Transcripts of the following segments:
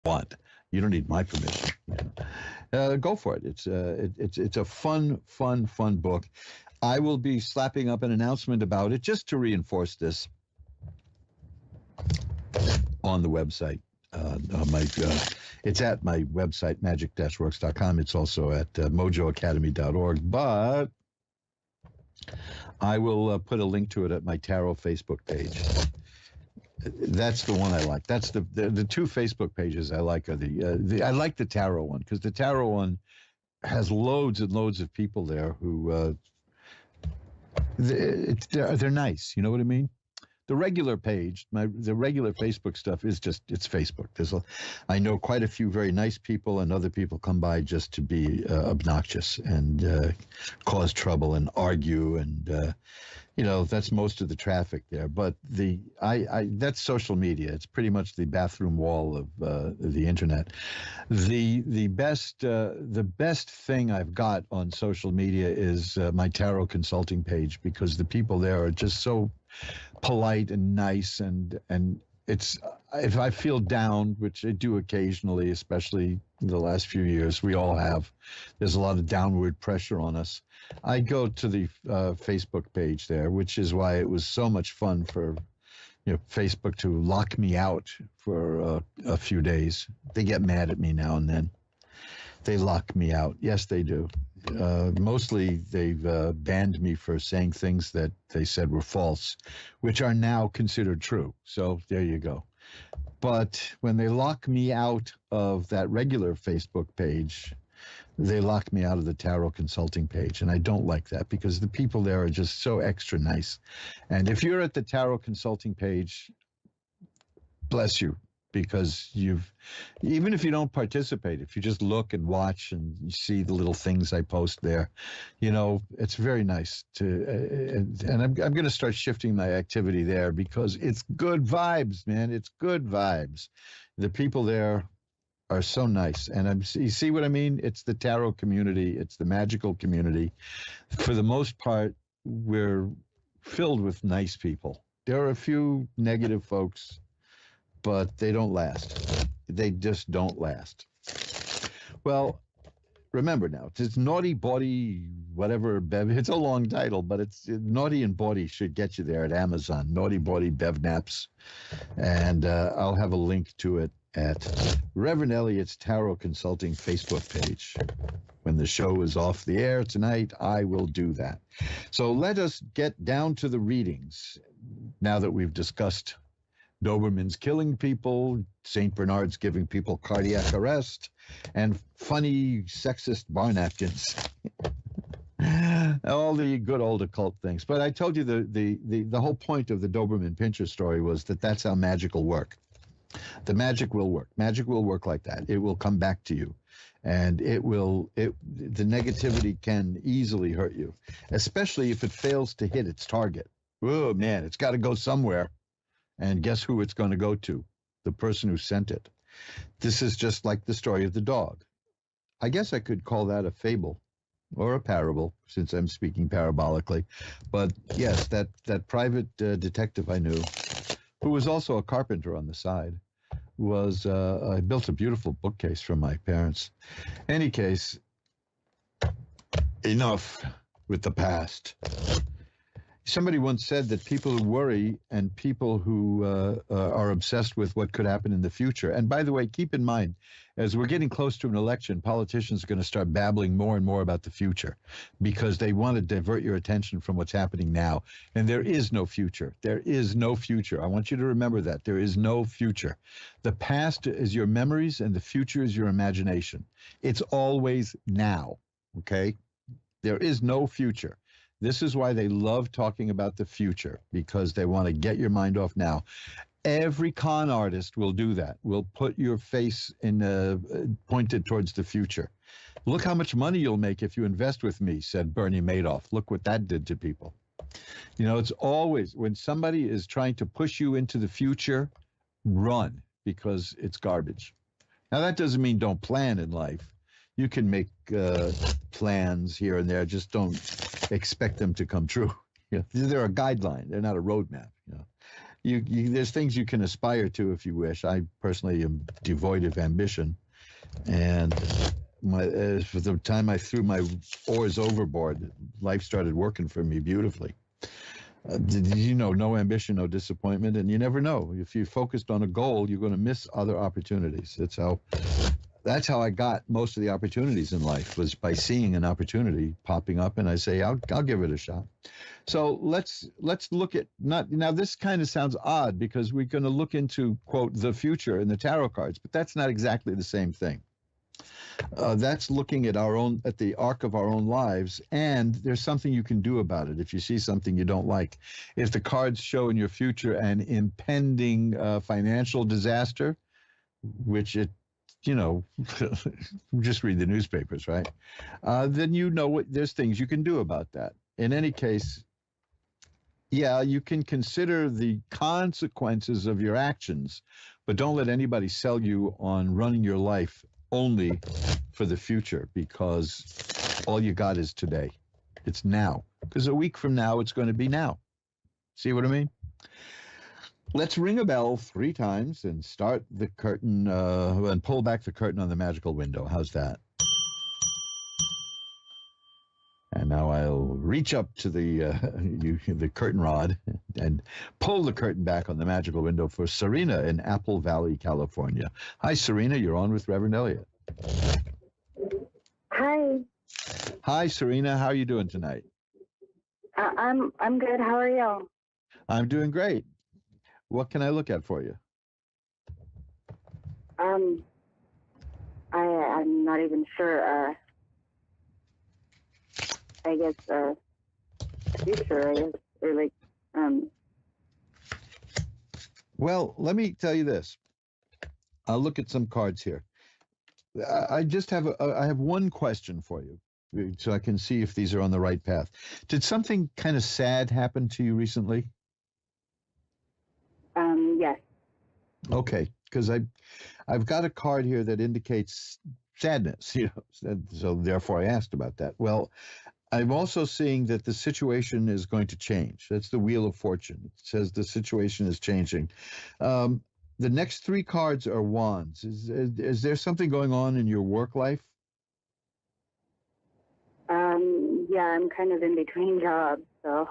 want. You don't need my permission. Go for it. It's a fun book. I will be slapping up an announcement about it just to reinforce this on the website. It's at my website, magic-works.com. It's also at mojoacademy.org. But I will put a link to it at my tarot Facebook page. That's the one I like. That's the two Facebook pages I like are I like the tarot one because the tarot one has loads and loads of people there who they're nice. You know what I mean? The regular page, the regular Facebook stuff is just, it's Facebook. I know quite a few very nice people, and other people come by just to be obnoxious and cause trouble and argue, and that's most of the traffic there. But that's social media. It's pretty much the bathroom wall of the internet. The best thing I've got on social media is my tarot consulting page, because the people there are just so polite and nice, and it's, if I feel down, which I do occasionally, especially the last few years, we all have, there's a lot of downward pressure on us. I go to the Facebook page there, which is why it was so much fun for Facebook to lock me out for a few days. They get mad at me now and then. They lock me out. Yes, they do. Mostly they've banned me for saying things that they said were false, which are now considered true. So there you go. But when they lock me out of that regular Facebook page, they lock me out of the tarot consulting page. And I don't like that, because the people there are just so extra nice. And if you're at the tarot consulting page, bless you. Because even if you don't participate, if you just look and watch and you see the little things I post there, it's very nice to, and I'm going to start shifting my activity there, because it's good vibes, man. It's good vibes. The people there are so nice. And you see what I mean? It's the tarot community. It's the magical community. For the most part, we're filled with nice people. There are a few negative folks, but they don't last. They just don't last. Well, remember now, it's Naughty Body, whatever, Bev. It's a long title, but it's Naughty and Body should get you there at Amazon. Naughty Body Bev Naps. And I'll have a link to it at Reverend Elliot's Tarot Consulting Facebook page. When the show is off the air tonight, I will do that. So let us get down to the readings now that we've discussed Doberman's killing people, St. Bernard's giving people cardiac arrest, and funny sexist bar napkins. All the good old occult things. But I told you the whole point of the Doberman Pinscher story was that's how magic will work. The magic will work. Magic will work like that. It will come back to you. And the negativity can easily hurt you, especially if it fails to hit its target. Oh, man, it's got to go somewhere. And guess who it's going to go to? The person who sent it. This is just like the story of the dog. I guess I could call that a fable or a parable, since I'm speaking parabolically. But yes, that private detective I knew, who was also a carpenter on the side, I built a beautiful bookcase for my parents. Any case, enough with the past. Somebody once said that people who worry and people who are obsessed with what could happen in the future, and by the way, keep in mind, as we're getting close to an election, politicians are going to start babbling more and more about the future, because they want to divert your attention from what's happening now. And there is no future. There is no future. I want you to remember that. There is no future. The past is your memories and the future is your imagination. It's always now, okay? There is no future. This is why they love talking about the future, because they want to get your mind off now. Every con artist will do that. Will put your face pointed towards the future. Look how much money you'll make if you invest with me, said Bernie Madoff. Look what that did to people. It's always, when somebody is trying to push you into the future, run, because it's garbage. Now, that doesn't mean don't plan in life. You can make plans here and there. Just don't expect them to come true. They're a guideline. They're not a roadmap. There's things you can aspire to if you wish. I personally am devoid of ambition, and for the time I threw my oars overboard, life started working for me beautifully. No ambition, no disappointment, and you never know. If you're focused on a goal, you're going to miss other opportunities. That's how I got most of the opportunities in life, was by seeing an opportunity popping up, and I say, I'll give it a shot. So let's look at now. This kind of sounds odd because we're going to look into, quote, the future in the tarot cards, but that's not exactly the same thing. That's looking at the arc of our own lives, and there's something you can do about it if you see something you don't like. If the cards show in your future an impending financial disaster, which it, just read the newspapers, right? Then there's things you can do about that. In any case, yeah, you can consider the consequences of your actions, but don't let anybody sell you on running your life only for the future, because all you got is today. It's now. Because a week from now, it's going to be now. See what I mean? Let's ring a bell 3 times and start the curtain and pull back the curtain on the magical window. How's that? And now I'll reach up to the curtain rod and pull the curtain back on the magical window for Serena in Apple Valley, California. Hi, Serena. You're on with Reverend Elliot. Hi. Hi, Serena. How are you doing tonight? I'm good. How are you? I'm doing great. What can I look at for you? I'm not even sure. I guess future. I guess, or like Well, let me tell you this. I'll look at some cards here. I just have I have one question for you, so I can see if these are on the right path. Did something kind of sad happen to you recently? Yes. Okay, because I've got a card here that indicates sadness, so therefore I asked about that. Well, I'm also seeing that the situation is going to change. That's the Wheel of Fortune. It says the situation is changing. The next 3 cards are wands. Is there something going on in your work life? Yeah, I'm kind of in between jobs, so.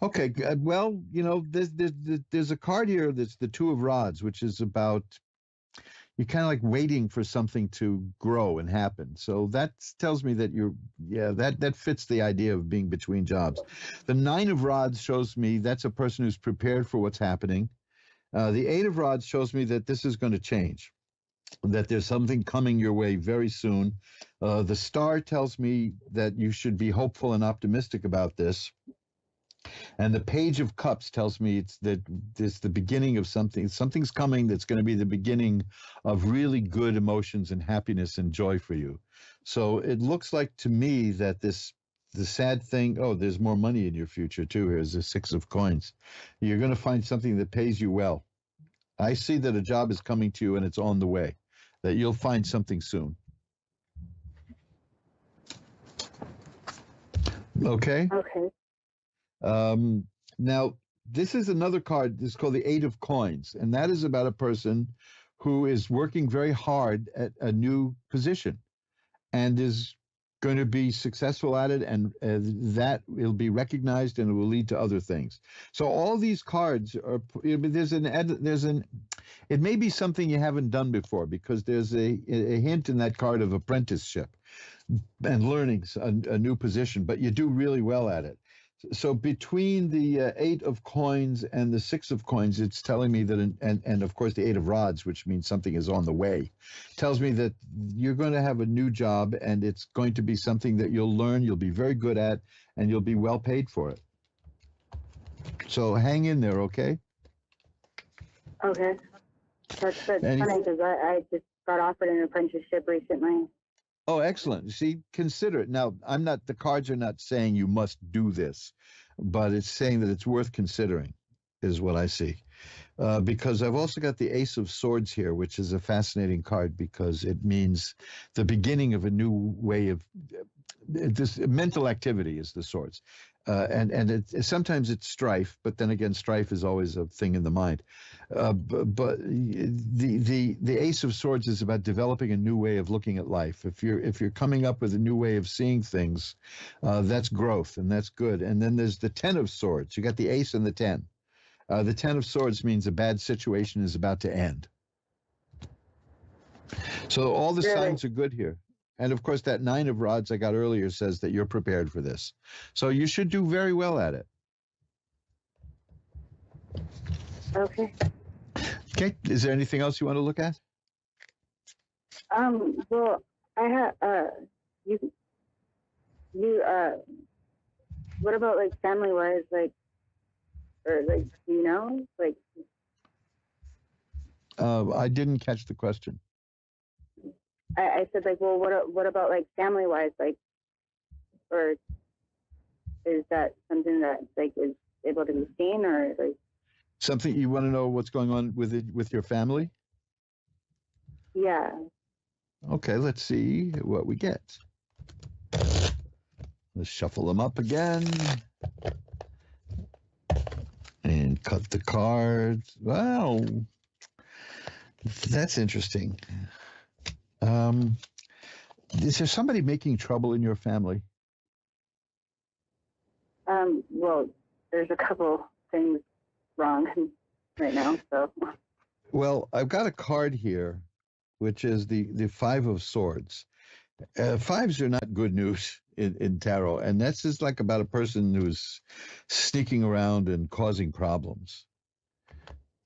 Okay, good. Well, there's a card here that's the 2 of Rods, which is about, you're kind of like waiting for something to grow and happen. So that tells me that that fits the idea of being between jobs. The 9 of Rods shows me that's a person who's prepared for what's happening. The 8 of Rods shows me that this is going to change, that there's something coming your way very soon. The Star tells me that you should be hopeful and optimistic about this. And the Page of Cups tells me it's the beginning of something. Something's coming that's going to be the beginning of really good emotions and happiness and joy for you. So it looks like to me that the sad thing, there's more money in your future too. Here's the 6 of Coins. You're going to find something that pays you well. I see that a job is coming to you and it's on the way, that you'll find something soon. Okay? Okay. Now, this is another card. This is called the 8 of Coins, and that is about a person who is working very hard at a new position and is going to be successful at it, and that will be recognized and it will lead to other things. So all these cards are, it may be something you haven't done before, because there's a hint in that card of apprenticeship and learning a new position, but you do really well at it. So between the 8 of Coins and the 6 of Coins, it's telling me that, and of course the 8 of Rods, which means something is on the way, tells me that you're going to have a new job, and it's going to be something that you'll learn, you'll be very good at, and you'll be well paid for it. So hang in there, okay? Okay. That's funny, because I just got offered an apprenticeship recently. Oh, excellent. See, consider it. Now, the cards are not saying you must do this, but it's saying that it's worth considering, is what I see. Because I've also got the Ace of Swords here, which is a fascinating card because it means the beginning of a new way of this mental activity is the swords. And sometimes it's strife, but then again, strife is always a thing in the mind. But the Ace of Swords is about developing a new way of looking at life. If you're coming up with a new way of seeing things, that's growth, and that's good. And then there's the Ten of Swords. You got the Ace and the Ten. The Ten of Swords means a bad situation is about to end. So all the signs are good here. And of course, that Nine of Rods I got earlier says that you're prepared for this. So you should do very well at it. Okay. Okay. Is there anything else you want to look at? Well, I have, what about like family-wise, like, or like, do you know, like? I didn't catch the question. I said, like, well, what about like family-wise, like, or is that something that like is able to be seen, or like? Something you want to know what's going on with your family? Yeah. Okay, let's see what we get. Let's shuffle them up again. And cut the cards. Well, that's interesting. Is there somebody making trouble in your family? Well, there's a couple things wrong right now, so. Well, I've got a card here, which is the Five of Swords. Fives are not good news in tarot, and that's just like about a person who's sneaking around and causing problems.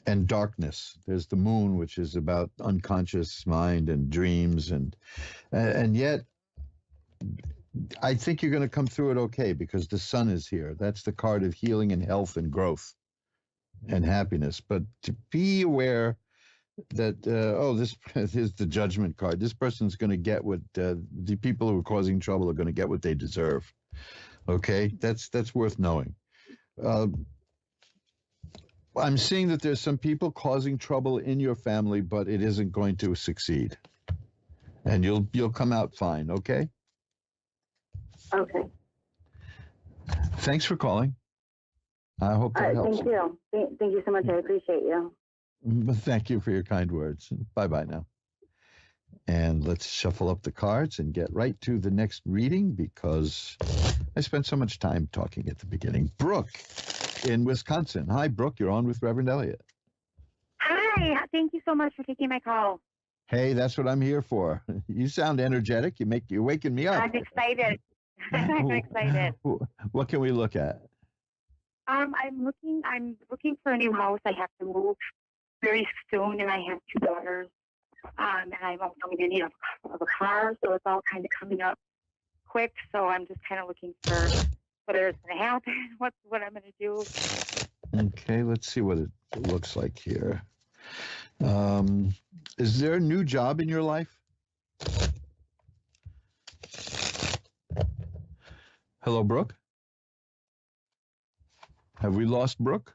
And darkness. There's the Moon, which is about unconscious mind and dreams, and yet I think you're going to come through it okay because the Sun is here. That's the card of healing and health and growth and happiness. But to be aware that this is the Judgment card. This person's going to get what the people who are causing trouble are going to get what they deserve. Okay, that's worth knowing. I'm seeing that there's some people causing trouble in your family, but it isn't going to succeed. And you'll come out fine, okay? Okay. Thanks for calling. I hope that helps. Thank you. Thank you so much. I appreciate you. Thank you for your kind words. Bye-bye now. And let's shuffle up the cards and get right to the next reading because I spent so much time talking at the beginning. Brooke in Wisconsin. Hi, Brooke. You're on with Reverend Elliott. Hi. Thank you so much for taking my call. Hey, that's what I'm here for. You sound energetic. You're waking me up. I'm excited. I'm excited. What can we look at? I'm looking for a new house. I have to move very soon, and I have two daughters. And I'm also going to need of a car, so it's all kind of coming up quick. So I'm just kind of looking for whether it's going to happen, what I'm going to do. Okay, let's see what it looks like here. Is there a new job in your life? Hello, Brooke? Have we lost Brooke?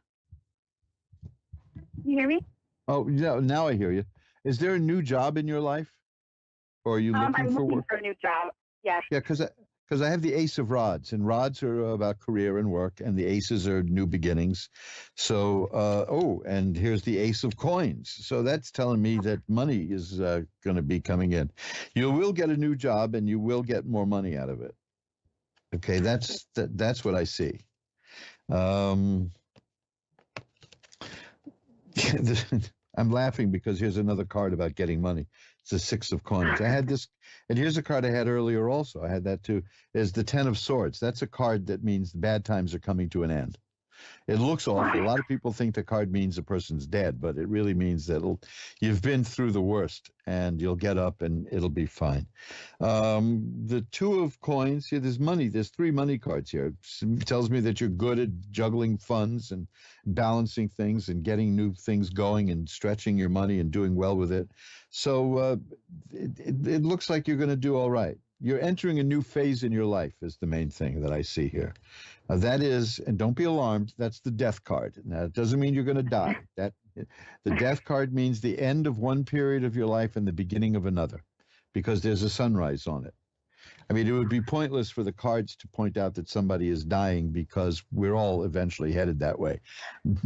Can you hear me? Oh, yeah, now I hear you. Is there a new job in your life? Or are you looking I'm for looking work? for a new job, yes. Yeah, because I have the Ace of Rods, and Rods are about career and work, and the Aces are new beginnings. So, and here's the Ace of Coins. So that's telling me that money is going to be coming in. You will get a new job, and you will get more money out of it. Okay, that's what I see. I'm laughing because here's another card about getting money. It's the Six of Coins. I had this, and here's a card I had earlier also. I had that too, is the Ten of Swords. That's a card that means the bad times are coming to an end. It looks awful. A lot of people think the card means the person's dead, but it really means that you've been through the worst and you'll get up and it'll be fine. The Two of Coins, here there's money. There's three money cards here. It tells me that you're good at juggling funds and balancing things and getting new things going and stretching your money and doing well with it. So it looks like you're going to do all right. You're entering a new phase in your life is the main thing that I see here. That is, and don't be alarmed, that's the Death card. Now, it doesn't mean you're going to die. The Death card means the end of one period of your life and the beginning of another, because there's a sunrise on it. I mean, it would be pointless for the cards to point out that somebody is dying because we're all eventually headed that way.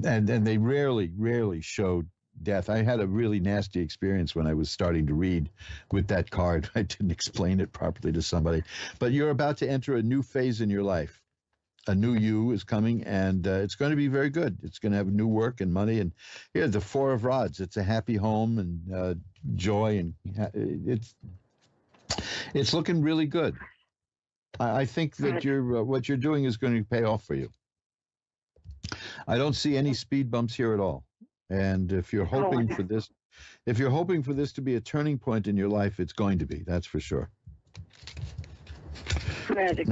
And they rarely showed death. I had a really nasty experience when I was starting to read with that card. I didn't explain it properly to somebody. But you're about to enter a new phase in your life. A new you is coming, and it's going to be very good. It's going to have new work and money. And yeah, the Four of Rods. It's a happy home and joy, and it's looking really good. I think that what you're doing is going to pay off for you. I don't see any speed bumps here at all. And if you're hoping for this, to be a turning point in your life, it's going to be. That's for sure. Good.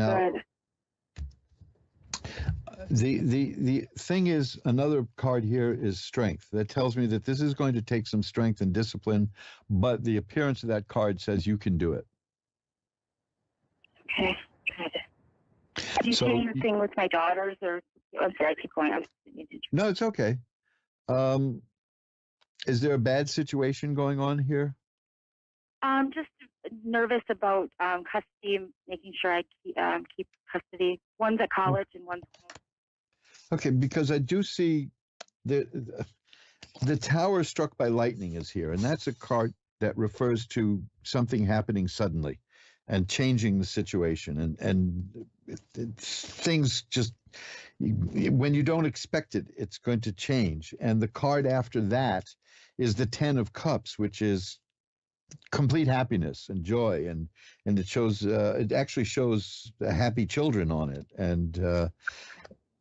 The thing is, another card here is strength. That tells me that this is going to take some strength and discipline, but the appearance of that card says you can do it. Okay, good. Do you see anything with my daughters, or I'm sorry, keep going. No, it's okay. Is there a bad situation going on here? Just nervous about custody, making sure I keep custody. One's at college and one's home. Okay, because I do see the tower struck by lightning is here, and that's a card that refers to something happening suddenly and changing the situation, and things just, when you don't expect it, it's going to change. And the card after that is the Ten of Cups, which is complete happiness and joy, and it shows it actually shows happy children on it. And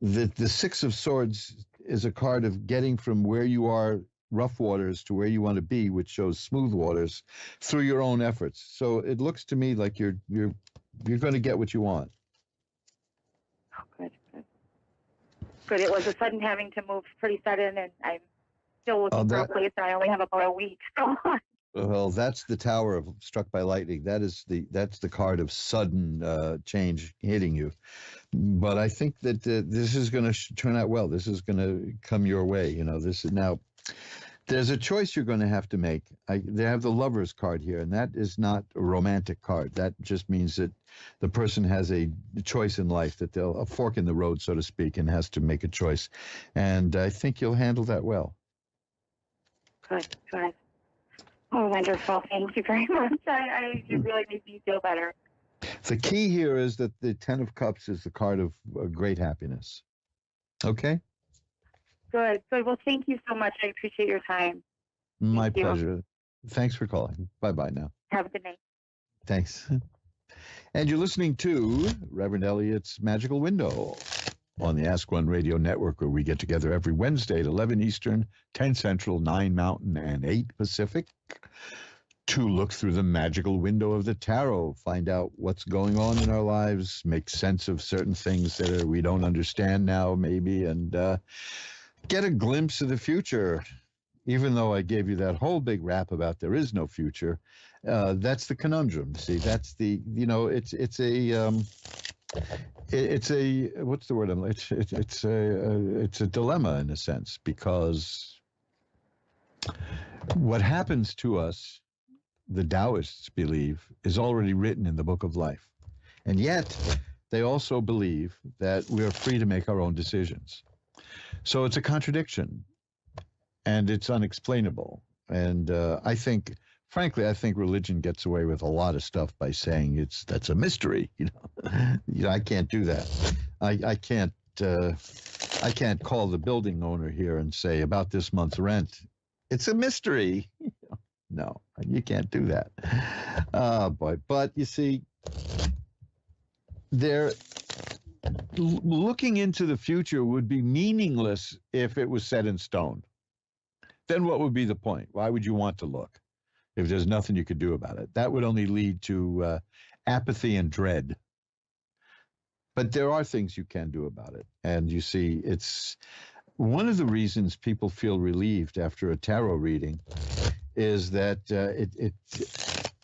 the Six of Swords is a card of getting from where you are, rough waters, to where you want to be, which shows smooth waters, through your own efforts. So it looks to me like you're going to get what you want. Oh, good. It was a sudden having to move, pretty sudden, and I'm still looking for a place, and I only have about a week. So. Well, that's the Tower of Struck by Lightning. That's the card of sudden change hitting you. But I think that this is going to turn out well. This is going to come your way. You know, this is now. There's a choice you're going to have to make. They have the Lover's card here, and that is not a romantic card. That just means that the person has a choice in life, that they'll a fork in the road, so to speak, and has to make a choice. And I think you'll handle that well. Good. Oh, wonderful. Thank you very much. It really makes me feel better. The key here is that the Ten of Cups is the card of great happiness. Okay? Good. Well, thank you so much. I appreciate your time. My pleasure. Thanks for calling. Bye-bye now. Have a good night. Thanks. And you're listening to Reverend Elliott's Magical Window on the Ask One Radio Network, where we get together every Wednesday at 11 Eastern, 10 Central, 9 Mountain, and 8 Pacific to look through the magical window of the tarot, find out what's going on in our lives, make sense of certain things that we don't understand now, maybe, and get a glimpse of the future. Even though I gave you that whole big rap about there is no future, that's the conundrum. See, that's the, it's a what's the word? It's a dilemma in a sense, because what happens to us, the Taoists believe, is already written in the book of life. And yet they also believe that we are free to make our own decisions. So it's a contradiction, and it's unexplainable. And frankly, I think religion gets away with a lot of stuff by saying that's a mystery. I can't do that. I can't call the building owner here and say about this month's rent, it's a mystery. No, you can't do that. Oh boy. But you see, looking into the future would be meaningless if it was set in stone. Then what would be the point? Why would you want to look if there's nothing you could do about it? That would only lead to apathy and dread. But there are things you can do about it. And you see, it's one of the reasons people feel relieved after a tarot reading is that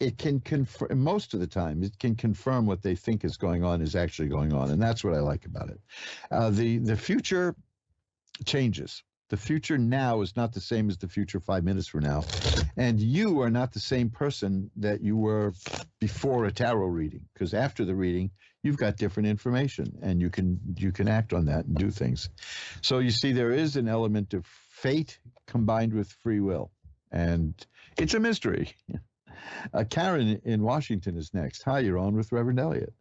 it can confirm, most of the time, it can confirm what they think is going on is actually going on. And that's what I like about it. The future changes. The future now is not the same as the future 5 minutes from now. And you are not the same person that you were before a tarot reading, because after the reading, you've got different information and you can act on that and do things. So you see, there is an element of fate combined with free will. And it's a mystery. Karen in Washington is next. Hi, you're on with Reverend Elliot.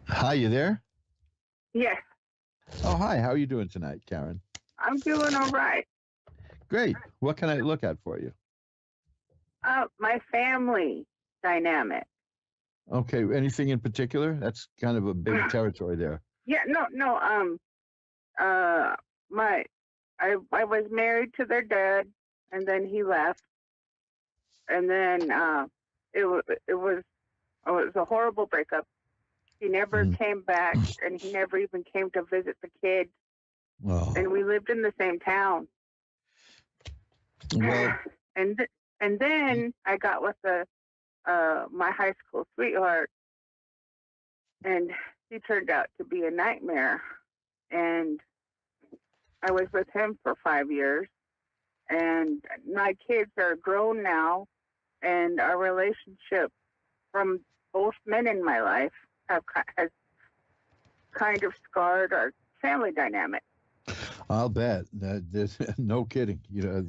Hi, you there? Yes, Oh, hi. How are you doing tonight, Karen? I'm doing all right. Great. What can I look at for you? My family dynamic. Okay. Anything in particular? That's kind of a big territory there. Yeah, no. I was married to their dad, and then he left, and then it was a horrible breakup. He never came back, and he never even came to visit the kids. Oh. And we lived in the same town. Well, and then I got with my high school sweetheart, and he turned out to be a nightmare. And I was with him for 5 years, and my kids are grown now, and our relationship from both men in my life has kind of scarred our family dynamic. I'll bet. There's no kidding. You know,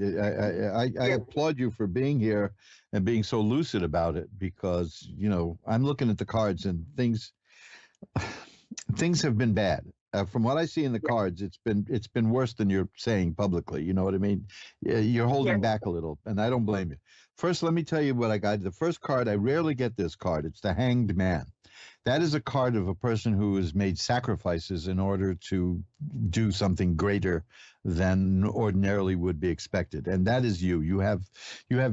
I applaud you for being here and being so lucid about it, because, you know, I'm looking at the cards and things have been bad. From what I see in the cards, it's been worse than you're saying publicly. You know what I mean? You're holding back a little, and I don't blame you. First, let me tell you what I got. The first card, I rarely get this card. It's the Hanged Man. That is a card of a person who has made sacrifices in order to do something greater than ordinarily would be expected. And that is you. You have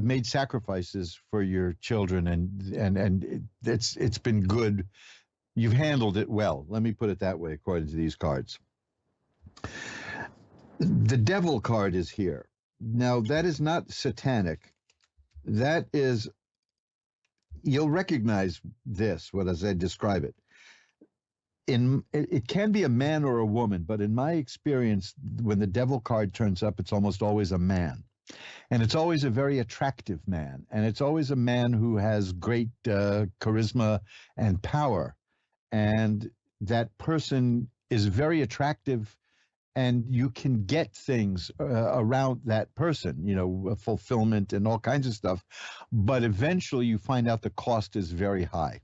made sacrifices for your children, and it's been good. You've handled it well. Let me put it that way, according to these cards. The Devil card is here. Now, that is not satanic. That is, you'll recognize this, as I describe it. It can be a man or a woman, but in my experience, when the Devil card turns up, it's almost always a man. And it's always a very attractive man. And it's always a man who has great charisma and power. And that person is very attractive, and you can get things around that person, you know, fulfillment and all kinds of stuff. But eventually you find out the cost is very high.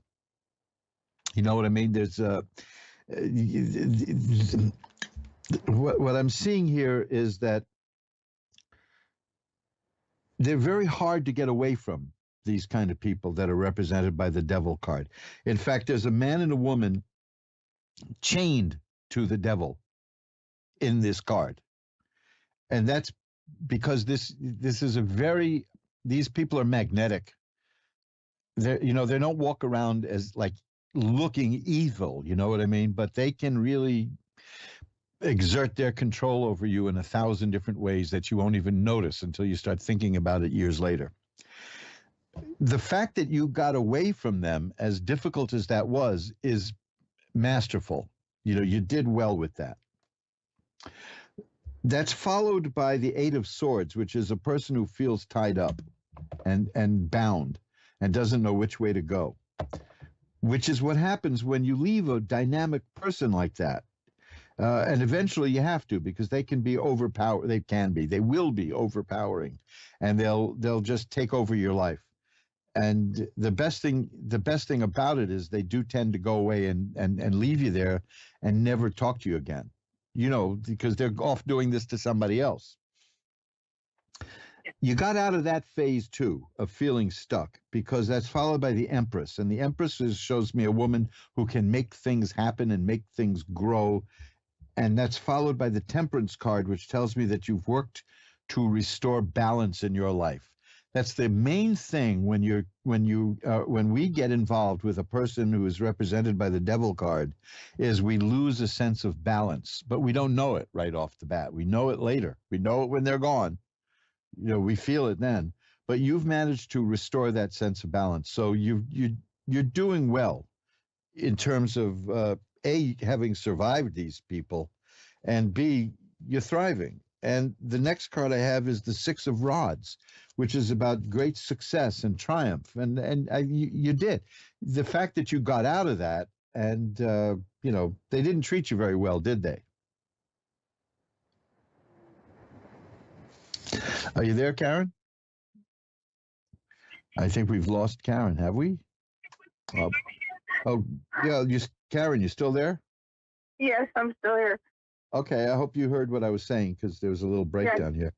You know what I mean? There's what I'm seeing here is that they're very hard to get away from, these kind of people that are represented by the Devil card. In fact, there's a man and a woman chained to the devil in this card. And that's because this is these people are magnetic. They don't walk around as like looking evil, you know what I mean? But they can really exert their control over you in 1,000 different ways that you won't even notice until you start thinking about it years later. The fact that you got away from them, as difficult as that was, is masterful. You know, you did well with that. That's followed by the Eight of Swords, which is a person who feels tied up and bound and doesn't know which way to go, which is what happens when you leave a dynamic person like that. And eventually you have to, because they can be overpowered. They will be overpowering, and they'll just take over your life. And the best thing about it is they do tend to go away and leave you there and never talk to you again, you know, because they're off doing this to somebody else. You got out of that phase too of feeling stuck, because that's followed by the Empress. And the Empress shows me a woman who can make things happen and make things grow. And that's followed by the Temperance card, which tells me that you've worked to restore balance in your life. That's the main thing when we get involved with a person who is represented by the Devil card, is we lose a sense of balance, but we don't know it right off the bat. We know it later. We know it when they're gone. You know, we feel it then. But you've managed to restore that sense of balance. So you're doing well in terms of having survived these people, and B, you're thriving. And the next card I have is the Six of Rods, which is about great success and triumph. You did. The fact that you got out of that, and they didn't treat you very well, did they? Are you there, Karen? I think we've lost Karen. Have we? Yeah. Karen, you still there? Yes, I'm still here. Okay, I hope you heard what I was saying because there was a little breakdown here.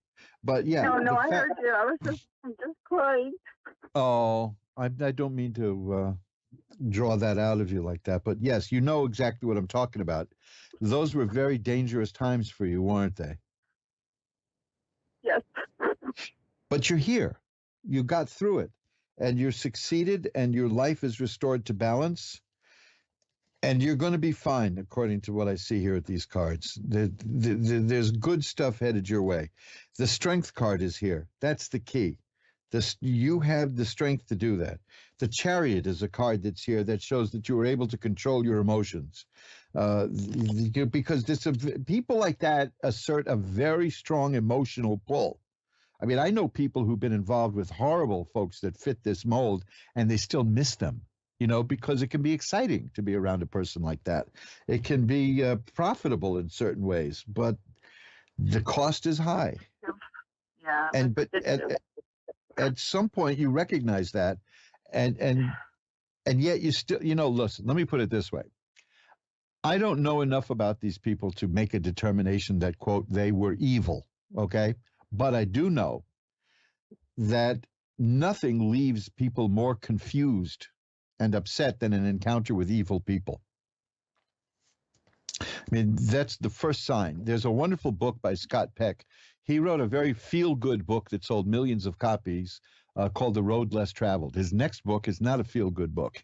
But yeah. No, I heard you. I'm just crying. Oh, I don't mean to draw that out of you like that. But yes, you know exactly what I'm talking about. Those were very dangerous times for you, weren't they? Yes. But you're here. You got through it. And you're succeeded, and your life is restored to balance. And you're going to be fine, according to what I see here at these cards. There's good stuff headed your way. The Strength card is here. That's the key. You have the strength to do that. The Chariot is a card that's here that shows that you were able to control your emotions. Because people like that assert a very strong emotional pull. I mean, I know people who've been involved with horrible folks that fit this mold, and they still miss them. Because it can be exciting to be around a person like that. It can be profitable in certain ways, but the cost is high. Yeah. But at some point you recognize that, and yet you still, listen, let me put it this way. I don't know enough about these people to make a determination that, quote, they were evil, okay? But I do know that nothing leaves people more confused and upset than an encounter with evil people. I mean, that's the first sign. There's a wonderful book by Scott Peck. He wrote a very feel-good book that sold millions of copies called The Road Less Traveled. His next book is not a feel-good book.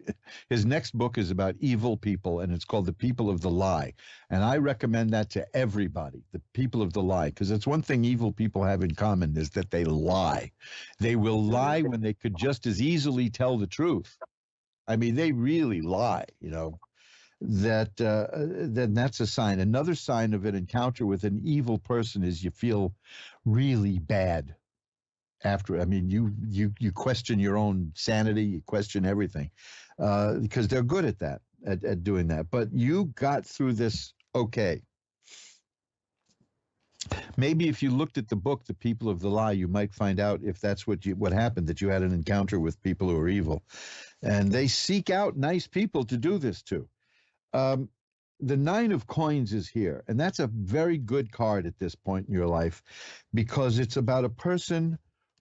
His next book is about evil people, and it's called The People of the Lie. And I recommend that to everybody, The People of the Lie, because it's one thing evil people have in common is that they lie. They will lie when they could just as easily tell the truth. I mean, they really lie, then that's a sign. Another sign of an encounter with an evil person is you feel really bad after. I mean, you question your own sanity, you question everything, because they're good at that, at doing that. But you got through this okay. Maybe if you looked at the book, The People of the Lie, you might find out if that's what happened, that you had an encounter with people who are evil. And they seek out nice people to do this to. The Nine of Coins is here, and that's a very good card at this point in your life because it's about a person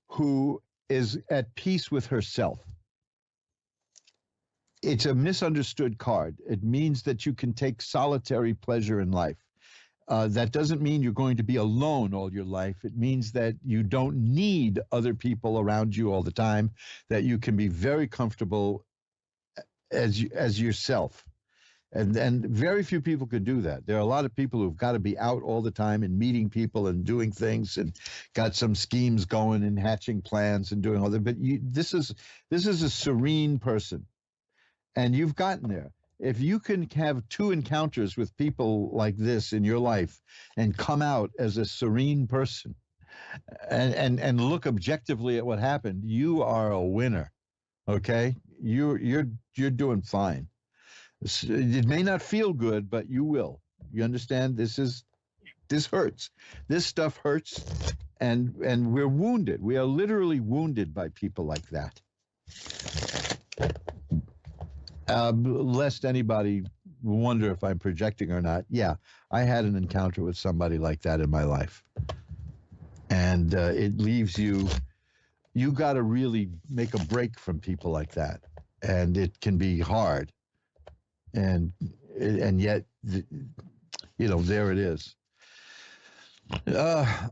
who is at peace with herself. It's a misunderstood card. It means that you can take solitary pleasure in life. That doesn't mean you're going to be alone all your life. It means that you don't need other people around you all the time, that you can be very comfortable as yourself. And very few people can do that. There are a lot of people who've got to be out all the time and meeting people and doing things and got some schemes going and hatching plans and doing all that. But this is a serene person, and you've gotten there. If you can have two encounters with people like this in your life and come out as a serene person and look objectively at what happened, you are a winner. Okay? You're doing fine. It may not feel good, but you will. You understand? This hurts. This stuff hurts, and we're wounded. We are literally wounded by people like that. Lest anybody wonder if I'm projecting or not, yeah, I had an encounter with somebody like that in my life. And it leaves you got to really make a break from people like that. And it can be hard. And yet, there it is.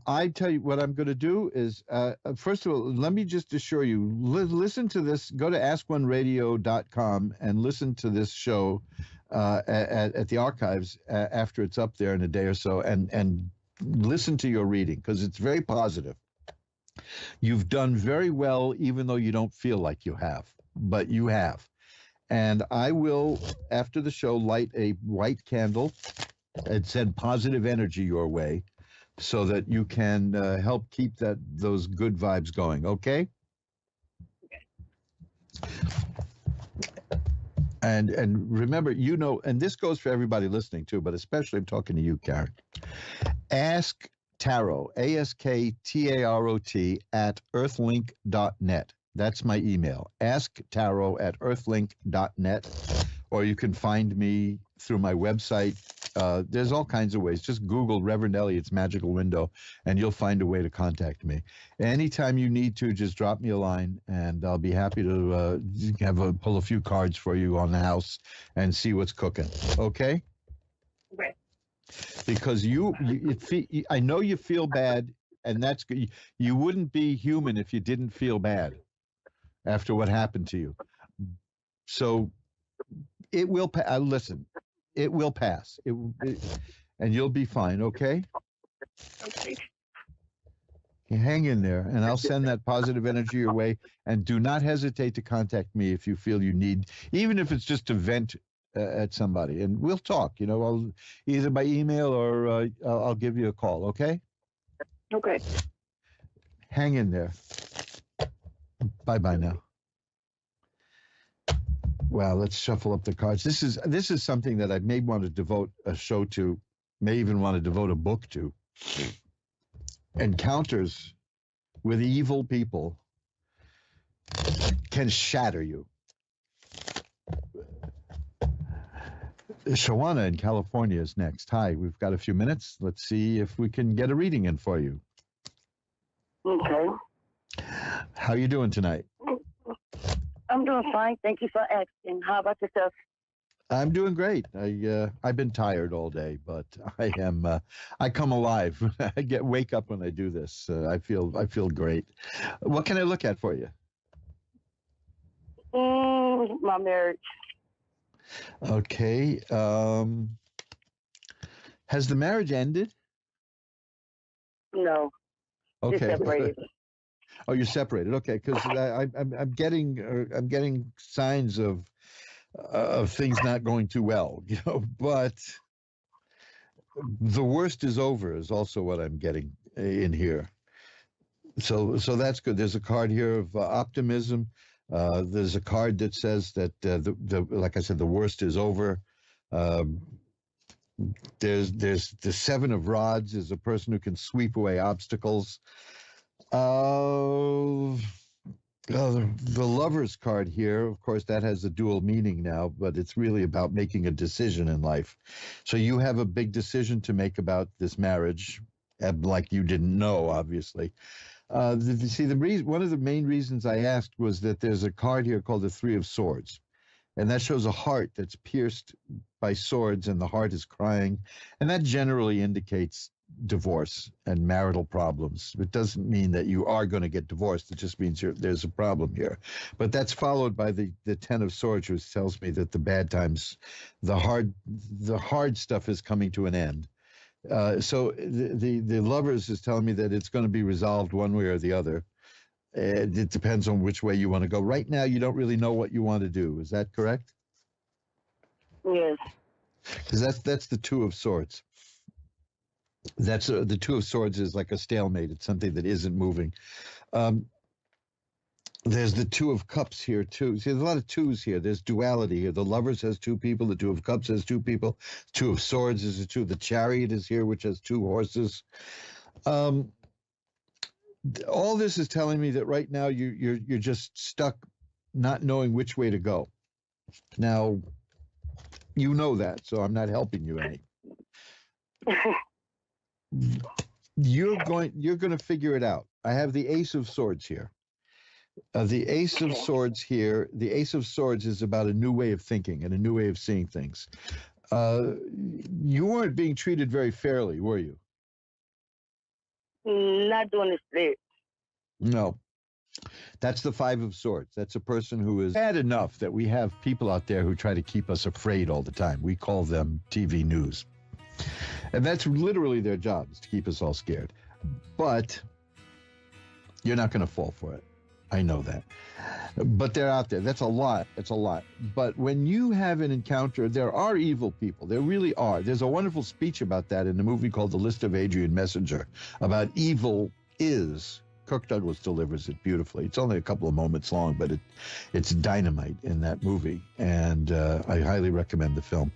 I tell you what I'm going to do is, first of all, let me just assure you, listen to this, go to askoneradio.com and listen to this show at the archives after it's up there in a day or so, and listen to your reading, because it's very positive. You've done very well, even though you don't feel like you have, but you have. And I will, after the show, light a white candle and send positive energy your way so that you can help keep those good vibes going, okay? And remember, and this goes for everybody listening too, but especially I'm talking to you, Karen. Ask Tarot, AskTarot at earthlink.net. That's my email. AskTarot at earthlink.net. Or you can find me through my website. There's all kinds of ways. Just Google Reverend Elliott's Magical Window, and you'll find a way to contact me. Anytime you need to, just drop me a line, and I'll be happy to pull a few cards for you on the house and see what's cooking. Okay? Right. Because I know you feel bad, and that's good. You wouldn't be human if you didn't feel bad after what happened to you. So it will listen. It will pass. And you'll be fine. Okay. Okay. You hang in there, and I'll send that positive energy your way. And do not hesitate to contact me if you feel you need, even if it's just to vent at somebody. And we'll talk. I'll either by email or I'll give you a call. Okay. Okay. Hang in there. Bye now. Well, let's shuffle up the cards. This is something that I may want to devote a show to, may even want to devote a book to. Encounters with evil people can shatter you. Shawana in California is next. Hi, we've got a few minutes. Let's see if we can get a reading in for you. Okay. How you doing tonight? I'm doing fine. Thank you for asking. How about yourself? I'm doing great. I've been tired all day, but I come alive. I wake up when I do this. I feel great. What can I look at for you? My marriage. Okay. Has the marriage ended? No. Okay. Just separated. Oh, you're separated. Okay, because I'm getting signs of things not going too well, But the worst is over is also what I'm getting in here. So that's good. There's a card here of optimism. There's a card that says that like I said, the worst is over. There's the Seven of Rods is a person who can sweep away obstacles. The Lover's card here, of course, that has a dual meaning now, but it's really about making a decision in life. So you have a big decision to make about this marriage, like you didn't know, obviously. One of the main reasons I asked was that there's a card here called the Three of Swords, and that shows a heart that's pierced by swords, and the heart is crying, and that generally indicates divorce and marital problems. It doesn't mean that you are going to get divorced. It just means there's a problem here. But that's followed by the Ten of Swords, which tells me that the bad times, the hard stuff is coming to an end. So the Lovers is telling me that it's going to be resolved one way or the other. It depends on which way you want to go. Right now, you don't really know what you want to do. Is that correct? Yes. Because that's the Two of Swords. That's the Two of Swords is like a stalemate. It's something that isn't moving. There's the Two of Cups here too. See, there's a lot of twos here. There's duality here. The Lovers has two people. The Two of Cups has two people. Two of Swords is a two. The Chariot is here, which has two horses. All this is telling me that right now you're just stuck, not knowing which way to go. Now, you know that, so I'm not helping you any. You're going to figure it out. I have the Ace of Swords here. The Ace of Swords here. The Ace of Swords is about a new way of thinking and a new way of seeing things. You weren't being treated very fairly, were you? Not doing the split. No. That's the Five of Swords. That's a person who is bad enough that we have people out there who try to keep us afraid all the time. We call them TV news. And that's literally their job, is to keep us all scared. But you're not going to fall for it. I know that. But they're out there. That's a lot. It's a lot. But when you have an encounter, there are evil people. There really are. There's a wonderful speech about that in a movie called The List of Adrian Messenger, about evil is. Kirk Douglas delivers it beautifully. It's only a couple of moments long, but it's dynamite in that movie. And I highly recommend the film.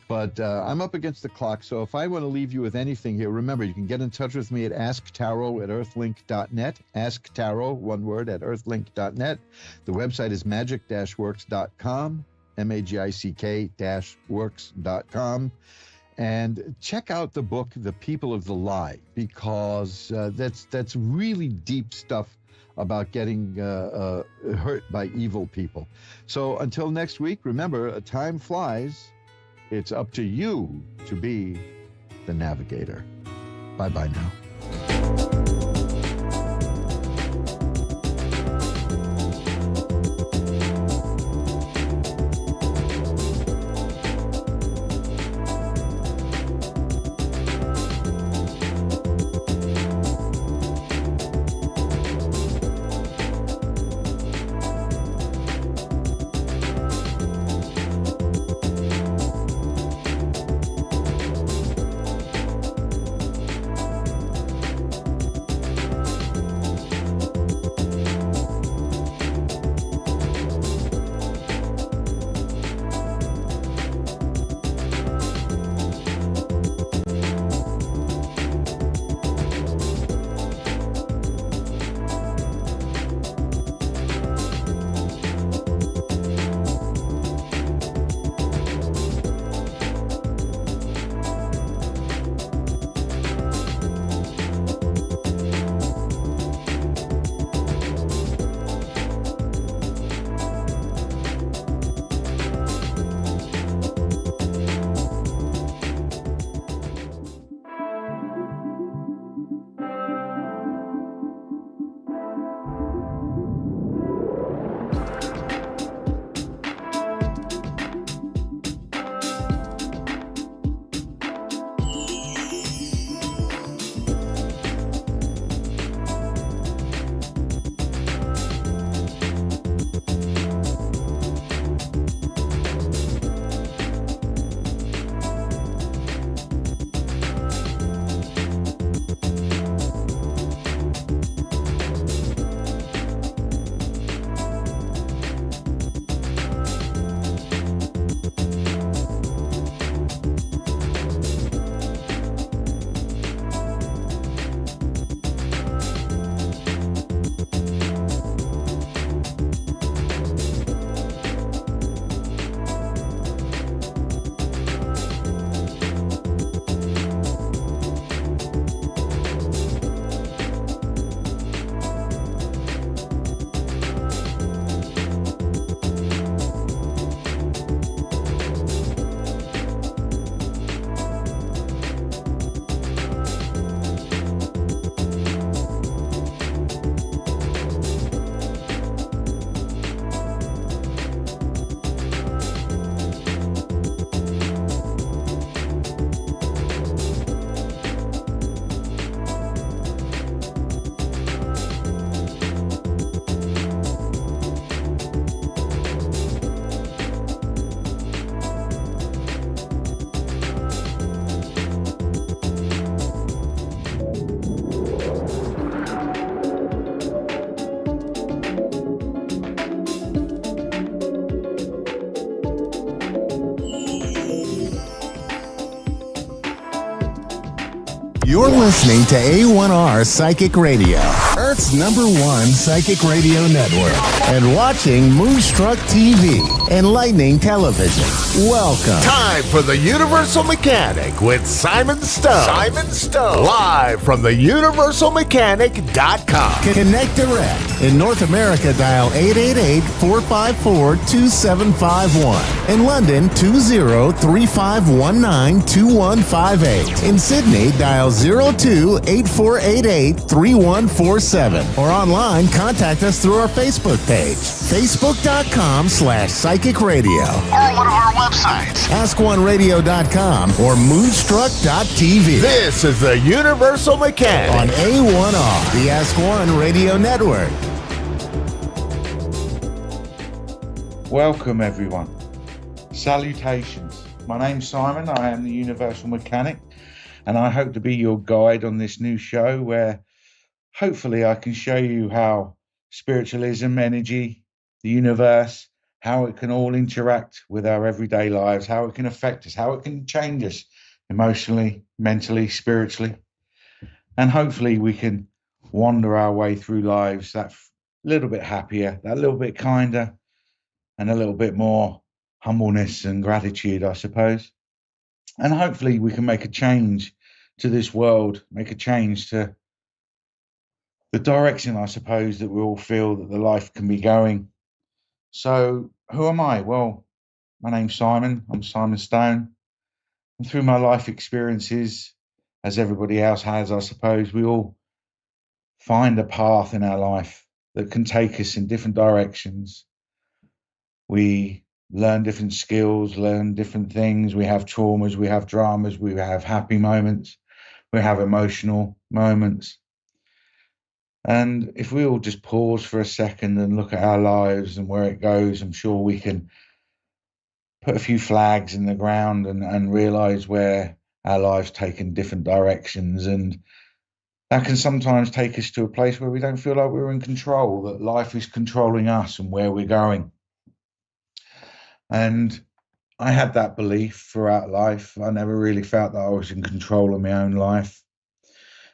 But I'm up against the clock, so if I want to leave you with anything here, remember, you can get in touch with me at asktarot@earthlink.net, asktarot, one word, at earthlink.net. The website is magic-works.com, magic-works.com. And check out the book, The People of the Lie, because that's really deep stuff about getting hurt by evil people. So until next week, remember, time flies. It's up to you to be the navigator. Bye-bye now. You're listening to A1R Psychic Radio, Earth's #1 psychic radio network, and watching Moonstruck TV, Enlightening Television. Welcome. Time for the Universal Mechanic with Simon Stone. Simon Stone. Live from the universalmechanic.com. Connect direct. In North America, dial 888-454-2751. In London, 20-3519-2158. In Sydney, dial 02-8488-3147. Or online, contact us through our Facebook page, facebook.com/psychic radio. Or one of our websites, askoneradio.com or moonstruck.tv. This is the Universal Mechanic on A1R, the Ask One Radio Network. Welcome everyone. Salutations. My name's Simon. I am the Universal Mechanic, and I hope to be your guide on this new show where hopefully I can show you how spiritualism, energy, the universe, how it can all interact with our everyday lives, how it can affect us, how it can change us emotionally, mentally, spiritually. And hopefully we can wander our way through lives that little bit happier, that little bit kinder, and a little bit more humbleness and gratitude, I suppose. And hopefully we can make a change to this world, make a change to the direction, I suppose, that we all feel that the life can be going. So who am I? Well, my name's Simon. I'm Simon Stone. And through my life experiences, as everybody else has, I suppose, we all find a path in our life that can take us in different directions. We learn different skills, learn different things. We have traumas, we have dramas, we have happy moments, we have emotional moments. And if we all just pause for a second and look at our lives and where it goes, I'm sure we can put a few flags in the ground and realize where our lives take in different directions. And that can sometimes take us to a place where we don't feel like we're in control, that life is controlling us and where we're going. And I had that belief throughout life. I never really felt that I was in control of my own life.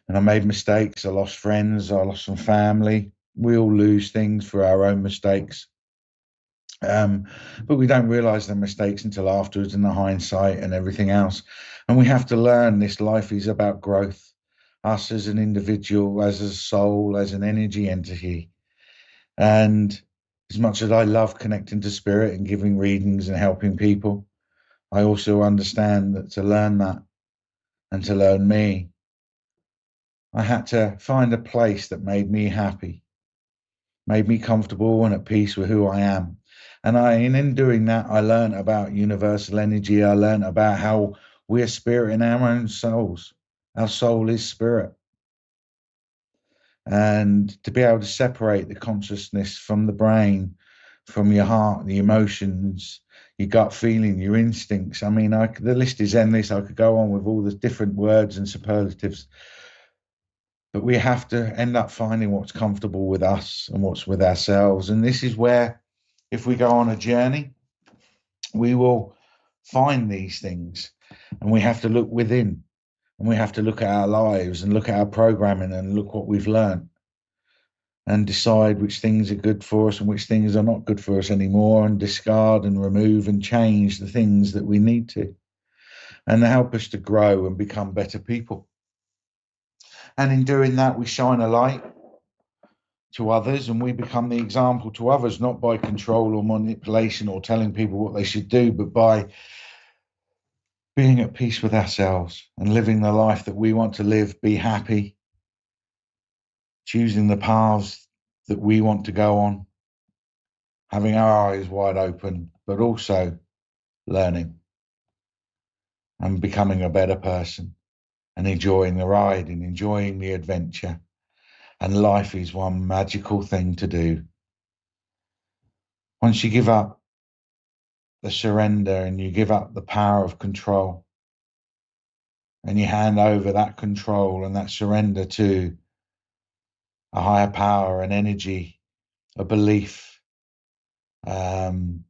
And I made mistakes. I lost friends. I lost some family. We all lose things for our own mistakes. But we don't realize the mistakes until afterwards, and the hindsight and everything else. And we have to learn this life is about growth. Us as an individual, as a soul, as an energy entity. And as much as I love connecting to spirit and giving readings and helping people, I also understand that to learn that and to learn me, I had to find a place that made me happy, made me comfortable and at peace with who I am. And in doing that, I learned about universal energy. I learned about how we're spirit in our own souls. Our soul is spirit. And to be able to separate the consciousness from the brain, from your heart, the emotions, your gut feeling, your instincts. I mean, the list is endless. I could go on with all the different words and superlatives. But we have to end up finding what's comfortable with us and what's with ourselves. And this is where, if we go on a journey, we will find these things. And we have to look within. And we have to look at our lives and look at our programming and look what we've learned and decide which things are good for us and which things are not good for us anymore, and discard and remove and change the things that we need to, and help us to grow and become better people. And in doing that, we shine a light to others and we become the example to others, not by control or manipulation or telling people what they should do, but by being at peace with ourselves and living the life that we want to live, be happy, choosing the paths that we want to go on, having our eyes wide open, but also learning and becoming a better person and enjoying the ride and enjoying the adventure. And life is one magical thing to do. Once you give up the surrender and you give up the power of control and you hand over that control and that surrender to a higher power, an energy, a belief, and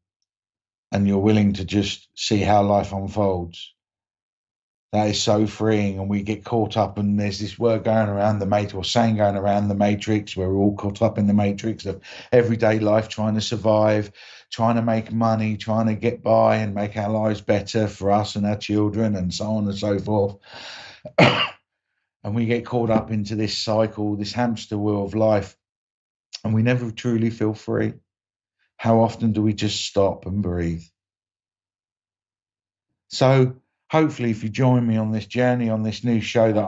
you're willing to just see how life unfolds, that is so freeing. And we get caught up, and there's this word going around the matrix, or saying going around the matrix, where we're all caught up in the matrix of everyday life, trying to survive, trying to make money, trying to get by and make our lives better for us and our children and so on and so forth. And we get caught up into this cycle, this hamster wheel of life, and we never truly feel free. How often do we just stop and breathe? So hopefully, if you join me on this journey, on this new show that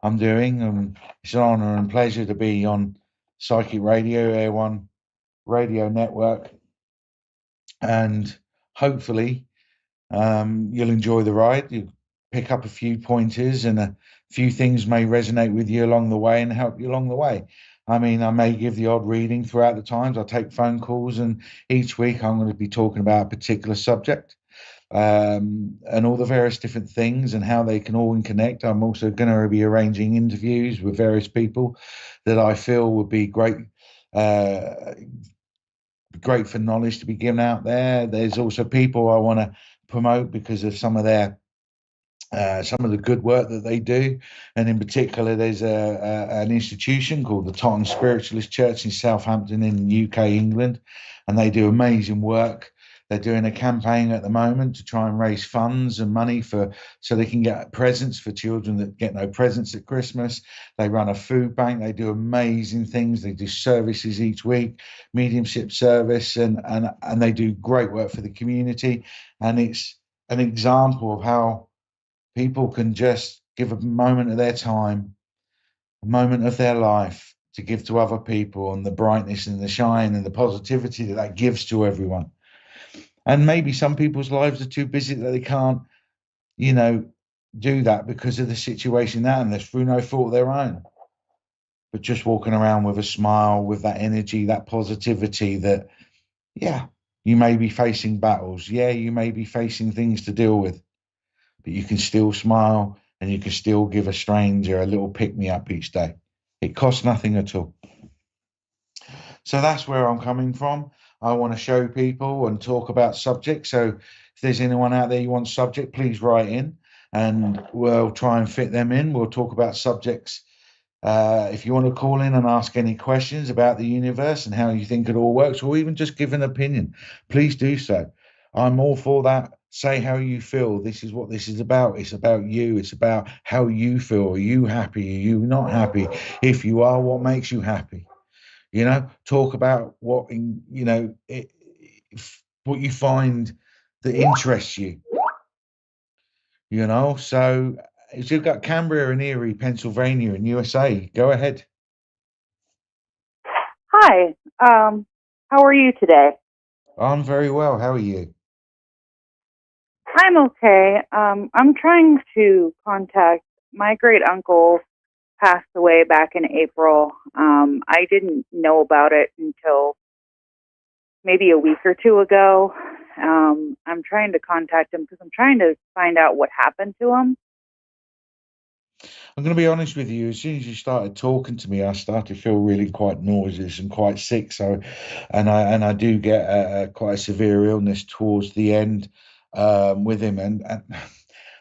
I'm doing, it's an honor and pleasure to be on Psychic Radio, A1 Radio Network, and hopefully you'll enjoy the ride. You pick up a few pointers, and a few things may resonate with you along the way and help you along the way. I mean, I may give the odd reading throughout the times. I take phone calls, and each week I'm going to be talking about a particular subject, and all the various different things and how they can all connect. I'm also going to be arranging interviews with various people that I feel would be uh, great for knowledge to be given out there. There's also people I want to promote because of some of the good work that they do, and in particular, there's an institution called the Totton Spiritualist Church in Southampton in the UK, England, and they do amazing work. They're doing a campaign at the moment to try and raise funds and money so they can get presents for children that get no presents at Christmas. They run a food bank. They do amazing things. They do services each week, mediumship service, and they do great work for the community. And it's an example of how people can just give a moment of their time, a moment of their life to give to other people, and the brightness and the shine and the positivity that gives to everyone. And maybe some people's lives are too busy that they can't, you know, do that because of the situation they're in. That's through no fault of their own. But just walking around with a smile, with that energy, that positivity that, yeah, you may be facing battles. Yeah, you may be facing things to deal with, but you can still smile and you can still give a stranger a little pick me up each day. It costs nothing at all. So that's where I'm coming from. I want to show people and talk about subjects. So if there's anyone out there you want subject, please write in and we'll try and fit them in. We'll talk about subjects. If you want to call in and ask any questions about the universe and how you think it all works, or even just give an opinion, please do so. I'm all for that. Say how you feel. This is what this is about. It's about you. It's about how you feel. Are you happy? Are you not happy? If you are, what makes you happy? You know, talk about what what you find that interests you. You know, so if you've got Cambria and Erie, Pennsylvania, and USA, go ahead. Hi. How are you today? I'm very well. How are you? I'm okay. I'm trying to contact my great uncle. Passed away back in April. I didn't know about it until maybe a week or two ago. I'm trying to contact him because I'm trying to find out what happened to him. I'm going to be honest with you. As soon as you started talking to me, I started to feel really quite nauseous and quite sick. So, and I do get quite a severe illness towards the end with him. And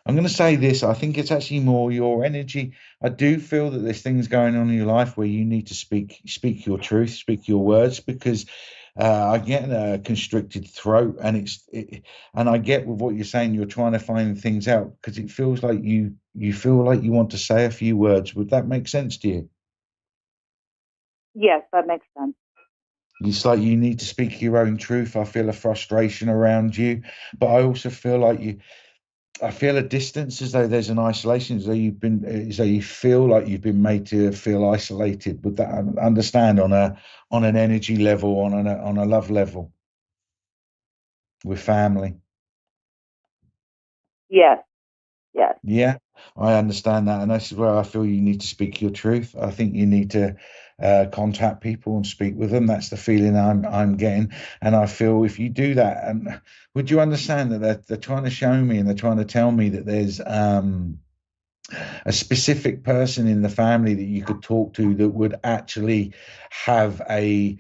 I'm going to say this. I think it's actually more your energy. I do feel that there's things going on in your life where you need to speak your truth, speak your words, because I get a constricted throat, and and I get with what you're saying. You're trying to find things out because it feels like you feel like you want to say a few words. Would that make sense to you? Yes, that makes sense. It's like you need to speak your own truth. I feel a frustration around you, but I also feel like I feel a distance, as though there's an isolation, as though you feel like you've been made to feel isolated. Would that understand on an energy level, on a love level, with family? Yes, yes. Yeah, I understand that, and this is where I feel you need to speak your truth. I think you need to contact people and speak with them. That's the feeling I'm getting, and I feel if you do that, and would you understand that they're trying to show me and they're trying to tell me that there's a specific person in the family that you could talk to that would actually have a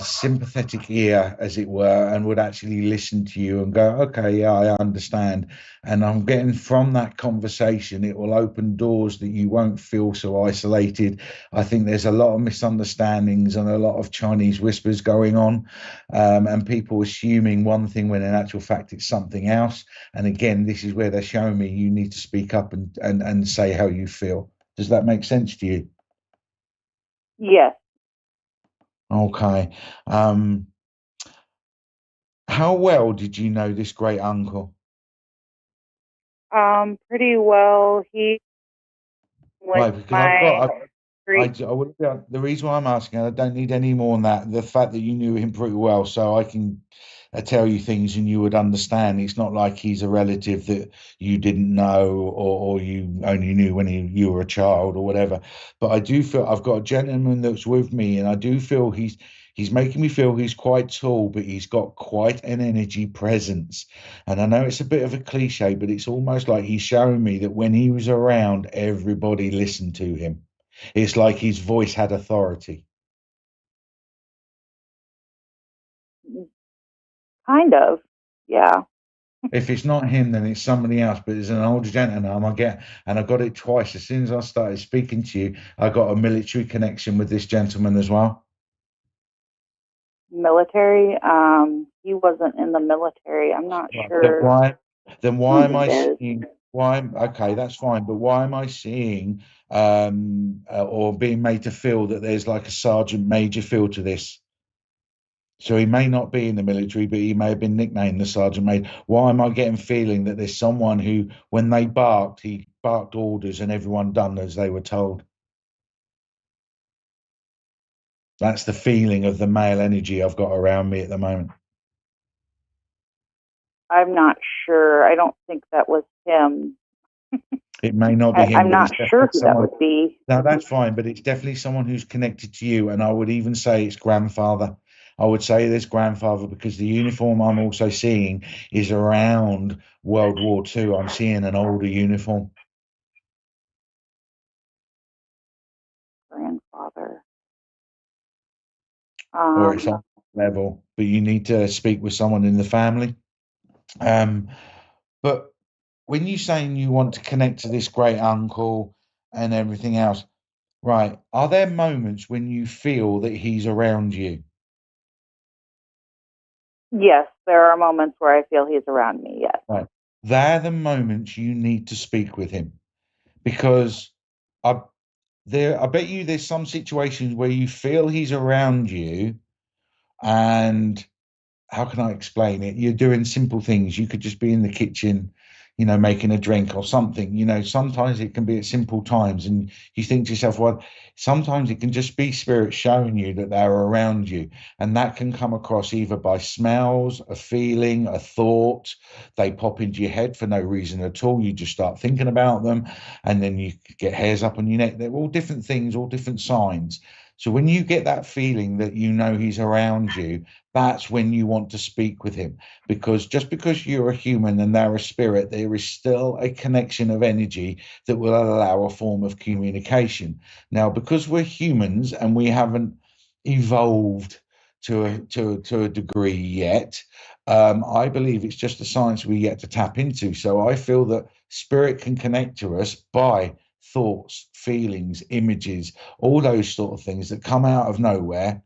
sympathetic ear, as it were, and would actually listen to you and go, okay, yeah, I understand. And I'm getting from that conversation, it will open doors that you won't feel so isolated. I think there's a lot of misunderstandings and a lot of Chinese whispers going on, and people assuming one thing when in actual fact it's something else. And again, this is where they're showing me you need to speak up and say how you feel. Does that make sense to you? Yes. Okay. How well did you know this great uncle? Pretty well. He was Right, because Great. The reason why I'm asking, I don't need any more than that. The fact that you knew him pretty well, so I can tell you things and you would understand. It's not like he's a relative that you didn't know or you only knew when you were a child or whatever. But I do feel I've got a gentleman that's with me, and I do feel he's making me feel he's quite tall, but he's got quite an energy presence. And I know it's a bit of a cliche, but it's almost like he's showing me that when he was around, everybody listened to him. It's like his voice had authority. Kind of. Yeah. If it's not him, then it's somebody else. But it's an older gentleman. And I got it twice. As soon as I started speaking to you, I got a military connection with this gentleman as well. Military. He wasn't in the military. I'm not Right. sure. Then why am who I he is. seeing? Okay, that's fine. But why am I seeing or being made to feel that there's like a sergeant major feel to this? So he may not be in the military, but he may have been nicknamed the Sergeant Major. Why am I getting feeling that there's someone who, when they barked, he barked orders and everyone done as they were told? That's the feeling of the male energy I've got around me at the moment. I'm not sure. I don't think that was him. It may not be him, I'm but not it's sure definitely who that someone. would be. No, that's fine, but it's definitely someone who's connected to you. And I would even say it's grandfather. I would say this grandfather because the uniform I'm also seeing is around World War II. I'm seeing an older uniform. Grandfather. Or it's on level, but you need to speak with someone in the family. But when you're saying you want to connect to this great uncle and everything else, right? Are there moments when you feel that he's around you? Yes, there are moments where I feel he's around me. Yes. Right. They're the moments you need to speak with him because I I bet you there's some situations where you feel he's around you and how can I explain it? You're doing simple things. You could just be in the kitchen, making a drink or something. Sometimes it can be at simple times, and you think to yourself, well, sometimes it can just be spirit showing you that they're around you. And that can come across either by smells, a feeling, a thought. They pop into your head for no reason at all. You just start thinking about them, and then you get hairs up on your neck. They're all different things, all different signs. So when you get that feeling that he's around you, that's when you want to speak with him. Because just because you're a human and they're a spirit, there is still a connection of energy that will allow a form of communication. Now, because we're humans and we haven't evolved to a degree yet, I believe it's just a science we yet to tap into. So I feel that spirit can connect to us by thoughts, feelings, images, all those sort of things that come out of nowhere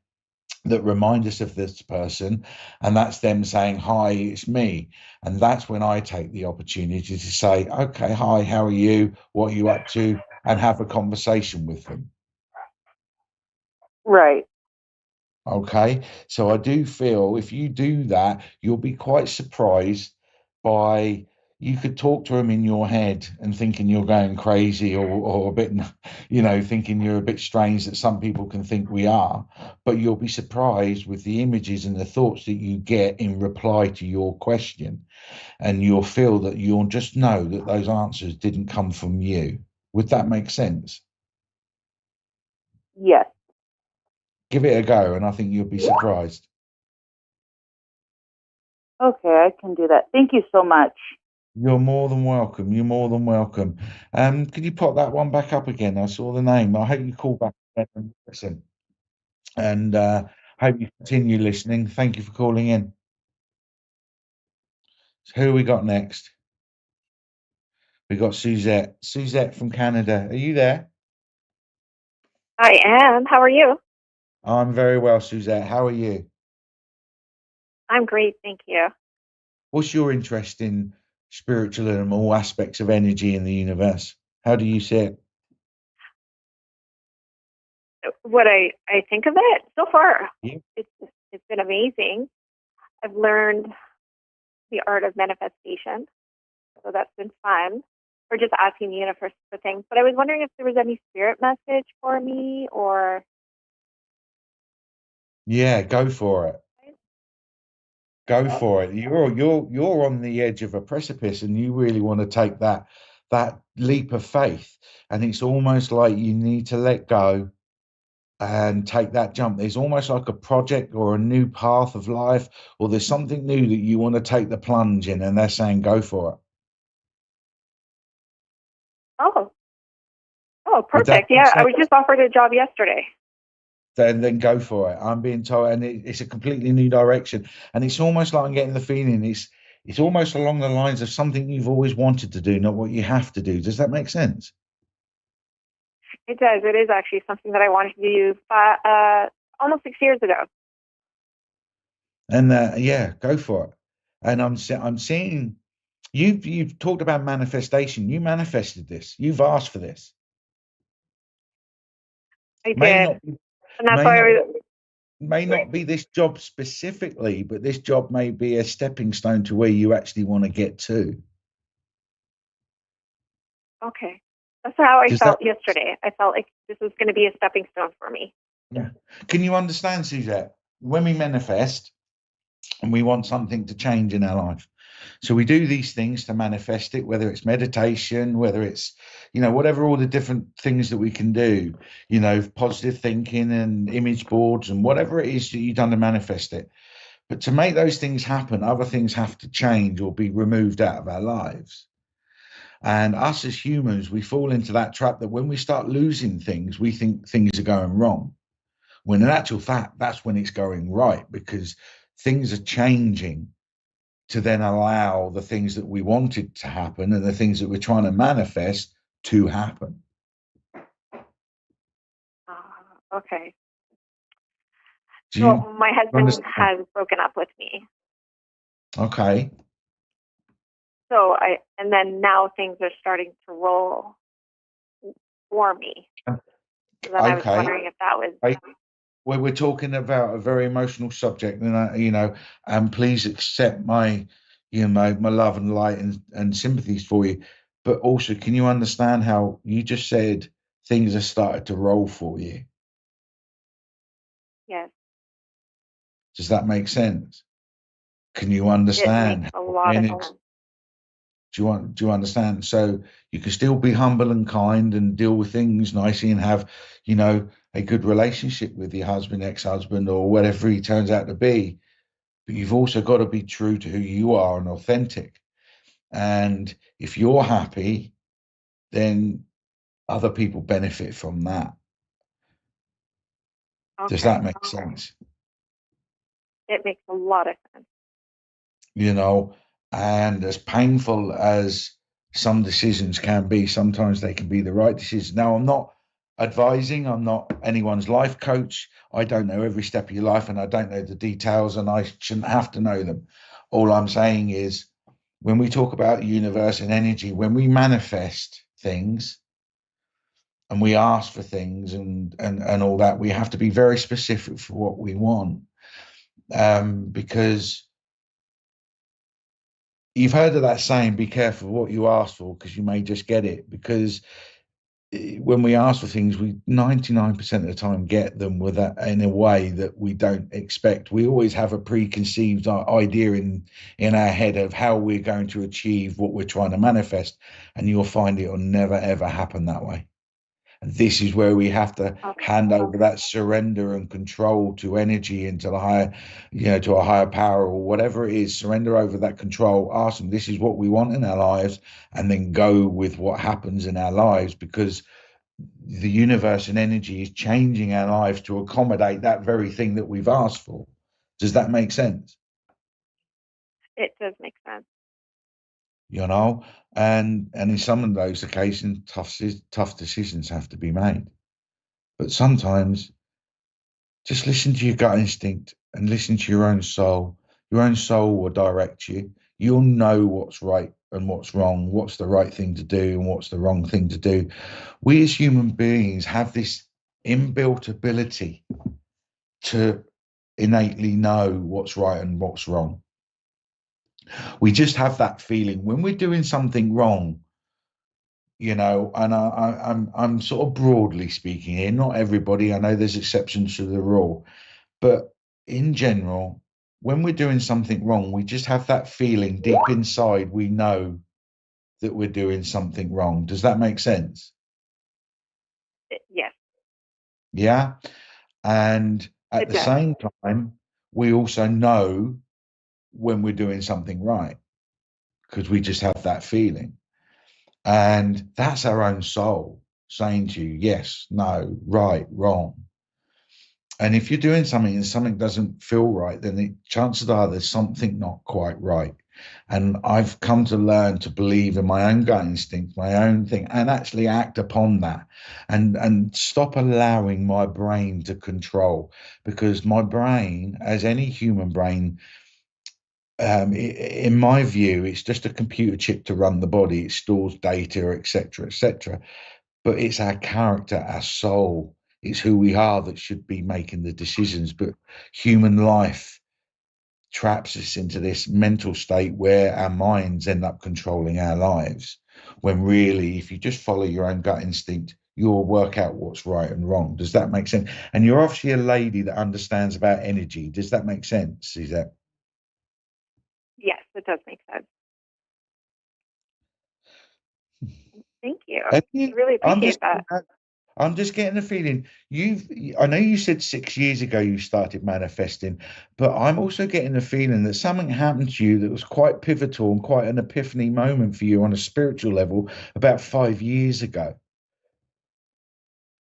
that remind us of this person, and that's them saying, hi, it's me. And that's when I take the opportunity to say, okay, hi, how are you, what are you up to, and have a conversation with them. Right. Okay, so I do feel if you do that, you'll be quite surprised by you could talk to them in your head and thinking you're going crazy or a bit, thinking you're a bit strange that some people can think we are, but you'll be surprised with the images and the thoughts that you get in reply to your question. And you'll feel that you'll just know that those answers didn't come from you. Would that make sense? Yes. Give it a go, and I think you'll be surprised. Okay, I can do that. Thank you so much. You're more than welcome. You're more than welcome. Can you pop that one back up again? I saw the name. I hope you call back and listen. And hope you continue listening. Thank you for calling in. So who we got next? We got Suzette. Suzette from Canada. Are you there? I am. How are you? I'm very well, Suzette. How are you? I'm great, thank you. What's your interest in spiritualism, all aspects of energy in the universe? How do you see it? What I think of it so far, Yeah. it's been amazing. I've learned the art of manifestation, so that's been fun. or just asking the universe for things. But I was wondering if there was any spirit message for me, or Yeah, go for it. Go for it. You're on the edge of a precipice, and you really want to take that leap of faith. And it's almost like you need to let go and take that jump. There's almost like a project or a new path of life, or there's something new that you want to take the plunge in, and they're saying go for it. oh, Would that perfect. Yeah, I make was just offered a job yesterday. then go for it. I'm being told, and it's a completely new direction. And it's almost like I'm getting the feeling it's almost along the lines of something you've always wanted to do, not what you have to do. Does that make sense? It does. It is actually something that I wanted to do almost 6 years ago. And yeah, go for it. And I'm seeing you've talked about manifestation. You manifested this. You've asked for this. I May did, not and that's may why not I was. may not be this job specifically, but this job may be a stepping stone to where you actually want to get to. Okay. That's how I Does felt that yesterday. I felt like this was going to be a stepping stone for me. Yeah. Can you understand, Suzette? When we manifest and we want something to change in our life, so we do these things to manifest it, whether it's meditation, whether it's, whatever, all the different things that we can do, positive thinking and image boards and whatever it is that you've done to manifest it. But to make those things happen, other things have to change or be removed out of our lives. And us as humans, we fall into that trap that when we start losing things, we think things are going wrong. When in actual fact, that's when it's going right, because things are changing to then allow the things that we wanted to happen and the things that we're trying to manifest to happen. Okay. Do you Well, my husband understand? has broken up with me. Okay. And then now things are starting to roll for me. So then I was wondering if that was. Well, we're talking about a very emotional subject, and and please accept my love and light and sympathies for you. But also, can you understand how you just said things have started to roll for you? Yes. Does that make sense? Can you It understand? makes a lot of sense. Do you understand? So you can still be humble and kind and deal with things nicely and have, a good relationship with your husband, ex-husband, or whatever he turns out to be. But you've also got to be true to who you are and authentic. And if you're happy, then other people benefit from that. Okay. Does that make sense? It makes a lot of sense. And as painful as some decisions can be, sometimes they can be the right decision. Now, I'm not advising, I'm not anyone's life coach. I don't know every step of your life, and I don't know the details, and I shouldn't have to know them. All I'm saying is, when we talk about the universe and energy, when we manifest things and we ask for things and all that, we have to be very specific for what we want, because you've heard of that saying, be careful what you ask for, because you may just get it. Because when we ask for things, we 99% of the time get them with that in a way that we don't expect. We always have a preconceived idea in our head of how we're going to achieve what we're trying to manifest, and you'll find it will never ever happen that way. And this is where we have to hand over that surrender and control to energy and to the higher, to a higher power or whatever it is. Surrender over that control. Ask them, this is what we want in our lives, and then go with what happens in our lives, because the universe and energy is changing our lives to accommodate that very thing that we've asked for. Does that make sense? It does make sense. And in some of those occasions, tough decisions have to be made. But sometimes just listen to your gut instinct and listen to your own soul. Your own soul will direct you. You'll know what's right and what's wrong, what's the right thing to do and what's the wrong thing to do. We as human beings have this inbuilt ability to innately know what's right and what's wrong. We just have that feeling when we're doing something wrong. you know, and I'm sort of broadly speaking here, not everybody. I know there's exceptions to the rule, but in general, when we're doing something wrong, we just have that feeling deep inside. We know that we're doing something wrong. Does that make sense? Yes. Yeah. And at the same time, we also know when we're doing something right because we just have that feeling. And that's our own soul saying to you, yes, no, right, wrong. And if you're doing something and something doesn't feel right, then chances are there's something not quite right. And I've come to learn to believe in my own gut instinct, my own thing, and actually act upon that and stop allowing my brain to control. Because my brain, as any human brain, in my view, it's just a computer chip to run the body. It stores data, etc., etc. But it's our character, our soul. It's who we are that should be making the decisions. But human life traps us into this mental state where our minds end up controlling our lives. When really, if you just follow your own gut instinct, you'll work out what's right and wrong. Does that make sense? And you're obviously a lady that understands about energy. Does that make sense? Is that? Yes, it does make sense. Thank you. You, I really appreciate that. I'm just getting a feeling I know you said 6 years ago you started manifesting, but I'm also getting a feeling that something happened to you that was quite pivotal and quite an epiphany moment for you on a spiritual level about 5 years ago.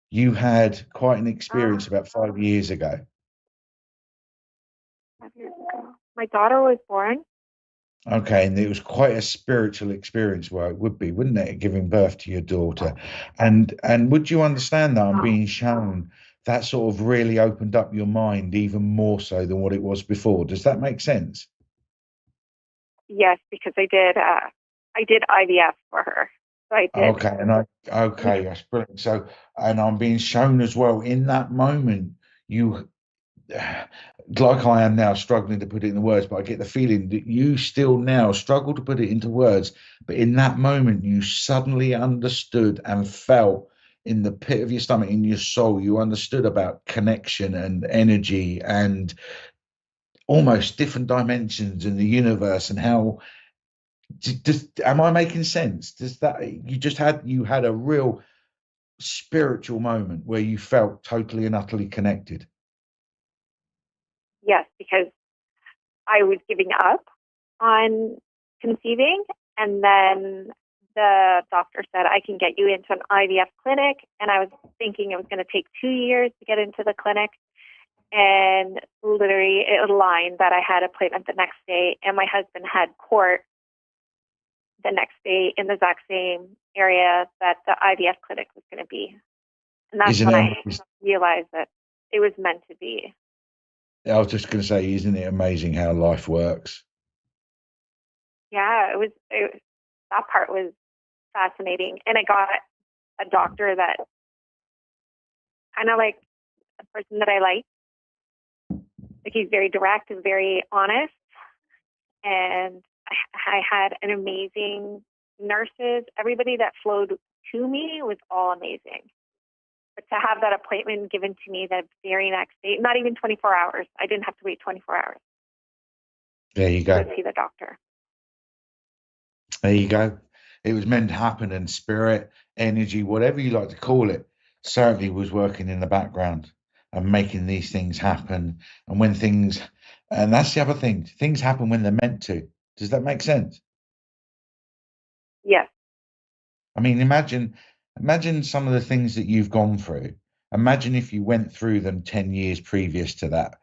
You had quite an experience about 5 years ago. 5 years ago. My daughter was born. Okay, and it was quite a spiritual experience, well, it would be, wouldn't it, giving birth to your daughter? And would you understand that I'm being shown that sort of really opened up your mind even more so than what it was before? Does that make sense? Yes, because I did IVF for her. So I did. Okay, that's brilliant. So, and I'm being shown as well in that moment, you like I am now struggling to put it into words, but I get the feeling that you still now struggle to put it into words. But in that moment, you suddenly understood and felt in the pit of your stomach, in your soul, you understood about connection and energy and almost different dimensions in the universe and how. Am I making sense? Does that you had a real spiritual moment where you felt totally and utterly connected? Yes, because I was giving up on conceiving, and then the doctor said, I can get you into an IVF clinic. And I was thinking it was going to take 2 years to get into the clinic. And literally it aligned that I had an appointment the next day, and my husband had court the next day in the exact same area that the IVF clinic was going to be. And that's when I realized that it was meant to be. I was just going to say, isn't it amazing how life works? Yeah, it was that part was fascinating. And I got a doctor that kind of like a person that I like. Like, he's very direct and very honest. And I had an amazing nurses. Everybody that flowed to me was all amazing. But to have that appointment given to me the very next day, not even 24 hours. I didn't have to wait 24 hours. There you go. To see the doctor. There you go. It was meant to happen, and spirit, energy, whatever you like to call it, certainly was working in the background and making these things happen. And that's the other thing, things happen when they're meant to. Does that make sense? Yes. I mean, imagine some of the things that you've gone through. Imagine if you went through them 10 years previous to that.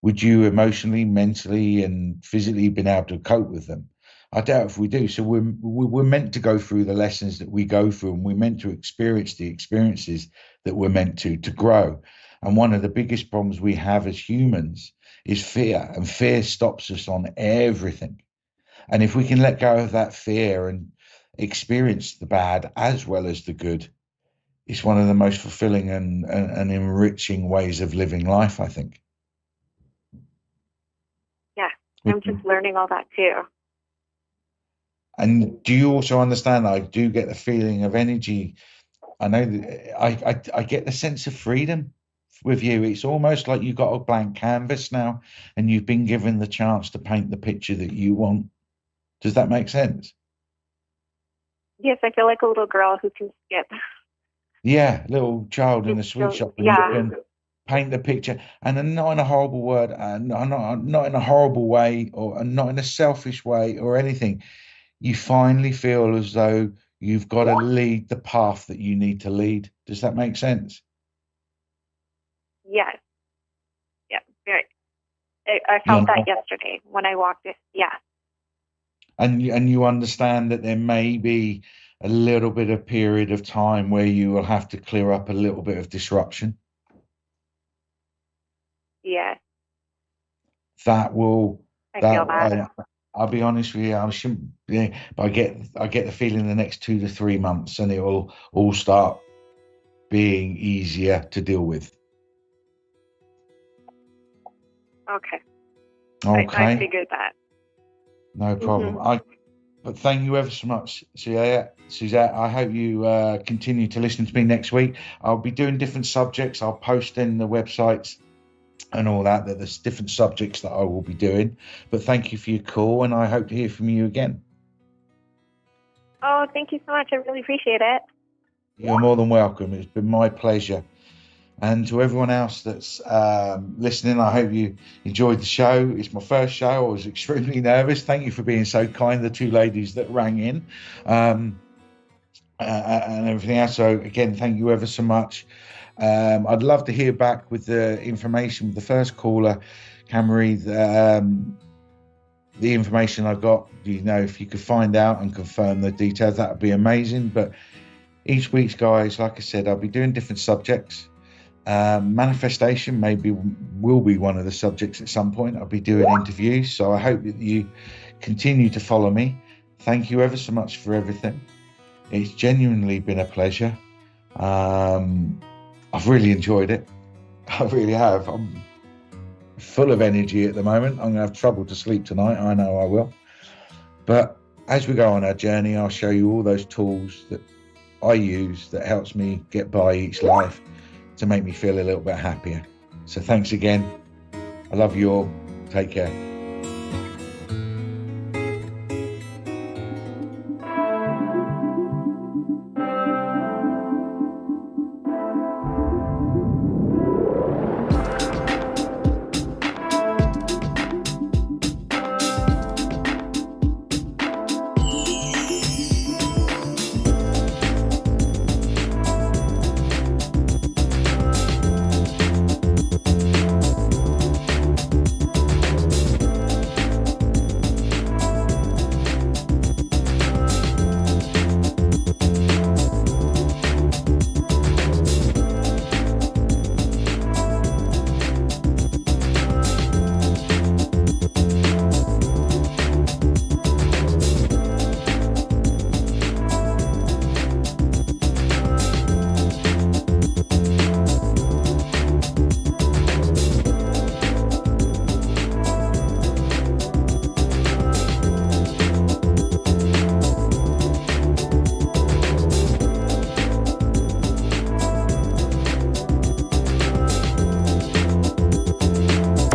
Would you emotionally, mentally, and physically been able to cope with them? I doubt if we do. So we're meant to go through the lessons that we go through, and we're meant to experience the experiences that we're meant to grow. And one of the biggest problems we have as humans is fear, and fear stops us on everything. And if we can let go of that fear and experience the bad as well as the good, it's one of the most fulfilling and enriching ways of living life, I think. Yeah, I'm just learning all that too. And do you also understand that I do get the feeling of energy? I know that I get the sense of freedom with you. It's almost like you've got a blank canvas now, and you've been given the chance to paint the picture that you want. Does that make sense? Yes, I feel like a little girl who can skip. Yeah, little child in a sweet shop, and you can paint the picture, and not in a horrible word, and not in a horrible way, or not in a selfish way, or anything. You finally feel as though you've got to lead the path that you need to lead. Does that make sense? Yes. Yeah, very. I felt that yesterday when I walked it. Yeah. And you understand that there may be a little bit of period of time where you will have to clear up a little bit of disruption. Yeah. That will. I feel that. I'll be honest with you. I shouldn't. Yeah, but I get the feeling the next 2 to 3 months, and it will all start being easier to deal with. Okay. Okay. I figured that. No problem. But thank you ever so much, Suzette. I hope you continue to listen to me next week. I'll be doing different subjects. I'll post in the websites and all that there's different subjects that I will be doing. But thank you for your call, and I hope to hear from you again. Oh, thank you so much. I really appreciate it. You're more than welcome. It's been my pleasure. And to everyone else that's listening, I hope you enjoyed the show. It's my first show. I was extremely nervous. Thank you for being so kind, the two ladies that rang in, and everything else. So again, thank you ever so much. I'd love to hear back with the information with the first caller, Camry, the information I got. If you could find out and confirm the details, that would be amazing. But each week's, guys, like I said, I'll be doing different subjects. Manifestation will be one of the subjects at some point. I'll be doing interviews, so I hope that you continue to follow me. Thank you ever so much for everything. It's genuinely been a pleasure. I've really enjoyed it. I really have. I'm full of energy at the moment. I'm going to have trouble to sleep tonight. I know I will. But as we go on our journey, I'll show you all those tools that I use that helps me get by each life to make me feel a little bit happier. So thanks again. I love you all. Take care.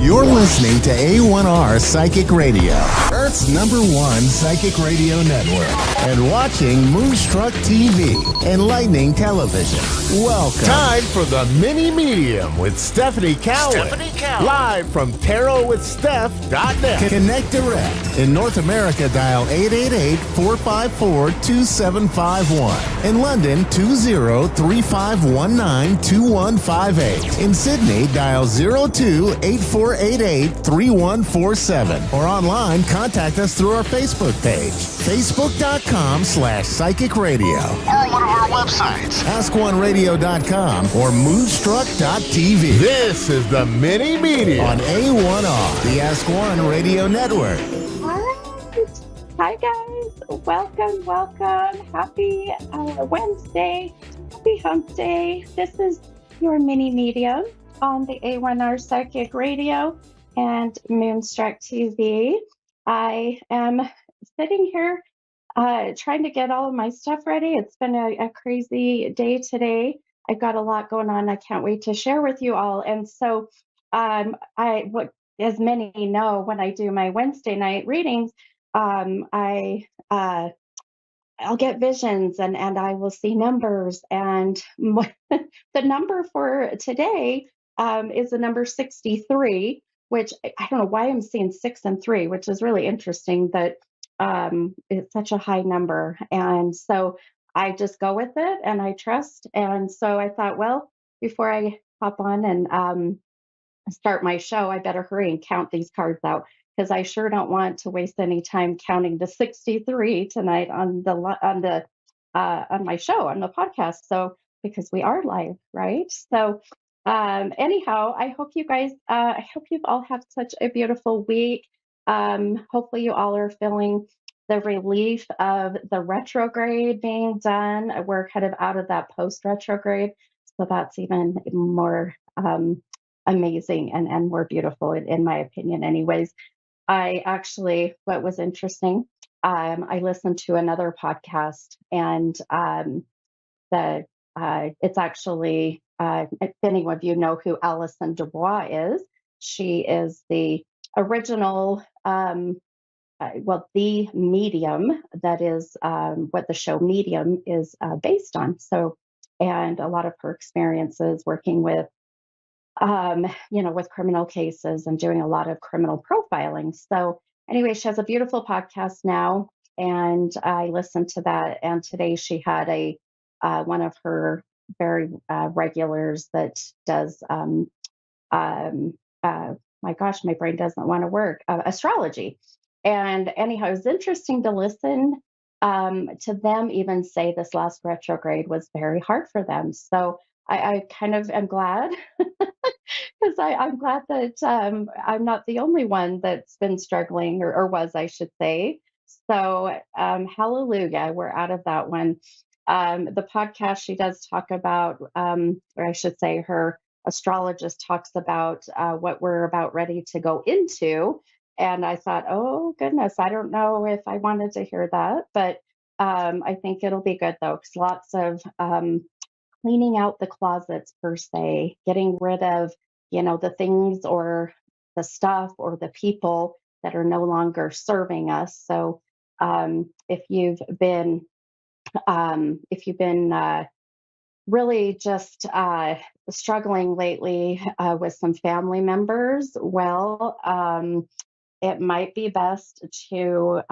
You're listening to A1R Psychic Radio, Earth's #1 psychic radio network, and watching Moonstruck TV, enlightening television. Welcome. Time for the Mini Medium with Stephanie Cowan. Live from TarotWithSteph.net. Connect direct. In North America, dial 888-454-2751. In London, 20-3519-2158. In Sydney, dial 02-8488-3147. Or online, contact us through our Facebook page, facebook.com/psychic radio. Or one of our websites, askoneradio.com or moonstruck.tv. This is the Mini Media on A1R, the Ask One Radio Network. All right. Hi, guys. Welcome. Happy Wednesday. Happy Hump Day. This is your Mini Medium on the A1R Psychic Radio and Moonstruck TV. I am sitting here trying to get all of my stuff ready. It's been a crazy day today. I've got a lot going on. I can't wait to share with you all. And so, what as many know, when I do my Wednesday night readings, I I'll get visions and I will see numbers. And the number for today is the number 63, which I don't know why I'm seeing 6 and 3, which is really interesting that it's such a high number. And so I just go with it and I trust. And so I thought, well, before I hop on and start my show, I better hurry and count these cards out because I sure don't want to waste any time counting to 63 tonight on my show on the podcast. So because we are live, right? So anyhow, I hope you guys, I hope you all have such a beautiful week. Hopefully, you all are feeling the relief of the retrograde being done. We're kind of out of that post retrograde, so that's even more. Amazing and more beautiful in my opinion anyways. I actually, what was interesting, I listened to another podcast and the it's actually if any of you know who Alison Dubois is, she is the original well, the medium that is what the show Medium is based on. So, and a lot of her experiences working with with criminal cases and doing a lot of criminal profiling. So, anyway, she has a beautiful podcast now, and I listened to that. And today she had a one of her very regulars that does um, my gosh, my brain doesn't want to work astrology. And anyhow, it was interesting to listen to them even say this last retrograde was very hard for them. So I kind of am glad because I'm glad that I'm not the only one that's been struggling, or was, I should say. So, hallelujah, we're out of that one. The podcast, she does talk about, or I should say, her astrologist talks about what we're about ready to go into. And I thought, oh, goodness, I don't know if I wanted to hear that, but I think it'll be good, though, because lots of cleaning out the closets per se, getting rid of, the things or the stuff or the people that are no longer serving us. So if you've been really just struggling lately with some family members, well, it might be best to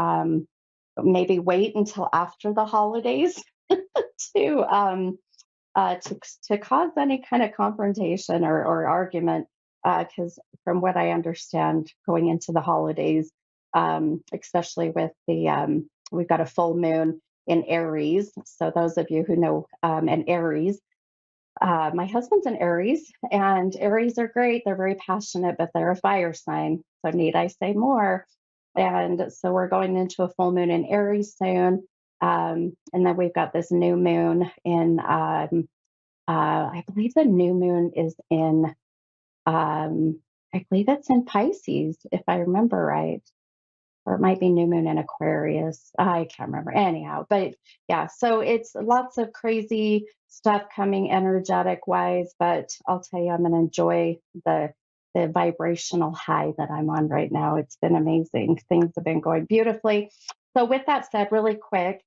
maybe wait until after the holidays to to cause any kind of confrontation or argument. Because from what I understand, going into the holidays, especially with we've got a full moon in Aries. So those of you who know an Aries, my husband's an Aries, and Aries are great. They're very passionate, but they're a fire sign. So need I say more? And so we're going into a full moon in Aries soon. And then we've got this new moon in I believe the new moon is in, I believe it's in Pisces, if I remember right. Or it might be new moon in Aquarius. I can't remember. Anyhow, but yeah, so it's lots of crazy stuff coming energetic wise, but I'll tell you, I'm going to enjoy the vibrational high that I'm on right now. It's been amazing. Things have been going beautifully. So with that said, really quick,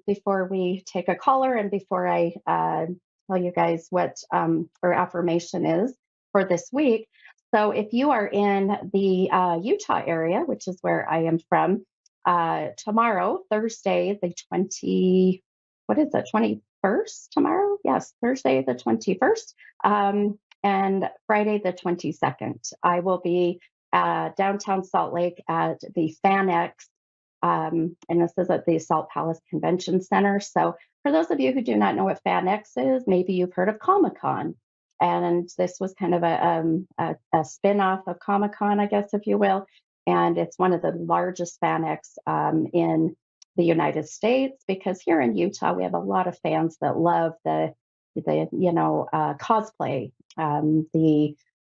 before we take a caller and before I tell you guys what our affirmation is for this week. So if you are in the Utah area, which is where I am from, tomorrow, Thursday, the 21st tomorrow? Yes, Thursday, the 21st, and Friday, the 22nd. I will be downtown Salt Lake at the FanX, and this is at the Salt Palace Convention Center. So for those of you who do not know what FanX is, maybe you've heard of Comic-Con. And this was kind of a spin-off of Comic-Con, I guess, if you will. And it's one of the largest FanX in the United States, because here in Utah, we have a lot of fans that love the cosplay, the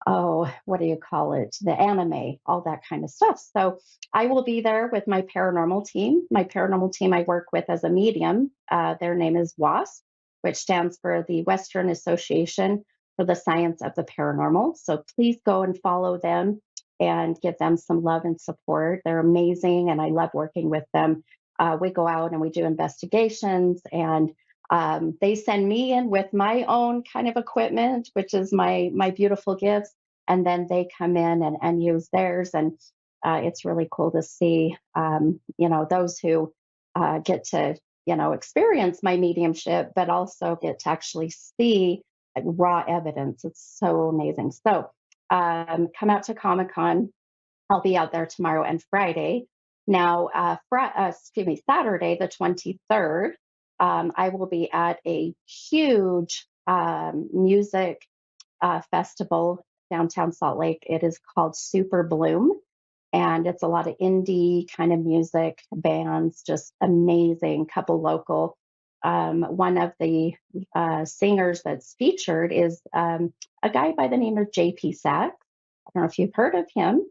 oh, what do you call it? The anime, all that kind of stuff. So I will be there with my paranormal team. My paranormal team I work with as a medium, their name is WASP, which stands for the Western Association for the Science of the Paranormal. So please go and follow them and give them some love and support. They're amazing, and I love working with them. We go out and we do investigations, and they send me in with my own kind of equipment, which is my beautiful gifts, and then they come in and use theirs, and it's really cool to see, those who get to experience my mediumship, but also get to actually see like, raw evidence. It's so amazing. So come out to Comic Con. I'll be out there tomorrow and Friday. Now, Saturday, the 23rd, I will be at a huge music festival downtown Salt Lake. It is called Super Bloom, and it's a lot of indie kind of music bands, just amazing, couple local. One of the singers that's featured is a guy by the name of JP Sack. I don't know if you've heard of him.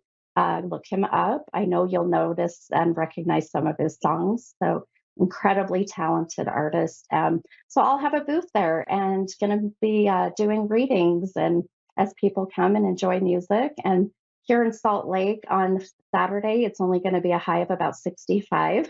Look him up. I know you'll notice and recognize some of his songs. So incredibly talented artist. So I'll have a booth there and going to be doing readings and as people come and enjoy music. And here in Salt Lake on Saturday, it's only going to be a high of about 65.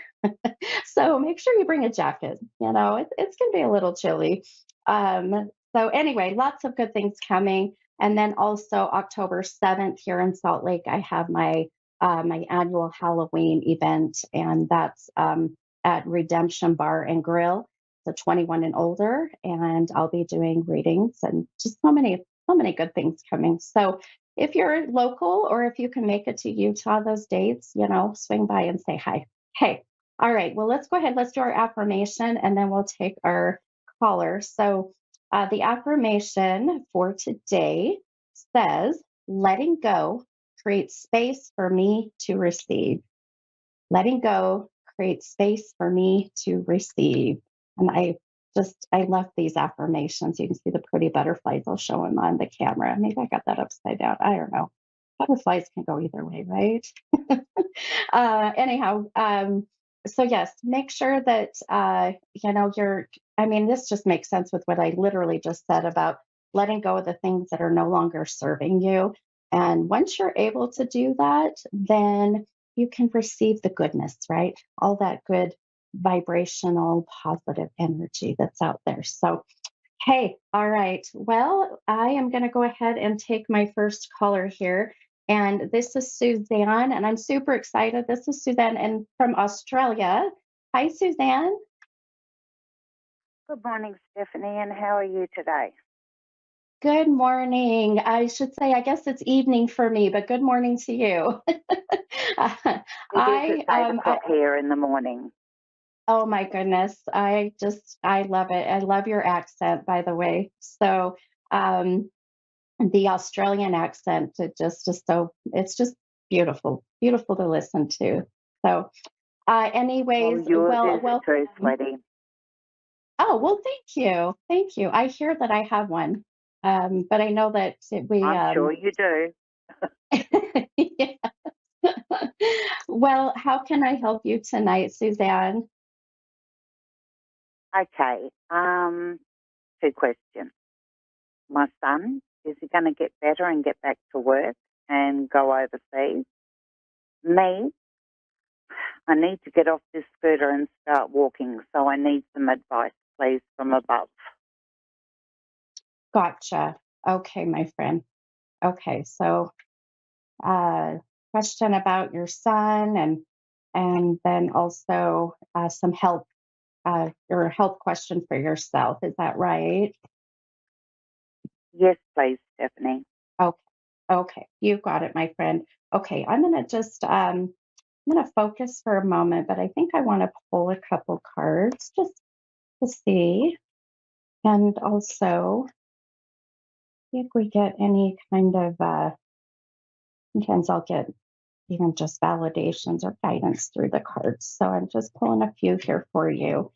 So make sure you bring a jacket. It's going to be a little chilly. So anyway, lots of good things coming. And then also October 7th here in Salt Lake, I have my annual Halloween event, and that's at Redemption Bar and Grill, so 21 and older, and I'll be doing readings and just so many good things coming. So if you're local or if you can make it to Utah those dates, swing by and say hi. Hey, all right. Well, let's go ahead. Let's do our affirmation, and then we'll take our caller. So the affirmation for today says, letting go creates space for me to receive. Letting go creates space for me to receive. And I love these affirmations. You can see the pretty butterflies. I'll show them on the camera. Maybe I got that upside down. I don't know. Butterflies can go either way, right? Anyhow, so yes, make sure that, this just makes sense with what I literally just said about letting go of the things that are no longer serving you. And once you're able to do that, then you can receive the goodness, right? All that good vibrational, positive energy that's out there. So, hey, all right. Well, I am going to go ahead and take my first caller here. And this is Suzanne, and I'm super excited. This is Suzanne and from Australia. Hi, Suzanne. Good morning, Stephanie, and how are you today? Good morning. I should say, I guess it's evening for me, but good morning to you. It is at 8 o'clock here in the morning. Oh my goodness. I love it. I love your accent, by the way. So, the Australian accent, it's just beautiful, beautiful to listen to. So, anyways, well, truth, lady. Oh, well, thank you. I hear that I have one, but I know that I'm sure you do. Yeah. Well, how can I help you tonight, Suzanne? Okay. 2 questions. My son, is he going to get better and get back to work and go overseas? Me, I need to get off this scooter and start walking, so I need some advice, please, from above. Gotcha. Okay, my friend. Okay, so question about your son and then also some help or a health question for yourself. Is that right? Yes, please, Stephanie. Okay, you got it, my friend. Okay, I'm gonna focus for a moment, but I think I want to pull a couple cards just to see, and also see if we get any kind of. Sometimes I'll get even just validations or guidance through the cards. So I'm just pulling a few here for you.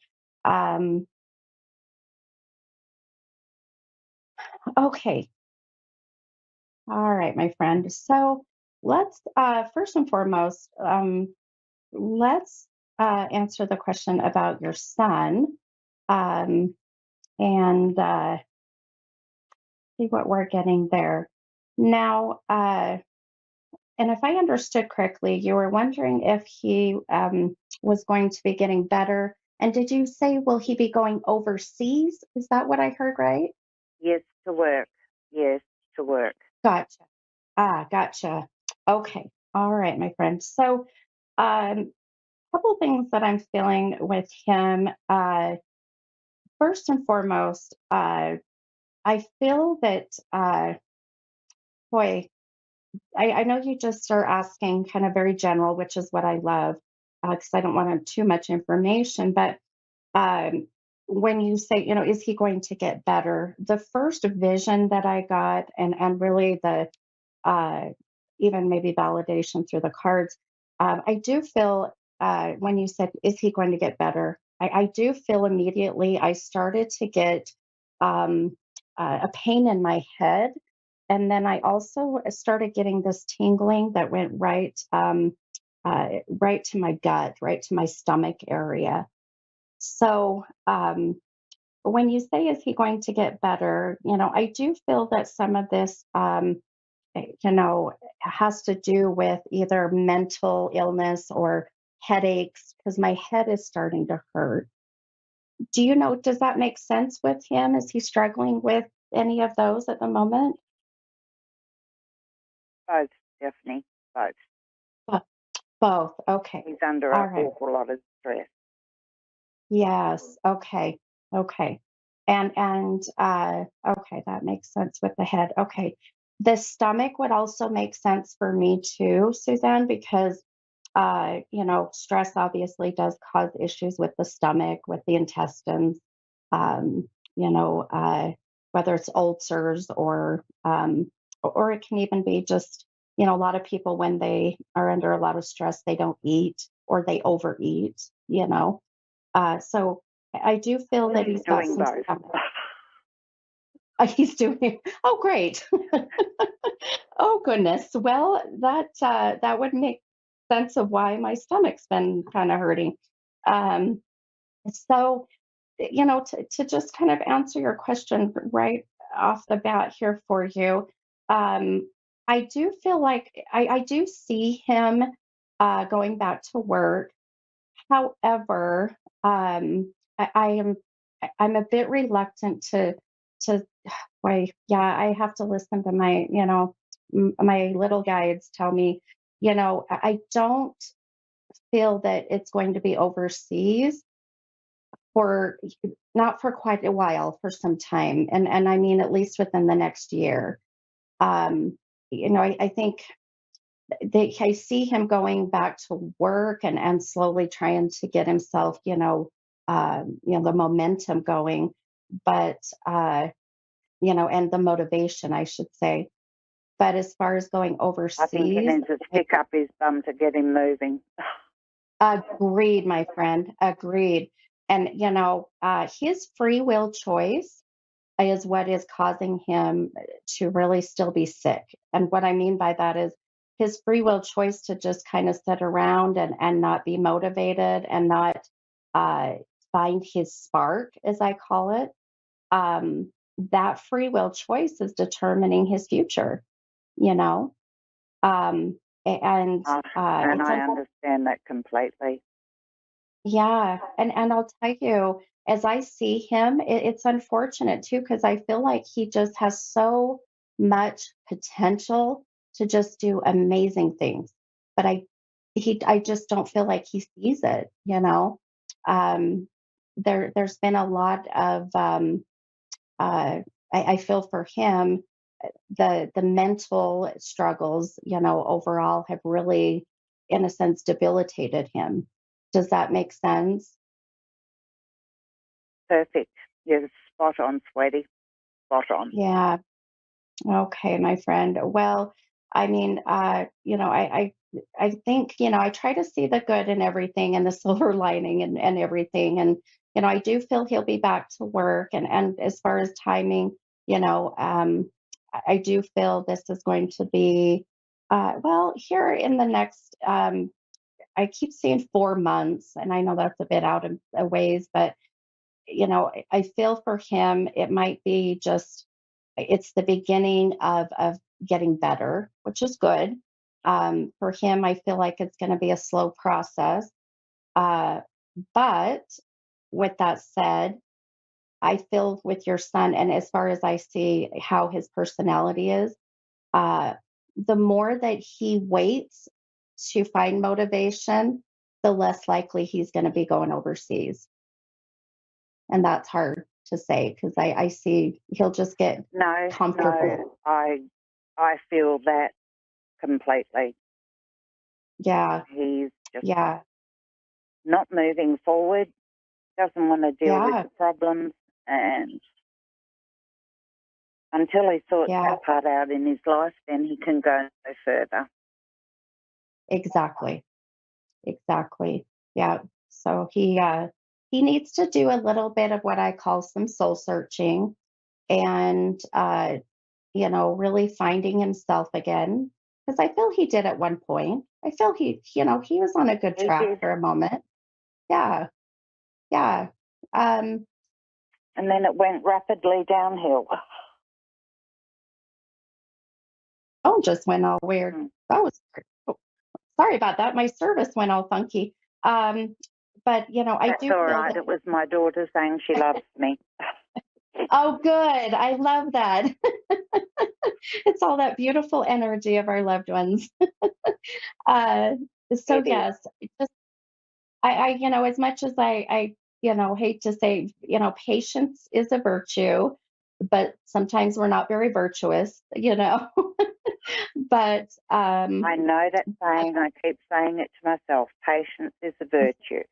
Okay. All right, my friend. So let's first and foremost, let's answer the question about your son, um, and see what we're getting there. Now, and if I understood correctly, you were wondering if he was going to be getting better. And did you say, will he be going overseas? Is that what I heard right? Yes, to work. Yes, to work. Gotcha. Gotcha. Okay. All right, my friend. So, couple things that I'm feeling with him. First and foremost, I feel that, boy, I know you just are asking kind of very general, which is what I love, because I don't want too much information. But um, when you say, is he going to get better? The first vision that I got, and really the uh, even maybe validation through the cards, I do feel when you said, is he going to get better? I do feel immediately I started to get um, a pain in my head. And then I also started getting this tingling that went right to my gut, right to my stomach area. So when you say, is he going to get better? I do feel that some of this, has to do with either mental illness or headaches because my head is starting to hurt. Does that make sense with him? Is he struggling with any of those at the moment? Both, Stephanie, both. Bo- Both. Okay. He's under All an right. awful lot of stress. Yes. Okay. Okay. Okay, that makes sense with the head. Okay. The stomach would also make sense for me too, Suzanne, because stress obviously does cause issues with the stomach, with the intestines, um, you know, uh, whether it's ulcers or it can even be just, a lot of people when they are under a lot of stress, they don't eat or they overeat. So I do feel that He's he's got doing some both. stomach. He's doing. Oh, great. Oh, goodness. Well, that would make sense of why my stomach's been kind of hurting. Um, so, to just kind of answer your question right off the bat here for you, I do feel like I do see him going back to work. However, I am I'm a bit reluctant to why yeah, I have to listen to my little guides tell me, I don't feel that it's going to be overseas for not for quite a while, for some time. And I mean at least within the next year. Um, I think I see him going back to work and slowly trying to get himself, the momentum going, but and the motivation, I should say. But as far as going I think he overseas, needs to stick up his bum to get him moving. agreed, my friend, agreed. And his free will choice is what is causing him to really still be sick. And what I mean by that is his free will choice to just kind of sit around and not be motivated and not uh, find his spark, as I call it. That free will choice is determining his future, you know? Um, and And it's I understand that completely. Yeah, and I'll tell you, as I see him, it's unfortunate too because I feel like he just has so much potential to just do amazing things, but I just don't feel like he sees it. Um, there's been a lot of I feel for him the mental struggles, overall have really, in a sense, debilitated him. Does that make sense? Perfect. You're spot on, sweetie. Spot on. Yeah. Okay, my friend. Well, I mean, I think, I try to see the good in everything and the silver lining and everything. And, I do feel he'll be back to work. And as far as timing, you know, um, I do feel this is going to be, well, here in the next, I keep saying 4 months, and I know that's a bit out of a ways, but I feel for him, it might be just, it's the beginning of getting better, which is good. For him, I feel like it's going to be a slow process. Uh, but with that said, I feel with your son, and as far as I see how his personality is, uh, the more that he waits to find motivation, the less likely he's going to be going overseas. And that's hard to say because I see he'll just get comfortable. I feel that completely. Yeah. He's just Yeah. not moving forward, doesn't want to deal with Yeah. the problems, and until he sorts Yeah. that part out in his life, then he can go no further. Exactly. Exactly. Yeah. So he needs to do a little bit of what I call some soul searching and really finding himself again. Because I feel he did at one point. I feel he was on a good He track did. for a moment. Yeah. Yeah. Um, And then it went rapidly downhill. oh, just went all weird. Mm. That was oh, sorry about that. My service went all funky. But I That's do all feel right. that. It was my daughter saying she loves me. Oh, good. I love that. It's all that beautiful energy of our loved ones. uh, so It is. yes, just as much as I hate to say, patience is a virtue, but sometimes we're not very virtuous. But I know that saying. I keep saying it to myself. Patience is a virtue.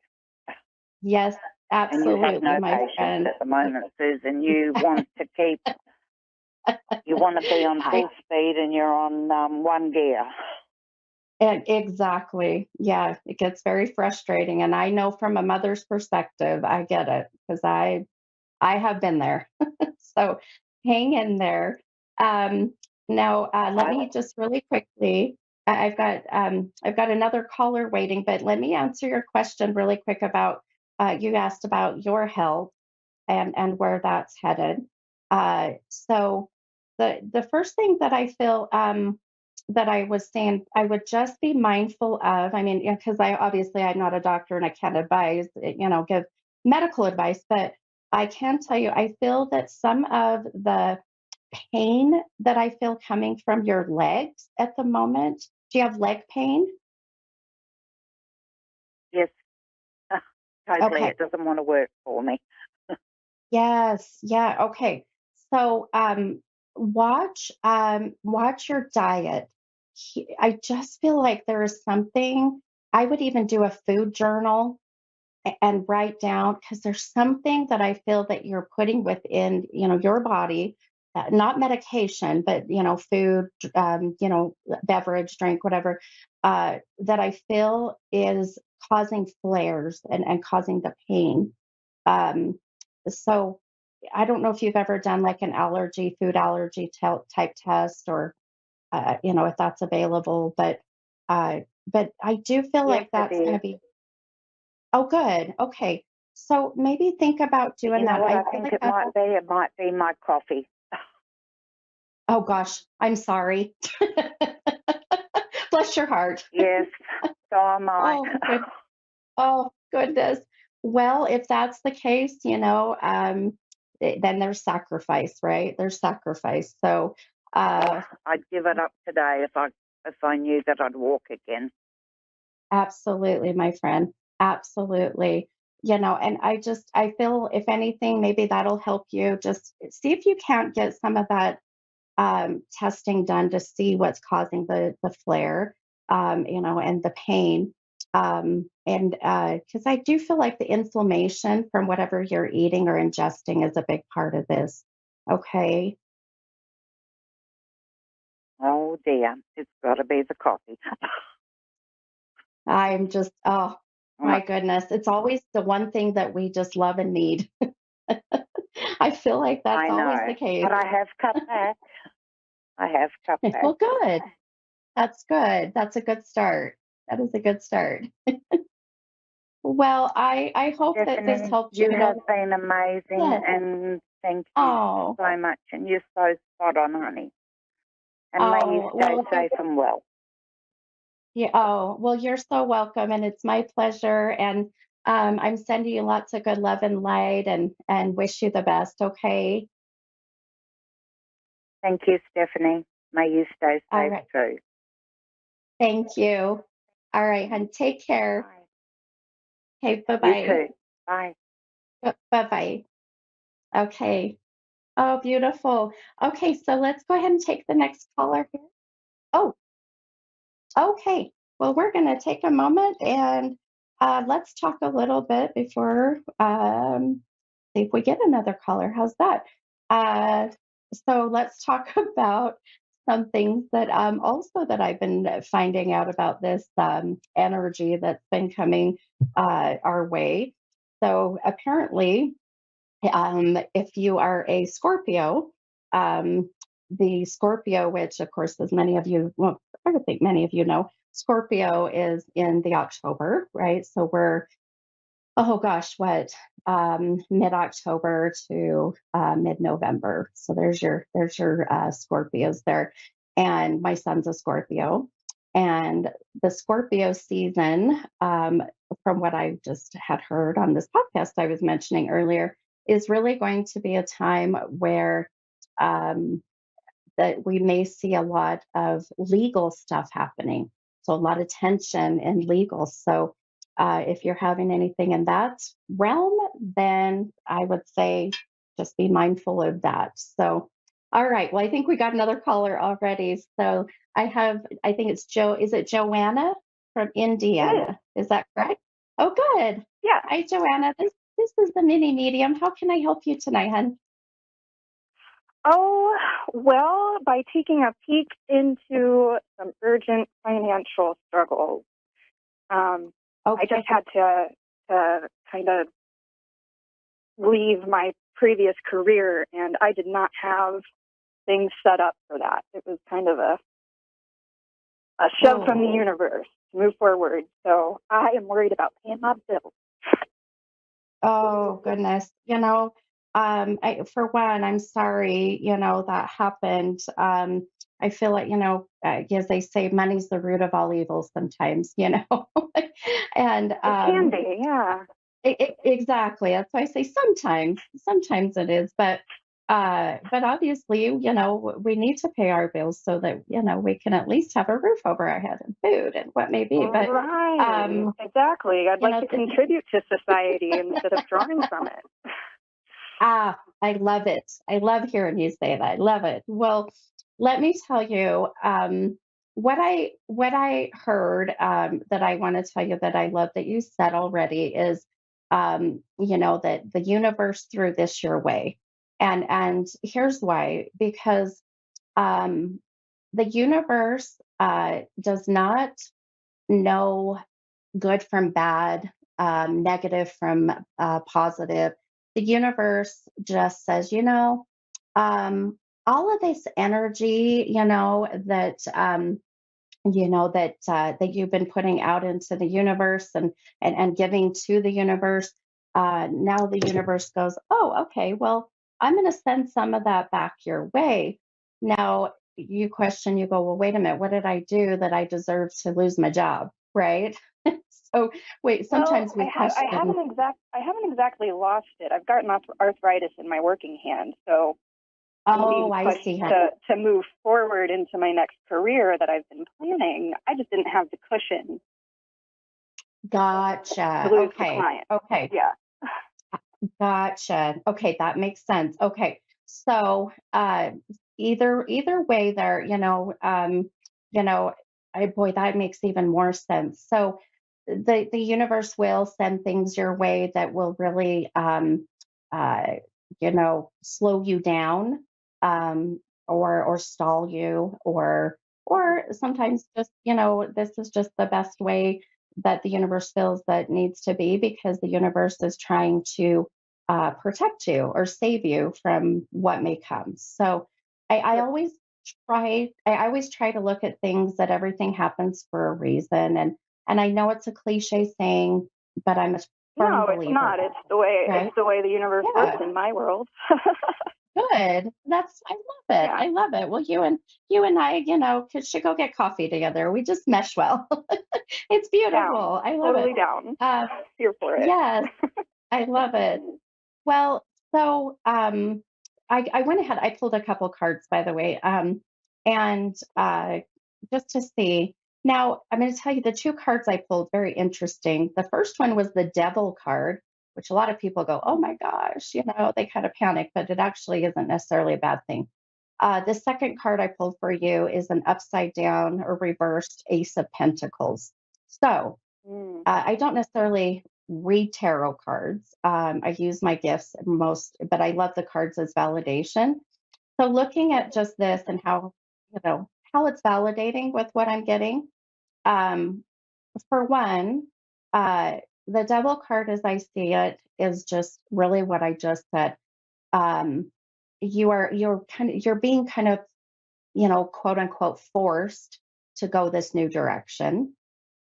yes, And you have absolutely, no my patience friend. at the moment, Susan. You want to be on full speed and you're on one gear. And exactly. Yeah, it gets very frustrating. And I know from a mother's perspective, I get it because I have been there. So hang in there. Um, now, let me just really quickly. I've got another caller waiting, but let me answer your question really quick about you asked about your health and where that's headed. So the first thing that I feel that I was saying I would just be mindful of. I mean, because I'm not a doctor and I can't advise, give medical advice, but I can tell you I feel that some of the pain that I feel coming from your legs at the moment. Do you have leg pain? Yes, totally. Okay. It doesn't want to work for me. Yes. Yeah. Okay. So watch your diet. I just feel like there is something. I would even do a food journal and write down because there's something that I feel that you're putting within your body, not medication, but food, beverage, drink, whatever, that I feel is causing flares and causing the pain. Um, so I don't know if you've ever done like an food allergy type test, or if that's available, but I do feel Yes, like it that's going to is. be. Oh, good. Okay. So maybe think about But doing you know that. what I I feel think like it might be? It might be my coffee. oh gosh, I'm sorry. Bless your heart. Yes, so am I. Oh, good. Oh, goodness. Well, if that's the case, then there's sacrifice, right? There's sacrifice. So, I'd give it up today if I knew that I'd walk again. absolutely, my friend. Absolutely. And I feel if anything, maybe that'll help you. Just see if you can't get some of that testing done to see what's causing the flare, and the pain. And because I do feel like the inflammation from whatever you're eating or ingesting is a big part of this. Okay. Oh dear, it's got to be the coffee. I'm just, oh my goodness. It's always the one thing that we just love and need. I feel like that's I always the know, case. but I have cut back. I have cupcakes. Well, good. That's good. That's a good start. That is a good start. Well, I hope that this Stephanie, helped you you. have been amazing, Yes. and thank you Oh, so much. And you're so spot on, honey. And may you oh, stay well, safe and well. yeah, oh, well, you're so welcome, and it's my pleasure. And I'm sending you lots of good love and light, and wish you the best. Okay. Thank you, Stephanie. May you stay All safe right. too. Thank you. All right, hon. Take care. Bye. Okay. Bye You bye. too. Bye. Bye bye. Okay. Oh, beautiful. Okay, so let's go ahead and take the next caller here. Oh, okay. Well, we're going to take a moment and let's talk a little bit before see if we get another caller. How's that? Uh, so let's talk about some things that also that I've been finding out about this energy that's been coming our way. So apparently, if you are a Scorpio, um, the Scorpio, which of course, as many of you, well, I would think many of you know, Scorpio is in the October, right? So we're, oh gosh, what, mid October to mid November. So there's your Scorpios there, and my son's a Scorpio, and the Scorpio season, from what I just had heard on this podcast I was mentioning earlier, is really going to be a time where um, that we may see a lot of legal stuff happening. So a lot of tension in legal. So if you're having anything in that realm, then I would say just be mindful of that. So, all right. Well, I think we got another caller already. So I think it's Joe. Is it Joanna from Indiana? Is that correct? Oh, good. Yeah. Hi, Joanna. This is the mini medium. How can I help you tonight, hon? Oh, well, by taking a peek into some urgent financial struggles, I just had to kind of leave my previous career, and I did not have things set up for that. It was kind of a shove from the universe to move forward. So I am worried about paying my bills. Oh goodness. For one, I'm sorry, that happened. I feel like, as they say, money's the root of all evil sometimes, and It can be, yeah. exactly. That's why I say sometimes it is, but obviously, we need to pay our bills so that, we can at least have a roof over our head and food and what may be. But right, exactly. I'd like to contribute to society instead of drawing from it. I love it. I love hearing you say that. I love it. Well, let me tell you what I heard that I want to tell you that I love that you said already is that the universe threw this your way. And here's why, because the universe does not know good from bad, negative from positive. The universe just says, all of this energy, that you've been putting out into the universe and giving to the universe. Now the universe goes, oh, okay, well, I'm going to send some of that back your way. Now you question, you go, well, wait a minute, what did I do that I deserve to lose my job, right? So wait, sometimes we question. I haven't exactly lost it. I've gotten arthritis in my working hand, so oh, I see. To move forward into my next career that I've been planning, I just didn't have the cushion. Gotcha. To lose the Okay. client. Okay. Yeah. Gotcha. Okay, that makes sense. Okay. So either way there, boy, that makes even more sense. So the universe will send things your way that will really uh, slow you down, or stall you, or sometimes just, this is just the best way that the universe feels that needs to be, because the universe is trying to protect you or save you from what may come. So I always I always try to look at things that everything happens for a reason. And I know it's a cliche saying, but I'm a firm No, it's believer. not. It's the way Right? it's the way the universe works in my world. Good. I love it. Yeah. I love it. Well, you and I, should go get coffee together. We just mesh well. It's beautiful. Down. I love Totally it. down. Here for it. Yes, I love it. Well, so I went ahead. I pulled a couple cards, by the way, and just to see. Now, I'm going to tell you the two cards I pulled. Very interesting. The first one was the Devil card, which a lot of people go, "Oh my gosh," they kind of panic, but it actually isn't necessarily a bad thing. The second card I pulled for you is an upside down or reversed Ace of Pentacles. So I don't necessarily read tarot cards. I use my gifts most, but I love the cards as validation. So looking at just this and how it's validating with what I'm getting. For one, the Devil card, as I see it, is just really what I just said. You're being kind of, quote unquote, forced to go this new direction.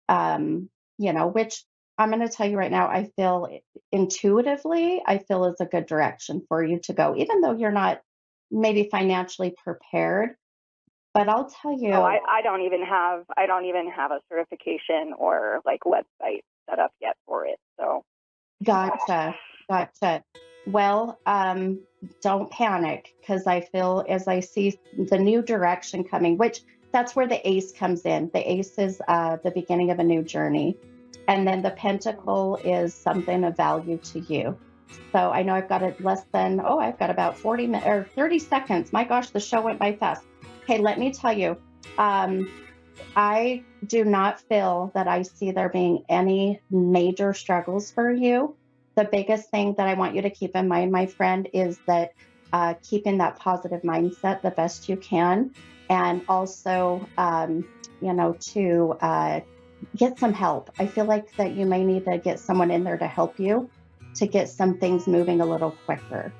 Which I'm going to tell you right now, I feel intuitively, is a good direction for you to go, even though you're not maybe financially prepared. But I'll tell you, I don't even have a certification or like website set up yet for it. So gotcha. Well, don't panic, because I feel as I see the new direction coming, which that's where the ace comes in. The ace is the beginning of a new journey. And then the pentacle is something of value to you. So I know I've got it I've got about 40 minutes or 30 seconds. My gosh, the show went by fast. Okay, let me tell you, I do not feel that I see there being any major struggles for you. The biggest thing that I want you to keep in mind, my friend, is that keeping that positive mindset the best you can. And also, to get some help. I feel like that you may need to get someone in there to help you to get some things moving a little quicker.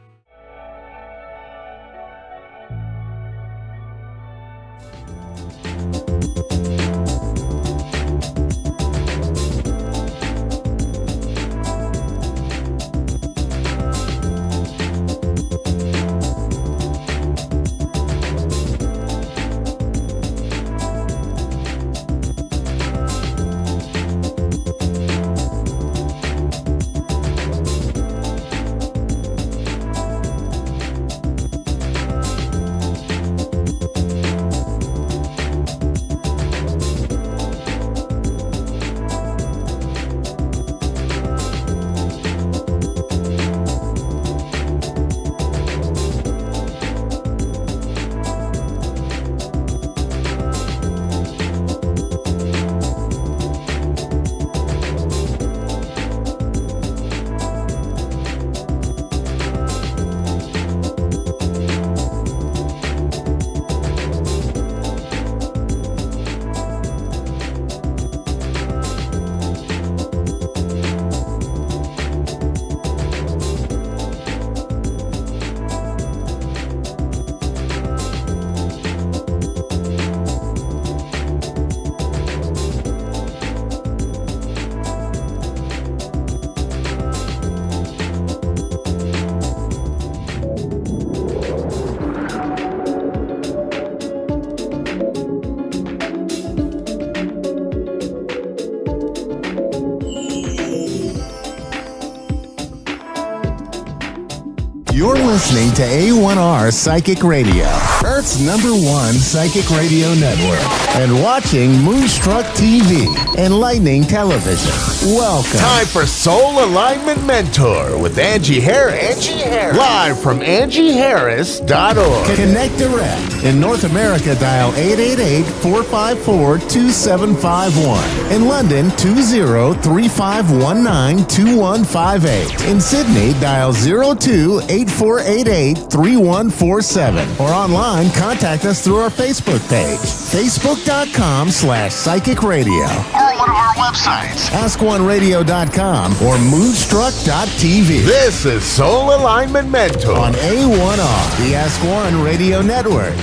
You're listening to A1R Psychic Radio, Earth's #1 psychic radio network, and watching Moonstruck TV, Enlightening Television. Welcome. Time for Soul Alignment Mentor with Angie Harris. Live from AngieHarris.org. Connect direct. In North America, dial 888-454-2751. In London, 20-3519-2158. In Sydney, dial 02-8488-3147. Or online, contact us through our Facebook page, facebook.com/psychic radio. Or one of our websites, askoneradio.com or moonstruck.tv. This is Soul Alignment Mentor on A1R, the Ask One Radio Network.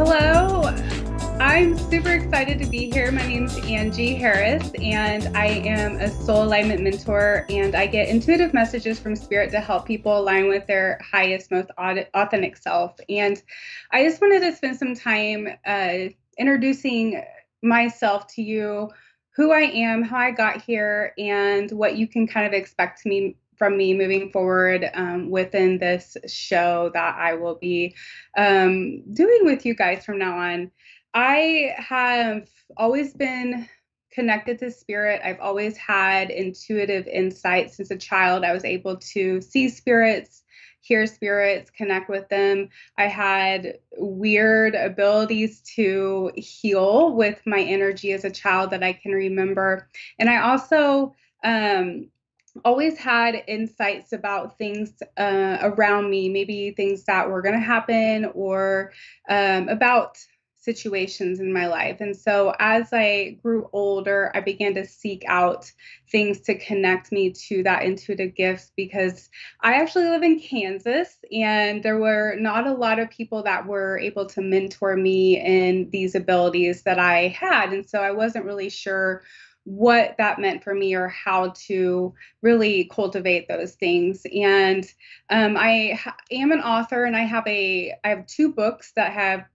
Hello, I'm super excited to be here. My name's Angie Harris, and I am a soul alignment mentor, and I get intuitive messages from Spirit to help people align with their highest, most authentic self. And I just wanted to spend some time introducing myself to you, who I am, how I got here, and what you can kind of expect from me moving forward within this show that I will be doing with you guys from now on. I have always been connected to Spirit. I've always had intuitive insight since a child. I was able to see spirits, hear spirits, connect with them. I had weird abilities to heal with my energy as a child that I can remember. And I also always had insights about things around me, maybe things that were going to happen or about situations in my life. And so as I grew older, I began to seek out things to connect me to that intuitive gifts, because I actually live in Kansas and there were not a lot of people that were able to mentor me in these abilities that I had. And so I wasn't really sure what that meant for me or how to really cultivate those things. And I am an author, and I have 2 books that have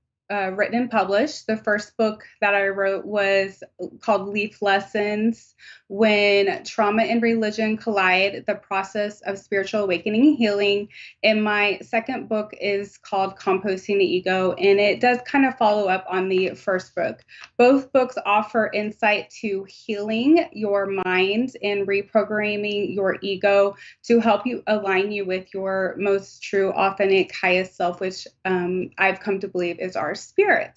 written and published. The first book that I wrote was called Leaf Lessons: When Trauma and Religion Collide, the Process of Spiritual Awakening and Healing. And my second book is called Composting the Ego, and it does kind of follow up on the first book. Both books offer insight to healing your mind and reprogramming your ego to help you align you with your most true, authentic, highest self, which I've come to believe is our spirit.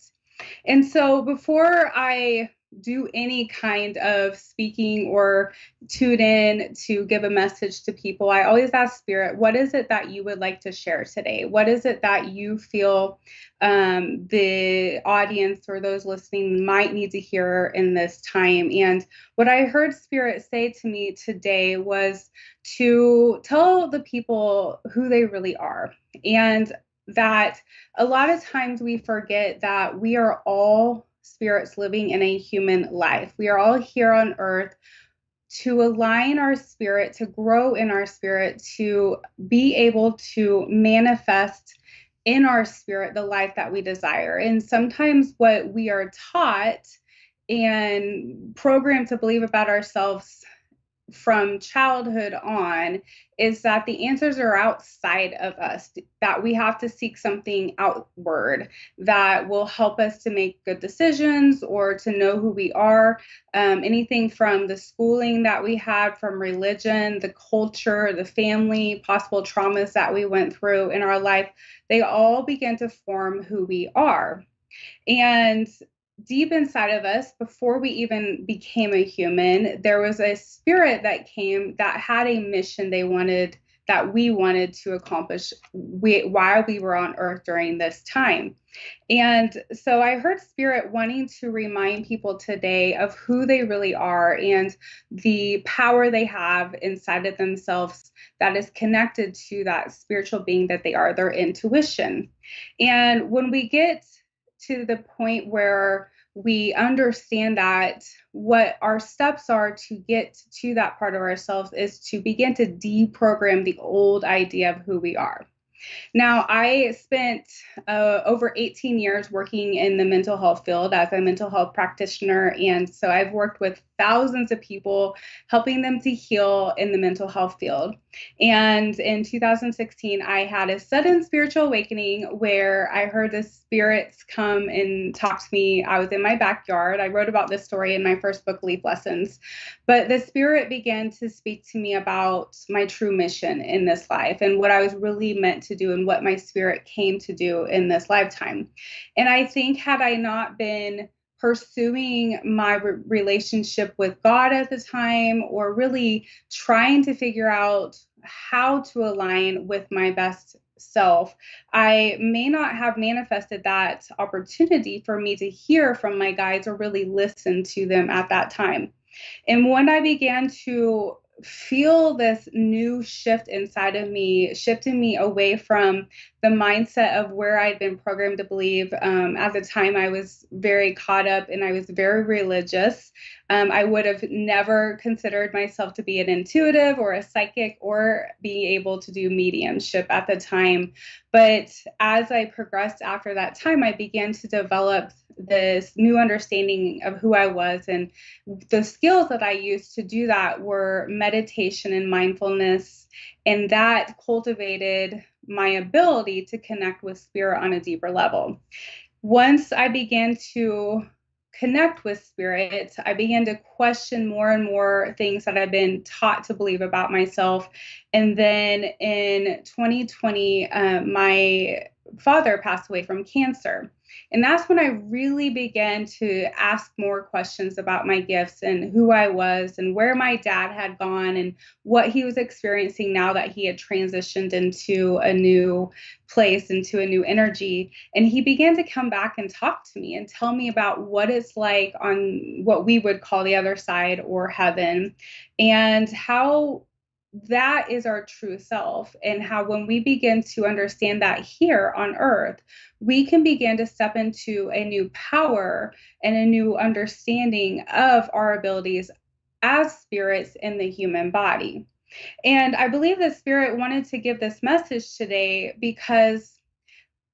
And so before I do any kind of speaking or tune in to give a message to people, I always ask Spirit, what is it that you would like to share today? What is it that you feel the audience or those listening might need to hear in this time? And what I heard Spirit say to me today was to tell the people who they really are. And that a lot of times we forget that we are all spirits living in a human life. We are all here on earth to align our spirit, to grow in our spirit, to be able to manifest in our spirit the life that we desire. And sometimes what we are taught and programmed to believe about ourselves from childhood on is that the answers are outside of us, that we have to seek something outward that will help us to make good decisions or to know who we are. Anything from the schooling that we had, from religion, the culture, the family, possible traumas that we went through in our life, they all begin to form who we are. And deep inside of us, before we even became a human, there was a spirit that came that had a mission that we wanted to accomplish while we were on earth during this time. And so I heard Spirit wanting to remind people today of who they really are and the power they have inside of themselves that is connected to that spiritual being that they are, their intuition. And when we get to the point where we understand that what our steps are to get to that part of ourselves is to begin to deprogram the old idea of who we are. Now, I spent over 18 years working in the mental health field as a mental health practitioner. And so I've worked with thousands of people, helping them to heal in the mental health field. And in 2016, I had a sudden spiritual awakening where I heard the spirits come and talk to me. I was in my backyard. I wrote about this story in my first book, Leaf Lessons. But the spirit began to speak to me about my true mission in this life and what I was really meant to do and what my spirit came to do in this lifetime. And I think had I not been pursuing my relationship with God at the time, or really trying to figure out how to align with my best self, I may not have manifested that opportunity for me to hear from my guides or really listen to them at that time. And when I began to feel this new shift inside of me, shifting me away from the mindset of where I'd been programmed to believe. At the time, I was very caught up and I was very religious. I would have never considered myself to be an intuitive or a psychic or be able to do mediumship at the time. But as I progressed after that time, I began to develop this new understanding of who I was. And the skills that I used to do that were meditation and mindfulness. And that cultivated my ability to connect with spirit on a deeper level. Once I began to connect with spirit, I began to question more and more things that I've been taught to believe about myself. And then in 2020, my father passed away from cancer. And that's when I really began to ask more questions about my gifts and who I was and where my dad had gone and what he was experiencing now that he had transitioned into a new place, into a new energy. And he began to come back and talk to me and tell me about what it's like on what we would call the other side or heaven, and how that is our true self, and how when we begin to understand that here on earth, we can begin to step into a new power and a new understanding of our abilities as spirits in the human body. And I believe that Spirit wanted to give this message today because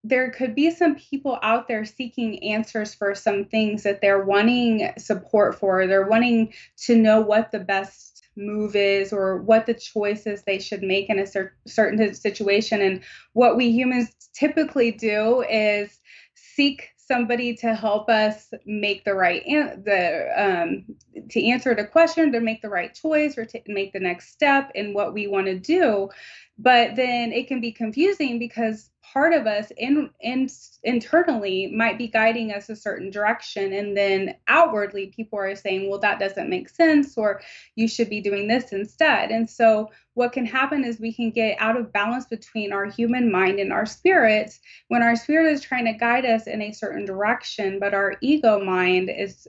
there could be some people out there seeking answers for some things that they're wanting support for. They're wanting to know what the best move is or what the choices they should make in a certain situation. And what we humans typically do is seek somebody to help us make the right to answer the question, to make the right choice, or to make the next step in what we want to do. But then it can be confusing because part of us internally might be guiding us a certain direction, and then outwardly people are saying, well, that doesn't make sense, or you should be doing this instead. And so what can happen is we can get out of balance between our human mind and our spirit when our spirit is trying to guide us in a certain direction, but our ego mind is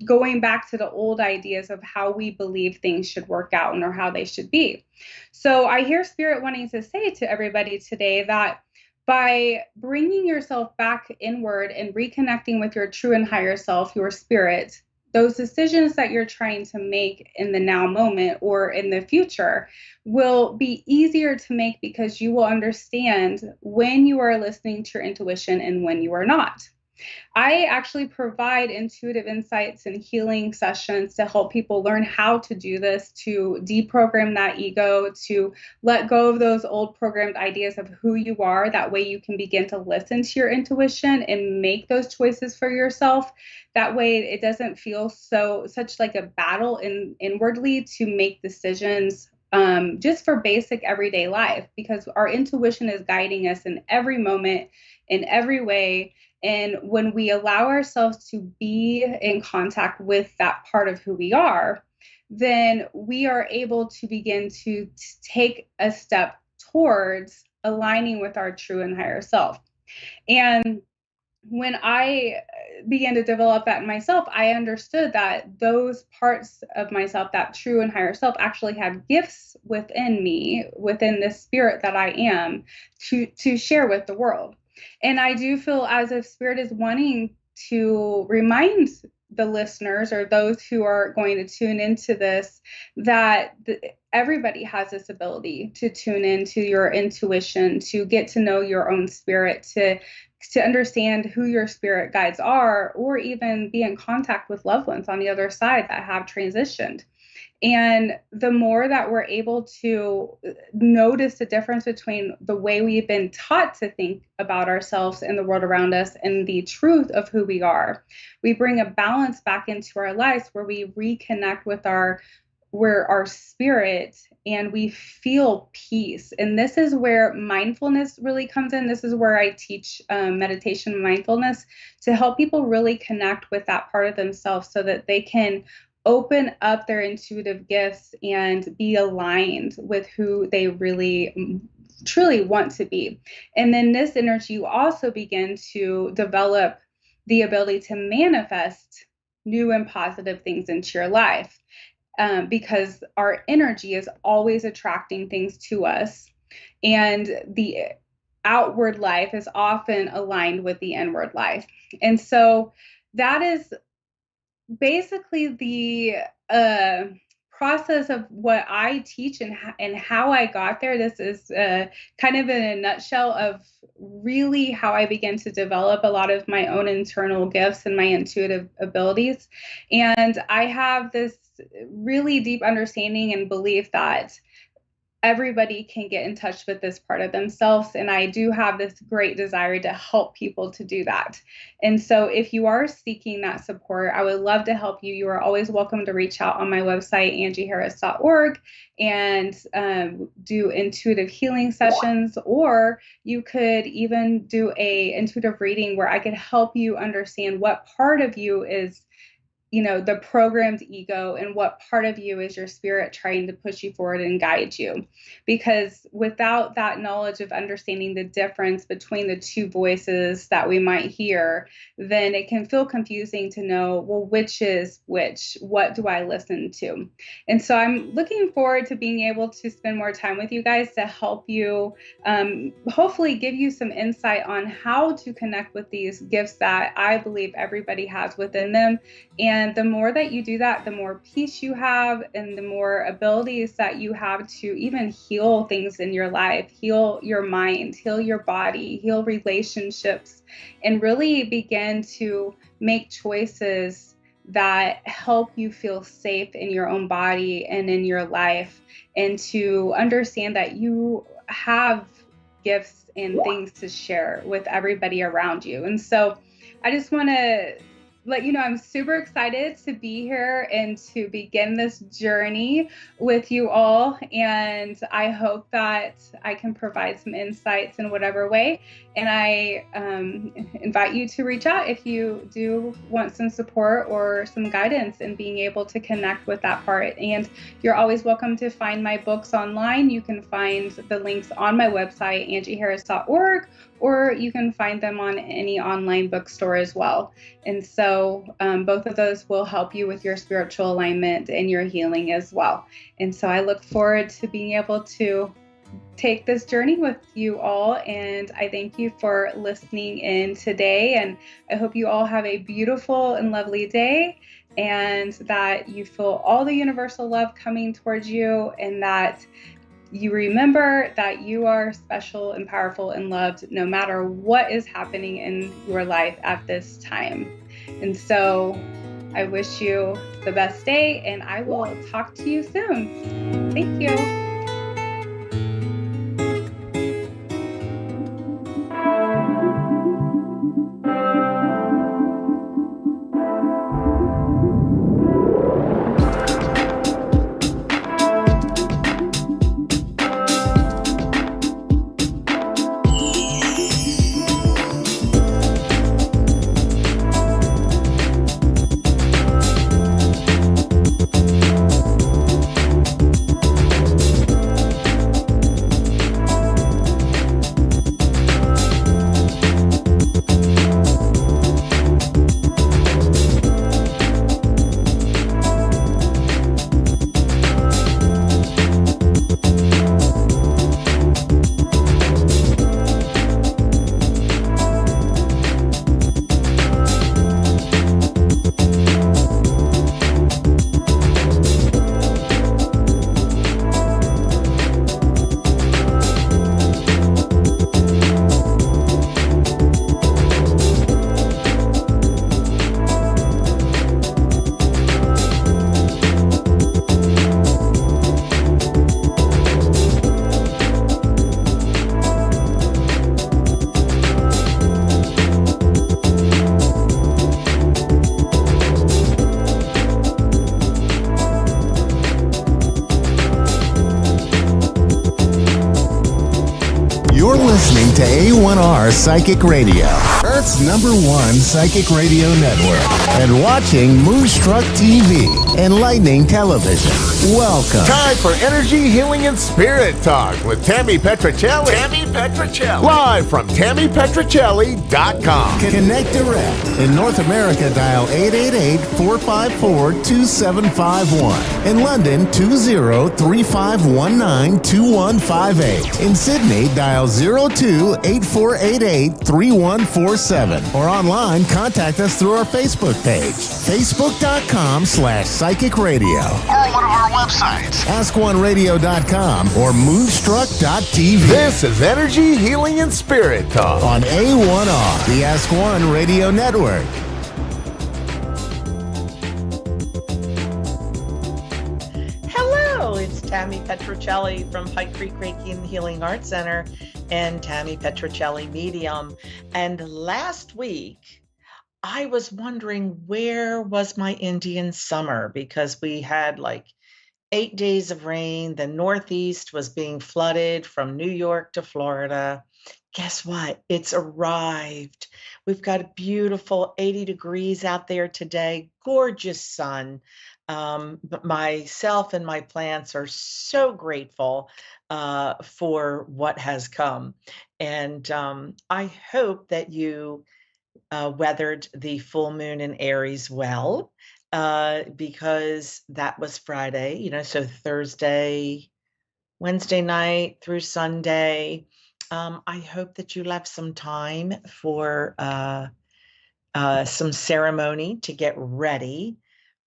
going back to the old ideas of how we believe things should work out and or how they should be. So I hear Spirit wanting to say to everybody today that by bringing yourself back inward and reconnecting with your true and higher self, your spirit, those decisions that you're trying to make in the now moment or in the future will be easier to make because you will understand when you are listening to your intuition and when you are not. I actually provide intuitive insights and healing sessions to help people learn how to do this, to deprogram that ego, to let go of those old programmed ideas of who you are. That way you can begin to listen to your intuition and make those choices for yourself. That way it doesn't feel such like a battle inwardly to make decisions just for basic everyday life, because our intuition is guiding us in every moment, in every way. And when we allow ourselves to be in contact with that part of who we are, then we are able to begin to take a step towards aligning with our true and higher self. And when I began to develop that in myself, I understood that those parts of myself, that true and higher self, actually had gifts within me, within this spirit that I am, to share with the world. And I do feel as if Spirit is wanting to remind the listeners or those who are going to tune into this that everybody has this ability to tune into your intuition, to get to know your own spirit, to understand who your spirit guides are, or even be in contact with loved ones on the other side that have transitioned. And the more that we're able to notice the difference between the way we've been taught to think about ourselves and the world around us and the truth of who we are, we bring a balance back into our lives where we reconnect with our spirit and we feel peace. And this is where mindfulness really comes in. This is where I teach meditation and mindfulness to help people really connect with that part of themselves so that they can open up their intuitive gifts and be aligned with who they really truly want to be. And then this energy, you also begin to develop the ability to manifest new and positive things into your life. because our energy is always attracting things to us. And the outward life is often aligned with the inward life. And so that is basically the process of what I teach and how I got there. This is kind of in a nutshell of really how I began to develop a lot of my own internal gifts and my intuitive abilities. And I have this really deep understanding and belief that everybody can get in touch with this part of themselves. And I do have this great desire to help people to do that. And so if you are seeking that support, I would love to help you. You are always welcome to reach out on my website, angieharris.org, and do intuitive healing sessions, or you could even do a intuitive reading where I could help you understand what part of you is the programmed ego and what part of you is your spirit trying to push you forward and guide you. Because without that knowledge of understanding the difference between the two voices that we might hear, then it can feel confusing to know, well, which is which? What do I listen to? And so I'm looking forward to being able to spend more time with you guys to help you, hopefully give you some insight on how to connect with these gifts that I believe everybody has within them. And the more that you do that, the more peace you have and the more abilities that you have to even heal things in your life, heal your mind, heal your body, heal relationships, and really begin to make choices that help you feel safe in your own body and in your life, and to understand that you have gifts and things to share with everybody around you. And so I just want to let you know I'm super excited to be here and to begin this journey with you all. And I hope that I can provide some insights in whatever way. And I invite you to reach out if you do want some support or some guidance in being able to connect with that part. And you're always welcome to find my books online. You can find the links on my website, angieharris.org, or you can find them on any online bookstore as well. And so both of those will help you with your spiritual alignment and your healing as well. And so I look forward to being able to take this journey with you all. And I thank you for listening in today. And I hope you all have a beautiful and lovely day, and that you feel all the universal love coming towards you, and that you remember that you are special and powerful and loved no matter what is happening in your life at this time. And so I wish you the best day, and I will talk to you soon. Thank you. to A1R Psychic Radio, Earth's #1 psychic radio network, and watching Moonstruck TV, enlightening television. Welcome. Time for Energy, Healing, and Spirit Talk with Tammy Petrocelli. Live from TammyPetrocelli.com. Connect direct. In North America, dial 888-454-2751. In London, 20-3519-2158. In Sydney, dial 02-8488-3147. Or online, contact us through our Facebook page, facebook.com/psychic radio. Or one of our websites, AskOneRadio.com or Moonstruck.tv. This is Energy, Healing, and Spirit Talk on A1R, the Ask One Radio Network. Hello, it's Tammy Petrocelli from Pike Creek Reiki and Healing Arts Center and Tammy Petrocelli Medium. And last week, I was wondering where was my Indian summer, because we had like 8 days of rain. The Northeast was being flooded from New York to Florida. Guess what? It's arrived. We've got a beautiful 80 degrees out there today. Gorgeous sun. But myself and my plants are so grateful for what has come. And I hope that you weathered the full moon in Aries well, because that was Friday, so Thursday, Wednesday night through Sunday. I hope that you left some time for some ceremony to get ready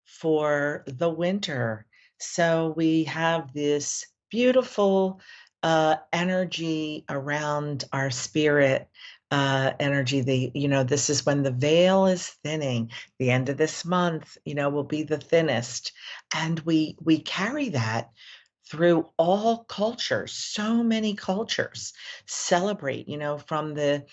for the winter. So we have this beautiful energy around our spirit. Energy, this is when the veil is thinning. The end of this month, will be the thinnest. And we carry that through all cultures. So many cultures celebrate, from the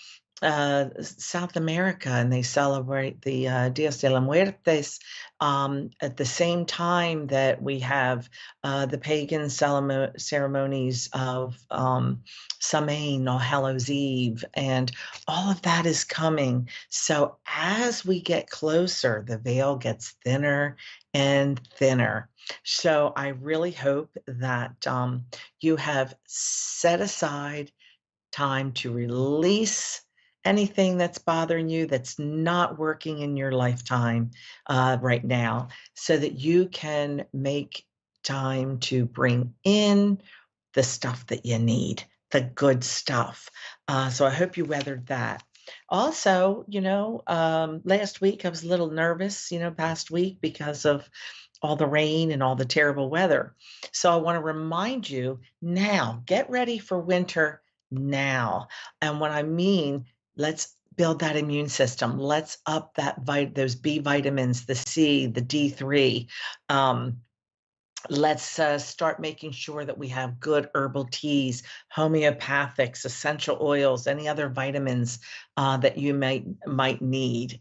South America, and they celebrate the Dias de los Muertos at the same time that we have the pagan ceremonies of Samhain, All Hallows Eve, and all of that is coming. So as we get closer, the veil gets thinner and thinner. So I really hope that you have set aside time to release anything that's bothering you, that's not working in your lifetime right now, so that you can make time to bring in the stuff that you need, the good stuff. So I hope you weathered that. Also, last week I was a little nervous, past week, because of all the rain and all the terrible weather. So I want to remind you now, get ready for winter now. And what I mean, let's build that immune system. Let's up those B vitamins, the C, the D3. Let's start making sure that we have good herbal teas, homeopathics, essential oils, any other vitamins that you might need.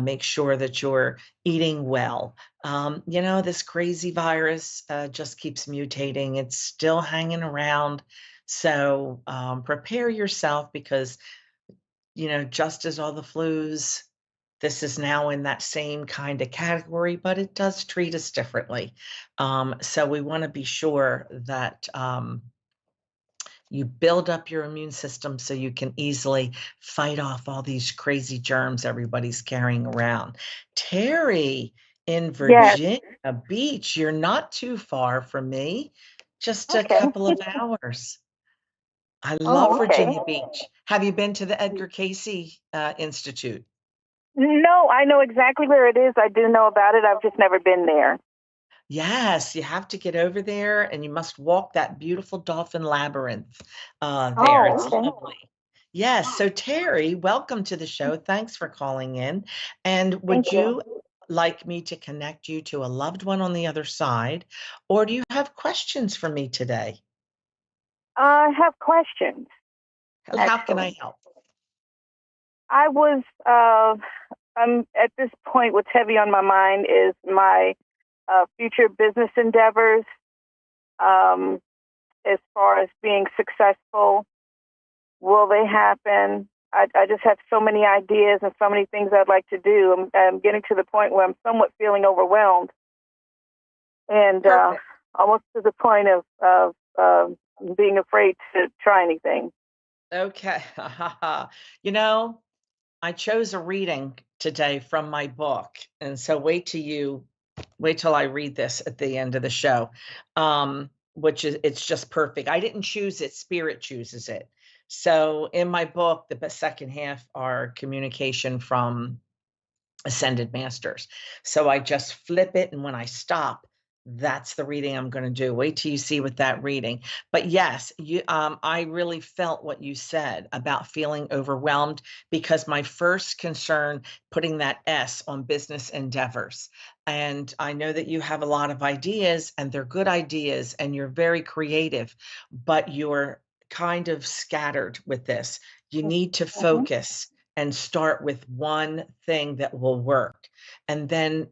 Make sure that you're eating well. This crazy virus just keeps mutating. It's still hanging around. So prepare yourself, because, just as all the flus, this is now in that same kind of category, but it does treat us differently. So we want to be sure that you build up your immune system so you can easily fight off all these crazy germs everybody's carrying around. Terry in Virginia Beach, you're not too far from me, just a couple of hours. I love Virginia Beach. Have you been to the Edgar Cayce Institute? No, I know exactly where it is. I do know about it. I've just never been there. Yes, you have to get over there, and you must walk that beautiful dolphin labyrinth there. It's lovely. Yes. So Terry, welcome to the show. Thanks for calling in. And would you like me to connect you to a loved one on the other side, or do you have questions for me today? I have questions. How can I help? I was, I'm at this point, what's heavy on my mind is my future business endeavors, as far as being successful. will they happen? I just have so many ideas and so many things I'd like to do. I'm getting to the point where I'm somewhat feeling overwhelmed, and almost to the point of being afraid to try anything. Okay. You know, I chose a reading today from my book, and so wait till I read this at the end of the show. Which is it's just perfect. I didn't choose it, Spirit chooses it. So in my book, the second half are communication from ascended masters. So I just flip it, and when I stop, that's the reading I'm going to do. Wait till you see with that reading. But yes, I really felt what you said about feeling overwhelmed, because my first concern, putting that S on business endeavors. And I know that you have a lot of ideas, and they're good ideas, and you're very creative, but you're kind of scattered with this. You need to focus and start with one thing that will work. And then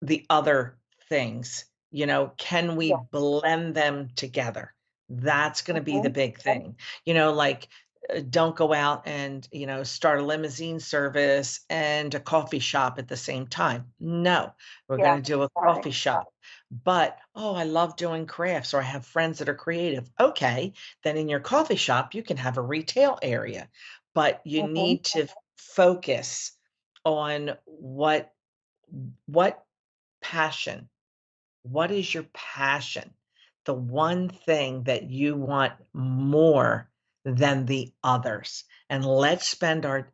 the other things, can we blend them together? That's going to be the big thing. Like, don't go out and, start a limousine service and a coffee shop at the same time. No, we're going to do a coffee shop. But, oh, I love doing crafts, or I have friends that are creative. Okay, then in your coffee shop, you can have a retail area, but you need to focus on what passion, what is your passion? The one thing that you want more than the others. And let's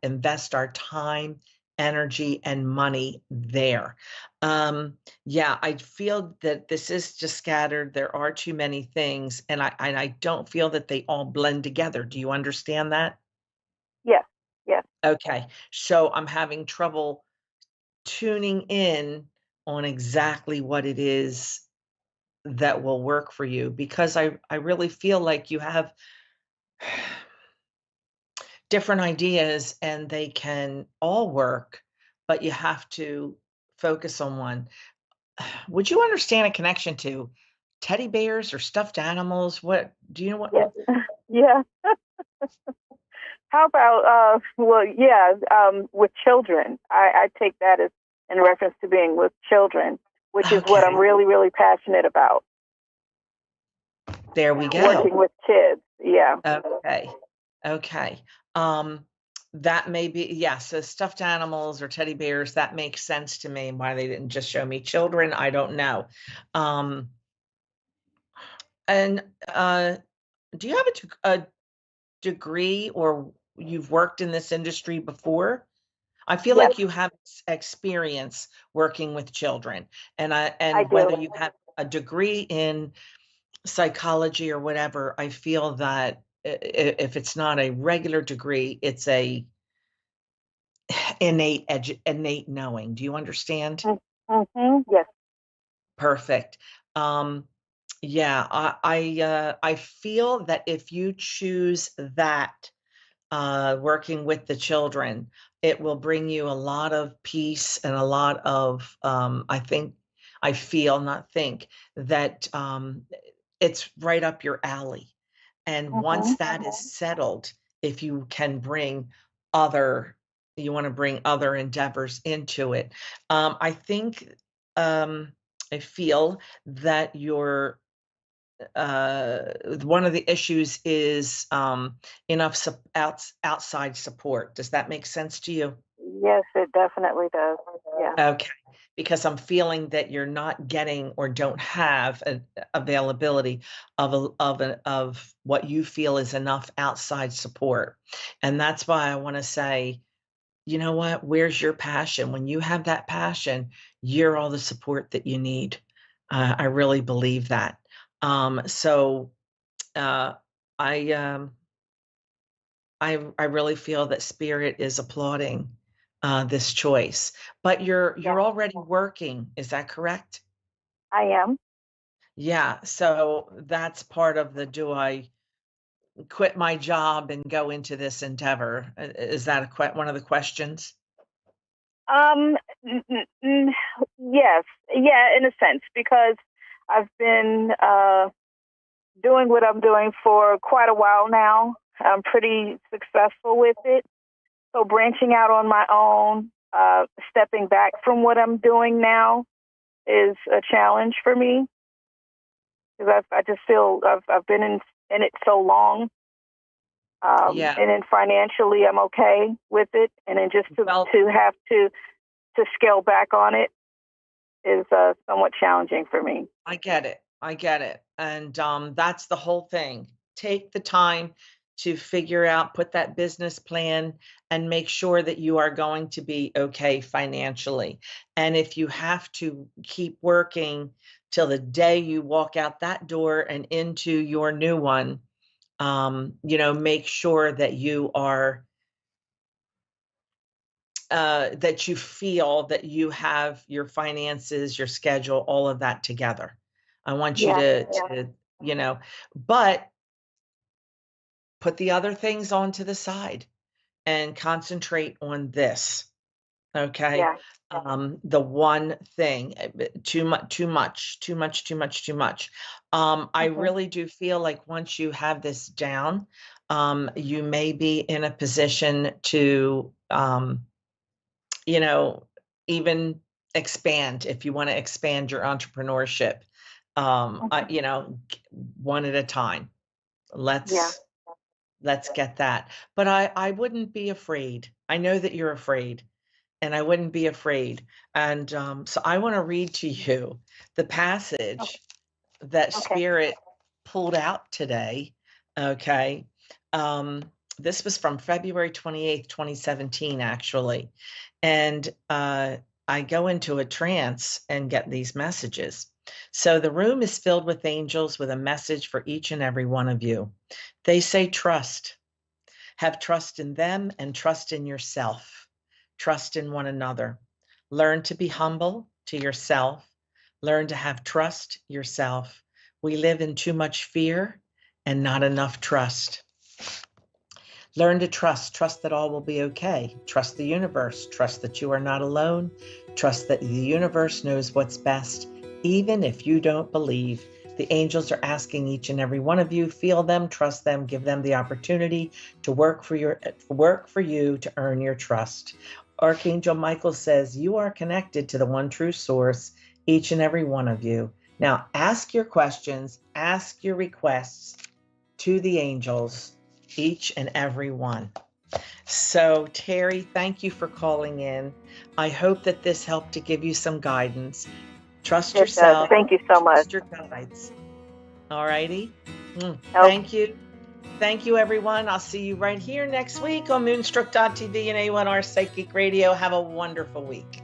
invest our time, energy, and money there. Yeah, I feel that this is just scattered. There are too many things, and I don't feel that they all blend together. Do you understand that? Yes. Yes. Okay. So I'm having trouble tuning in on exactly what it is that will work for you, because I really feel like you have different ideas and they can all work, but you have to focus on one. Would you understand a connection to teddy bears or stuffed animals? What do you know what? Yes. Yeah. How about with children? I take that as in reference to being with children, which is what I'm really, really passionate about. There we go. Working with kids. Yeah. Okay. That may be, yes, so stuffed animals or teddy bears, that makes sense to me. Why they didn't just show me children, I don't know. And do you have a degree, or you've worked in this industry before? I feel like you have experience working with children, and whether you have a degree in psychology or whatever, I feel that if it's not a regular degree, it's a innate knowing. Do you understand? Yes. Perfect. Yeah, I feel that if you choose that, working with the children, it will bring you a lot of peace and a lot of, I feel, not think, that it's right up your alley. And once that is settled, if you can bring you want to bring other endeavors into it. I think, I feel that one of the issues is enough outside support. Does that make sense to you? Yes, it definitely does. Yeah. Okay, because I'm feeling that you're not getting or don't have an availability of what you feel is enough outside support. And that's why I want to say, you know what? Where's your passion? When you have that passion, you're all the support that you need. I really believe that. So I I really feel that Spirit is applauding this choice. But you're already working, is that correct? I am. Yeah. So that's part of the, do I quit my job and go into this endeavor? Is that one of the questions? Yes. Yeah, in a sense, because I've been doing what I'm doing for quite a while now. I'm pretty successful with it. So branching out on my own, stepping back from what I'm doing now is a challenge for me because I just feel I've been in it so long. And then financially, I'm okay with it. And then just to have to scale back on it is somewhat challenging for me. I get it. And that's the whole thing. Take the time to figure out, put that business plan and make sure that you are going to be okay financially. And if you have to keep working till the day you walk out that door and into your new one, make sure that you are, that you feel that you have your finances, your schedule, all of that together. I want you to but put the other things onto the side and concentrate on this. Okay. The one thing, too much. I really do feel like once you have this down, you may be in a position to, even expand if you want to expand your entrepreneurship, one at a time. Let's get that. But I wouldn't be afraid. I know that you're afraid, and I wouldn't be afraid. And so I want to read to you the passage that Spirit pulled out today. Okay. This was from February 28th, 2017, actually. And I go into a trance and get these messages. So the room is filled with angels with a message for each and every one of you. They say trust. Have trust in them and trust in yourself. Trust in one another. Learn to be humble to yourself. Learn to have trust yourself. We live in too much fear and not enough trust. Learn to trust that all will be okay. Trust the universe. Trust that you are not alone. Trust that the universe knows what's best, even if you don't believe. The angels are asking each and every one of you, feel them, trust them, give them the opportunity to work for you to earn your trust. Archangel Michael says, you are connected to the one true source, each and every one of you. Now ask your questions, ask your requests to the angels, each and every one. So Terry, thank you for calling in. I hope that this helped to give you some guidance. Trust yourself. Thank you so much. Trust your guides. All righty. Thank you. Thank you, everyone. I'll see you right here next week on Moonstruck.tv and A1R Psychic Radio. Have a wonderful week.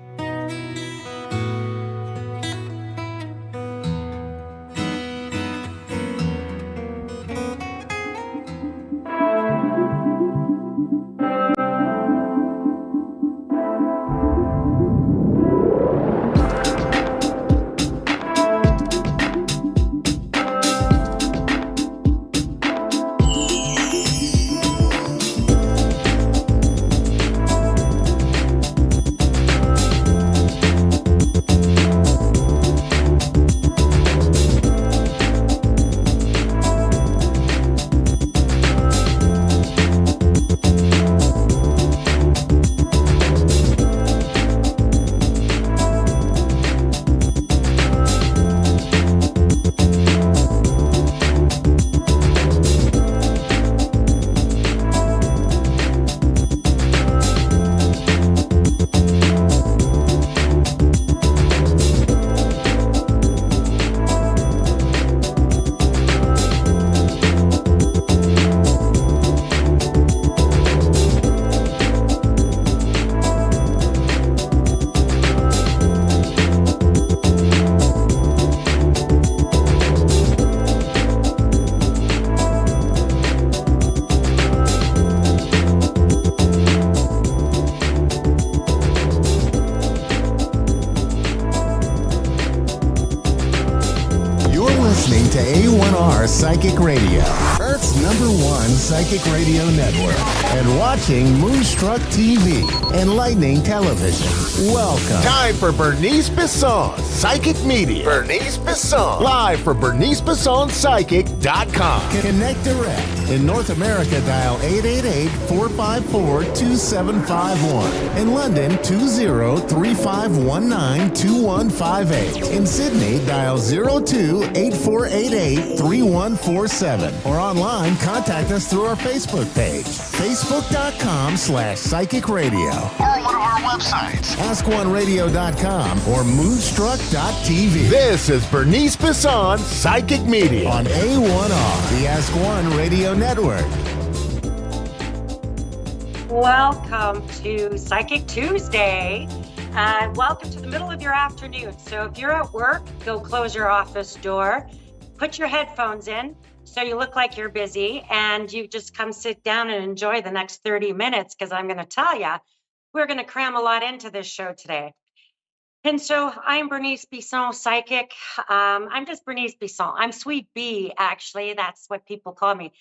To A1R Psychic Radio, Earth's #1 psychic radio network. and watching Moonstruck TV, enlightening television. Welcome. Time for Bernice Bisson, Psychic Media. Bernice Bisson. Live for BerniceBissonPsychic.com. Connect direct. In North America, dial 888-454-2751. In London, 20-3519-2158. In Sydney, dial 02-8488-3147. Or online, contact us through our Facebook page, facebook.com/Psychic Radio. Or one of our websites, AskOneRadio.com or Moonstruck.tv. This is Bernice Bisson, Psychic Media. On A1R, the Ask One Radio Network. Welcome to Psychic Tuesday. Welcome to the middle of your afternoon. So if you're at work, go close your office door, put your headphones in so you look like you're busy, and you just come sit down and enjoy the next 30 minutes, because I'm going to tell you, we're going to cram a lot into this show today. And so I'm Bernice Bisson, Psychic. I'm just Bernice Bisson. I'm Sweet B, actually. That's what people call me.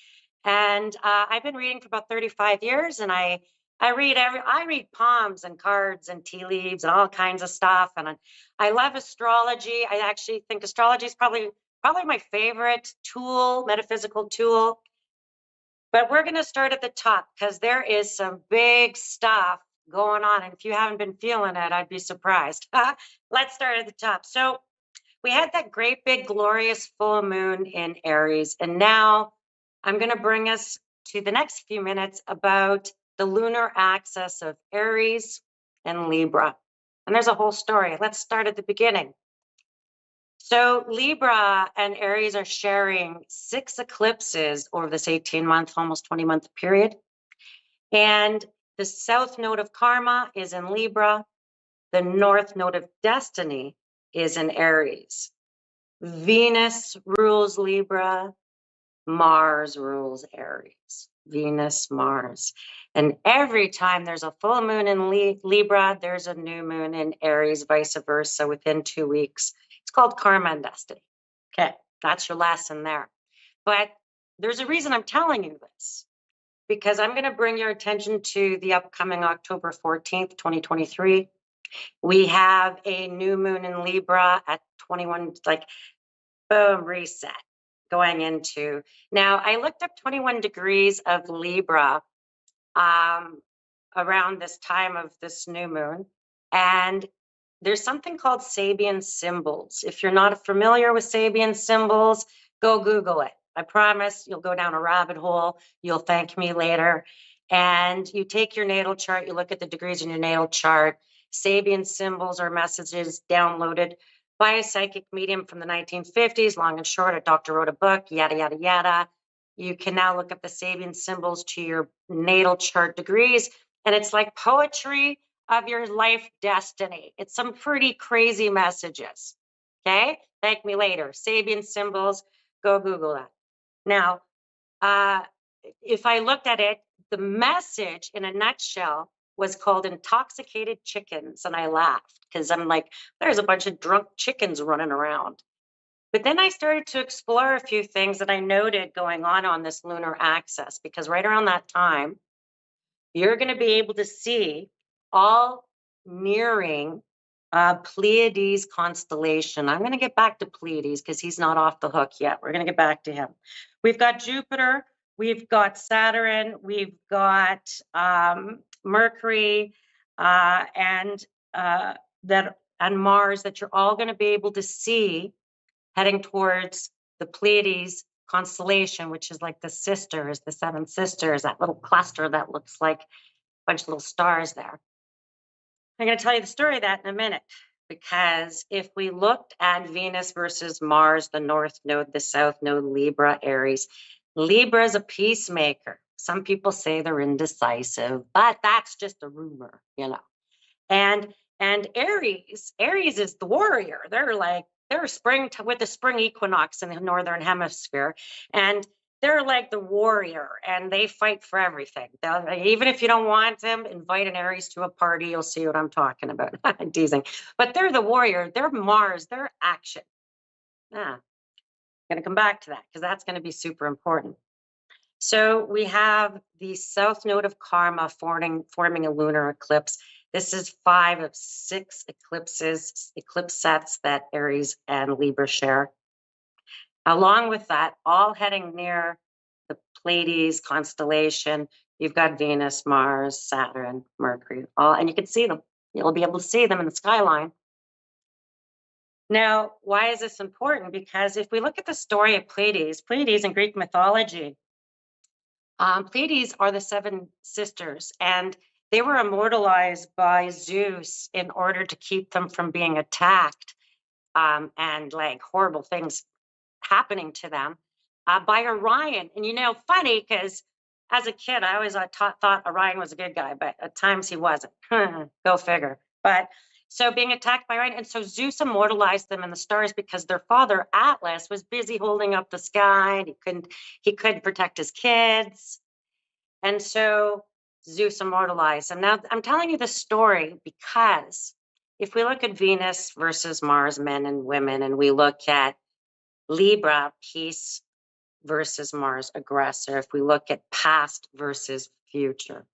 And I've been reading for about 35 years, and I read palms and cards and tea leaves and all kinds of stuff. And I love astrology. I actually think astrology is probably my favorite tool, metaphysical tool. But we're going to start at the top, because there is some big stuff going on. And if you haven't been feeling it, I'd be surprised. Let's start at the top. So we had that great big glorious full moon in Aries. And now I'm going to bring us to the next few minutes about the lunar axis of Aries and Libra. And there's a whole story. Let's start at the beginning. So Libra and Aries are sharing 6 eclipses over this 18-month, almost 20-month period. And the south node of karma is in Libra. The north node of destiny is in Aries. Venus rules Libra. Mars rules Aries. Venus, Mars. And every time there's a full moon in Libra, there's a new moon in Aries, vice versa, within 2 weeks. It's called karma and destiny. Okay, that's your lesson there. But there's a reason I'm telling you this, because I'm going to bring your attention to the upcoming October 14th, 2023. We have a new moon in Libra at 21, like, boom, reset, going into. Now, I looked up 21 degrees of Libra around this time of this new moon, and there's something called Sabian symbols. If you're not familiar with Sabian symbols, go Google it. I promise you'll go down a rabbit hole. You'll thank me later. And you take your natal chart, you look at the degrees in your natal chart. Sabian symbols are messages downloaded by a psychic medium from the 1950s, long and short. A doctor wrote a book, yada, yada, yada. You can now look up the Sabian symbols to your natal chart degrees, and it's like poetry of your life destiny. It's some pretty crazy messages. Okay? Thank me later. Sabian symbols, go Google that. Now, if I looked at it, the message in a nutshell was called intoxicated chickens. And I laughed, because I'm like, there's a bunch of drunk chickens running around. But then I started to explore a few things that I noted going on this lunar axis, because right around that time, you're going to be able to see all nearing Pleiades constellation. I'm going to get back to Pleiades because he's not off the hook yet. We're going to get back to him. We've got Jupiter, we've got Saturn, we've got Mercury, and Mars, that you're all going to be able to see heading towards the Pleiades constellation, which is like the sisters, the 7 sisters, that little cluster that looks like a bunch of little stars there. I'm going to tell you the story of that in a minute, because if we looked at Venus versus Mars, the north node, the south node, Libra, Aries, Libra is a peacemaker. Some people say they're indecisive, but that's just a rumor, you know. And Aries is the warrior. They're with the spring equinox in the northern hemisphere, and they're like the warrior, and they fight for everything. Even if you don't want them, invite an Aries to a party, you'll see what I'm talking about. I'm teasing. But they're the warrior. They're Mars. They're action. I'm going to come back to that, because that's going to be super important. So we have the south node of karma forming a lunar eclipse. This is 5 of 6 eclipse sets that Aries and Libra share. Along with that, all heading near the Pleiades constellation, you've got Venus, Mars, Saturn, Mercury, all, and you can see them. You'll be able to see them in the skyline. Now, why is this important? Because if we look at the story of Pleiades in Greek mythology, Pleiades are the 7 sisters, and they were immortalized by Zeus in order to keep them from being attacked and like horrible things happening to them by Orion. And funny, because as a kid, I always thought Orion was a good guy, but at times he wasn't. Go figure. But so being attacked by Orion, and so Zeus immortalized them in the stars because their father Atlas was busy holding up the sky. And he couldn't protect his kids, and so Zeus immortalized them. Now I'm telling you this story because if we look at Venus versus Mars, men and women, and we look at Libra, peace versus Mars, aggressor. If we look at past versus future.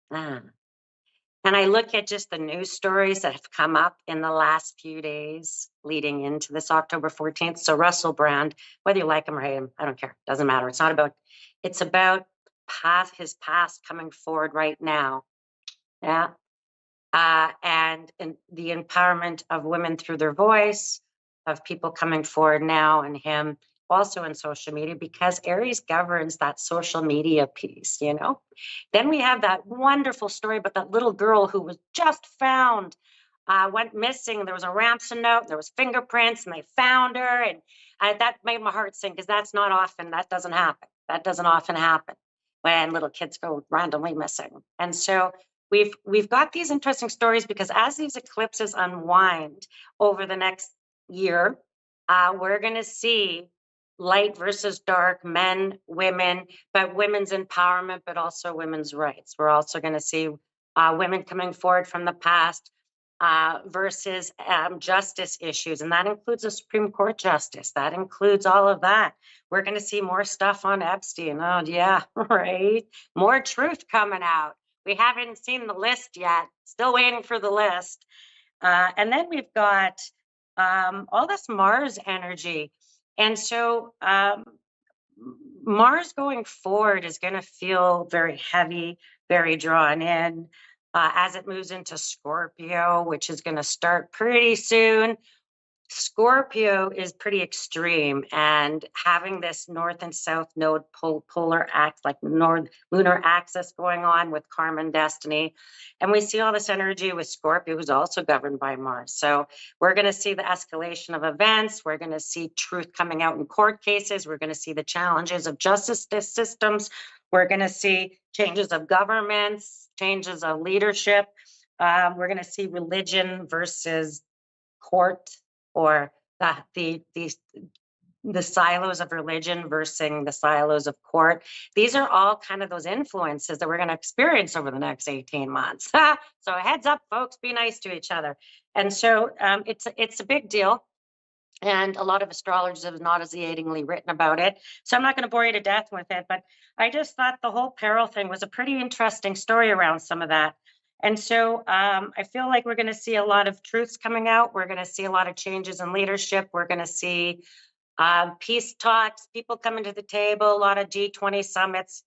And I look at just the news stories that have come up in the last few days leading into this October 14th. So Russell Brand, whether you like him or hate him, I don't care. Doesn't matter. It's about his past coming forward right now. Yeah. And the empowerment of women through their voice, of people coming forward now, and him also in social media, because Aries governs that social media piece, Then we have that wonderful story about that little girl who was just found, went missing. There was a ransom note, there was fingerprints, and they found her. And that made my heart sing, because that doesn't happen. That doesn't often happen when little kids go randomly missing. And so we've got these interesting stories, because as these eclipses unwind over the next year, we're going to see light versus dark, men, women, but women's empowerment, but also women's rights. We're also going to see women coming forward from the past versus justice issues. And that includes a Supreme Court justice. That includes all of that. We're going to see more stuff on Epstein. Oh, yeah, right. More truth coming out. We haven't seen the list yet. Still waiting for the list. And then we've got all this Mars energy. And so Mars going forward is going to feel very heavy, very drawn in as it moves into Scorpio, which is going to start pretty soon. Scorpio is pretty extreme, and having this north and south node polar act, like lunar axis going on with karma and destiny. And we see all this energy with Scorpio, who's also governed by Mars. So we're going to see the escalation of events. We're going to see truth coming out in court cases. We're going to see the challenges of justice systems. We're going to see changes of governments, changes of leadership. We're going to see religion versus court, or the silos of religion versus the silos of court. These are all kind of those influences that we're going to experience over the next 18 months. So heads up, folks, be nice to each other. And so it's a big deal. And a lot of astrologers have nauseatingly written about it. So I'm not going to bore you to death with it, but I just thought the whole peril thing was a pretty interesting story around some of that. And so I feel like we're going to see a lot of truths coming out. We're going to see a lot of changes in leadership. We're going to see peace talks, people coming to the table, a lot of G20 summits,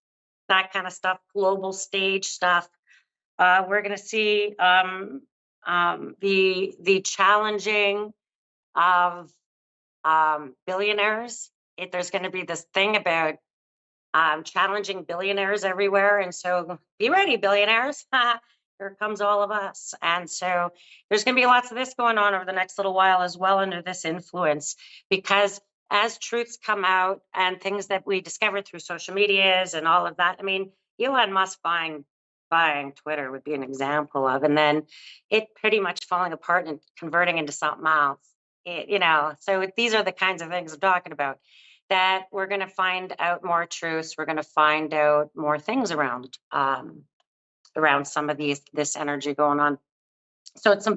that kind of stuff, global stage stuff. We're going to see the challenging of billionaires. There's going to be this thing about challenging billionaires everywhere. And so be ready, billionaires. Here comes all of us. And so there's going to be lots of this going on over the next little while as well, under this influence, because as truths come out and things that we discovered through social medias and all of that, I mean, Elon Musk buying Twitter would be an example of, and then it pretty much falling apart and converting into something else. So these are the kinds of things I'm talking about, that we're going to find out more truths. We're going to find out more things around some of this energy going on. So it's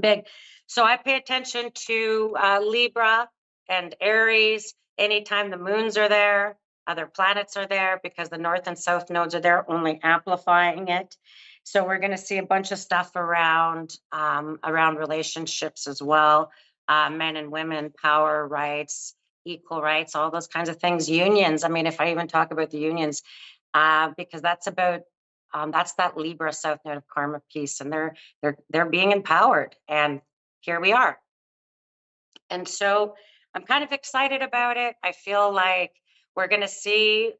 so I pay attention to Libra and Aries anytime the moons are there. other planets are there, because the north and south nodes are there, only amplifying it. So we're going to see a bunch of stuff around relationships as well, men and women, power, rights, equal rights, all those kinds of things. Unions. I mean, if I even talk about the unions, because that's about that's that Libra South Node of Karma piece, and they're being empowered, and here we are. And so I'm kind of excited about it. I feel like we're going to see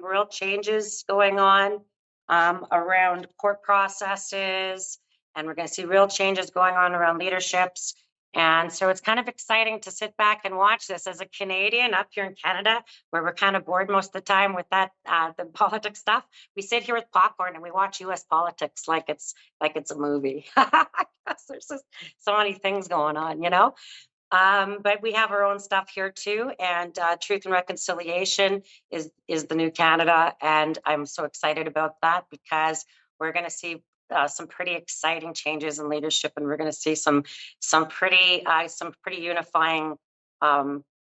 real changes going on around court processes, and we're going to see real changes going on around leaderships. And so it's kind of exciting to sit back and watch this as a Canadian up here in Canada, where we're kind of bored most of the time with that the politics stuff. We sit here with popcorn and we watch U.S. politics like it's a movie. There's just so many things going on, you know. But we have our own stuff here too, and Truth and Reconciliation is the new Canada, and I'm so excited about that because we're going to see some pretty exciting changes in leadership, and we're going to see some pretty unifying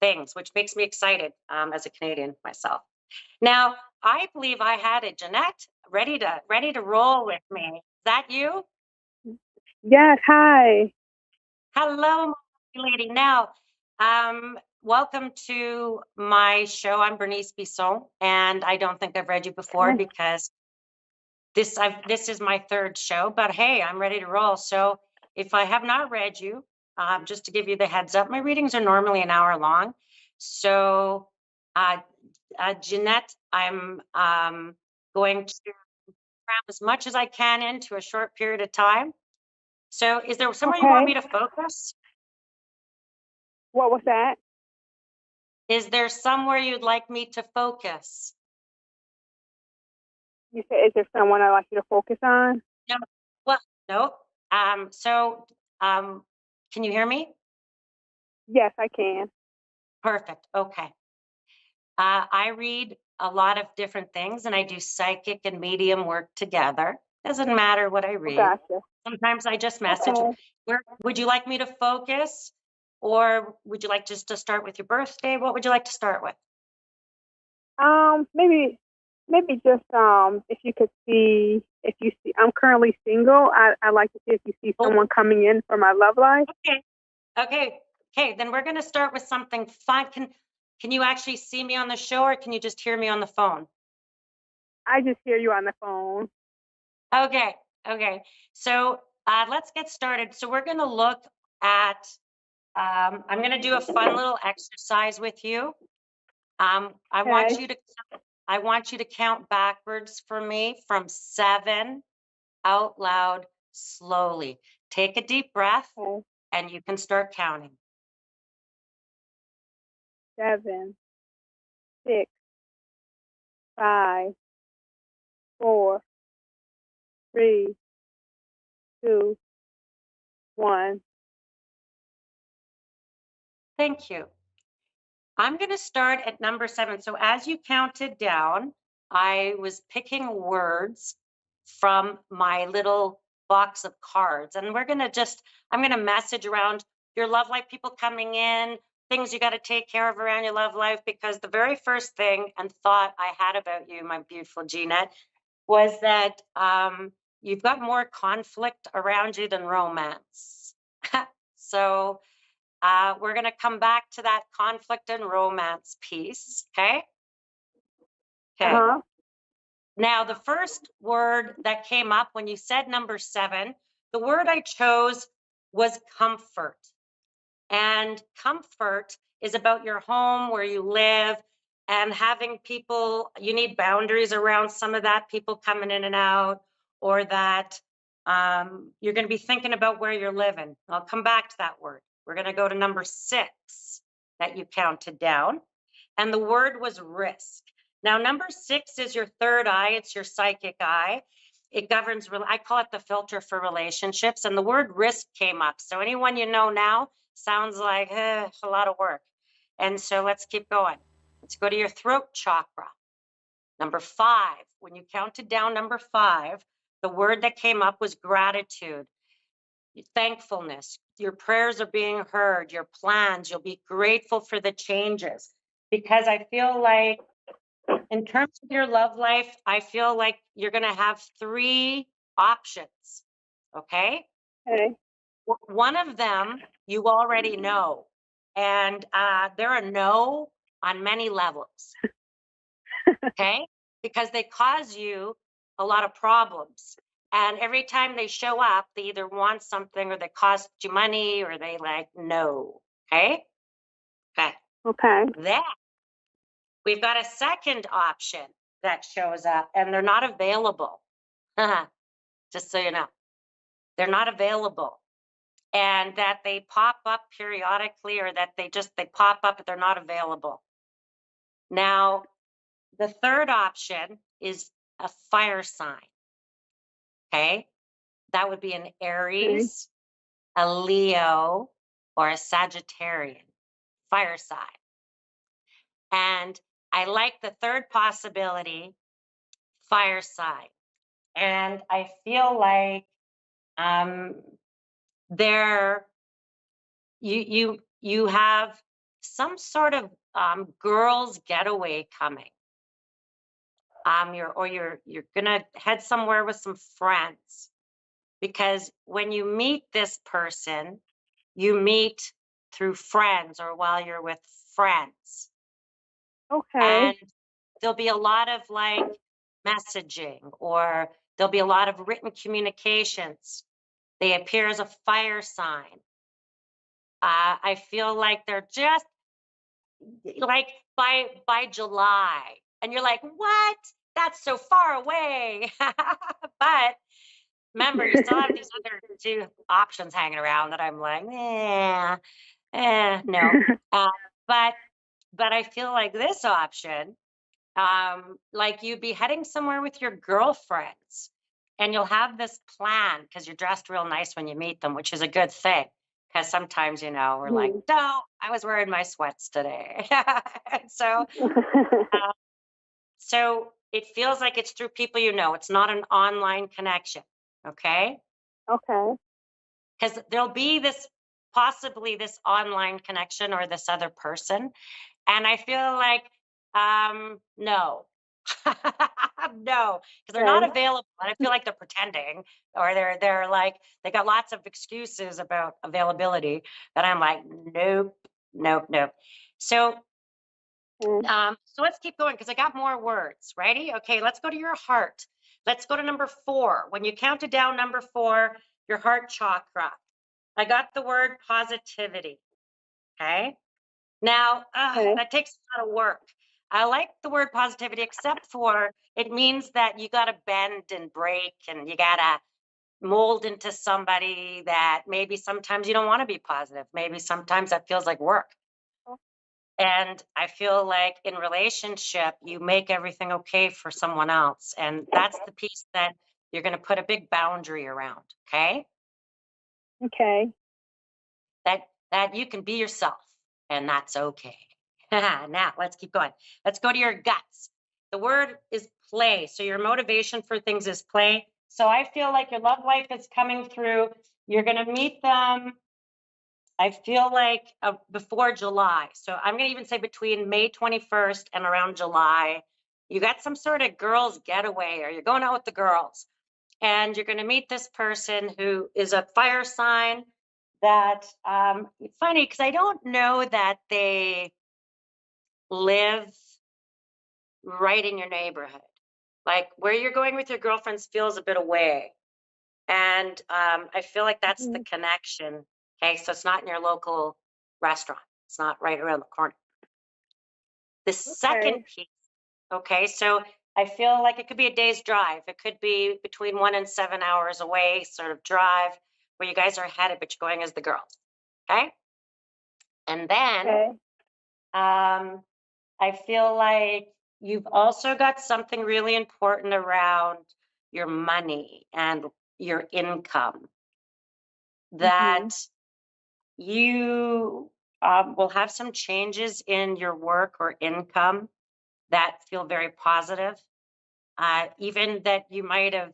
things, which makes me excited as a Canadian myself. Now, I believe I had a Jeanette ready to roll with me. Is that you? Yes. Hi. Hello, lady. Now, welcome to my show. I'm Bernice Bisson, and I don't think I've read you before because this is my third show. But hey, I'm ready to roll. So if I have not read you, just to give you the heads up, my readings are normally an hour long. So, Jeanette, I'm going to cram as much as I can into a short period of time. So, is there somewhere you want me to focus? What was that? Is there somewhere you'd like me to focus? You said, is there someone I'd like you to focus on? No. Well, no. Can you hear me? Yes, I can. Perfect. Okay. I read a lot of different things, and I do psychic and medium work together. Doesn't matter what I read. Gotcha. Sometimes I just message. Okay. Where would you like me to focus, or would you like just to start with your birthday? What would you like to start with? Maybe just if you could see, if you see, I'm currently single. I'd like to see if you see someone coming in for my love life. Okay. Then we're going to start with something fun. Can you actually see me on the show, or can you just hear me on the phone? I just hear you on the phone. Okay. So let's get started. So we're going to look at, I'm going to do a fun little exercise with you. I want you to count backwards for me from 7 out loud slowly. Take a deep breath and you can start counting. 7, 6, 5, 4, 3, 2, 1. Thank you. I'm going to start at number 7. So as you counted down, I was picking words from my little box of cards. And I'm going to message around your love life, people coming in, things you got to take care of around your love life, because the very first thing and thought I had about you, my beautiful Jeanette, was that you've got more conflict around you than romance. So we're going to come back to that conflict and romance piece, okay? Now, the first word that came up when you said number 7, the word I chose was comfort. And comfort is about your home, where you live, and having people, you need boundaries around some of that, people coming in and out, or that you're going to be thinking about where you're living. I'll come back to that word. We're going to go to number 6 that you counted down. And the word was risk. Now, number 6 is your third eye. It's your psychic eye. It governs, I call it the filter for relationships. And the word risk came up. So anyone you know now sounds like a lot of work. And so let's keep going. Let's go to your throat chakra. Number 5, when you counted down number 5, the word that came up was gratitude, thankfulness. Your prayers are being heard, your plans, you'll be grateful for the changes. Because I feel like In terms of your love life, I feel like you're going to have 3 options. Okay. Okay. One of them you already know, and they're a no on many levels. Okay. Because they cause you a lot of problems. And every time they show up, they either want something or they cost you money or they like, no. Okay. Okay. Okay. Then we've got a second option that shows up and they're not available. Just so you know, they're not available. And that they pop up periodically or that they pop up, but they're not available. Now, the third option is a fire sign. Okay. That would be an Aries, a Leo, or a Sagittarian fire sign. And I like the third possibility, fire sign. And I feel like there you have some sort of girls getaway coming. You're gonna head somewhere with some friends, because when you meet this person, you meet through friends or while you're with friends. Okay. And there'll be a lot of like messaging, or there'll be a lot of written communications. They appear as a fire sign. I feel like they're just like by July, and you're like, what? That's so far away. But remember, you still have these other 2 options hanging around that I'm like, no. But I feel like this option, like you'd be heading somewhere with your girlfriends, and you'll have this plan because you're dressed real nice when you meet them, which is a good thing. Because sometimes, we're like, no, I was wearing my sweats today. So it feels like it's through people you know. It's not an online connection. Okay. Okay. Because there'll be possibly this online connection or this other person. And I feel like, no. No, because they're not available. And I feel like they're pretending, or they're like, they got lots of excuses about availability that I'm like, nope, nope, nope. So let's keep going because I got more words. Ready? Okay, let's go to your heart. Let's go to number 4. When you counted down number 4, your heart chakra, I got the word positivity. Okay. Now, that takes a lot of work. I like the word positivity, except for it means that you got to bend and break, and you got to mold into somebody that maybe sometimes you don't want to be positive. Maybe sometimes that feels like work. And I feel like in relationship, you make everything okay for someone else. And that's the piece that you're going to put a big boundary around. Okay. Okay. That you can be yourself, and that's okay. Now let's keep going. Let's go to your guts. The word is play. So your motivation for things is play. So I feel like your love life is coming through. You're going to meet them, I feel like, before July. So I'm going to even say between May 21st and around July. You got some sort of girls getaway, or you're going out with the girls, and you're going to meet this person who is a fire sign. That funny, because I don't know that they live right in your neighborhood. Like where you're going with your girlfriends feels a bit away. And I feel like that's the connection. Okay, so it's not in your local restaurant. It's not right around the corner. The second piece, okay, so I feel like it could be a day's drive. It could be between 1 and 7 hours away sort of drive where you guys are headed, but you're going as the girls. Okay. And then I feel like you've also got something really important around your money and your income, that you will have some changes in your work or income that feel very positive. Even that you might have,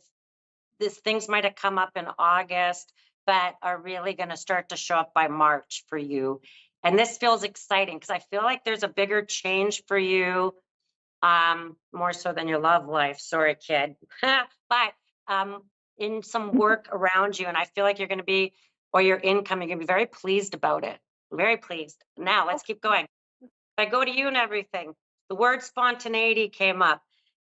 things might have come up in August, but are really going to start to show up by March for you. And this feels exciting because I feel like there's a bigger change for you more so than your love life. Sorry, kid. But in some work around you, and I feel like you're going to be, or your income, you're going to be very pleased about it. Very pleased. Now let's keep going. If I go to you and everything, the word spontaneity came up.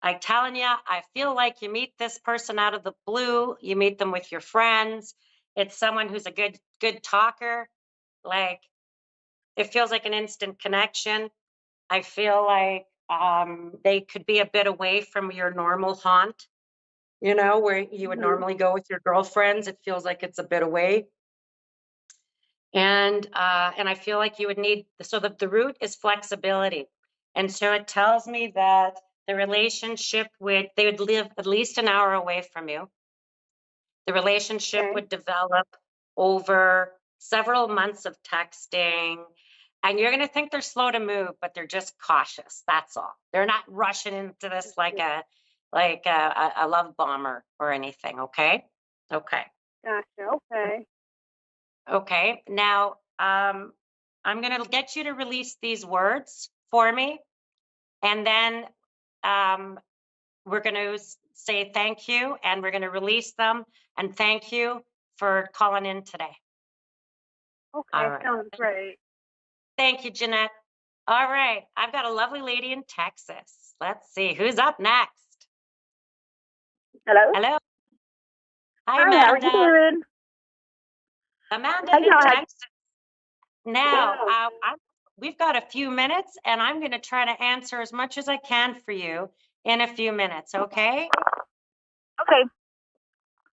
I'm telling you, I feel like you meet this person out of the blue. You meet them with your friends. It's someone who's a good talker. Like, it feels like an instant connection. I feel like they could be a bit away from your normal haunt, you know, where you would normally go with your girlfriends. It feels like it's a bit away. And I feel like you would need, so the root is flexibility. And so it tells me that the relationship they would live at least an hour away from you. The relationship would develop over several months of texting. And you're going to think they're slow to move, but they're just cautious. That's all. They're not rushing into this like a love bomber or anything. Okay. Okay. Gotcha. Okay. Okay. Now, I'm going to get you to release these words for me. And then we're going to say thank you, and we're going to release them. And thank you for calling in today. Okay. All right. Sounds great. Thank you, Jeanette. All right. I've got a lovely lady in Texas. Let's see who's up next. Hello. Hello. Hi, Hi, Amanda. how are you doing? Amanda Hi, in guys. Texas. Now, we've got a few minutes, and I'm going to try to answer as much as I can for you in a few minutes, okay? Okay.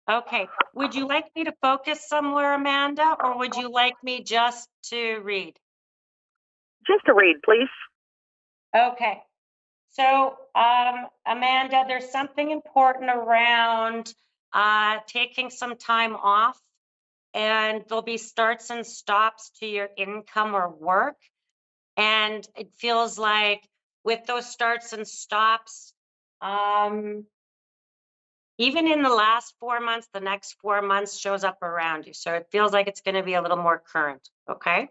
Okay. Would you like me to focus somewhere, Amanda, or would you like me just to read? Just to read, please. Okay. So, Amanda, there's something important around taking some time off, and there'll be starts and stops to your income or work. And it feels like with those starts and stops, even in the last 4 months, the next 4 months shows up around you. So it feels like it's going to be a little more current. Okay.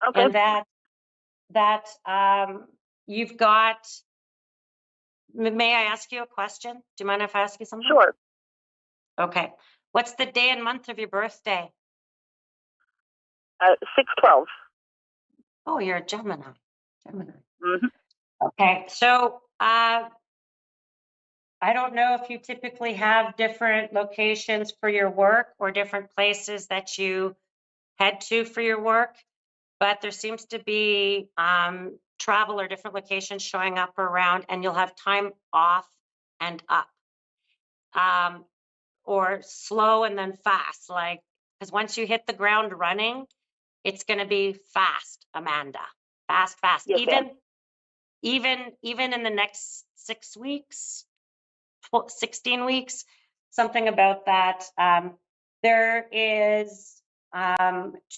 Okay. And that you've got, may I ask you a question? Do you mind if I ask you something? Sure. Okay. What's the day and month of your birthday? 6/12. Oh, you're a Gemini. Gemini. Mm-hmm. Okay. So I don't know if you typically have different locations for your work or different places that you head to for your work, but there seems to be travel or different locations showing up around, and you'll have time off and up, or slow and then fast, like, because once you hit the ground running, it's going to be fast, Amanda. Fast, fast. Yes, Even in the next 6 weeks, 16 weeks, something about that. There is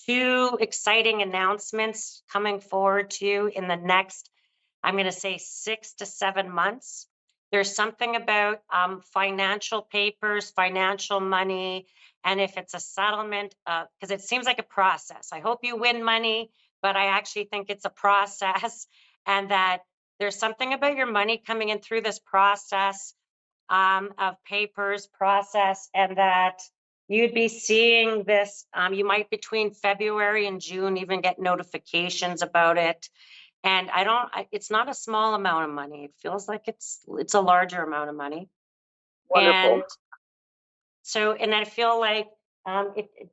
2 exciting announcements coming forward to you in the next, I'm going to say 6 to 7 months. There's something about financial papers, financial money, and if it's a settlement, because it seems like a process. I hope you win money, but I actually think it's a process, and that there's something about your money coming in through this process of papers process, and that you'd be seeing this, you might between February and June even get notifications about it. And it's not a small amount of money. It feels like it's a larger amount of money. Wonderful. And so, and I feel like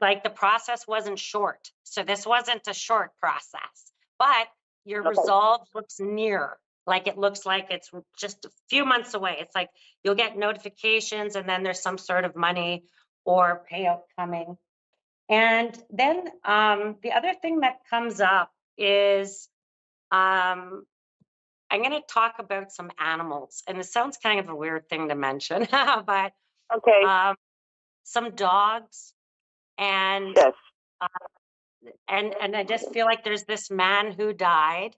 like the process wasn't short. So this wasn't a short process, but your resolve looks near. Like it looks like it's just a few months away. It's like you'll get notifications, and then there's some sort of money or payout coming. And then the other thing that comes up is I'm going to talk about some animals, and it sounds kind of a weird thing to mention, but okay. Some dogs, and yes. And I just feel like there's this man who died,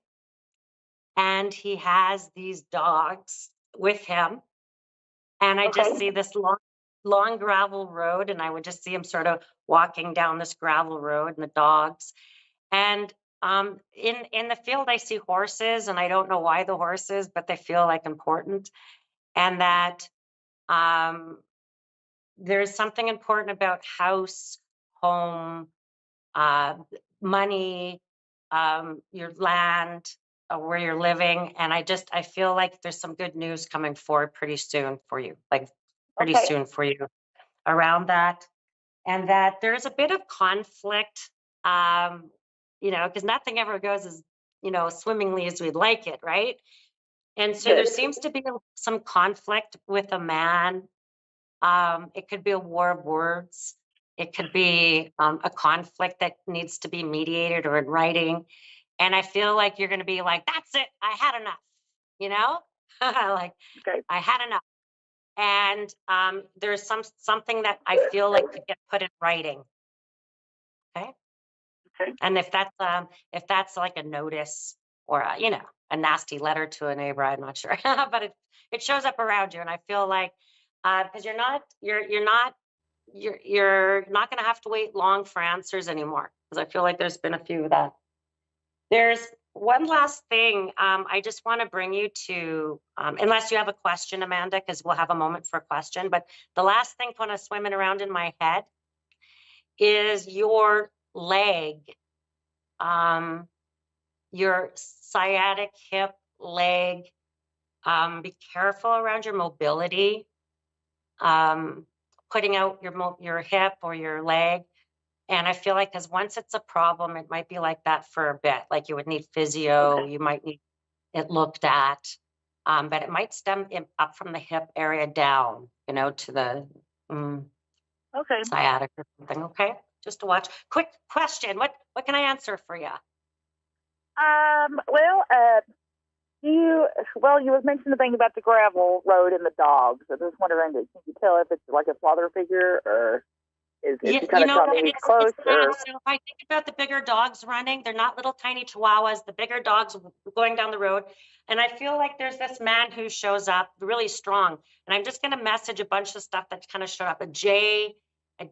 and he has these dogs with him, and I just see this long gravel road, and I would just see him sort of walking down this gravel road and the dogs. And in the field, I see horses, and I don't know why the horses, but they feel like important, and that there's something important about house, home, money, your land, where you're living, and I feel like there's some good news coming forward pretty soon for you, like pretty Okay. soon for you around that, and that there's a bit of conflict, because nothing ever goes as swimmingly as we'd like it, right? And so there seems to be some conflict with a man. It could be a war of words. It could be a conflict that needs to be mediated or in writing. And I feel like you're going to be like, that's it. I had enough, like I had enough. And there's something that I feel like could get put in writing. Okay. And if that's like a notice or a nasty letter to a neighbor, I'm not sure, but it shows up around you, and I feel like because you're not going to have to wait long for answers anymore, because I feel like there's been a few of that. There's one last thing I just want to bring you to, unless you have a question, Amanda, because we'll have a moment for a question. But the last thing kind of swimming around in my head is your leg, your sciatic hip, leg. Be careful around your mobility, putting out your hip or your leg. And I feel like, because once it's a problem, it might be like that for a bit. Like you would need physio, you might need it looked at, but it might stem up from the hip area down, to the sciatic or something. Okay, just to watch. Quick question: what can I answer for you? You was mentioning the thing about the gravel road and the dogs. I was just wondering, can you tell if it's like a father figure, or is it kind of coming close? So if I think about the bigger dogs running, they're not little tiny chihuahuas, the bigger dogs going down the road. And I feel like there's this man who shows up really strong. And I'm just going to message a bunch of stuff that kind of showed up, a J, and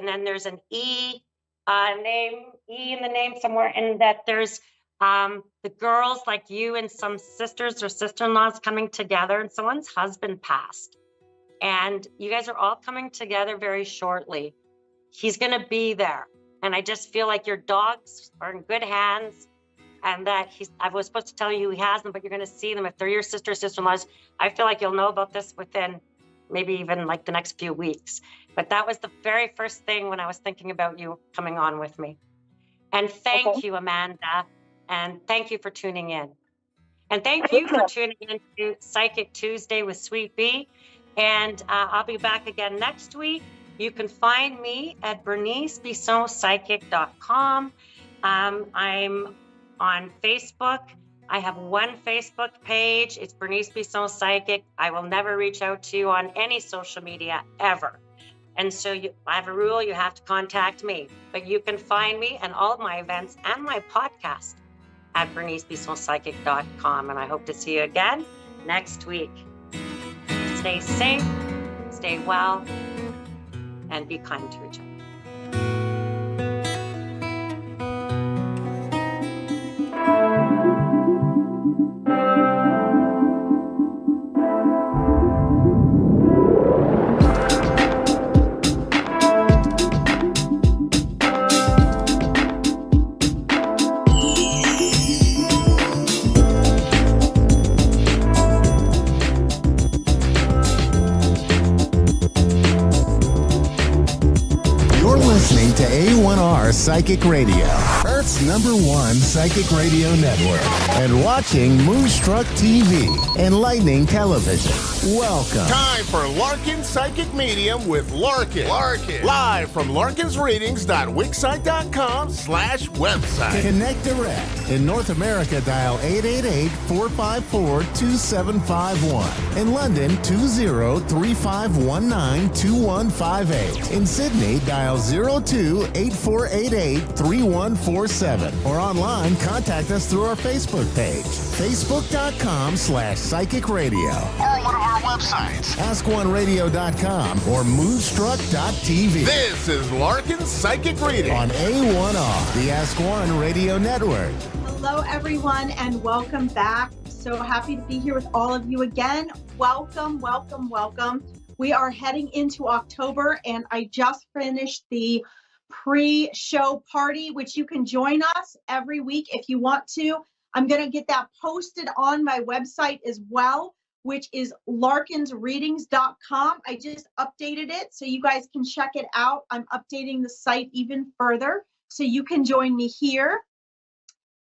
then there's an E in the name somewhere. And that there's the girls like you and some sisters or sister-in-laws coming together, and someone's husband passed. And you guys are all coming together very shortly. He's going to be there. And I just feel like your dogs are in good hands, and that I was supposed to tell you he has them, but you're going to see them. If they're your sister-in-laws, I feel like you'll know about this within maybe even like the next few weeks. But that was the very first thing when I was thinking about you coming on with me. And thank you, Amanda. And thank you for tuning in. And thank you for tuning in to Psychic Tuesday with Sweet Bee. And I'll be back again next week. You can find me at BerniceBissonPsychic.com. I'm on Facebook. I have one Facebook page. It's Bernice Bisson Psychic. I will never reach out to you on any social media ever. And so I have a rule, you have to contact me. But you can find me and all of my events and my podcast at BerniceBissonPsychic.com. And I hope to see you again next week. Stay safe, stay well, and be kind to each other. To A1R Psychic Radio, Earth's #1 psychic radio network, and watching Moonstruck TV, Enlightening Television. Welcome. Time for Larkin Psychic Medium with Larkin. Live from larkinsreadings.wixsite.com/website. Connect direct. In North America, dial 888-454-2751. In London, 20-3519-2158. In Sydney, dial 02-8488-3147. Or online, contact us through our Facebook page, facebook.com/psychic radio. one of our websites. AskOneRadio.com or Moonstruck.tv. This is Larkin's Psychic Reading on A1R, the Ask One Radio Network. Hello, everyone, and welcome back. So happy to be here with all of you again. Welcome, welcome, welcome. We are heading into October, and I just finished the pre-show party, which you can join us every week if you want to. I'm going to get that posted on my website as well, which is larkinsreadings.com. I just updated it so you guys can check it out. I'm updating the site even further so you can join me here.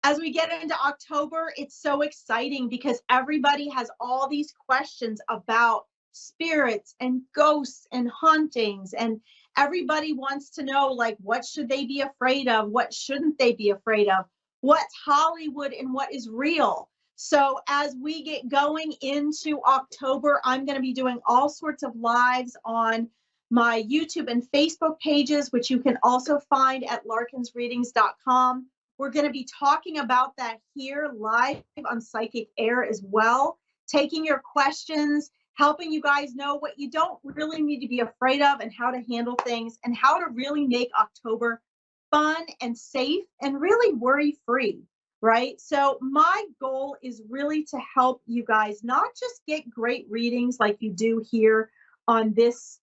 As we get into October, it's so exciting because everybody has all these questions about spirits and ghosts and hauntings, and everybody wants to know, like, what should they be afraid of? What shouldn't they be afraid of? What's Hollywood and what is real? So as we get going into October, I'm going to be doing all sorts of lives on my YouTube and Facebook pages, which you can also find at larkinsreadings.com. We're going to be talking about that here live on Psychic Air as well, taking your questions, helping you guys know what you don't really need to be afraid of and how to handle things and how to really make October fun and safe and really worry-free, right? So my goal is really to help you guys not just get great readings like you do here on these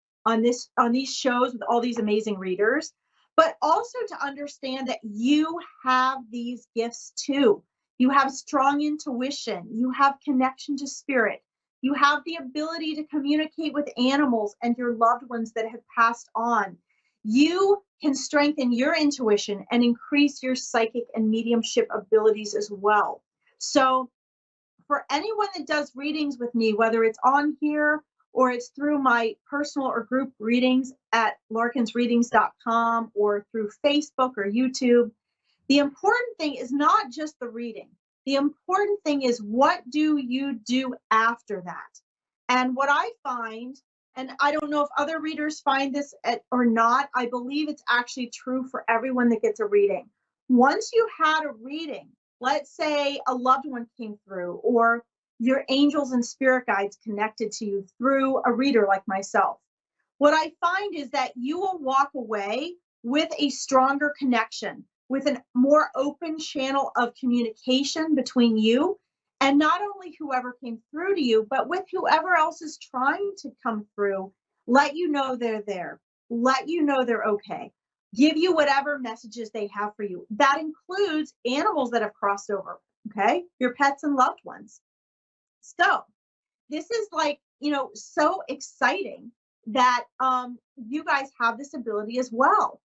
shows with all these amazing readers, but also to understand that you have these gifts too. You have strong intuition. You have connection to spirit. You have the ability to communicate with animals and your loved ones that have passed on. You can strengthen your intuition and increase your psychic and mediumship abilities as well. So for anyone that does readings with me, whether it's on here or it's through my personal or group readings at larkinsreadings.com or through Facebook or YouTube, the important thing is not just the reading. The important thing is, what do you do after that? And what I find, and I don't know if other readers find this or not, I believe it's actually true for everyone that gets a reading. Once you've had a reading, let's say a loved one came through, or your angels and spirit guides connected to you through a reader like myself, what I find is that you will walk away with a stronger connection, with a more open channel of communication between you and not only whoever came through to you, but with whoever else is trying to come through. Let you know they're there. Let you know they're okay. Give you whatever messages they have for you. That includes animals that have crossed over, okay? Your pets and loved ones. So this is like, so exciting that you guys have this ability as well.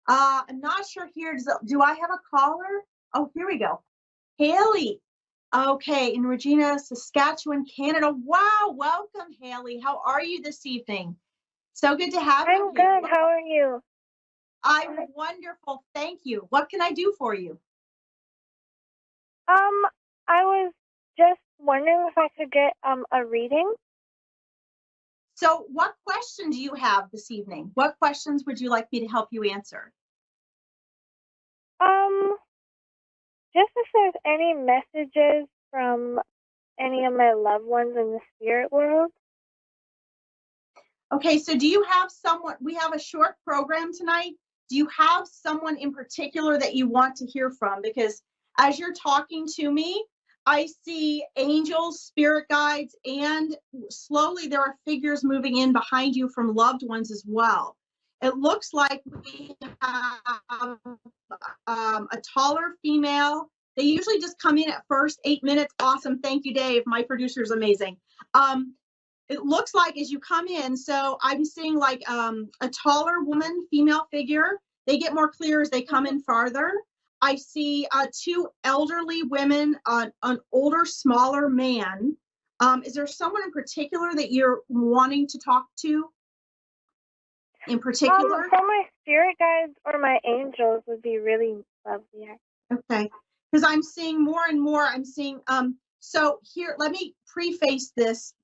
I'm not sure here. Do I have a caller? Oh, here we go. Haley. Okay, in Regina, Saskatchewan, Canada. Wow, welcome, Haley. How are you this evening? So good to have you. I'm good. How are you? I'm wonderful. Thank you. What can I do for you? I was just wondering if I could get a reading. So what question do you have this evening? What questions would you like me to help you answer? Just if there's any messages from any of my loved ones in the spirit world. Okay, so do you have someone, we have a short program tonight. Do you have someone in particular that you want to hear from? Because as you're talking to me, I see angels, spirit guides, and slowly there are figures moving in behind you from loved ones as well. It looks like we have a taller female. They usually just come in at first, 8 minutes. Awesome. Thank you, Dave. My producer is amazing. It looks like as you come in, so I'm seeing like a taller woman, female figure. They get more clear as they come in farther. I see two elderly women, an older, smaller man. Is there someone in particular that you're wanting to talk to? In particular? For my spirit guides or my angels would be really lovely. Okay, because I'm seeing more and more. I'm seeing, so here, let me preface this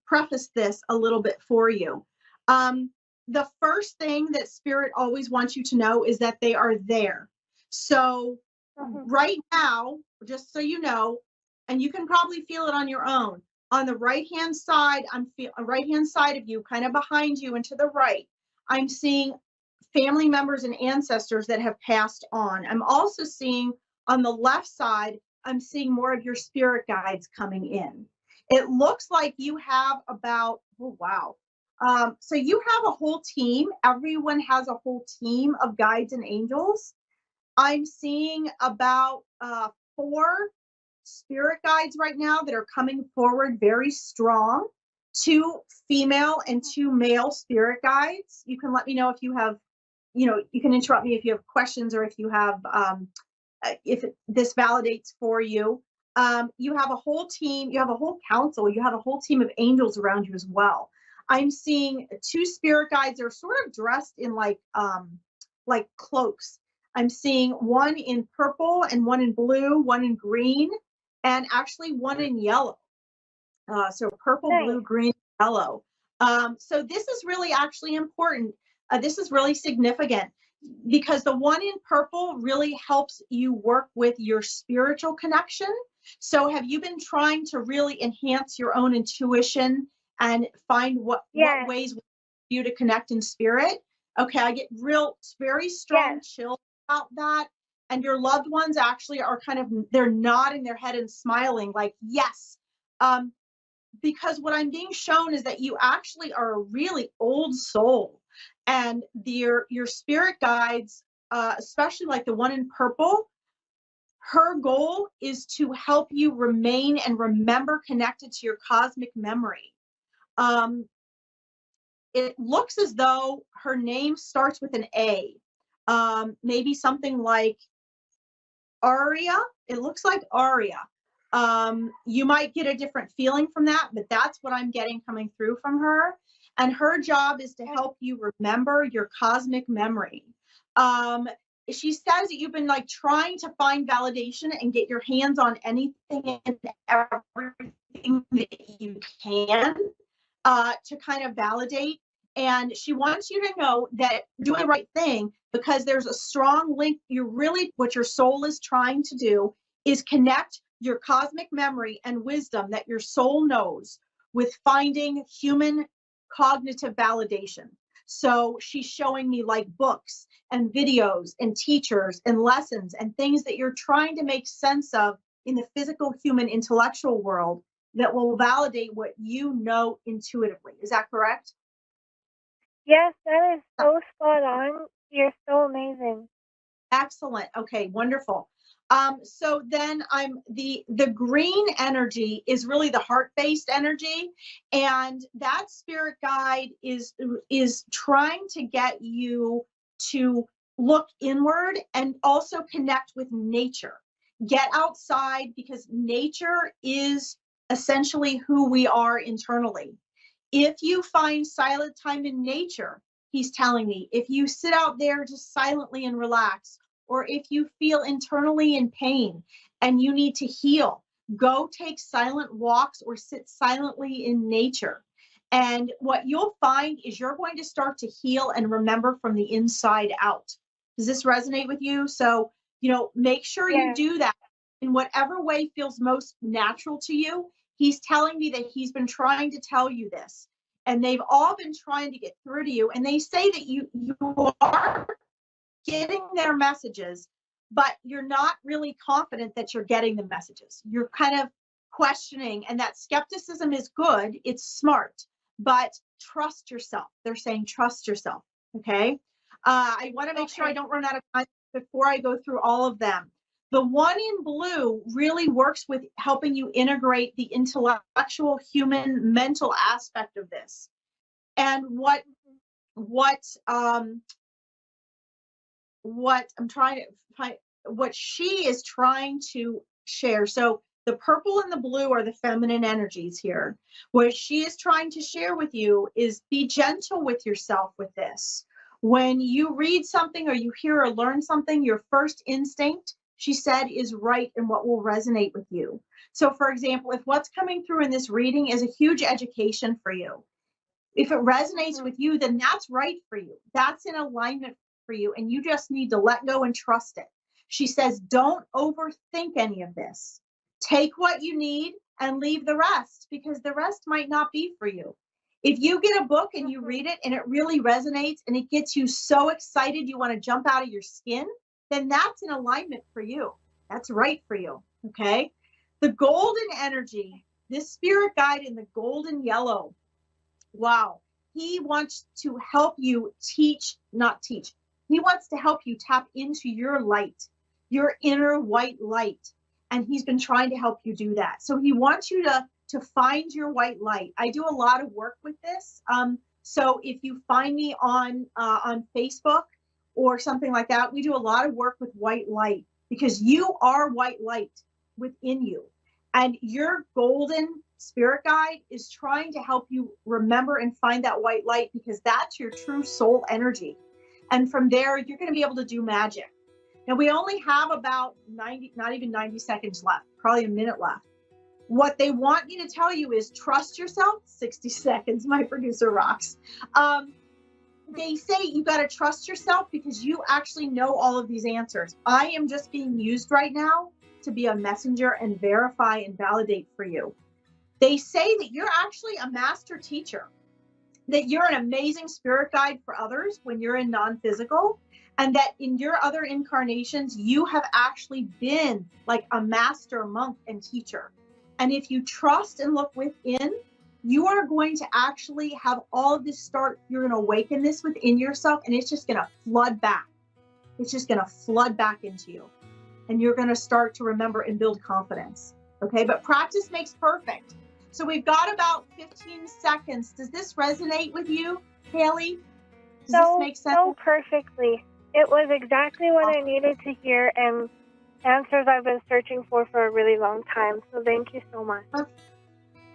a little bit for you. The first thing that Spirit always wants you to know is that they are there. So right now, just so you know, and you can probably feel it on your own, On the right-hand side, right-hand side of you, kind of behind you and to the right, I'm seeing family members and ancestors that have passed on. I'm also seeing on the left side, I'm seeing more of your spirit guides coming in. It looks like you have about, oh, wow. So you have a whole team. Everyone has a whole team of guides and angels. I'm seeing about 4 spirit guides right now that are coming forward very strong. 2 female and 2 male spirit guides. You can let me know if you have, you can interrupt me if you have questions or if you have, if this validates for you. You have a whole team, you have a whole council, you have a whole team of angels around you as well. I'm seeing 2 spirit guides that are sort of dressed in like cloaks. I'm seeing one in purple and one in blue, one in green, and actually one in yellow. So purple, blue, green, yellow. So this is really actually important. This is really significant because the one in purple really helps you work with your spiritual connection. So have you been trying to really enhance your own intuition and find what ways for you to connect in spirit? Okay, I get very strong chills about that. And your loved ones actually are they're nodding their head and smiling like, yes. Because what I'm being shown is that you actually are a really old soul, and your spirit guides, especially like the one in purple, her goal is to help you remain and remember connected to your cosmic memory. It looks as though her name starts with an A, maybe something like Aria. It looks like Aria. You might get a different feeling from that, but that's what I'm getting coming through from her. And her job is to help you remember your cosmic memory. She says that you've been like trying to find validation and get your hands on anything and everything that you can to kind of validate. And she wants you to know that doing the right thing, because there's a strong link. What your soul is trying to do is connect your cosmic memory and wisdom that your soul knows with finding human cognitive validation. So she's showing me like books and videos and teachers and lessons and things that you're trying to make sense of in the physical, human, intellectual world that will validate what you know intuitively. Is that correct? Yes, that is so spot on. You're so amazing. Excellent. Okay, wonderful. So then the green energy is really the heart-based energy, and that spirit guide is trying to get you to look inward and also connect with nature. Get outside, because nature is essentially who we are internally. If you find silent time in nature, he's telling me, if you sit out there just silently and relax, or if you feel internally in pain and you need to heal, go take silent walks or sit silently in nature. And what you'll find is you're going to start to heal and remember from the inside out. Does this resonate with you? So, make sure you do that in whatever way feels most natural to you. He's telling me that he's been trying to tell you this, and they've all been trying to get through to you. And they say that you are getting their messages, but you're not really confident that you're getting the messages. You're kind of questioning, and that skepticism is good. It's smart, but trust yourself. They're saying trust yourself. Okay. I want to make sure I don't run out of time before I go through all of them. The one in blue really works with helping you integrate the intellectual, human, mental aspect of this. And what I'm trying to find, what she is trying to share. So the purple and the blue are the feminine energies here. What she is trying to share with you is be gentle with yourself with this. When you read something or you hear or learn something, your first instinct, she said, is right and what will resonate with you. So for example, if what's coming through in this reading is a huge education for you, if it resonates with you, then that's right for you. That's in alignment for you, and you just need to let go and trust it. She says, don't overthink any of this. Take what you need and leave the rest, because the rest might not be for you. If you get a book and you read it and it really resonates and it gets you so excited you want to jump out of your skin, then that's in alignment for you. That's right for you. Okay. The golden energy, this spirit guide in the golden yellow. Wow. He wants to help you not teach. He wants to help you tap into your light, your inner white light. And he's been trying to help you do that. So he wants you to find your white light. I do a lot of work with this. So if you find me on Facebook or something like that, we do a lot of work with white light, because you are white light within you. And your golden spirit guide is trying to help you remember and find that white light, because that's your true soul energy. And from there, you're going to be able to do magic. Now, we only have about 90, not even 90 seconds left, probably a minute left. What they want me to tell you is trust yourself. 60 seconds, my producer rocks. They say you got to trust yourself because you actually know all of these answers. I am just being used right now to be a messenger and verify and validate for you. They say that you're actually a master teacher, that you're an amazing spirit guide for others when you're in non-physical, and that in your other incarnations, you have actually been like a master monk and teacher. And if you trust and look within, you are going to actually have all of this start. You're going to awaken this within yourself, and it's just going to flood back. It's just going to flood back into you. And you're going to start to remember and build confidence. Okay, but practice makes perfect. So we've got about 15 seconds. Does this resonate with you, Haley? Does this make sense? So perfectly. It was exactly what I needed to hear, and answers I've been searching for a really long time. So thank you so much.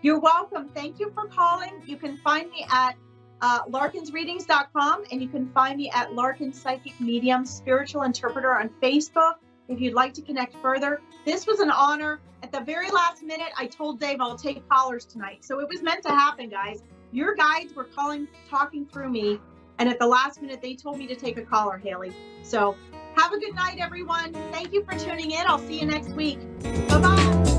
You're welcome. Thank you for calling. You can find me at larkinsreadings.com, and you can find me at Larkin Psychic Medium Spiritual Interpreter on Facebook if you'd like to connect further. This was an honor. At the very last minute, I told Dave I'll take callers tonight. So it was meant to happen, guys. Your guides were talking through me, and at the last minute, they told me to take a caller, Haley. So have a good night, everyone. Thank you for tuning in. I'll see you next week. Bye-bye.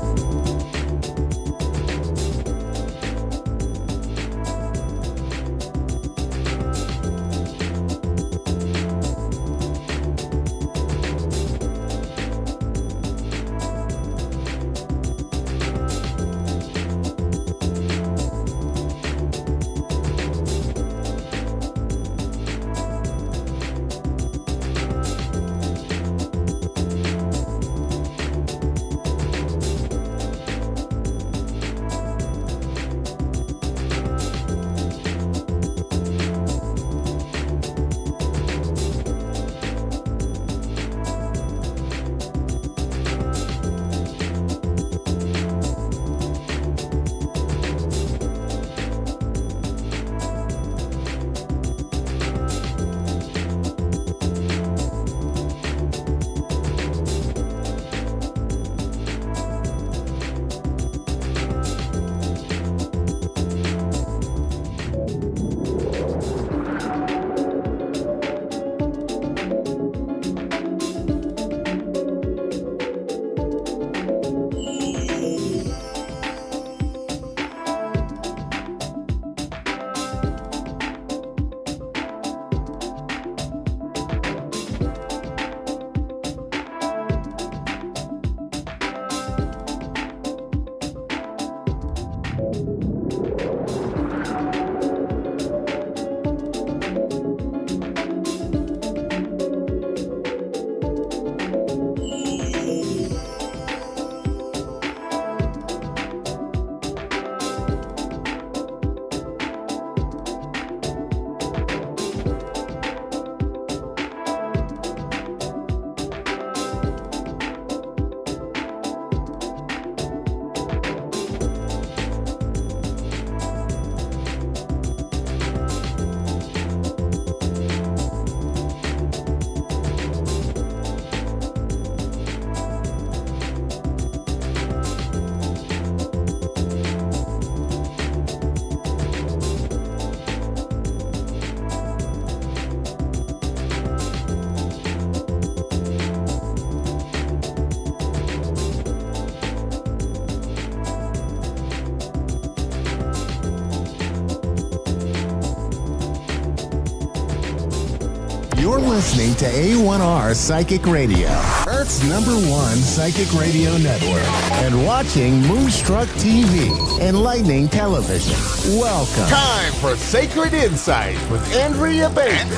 listening to A1R Psychic Radio, Earth's #1 psychic radio network, and watching Moonstruck TV, enlightening television. Welcome. Time for Sacred Insight with Andrea Bacon.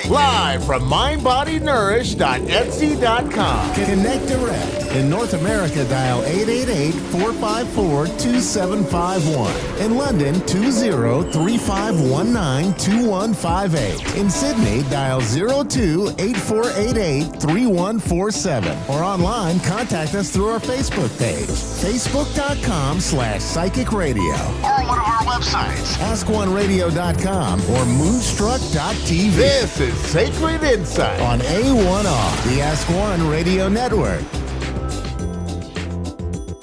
Live from mindbodynourish.etsy.com. Connect direct. In North America, dial 888-454-2751. In London, 20-3519-2158. In Sydney, dial 02-8488-3147. Or online, contact us through our Facebook page, facebook.com/psychic radio. Or one of our websites, askoneradio.com or moonstruck.tv. This is Sacred Insight on A1R, the Ask One Radio Network.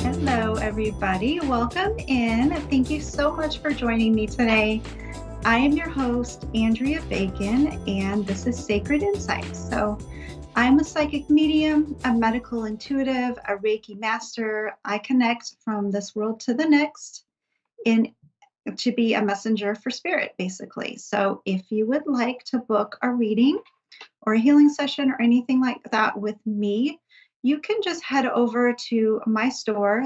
Hello, everybody. Welcome in. Thank you so much for joining me today. I am your host, Andrea Bacon, and this is Sacred Insight. So I'm a psychic medium, a medical intuitive, a Reiki master. I connect from this world to the next to be a messenger for spirit, basically. So if you would like to book a reading or a healing session or anything like that with me, you can just head over to my store.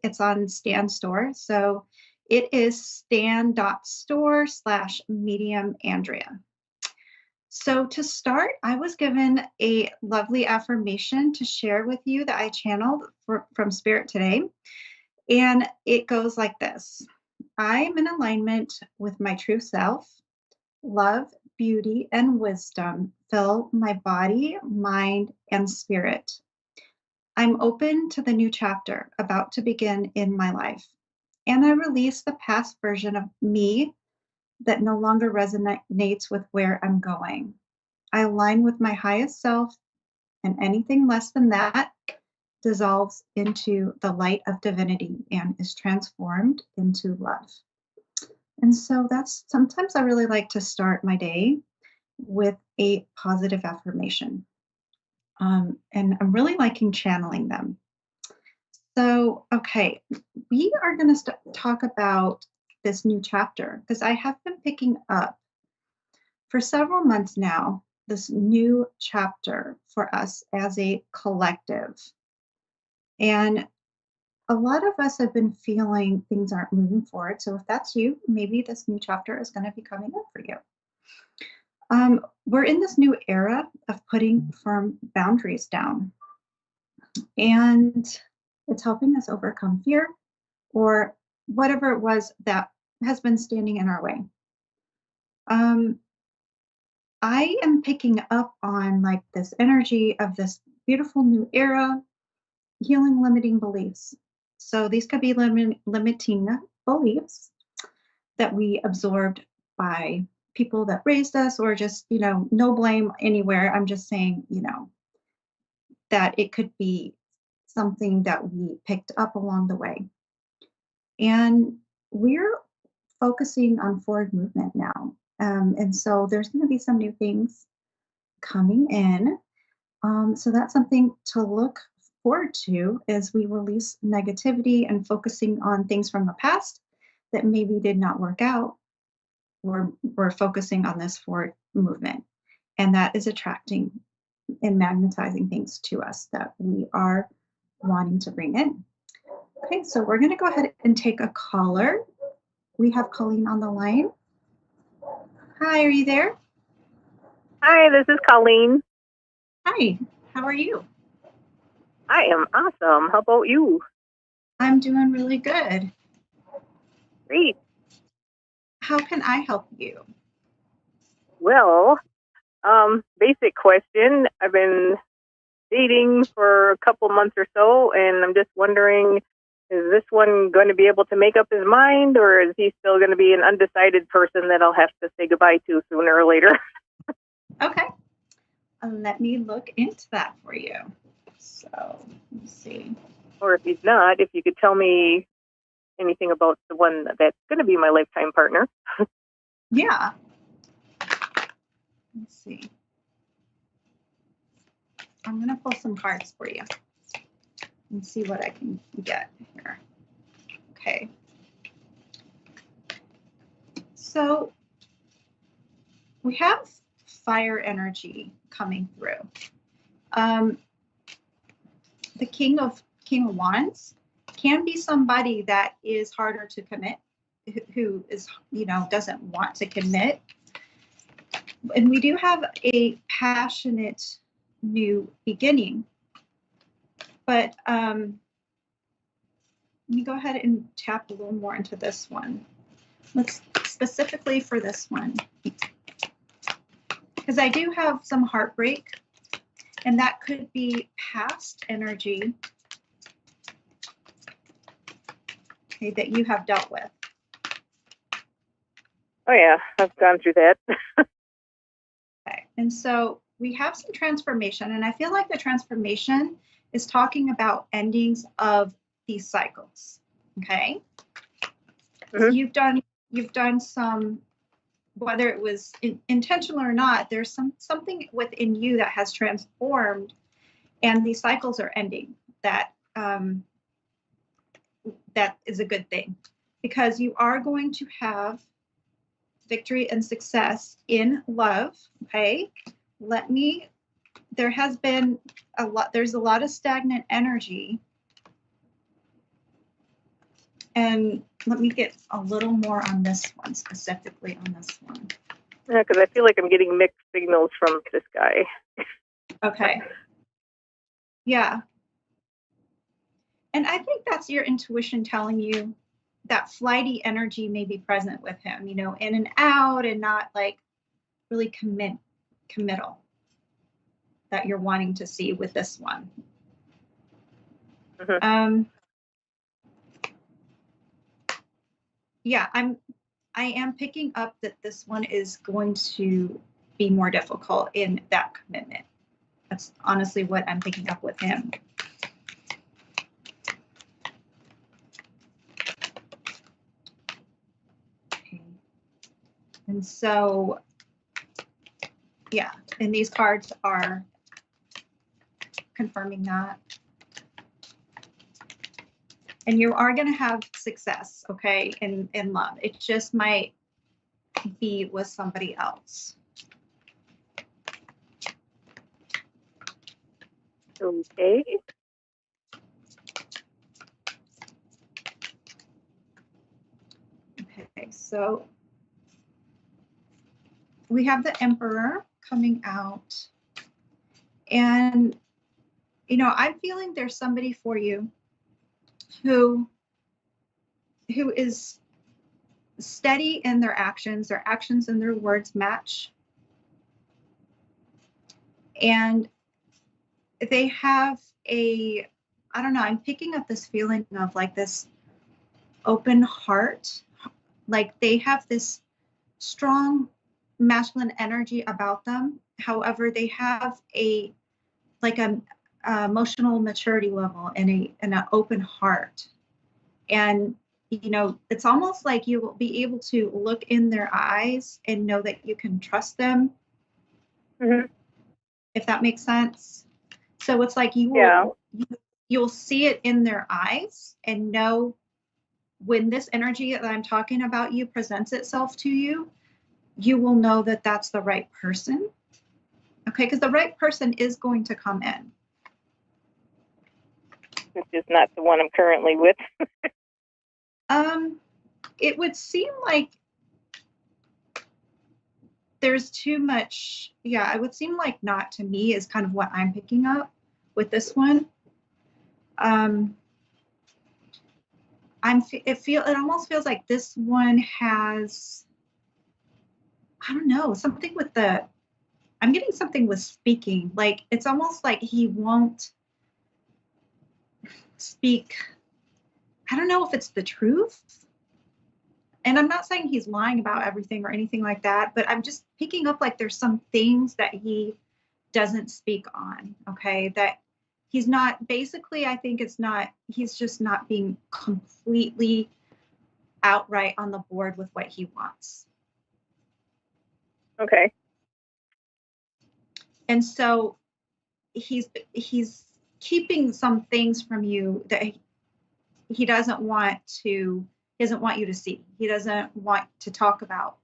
It's on Stan Store. So it is stan.store/medium Andrea. So to start, I was given a lovely affirmation to share with you that I channeled from Spirit today. And it goes like this. I am in alignment with my true self. Love, beauty, and wisdom fill my body, mind, and spirit. I'm open to the new chapter about to begin in my life, and I release the past version of me that no longer resonates with where I'm going. I align with my highest self, and anything less than that dissolves into the light of divinity and is transformed into love. And so sometimes I really like to start my day with a positive affirmation. And I'm really liking channeling them. So, okay, we are going to talk about this new chapter because I have been picking up for several months now this new chapter for us as a collective. And a lot of us have been feeling things aren't moving forward. So if that's you, maybe this new chapter is going to be coming up for you. We're in this new era of putting firm boundaries down, and it's helping us overcome fear or whatever it was that has been standing in our way. I am picking up on like this energy of this beautiful new era, healing limiting beliefs. So these could be limiting beliefs that we absorbed by people that raised us, or just, no blame anywhere. I'm just saying, that it could be something that we picked up along the way. And we're focusing on forward movement now. And so there's going to be some new things coming in. So that's something to look forward to as we release negativity and focusing on things from the past that maybe did not work out. We're focusing on this forward movement, and that is attracting and magnetizing things to us that we are wanting to bring in. Okay, so we're going to go ahead and take a caller. We have Colleen on the line. Hi, are you there? Hi, this is Colleen. Hi, how are you? I am awesome. How about you? I'm doing really good. Great. How can I help you? Well, basic question. I've been dating for a couple months or so, and I'm just wondering, is this one going to be able to make up his mind, or is he still going to be an undecided person that I'll have to say goodbye to sooner or later? Okay. Let me look into that for you. So, let's see. Or if he's not, if you could tell me anything about the one that's going to be my lifetime partner. Yeah. Let's see. I'm going to pull some cards for you and see what I can get here. Okay. So we have fire energy coming through. The King of Wands can be somebody that is harder to commit, who is, doesn't want to commit. And we do have a passionate new beginning. But let me go ahead and tap a little more into this one. Let's specifically for this one, because I do have some heartbreak, and that could be past energy, okay, that you have dealt with. Oh yeah, I've gone through that. Okay, and so we have some transformation, and I feel like the transformation is talking about endings of these cycles. Okay, so you've done some, whether it was intentional or not, there's something within you that has transformed, and these cycles are ending. That that is a good thing, because you are going to have victory and success in love. Okay, there has been there's a lot of stagnant energy, and let me get a little more on this one, specifically on this one. Yeah, because I feel like I'm getting mixed signals from this guy. Okay. Yeah. And I think that's your intuition telling you that flighty energy may be present with him, in and out, and not like really committal that you're wanting to see with this one. Yeah, I am picking up that this one is going to be more difficult in that commitment. That's honestly what I'm picking up with him. Okay. And so, yeah, and these cards are confirming that. And you are going to have success, okay, in love. It just might be with somebody else. Okay. Okay, so we have the Emperor coming out. And, I'm feeling there's somebody for you who is steady in their actions and their words match. And they have I don't know, I'm picking up this feeling of like this open heart, like they have this strong masculine energy about them. However, they have an emotional maturity level and an open heart. And, it's almost like you will be able to look in their eyes and know that you can trust them. Mm-hmm. If that makes sense. So it's like you'll see it in their eyes and know when this energy that I'm talking about you presents itself to you, you will know that that's the right person. Okay, because the right person is going to come in. Which is not the one I'm currently with. It would seem like there's too much. Yeah, it would seem like not to me is kind of what I'm picking up with this one. It almost feels like this one has, I don't know, something with I'm getting something with speaking. Like it's almost like he won't speak. I don't know if it's the truth. And I'm not saying he's lying about everything or anything like that, but I'm just picking up like there's some things that he doesn't speak on, okay? That he's not, basically, I think he's just not being completely outright on the board with what he wants. Okay. And so he's keeping some things from you that he doesn't want you to see. He doesn't want to talk about.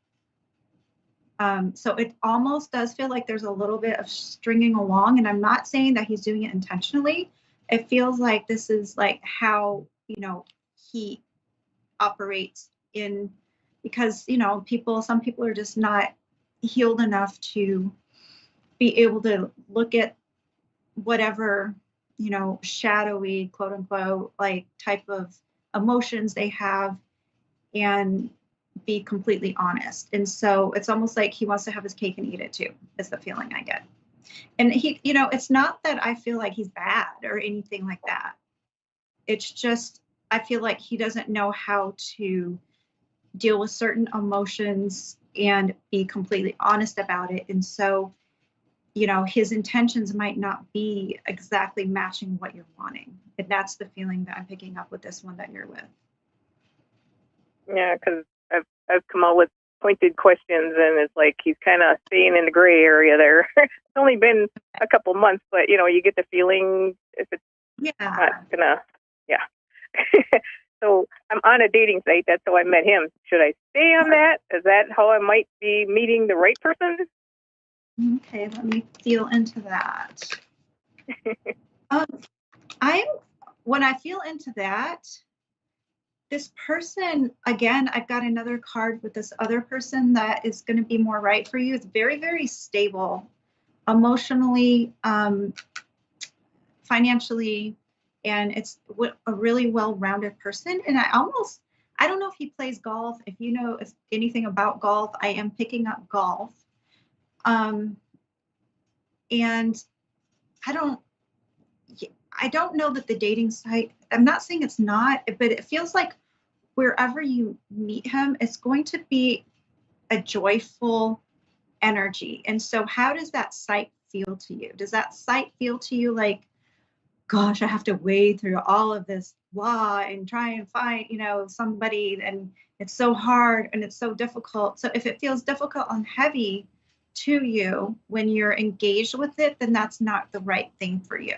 So it almost does feel like there's a little bit of stringing along, and I'm not saying that he's doing it intentionally. It feels like this is like how, he operates because, some people are just not healed enough to be able to look at whatever, shadowy, quote unquote, like type of emotions they have and be completely honest. And so it's almost like he wants to have his cake and eat it too, is the feeling I get. And he, it's not that I feel like he's bad or anything like that. It's just, I feel like he doesn't know how to deal with certain emotions and be completely honest about it. And so, his intentions might not be exactly matching what you're wanting. And that's the feeling that I'm picking up with this one that you're with. Yeah, because I've come up with pointed questions, and it's like he's kind of staying in the gray area there. It's only been a couple months, but you get the feeling if it's not gonna, So I'm on a dating site. That's how I met him. Should I stay on that? Is that how I might be meeting the right person? Okay, let me feel into that. When I feel into that, this person, again, I've got another card with this other person that is going to be more right for you. It's very, very stable, emotionally, financially, and it's a really well-rounded person. And I don't know if he plays golf. If you know anything about golf, I am picking up golf. And I don't know that the dating site, I'm not saying it's not, but it feels like wherever you meet him, it's going to be a joyful energy. And so how does that site feel to you? Does that site feel to you like, gosh, I have to wade through all of this blah and try and find, somebody, and it's so hard and it's so difficult. So if it feels difficult and heavy to you when you're engaged with it, then that's not the right thing for you.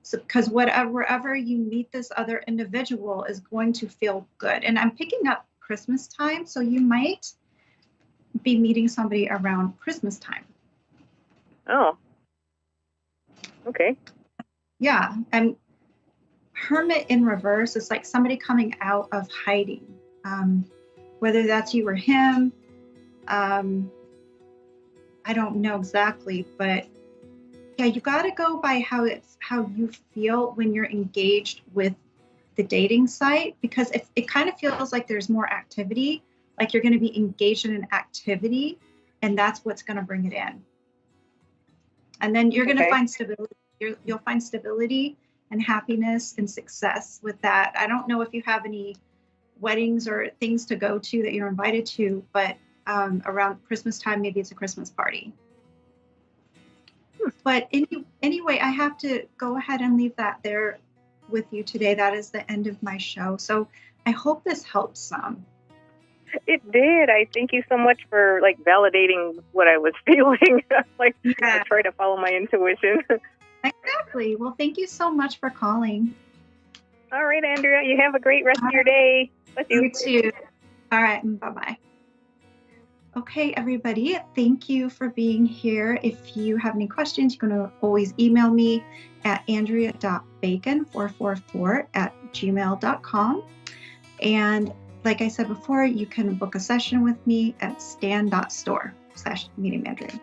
So, because wherever you meet this other individual is going to feel good. And I'm picking up Christmas time, so you might be meeting somebody around Christmas time. Oh, okay. Yeah, and Hermit in reverse is like somebody coming out of hiding, whether that's you or him. I don't know exactly, but yeah, you got to go by how you feel when you're engaged with the dating site, because if it kind of feels like there's more activity, like you're going to be engaged in an activity, and that's what's going to bring it in. And then you're going to find stability. You'll find stability and happiness and success with that. I don't know if you have any weddings or things to go to that you're invited to, but around Christmas time, maybe it's a Christmas party. But anyway, I have to go ahead and leave that there with you today. That is the end of my show. So I hope this helps some. It did. I thank you so much for validating what I was feeling. I try to follow my intuition. Exactly. Well, thank you so much for calling. All right, Andrea. You have a great rest of your day. Bless you. You too. All right. Bye-bye. Okay, everybody. Thank you for being here. If you have any questions, you can always email me at andrea.bacon444@gmail.com. And like I said before, you can book a session with me at stan.store/meetingandrea.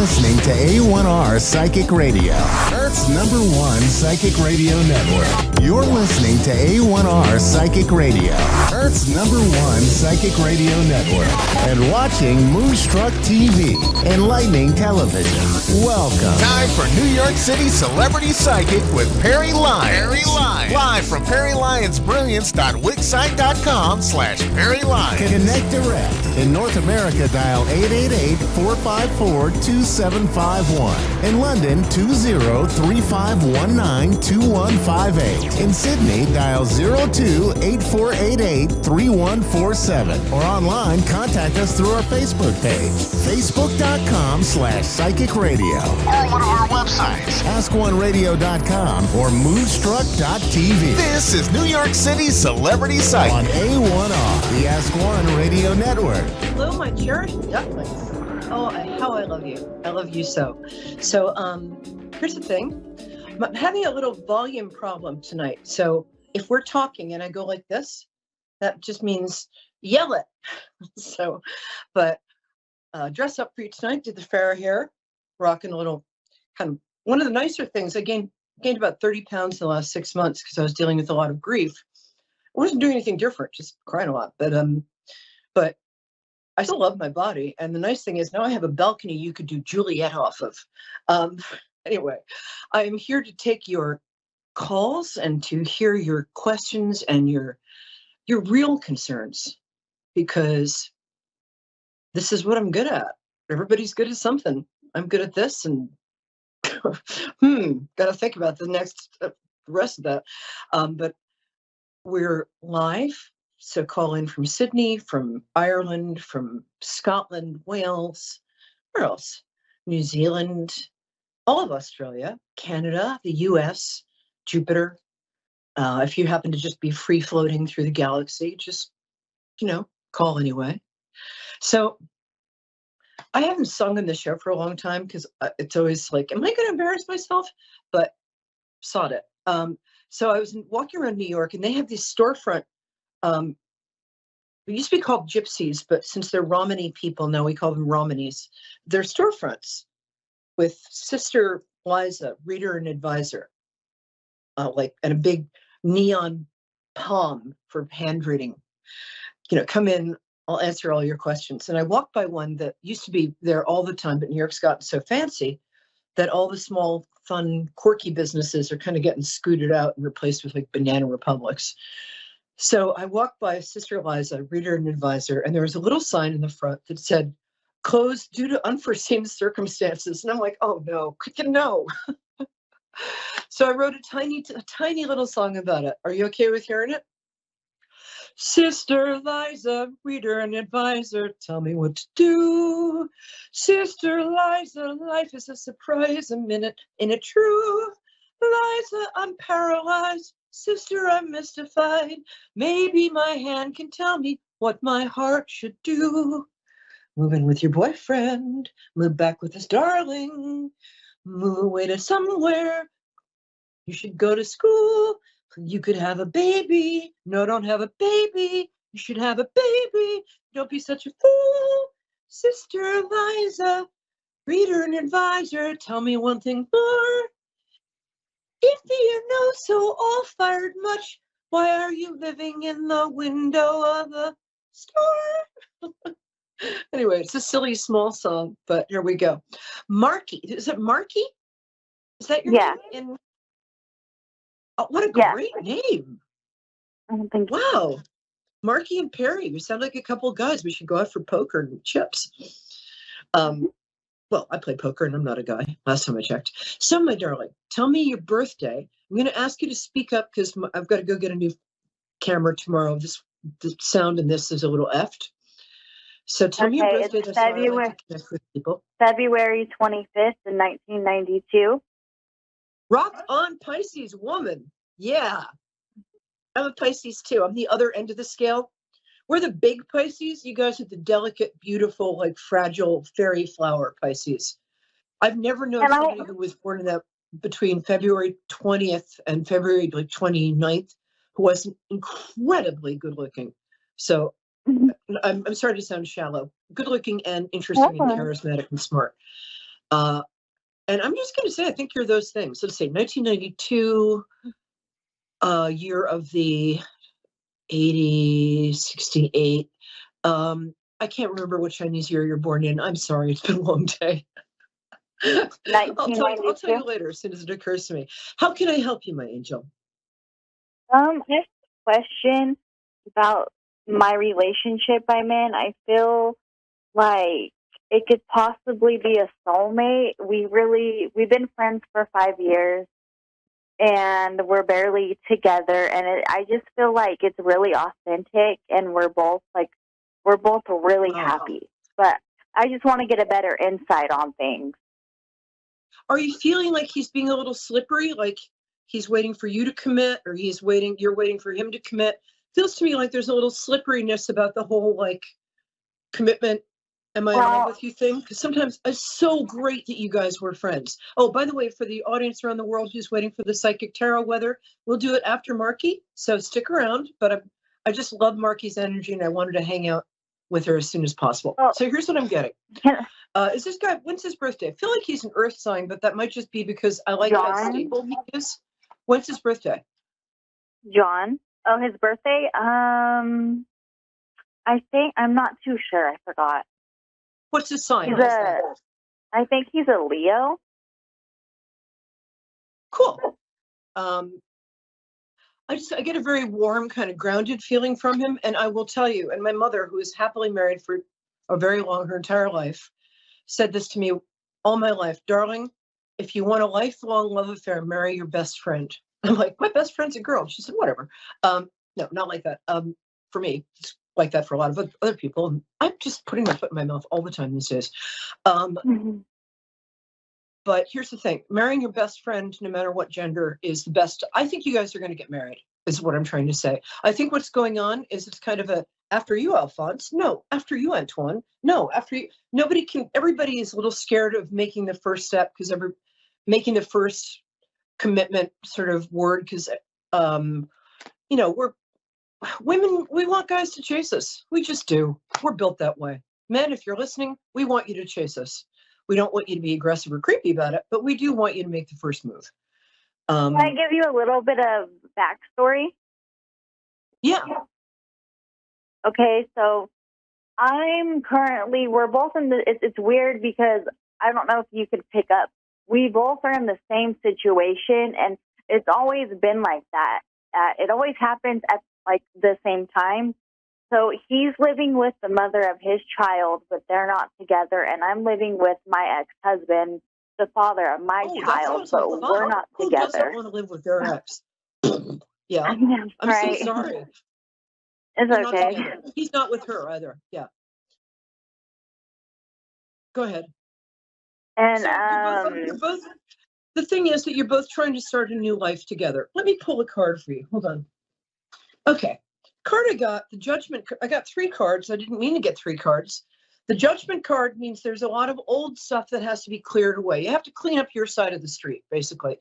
Listening to A1R Psychic Radio, Earth's #1 psychic radio network. You're listening to A1R Psychic Radio, Earth's #1 psychic radio network, and watching Moonstruck TV, enlightening television. Welcome. Time for New York City Celebrity Psychic with Perry Lyons. Perry Lyons. Live from PerryLyonsBrilliance.wixsite.com/Perry Lyons. Connect direct. In North America, dial 888-454-2751. In London, 20-3519-2158. In Sydney, dial 02-8488-3147. Or online, contact us through our Facebook page, facebook.com/psychic radio. Or one of our websites, askoneradio.com or moonstruck.tv. This is New York City Celebrity Psychic on A1R, the Ask One Radio Network. Hello, my cherished ducklings. Oh, how I love you. I love you so. So, here's the thing. I'm having a little volume problem tonight. So if we're talking and I go like this, that just means yell it. So, but dress up for you tonight. Did the fair hair, rocking a little kind of one of the nicer things. I gained about 30 pounds in the last 6 months because I was dealing with a lot of grief. I wasn't doing anything different, just crying a lot. But I still love my body. And the nice thing is now I have a balcony you could do Juliet off of. Anyway, I am here to take your calls and to hear your questions and your real concerns, because this is what I'm good at. Everybody's good at something. I'm good at this, and got to think about the rest of that. But we're live, so call in from Sydney, from Ireland, from Scotland, Wales, where else? New Zealand, all of Australia, Canada, the US, Jupiter. If you happen to just be free floating through the galaxy, just, call anyway. So I haven't sung in the show for a long time because it's always like, am I going to embarrass myself? But sod it. So I was walking around New York and they have these storefront, they used to be called gypsies, but since they're Romany people, now we call them Romanies. They're storefronts with Sister Liza, reader and advisor, and a big neon palm for handwriting. Come in, I'll answer all your questions. And I walked by one that used to be there all the time, but New York's gotten so fancy that all the small, fun, quirky businesses are kind of getting scooted out and replaced with like Banana Republics. So I walked by Sister Liza, reader and advisor, and there was a little sign in the front that said, closed due to unforeseen circumstances. And I'm like, oh no, no. So I wrote a tiny little song about it. Are you okay with hearing it? Sister Liza, reader and advisor, tell me what to do. Sister Liza, life is a surprise, a minute in a true. Liza, I'm paralyzed. Sister, I'm mystified. Maybe my hand can tell me what my heart should do. Move in with your boyfriend, move back with his darling, move away to somewhere. You should go to school. You could have a baby. No, don't have a baby. You should have a baby. Don't be such a fool. Sister Liza, reader and advisor, tell me one thing more. If you know so all fired much, why are you living in the window of a store? Anyway, it's a silly small song, but here we go. Marky, is it Marky? Is that your name? Oh, what a great name. Wow. Marky and Perry, we sound like a couple of guys. We should go out for poker and chips. Well, I play poker and I'm not a guy, last time I checked. So, my darling, tell me your birthday. I'm going to ask you to speak up because I've got to go get a new camera tomorrow. The sound in this is a little effed. So tell me your birthday. It's February 25th in 1992. Rock on, Pisces woman. Yeah. I'm a Pisces too. I'm the other end of the scale. We're the big Pisces. You guys are the delicate, beautiful, like fragile fairy flower Pisces. I've never known somebody who was born in that between February 20th and February 29th who wasn't incredibly good looking. So I'm sorry to sound shallow. Good looking and interesting and charismatic and smart. And I'm just going to say, I think you're those things. Let's say 1992. year of the 68. I can't remember what Chinese year you're born in. I'm sorry, it's been a long day. I'll tell you later as soon as it occurs to me. How can I help you, my angel? I have a question about my relationship I'm in. I feel like it could possibly be a soulmate. We've been friends for 5 years, and we're barely together. And I just feel like it's really authentic, and we're both really happy. But I just want to get a better insight on things. Are you feeling like he's being a little slippery, like he's waiting for you to commit, or you're waiting for him to commit? Feels to me like there's a little slipperiness about the whole like commitment, am I in love with you thing? Because sometimes it's so great that you guys were friends. Oh, by the way, for the audience around the world who's waiting for the psychic tarot weather, we'll do it after Marky, so stick around. But I just love Marky's energy, and I wanted to hang out with her as soon as possible. So here's what I'm getting. Is this guy, when's his birthday? I feel like he's an earth sign, but that might just be because I like how stable he is. When's his birthday? John. Oh, his birthday? I think, I'm not too sure. I forgot. What's his sign? I think he's a Leo. Cool. I get a very warm, kind of grounded feeling from him. And I will tell you, and my mother, who is happily married for her entire life, said this to me all my life. Darling, if you want a lifelong love affair, marry your best friend. I'm like, my best friend's a girl. She said, whatever. No, not like that. For me, it's like that for a lot of other people. I'm just putting my foot in my mouth all the time these days. But here's the thing. Marrying your best friend, no matter what gender, is the best. I think you guys are going to get married, is what I'm trying to say. I think what's going on is it's kind of a, after you, Alphonse. No, after you, Antoine. No, after you. Everybody is a little scared of making the first step because making the first commitment sort of word because, we're women, we want guys to chase us. We just do. We're built that way. Men, if you're listening, we want you to chase us. We don't want you to be aggressive or creepy about it, but we do want you to make the first move. Can I give you a little bit of backstory? Yeah. Okay, so we're both in it's weird because I don't know if you could pick up. We both are in the same situation, and it's always been like that. It always happens at like the same time. So he's living with the mother of his child, but they're not together. And I'm living with my ex-husband, the father of my child, but we're not together. Who doesn't want to live with their ex? Yeah. I'm right. so sorry. It's They're okay. He's not with her either. Yeah. Go ahead. And so you're both. The thing is that you're both trying to start a new life together. Let me pull a card for you. Hold on. Okay. Card I got, the Judgment. I got 3 cards. I didn't mean to get 3 cards. The Judgment card means there's a lot of old stuff that has to be cleared away. You have to clean up your side of the street, basically.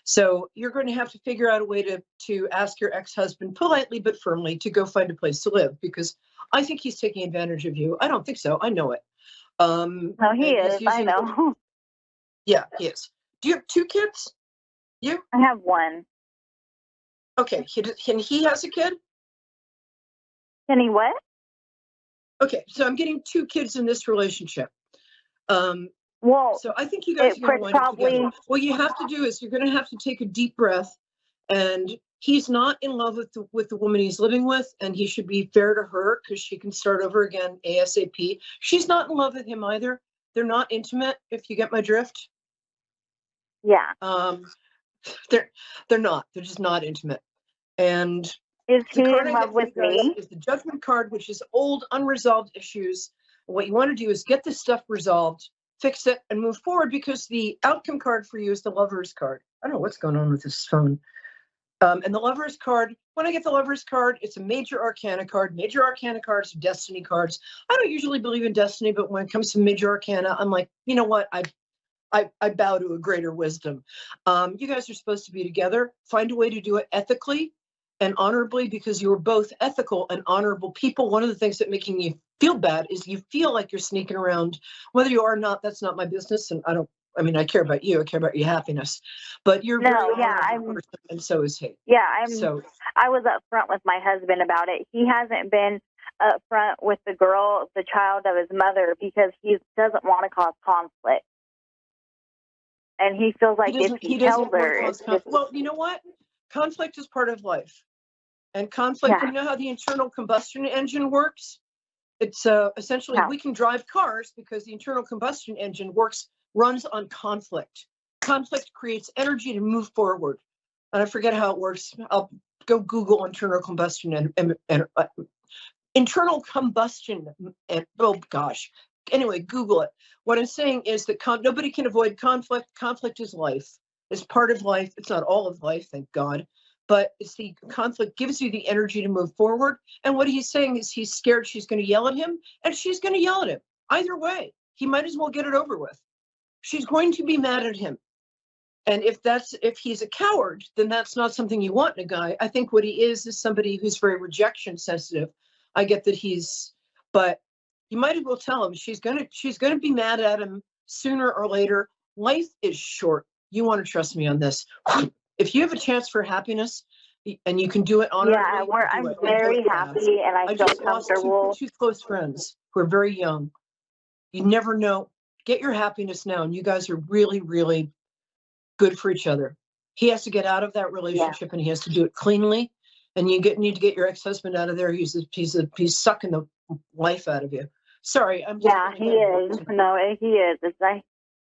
So you're going to have to figure out a way to ask your ex-husband politely but firmly to go find a place to live, because I think he's taking advantage of you. I don't think so. I know it. No, he is. I know. Yeah, he is. Do you have 2 kids? You? I have 1. Okay. Can he has a kid? Can he what? Okay, so I'm getting 2 kids in this relationship. Well, so I think you guys are going to wind up together. What you have to do is you're going to have to take a deep breath, and he's not in love with the woman he's living with, and he should be fair to her because she can start over again ASAP. She's not in love with him either. They're not intimate, if you get my drift. Yeah. They're not. They're just not intimate. And is he in love with me? Is the Judgment card, which is old, unresolved issues. What you want to do is get this stuff resolved, fix it, and move forward, because the outcome card for you is the Lover's card. I don't know what's going on with this phone. And the Lover's card, when I get the Lover's card, it's a major arcana card. Major arcana cards are destiny cards. I don't usually believe in destiny, but when it comes to major arcana, I'm like, you know what? I bow to a greater wisdom. You guys are supposed to be together. Find a way to do it ethically and honorably, because you're both ethical and honorable people. One of the things that making you feel bad is you feel like you're sneaking around. Whether you are or not, that's not my business, and I I mean, I care about you. I care about your happiness. But you're No, very yeah, honorable person, and so is he. Yeah, I was upfront with my husband about it. He hasn't been upfront with the child of his mother, because he doesn't want to cause conflict. And he feels like if he tells her, it's just... Well, you know what? Conflict is part of life. And conflict, you know how the internal combustion engine works? It's essentially, we can drive cars because the internal combustion engine runs on conflict. Conflict creates energy to move forward. And I forget how it works. I'll go Google internal combustion internal combustion. Oh gosh. Anyway, Google it. What I'm saying is that nobody can avoid conflict. Conflict is life. It's part of life. It's not all of life, thank God. But it's the conflict gives you the energy to move forward. And what he's saying is he's scared she's going to yell at him, and she's going to yell at him. Either way, he might as well get it over with. She's going to be mad at him. And if he's a coward, then that's not something you want in a guy. I think what he is somebody who's very rejection sensitive. I get that but you might as well tell him she's gonna be mad at him sooner or later. Life is short. You want to trust me on this. If you have a chance for happiness and you can do it honorably, I'm very happy, and I feel comfortable. Two close friends who are very young. You never know. Get your happiness now, and you guys are really, really good for each other. He has to get out of that relationship, and he has to do it cleanly. And you need to get your ex-husband out of there. He's sucking the life out of you. Sorry, he is. No, he is.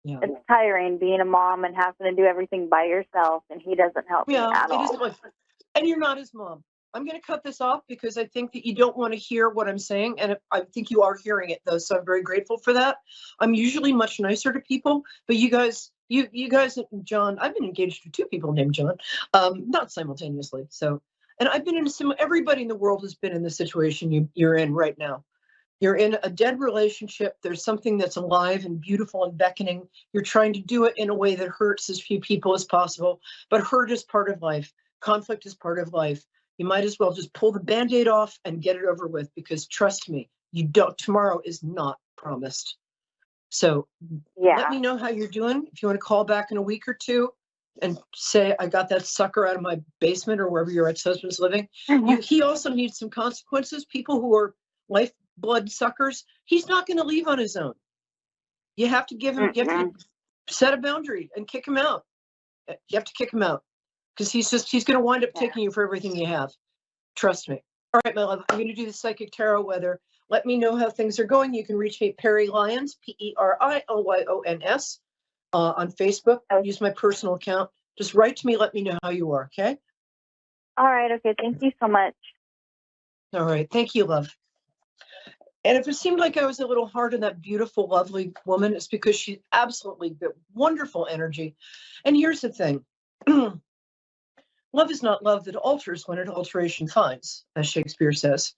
It's tiring being a mom and having to do everything by yourself, and he doesn't help me at all. And you're not his mom. I'm going to cut this off because I think that you don't want to hear what I'm saying, and I think you are hearing it though. So I'm very grateful for that. I'm usually much nicer to people, but you guys, John, I've been engaged to two people named John, not simultaneously. So, and I've been in everybody in the world has been in the situation you're in right now. You're in a dead relationship. There's something that's alive and beautiful and beckoning. You're trying to do it in a way that hurts as few people as possible, but hurt is part of life. Conflict is part of life. You might as well just pull the Band-Aid off and get it over with, because trust me, tomorrow is not promised. So let me know how you're doing. If you want to call back in a week or two and say, I got that sucker out of my basement or wherever your ex-husband's living. He also needs some consequences. People who are lifeblood suckers, he's not going to leave on his own. You have to give him, you have to set a boundary and kick him out. You have to kick him out because he's going to wind up taking you for everything you have. Trust me. All right, my love, I'm going to do the psychic tarot weather. Let me know how things are going. You can reach me at Perry Lyons, PERILYONS, on Facebook. Use my personal account. Just write to me. Let me know how you are, okay? All right, okay. Thank you so much. All right. Thank you, love. And if it seemed like I was a little hard on that beautiful, lovely woman, it's because she's absolutely got wonderful energy. And here's the thing. Love is not love that alters when it alteration finds, as Shakespeare says.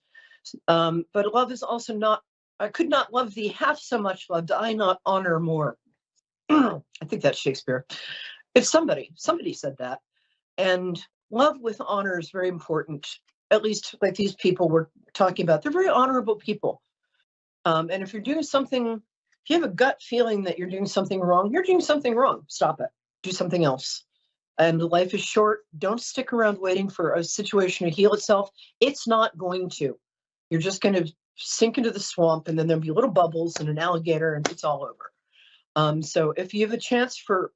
But love is also not, I could not love thee half so much, love, do I not honor more. I think that's Shakespeare. It's somebody said that. And love with honor is very important, at least like these people we're talking about. They're very honorable people. And if you're doing something, if you have a gut feeling that you're doing something wrong, you're doing something wrong. Stop it. Do something else. And life is short. Don't stick around waiting for a situation to heal itself. It's not going to. You're just going to sink into the swamp, and then there'll be little bubbles and an alligator, and it's all over. So if you have a chance for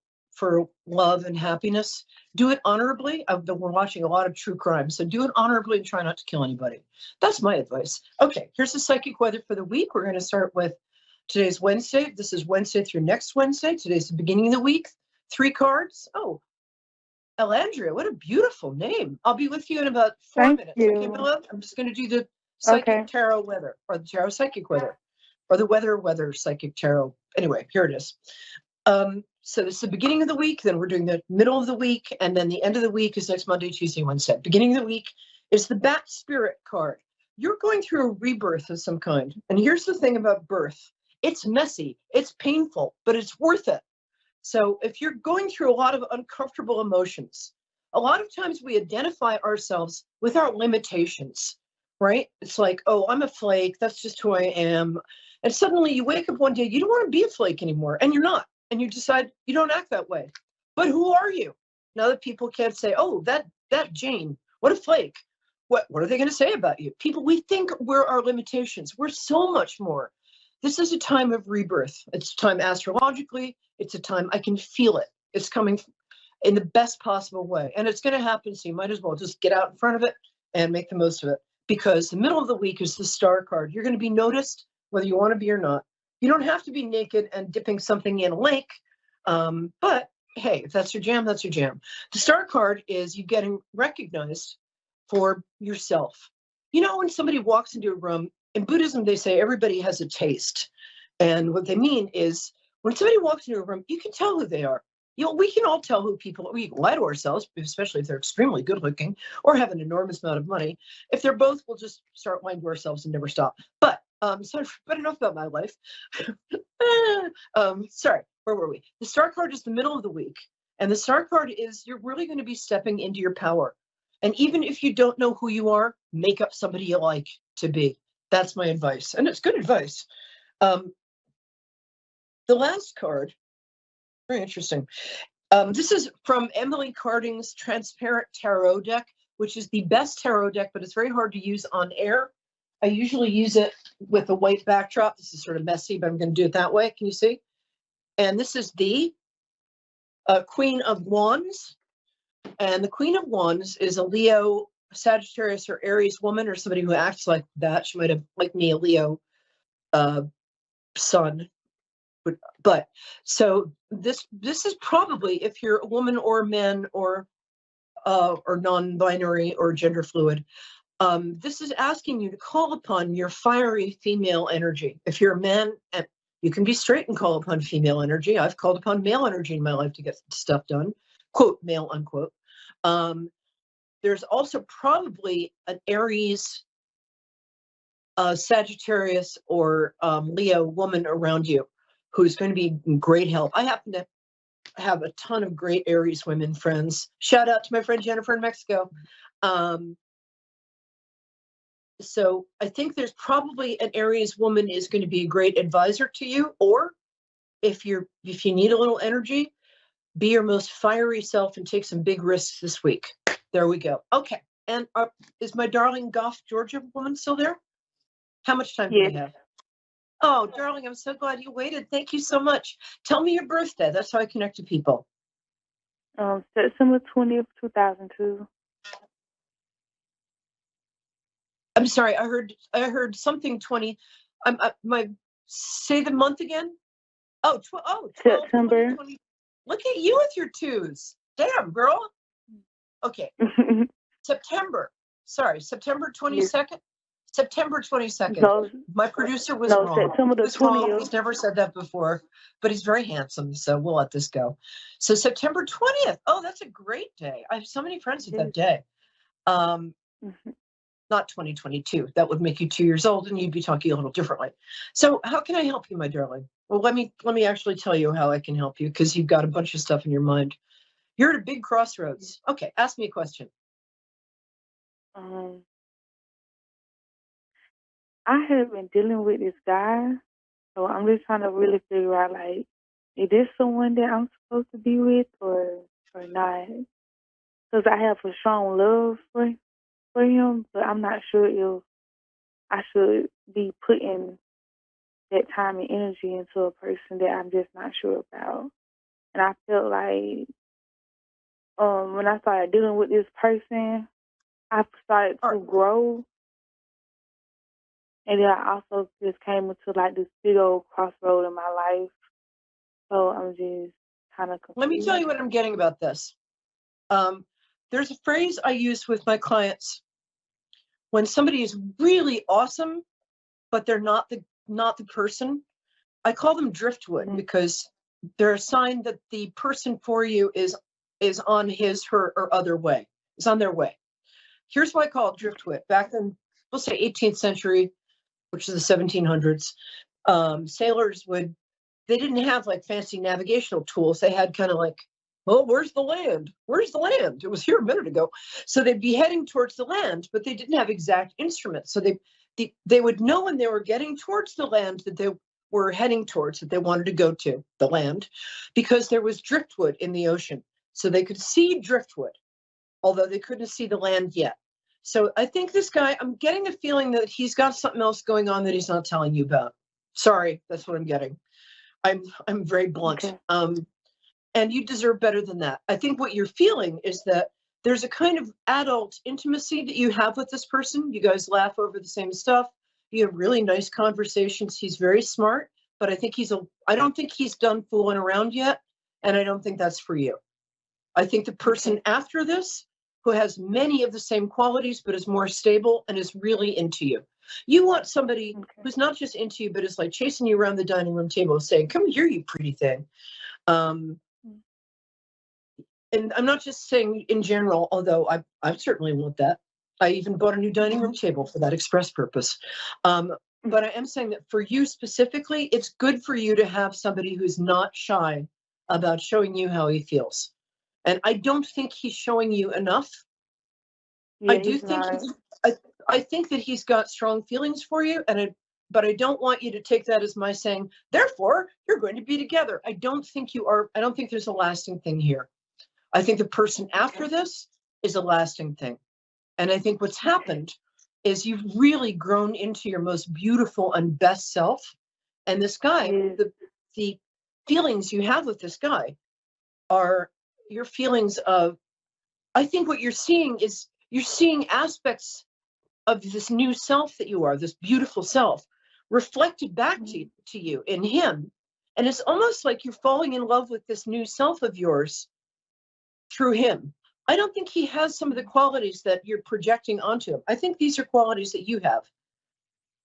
love and happiness, do it honorably. We're watching a lot of true crime, so do it honorably and try not to kill anybody. That's my advice. Okay, here's the psychic weather for the week. We're going to start with today's Wednesday. This is Wednesday through next Wednesday. Today's the beginning of the week. 3 cards. Oh, Elandria, what a beautiful name. I'll be with you in about 4 minutes. Okay, my love? I'm just going to do the psychic tarot weather, or the tarot psychic weather, or the weather psychic tarot. Anyway, here it is. So this is the beginning of the week, then we're doing the middle of the week, and then the end of the week is next Monday, Tuesday, Wednesday. Beginning of the week is the Bat Spirit card. You're going through a rebirth of some kind. And here's the thing about birth. It's messy, it's painful, but it's worth it. So if you're going through a lot of uncomfortable emotions, a lot of times we identify ourselves with our limitations, right? It's like, oh, I'm a flake. That's just who I am. And suddenly you wake up one day, you don't want to be a flake anymore. And you're not. and you decide you don't act that way. But who are you? Now that people can't say, oh, that Jane, what a flake. What are they going to say about you? People, we think we're our limitations. We're so much more. This is a time of rebirth. It's a time astrologically. It's a time I can feel it. It's coming in the best possible way. And it's going to happen. So you might as well just get out in front of it and make the most of it. Because the middle of the week is the star card. You're going to be noticed whether you want to be or not. You don't have to be naked and dipping something in a lake. But hey, if that's your jam, that's your jam. The star card is you getting recognized for yourself. You know, when somebody walks into a room, in Buddhism, they say everybody has a taste. And what they mean is when somebody walks into a room, you can tell who they are. You know, we can all tell who people are. We can lie to ourselves, especially if they're extremely good looking or have an enormous amount of money. If they're both, we'll just start lying to ourselves and never stop. But enough about my life. Sorry, where were we? The star card is the middle of the week. And the star card is you're really going to be stepping into your power. And even if you don't know who you are, make up somebody you like to be. That's my advice. And it's good advice. The last card, very interesting. This is from Emily Carding's Transparent Tarot deck, which is the best tarot deck, but it's very hard to use on air. I usually use it with a white backdrop. This is sort of messy, but I'm going to do it that way. Can you see? And this is the Queen of Wands. And the Queen of Wands is a Leo, Sagittarius, or Aries woman, or somebody who acts like that. She might have, like me, a Leo sun. But so this is probably, if you're a woman or a man or non-binary or gender fluid, this is asking you to call upon your fiery female energy. If you're a man, you can be straight and call upon female energy. I've called upon male energy in my life to get stuff done, quote, male, unquote. There's also probably an Aries, Sagittarius, or Leo woman around you who's going to be great help. I happen to have a ton of great Aries women friends. Shout out to my friend Jennifer in Mexico. So I think there's probably an Aries woman is going to be a great advisor to you, or if you need a little energy, be your most fiery self and take some big risks this week. There we go. Okay. And is my darling Goff, Georgia woman still there? How much time do we have? Oh, darling, I'm so glad you waited. Thank you so much. Tell me your birthday. That's how I connect to people. September 20th, 2002. I'm sorry. I heard something 20. Say the month again. Oh, 12, September. 20. Look at you with your twos. Damn, girl. Okay. September 22nd. September 22nd. No, my producer was wrong. September the 20th. He's never said that before, but he's very handsome, so we'll let this go. So September 20th. Oh, that's a great day. I have so many friends with that day. Not 2022. That would make you 2 years old, and you'd be talking a little differently. So how can I help you, my darling? Well, let me actually tell you how I can help you, because you've got a bunch of stuff in your mind. You're at a big crossroads. Okay, ask me a question. I have been dealing with this guy, so I'm just trying to really figure out, like, is this someone that I'm supposed to be with or not? Because I have a strong love for him, but I'm not sure if I should be putting that time and energy into a person that I'm just not sure about. And I felt like when I started dealing with this person, I started to grow. And then I also just came into like this big old crossroad in my life. So I'm just kind of confused. Let me tell you what I'm getting about this. There's a phrase I use with my clients when somebody is really awesome, but they're not the person. I call them driftwood because they're a sign that the person for you is on his, her, or other way. Is on their way. Here's why I call it driftwood. Back then, we'll say 18th century, which is the 1700s, sailors they didn't have like fancy navigational tools. They had kind of like, well, where's the land? Where's the land? It was here a minute ago. So they'd be heading towards the land, but they didn't have exact instruments. So they would know when they were getting towards the land that were heading towards, that they wanted to go to, the land, because there was driftwood in the ocean. So they could see driftwood, although they couldn't see the land yet. So I think this guy, I'm getting the feeling that he's got something else going on that he's not telling you about. Sorry, that's what I'm getting. I'm very blunt. Okay. And you deserve better than that. I think what you're feeling is that there's a kind of adult intimacy that you have with this person. You guys laugh over the same stuff. You have really nice conversations. He's very smart, but I don't think he's done fooling around yet. And I don't think that's for you. I think the person after this, who has many of the same qualities, but is more stable and is really into you. You want somebody who's not just into you, but is like chasing you around the dining room table saying, come here, you pretty thing. And I'm not just saying in general, although I certainly want that. I even bought a new dining room table for that express purpose. But I am saying that for you specifically, it's good for you to have somebody who's not shy about showing you how he feels. And I don't think he's showing you enough. Yeah, I do think I think that he's got strong feelings for you, but I don't want you to take that as my saying, therefore, you're going to be together. I don't think you are. I don't think there's a lasting thing here. I think the person after this is a lasting thing. And I think what's happened is you've really grown into your most beautiful and best self. And this guy, the feelings you have with this guy are your feelings of, I think what you're seeing is you're seeing aspects of this new self that you are, this beautiful self, reflected back to you in him. And it's almost like you're falling in love with this new self of yours through him. I don't think he has some of the qualities that you're projecting onto him. I think these are qualities that you have.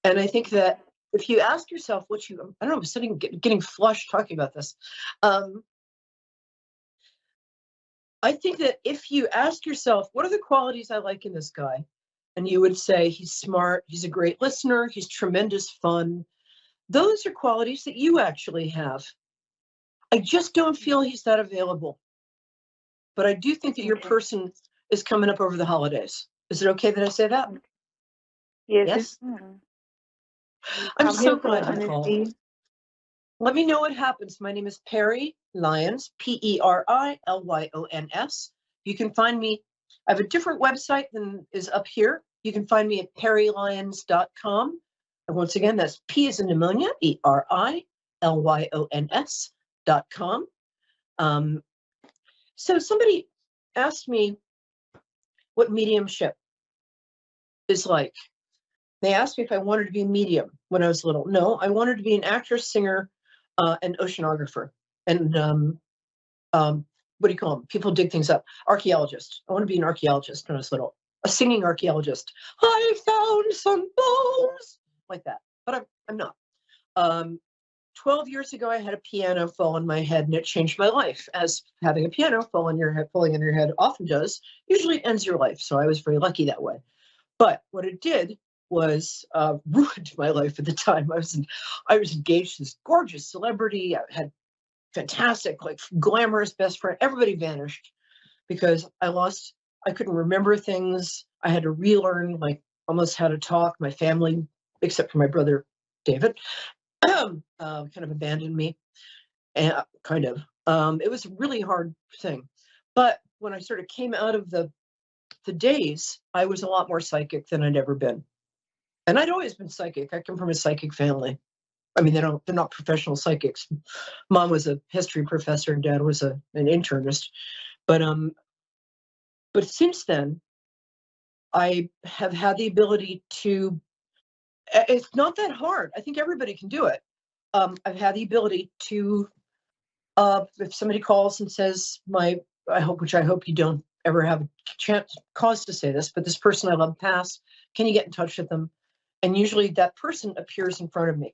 And I think that if you ask yourself I don't know, I'm sitting getting flushed talking about this. I think that if you ask yourself, what are the qualities I like in this guy? And you would say, he's smart, he's a great listener, he's tremendous fun. Those are qualities that you actually have. I just don't feel he's that available. But I do think that your person is coming up over the holidays. Is it okay that I say that? Yes. I'm so glad you called. Let me know what happens. My name is Perry Lyons, PeriLyons. You can find me. I have a different website than is up here. You can find me at perrylyons.com. And once again, that's P as in pneumonia, ERILYONS.com. So somebody asked me what mediumship is like. They asked me if I wanted to be a medium when I was little. No, I wanted to be an actor, singer, and oceanographer. And what do you call them? People dig things up. Archaeologist. I want to be an archaeologist when I was little. A singing archaeologist. I found some bones. Like that. But I'm not. 12 years ago, I had a piano fall on my head, and it changed my life, as having a piano falling on your head often does. Usually it ends your life, so I was very lucky that way. But what it did was ruined my life at the time. I was engaged to this gorgeous celebrity. I had fantastic, like glamorous best friend. Everybody vanished because I couldn't remember things. I had to relearn like almost how to talk. My family, except for my brother David, kind of abandoned me. And it was a really hard thing. But when I sort of came out of the days, I was a lot more psychic than I'd ever been. And I'd always been psychic. I come from a psychic family. I mean, they're not professional psychics. Mom was a history professor and Dad was an internist. But since then, I have had the ability to, it's not that hard. I think everybody can do it. I've had the ability to, if somebody calls and says, I hope you don't ever have a cause to say this, but this person I love passed, can you get in touch with them? And usually that person appears in front of me.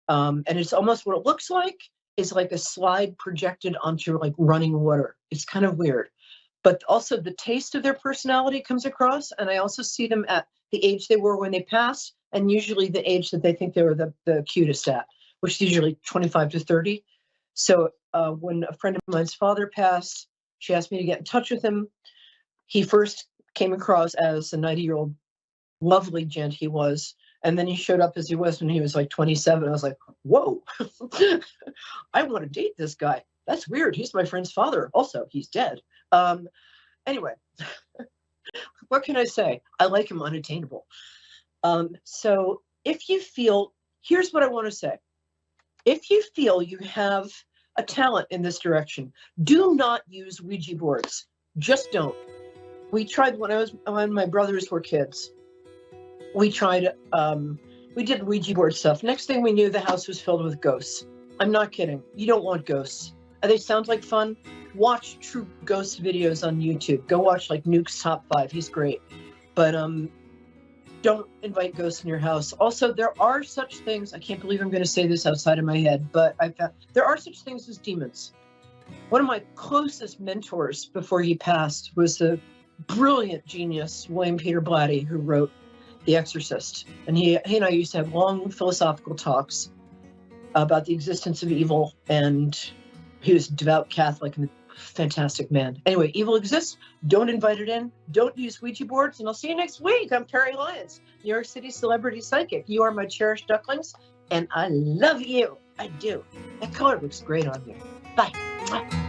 And it's almost what it looks like is like a slide projected onto like running water. It's kind of weird. But also the taste of their personality comes across. And I also see them at the age they were when they passed, and usually the age that they think they were the cutest at, which is usually 25 to 30. So when a friend of mine's father passed, she asked me to get in touch with him. He first came across as a 90-year-old lovely gent he was, And then he showed up as he was when he was like 27. I was like, whoa, I want to date this guy. That's weird. He's my friend's father. Also, he's dead. Anyway, what can I say? I like him unattainable. So if you feel, here's what I want to say. If you feel you have a talent in this direction, do not use Ouija boards. Just don't. We tried when my brothers were kids. We tried, we did Ouija board stuff. Next thing we knew, the house was filled with ghosts. I'm not kidding. You don't want ghosts. They sound like fun. Watch true ghost videos on YouTube. Go watch like Nuke's Top 5. He's great. But don't invite ghosts in your house. Also, there are such things. I can't believe I'm going to say this outside of my head, but I found there are such things as demons. One of my closest mentors before he passed was the brilliant genius William Peter Blatty, who wrote The Exorcist. And he and I used to have long philosophical talks about the existence of evil, and he was a devout Catholic and a fantastic man. Anyway, evil exists. Don't invite it in. Don't use Ouija boards. And I'll see you next week. I'm Perry Lyons, New York City celebrity psychic. You are my cherished ducklings, and I love you. I do. That color looks great on you. Bye. Mwah.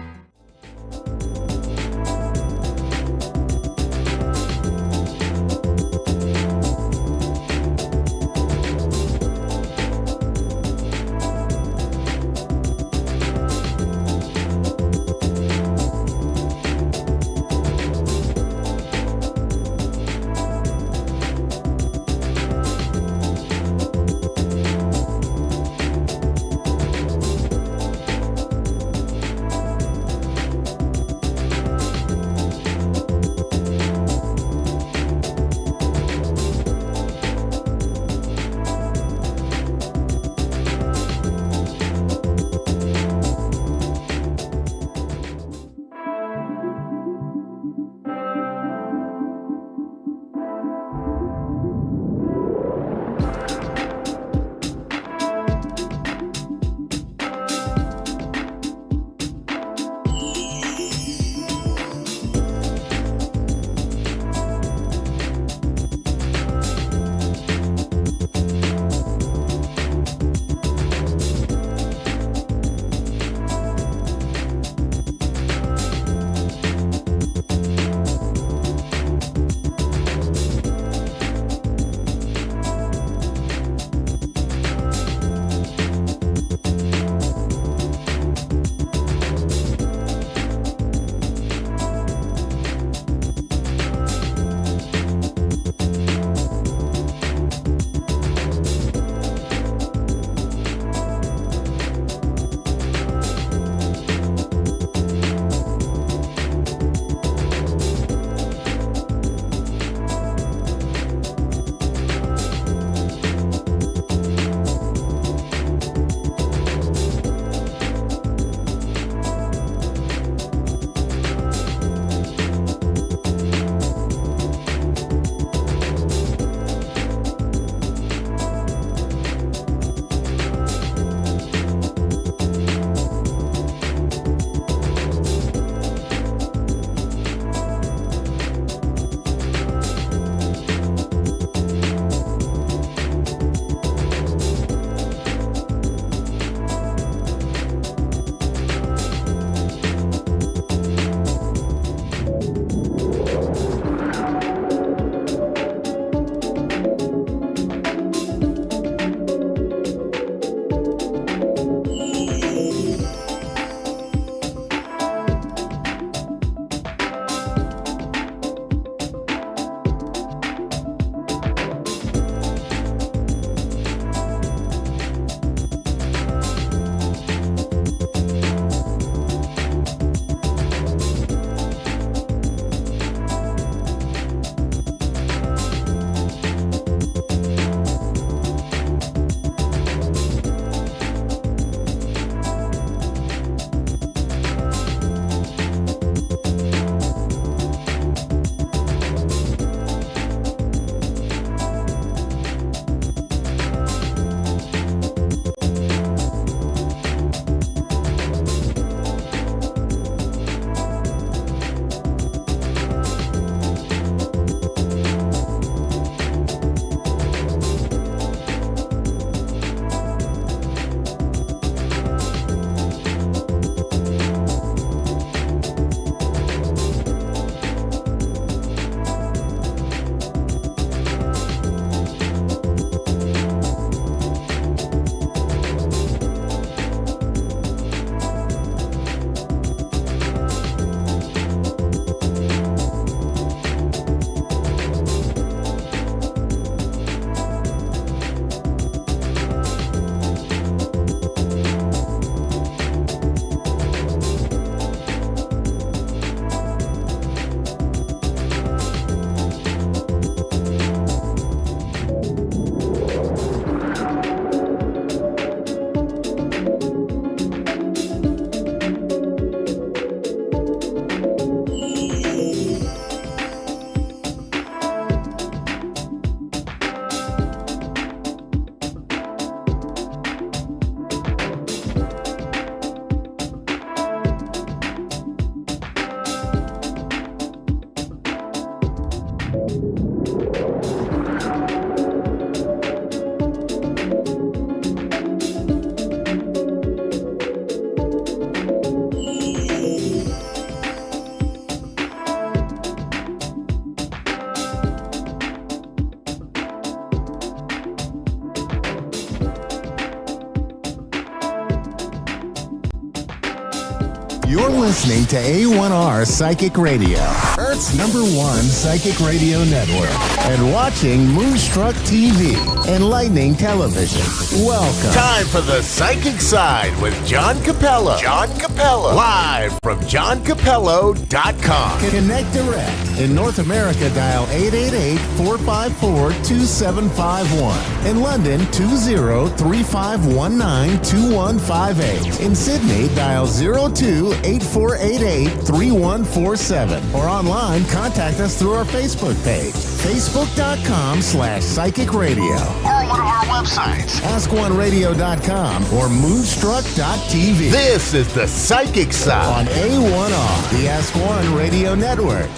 You're listening to A1R Psychic Radio, Earth's #1 psychic radio network, and watching Moonstruck TV, enlightening television. Welcome. Time for the Psychic Side with John Capello. John Capello. Live from johncapello.com. Connect direct. In North America, dial 888-454-2751. In London, 20-3519-2158. In Sydney, dial 02-8488-3147. Or online, contact us through our Facebook page, facebook.com/psychic radio. Or one of our websites, askoneradio.com or moonstruck.tv. This is the Psychic Side on A1R, the Ask One Radio Network.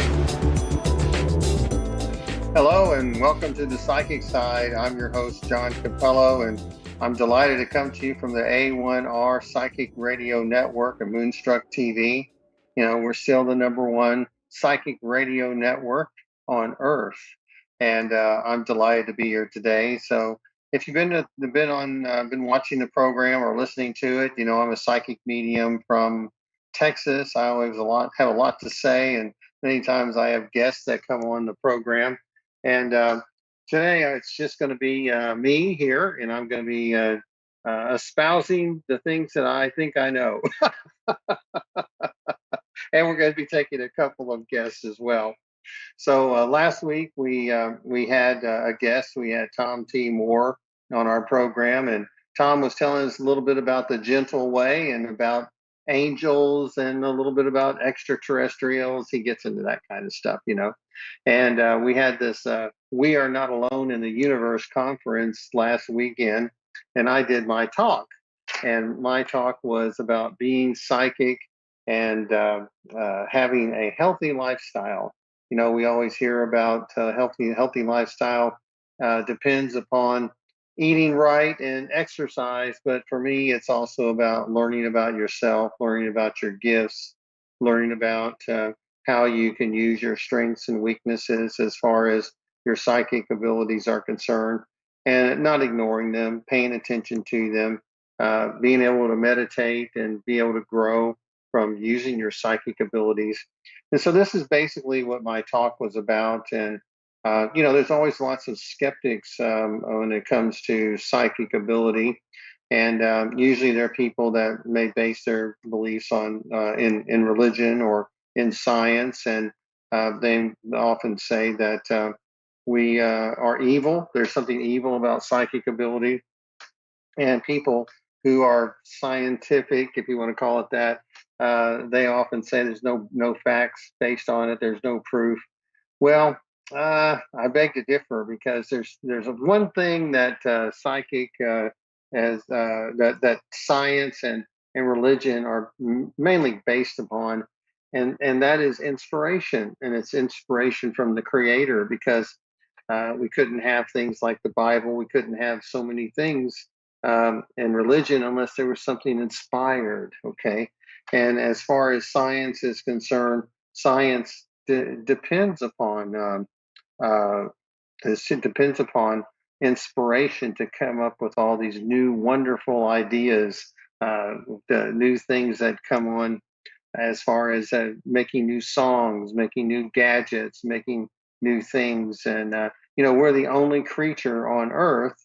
Hello and welcome to the Psychic Side. I'm your host, John Capello, and I'm delighted to come to you from the A1R Psychic Radio Network and Moonstruck TV. You know, we're still the #1 psychic radio network on Earth, and I'm delighted to be here today. So, if you've been watching the program or listening to it, you know I'm a psychic medium from Texas. I always have a lot to say, and many times I have guests that come on the program. And today it's just going to be me here, and I'm going to be espousing the things that I think I know. And we're going to be taking a couple of guests as well. So last week we had a guest. We had Tom T. Moore on our program, and Tom was telling us a little bit about the gentle way and about angels and a little bit about extraterrestrials. He gets into that kind of stuff, you know. And we had this We Are Not Alone in the Universe conference last weekend, and I did my talk. And my talk was about being psychic and having a healthy lifestyle. You know, we always hear about healthy lifestyle depends upon eating right and exercise, but for me, it's also about learning about yourself, learning about your gifts, learning about how you can use your strengths and weaknesses as far as your psychic abilities are concerned, and not ignoring them, paying attention to them, being able to meditate and be able to grow from using your psychic abilities. And so this is basically what my talk was about. And you know, there's always lots of skeptics when it comes to psychic ability, and usually there are people that may base their beliefs on in religion or in science, and they often say that we are evil. There's something evil about psychic ability, and people who are scientific, if you want to call it that, they often say there's no facts based on it. There's no proof. Well, I beg to differ, because there's one thing that psychic that science and religion are mainly based upon, and that is inspiration, and it's inspiration from the Creator, because we couldn't have things like the Bible, we couldn't have so many things in religion unless there was something inspired. Okay, and as far as science is concerned, science depends upon it depends upon inspiration to come up with all these new wonderful ideas, the new things that come on as far as making new songs, making new gadgets, making new things. And you know, we're the only creature on Earth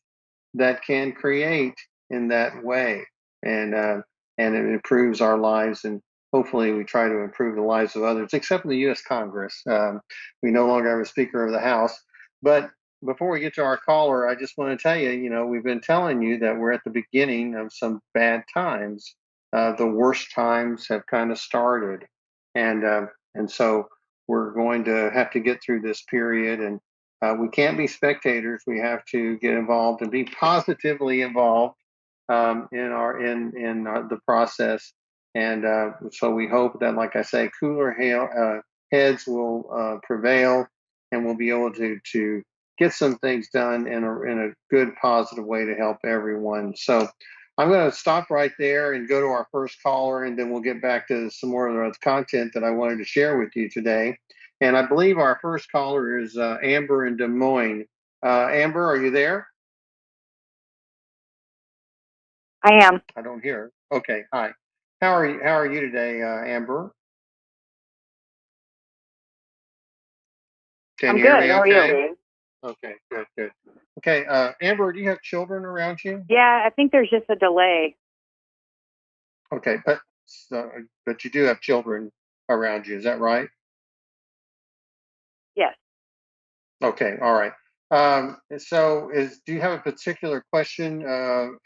that can create in that way, and it improves our lives, and hopefully we try to improve the lives of others, except in the U.S. Congress. We no longer have a Speaker of the House. But before we get to our caller, I just want to tell you, you know, we've been telling you that we're at the beginning of some bad times. The worst times have kind of started, and so we're going to have to get through this period, and we can't be spectators. We have to get involved and be positively involved in the process. And so we hope that, like I say, cooler heads will prevail, and we'll be able to get some things done in a good, positive way to help everyone. So I'm going to stop right there and go to our first caller, and then we'll get back to some more of the content that I wanted to share with you today. And I believe our first caller is Amber in Des Moines. Amber, are you there? I am. I don't hear her. Okay, hi. How are you today, Amber? Can I'm you hear good. me How are okay? you? Okay, good. Okay, Amber, do you have children around you? Yeah, I think there's just a delay. Okay, but you do have children around you, is that right? Yes. Okay, all right. Do you have a particular question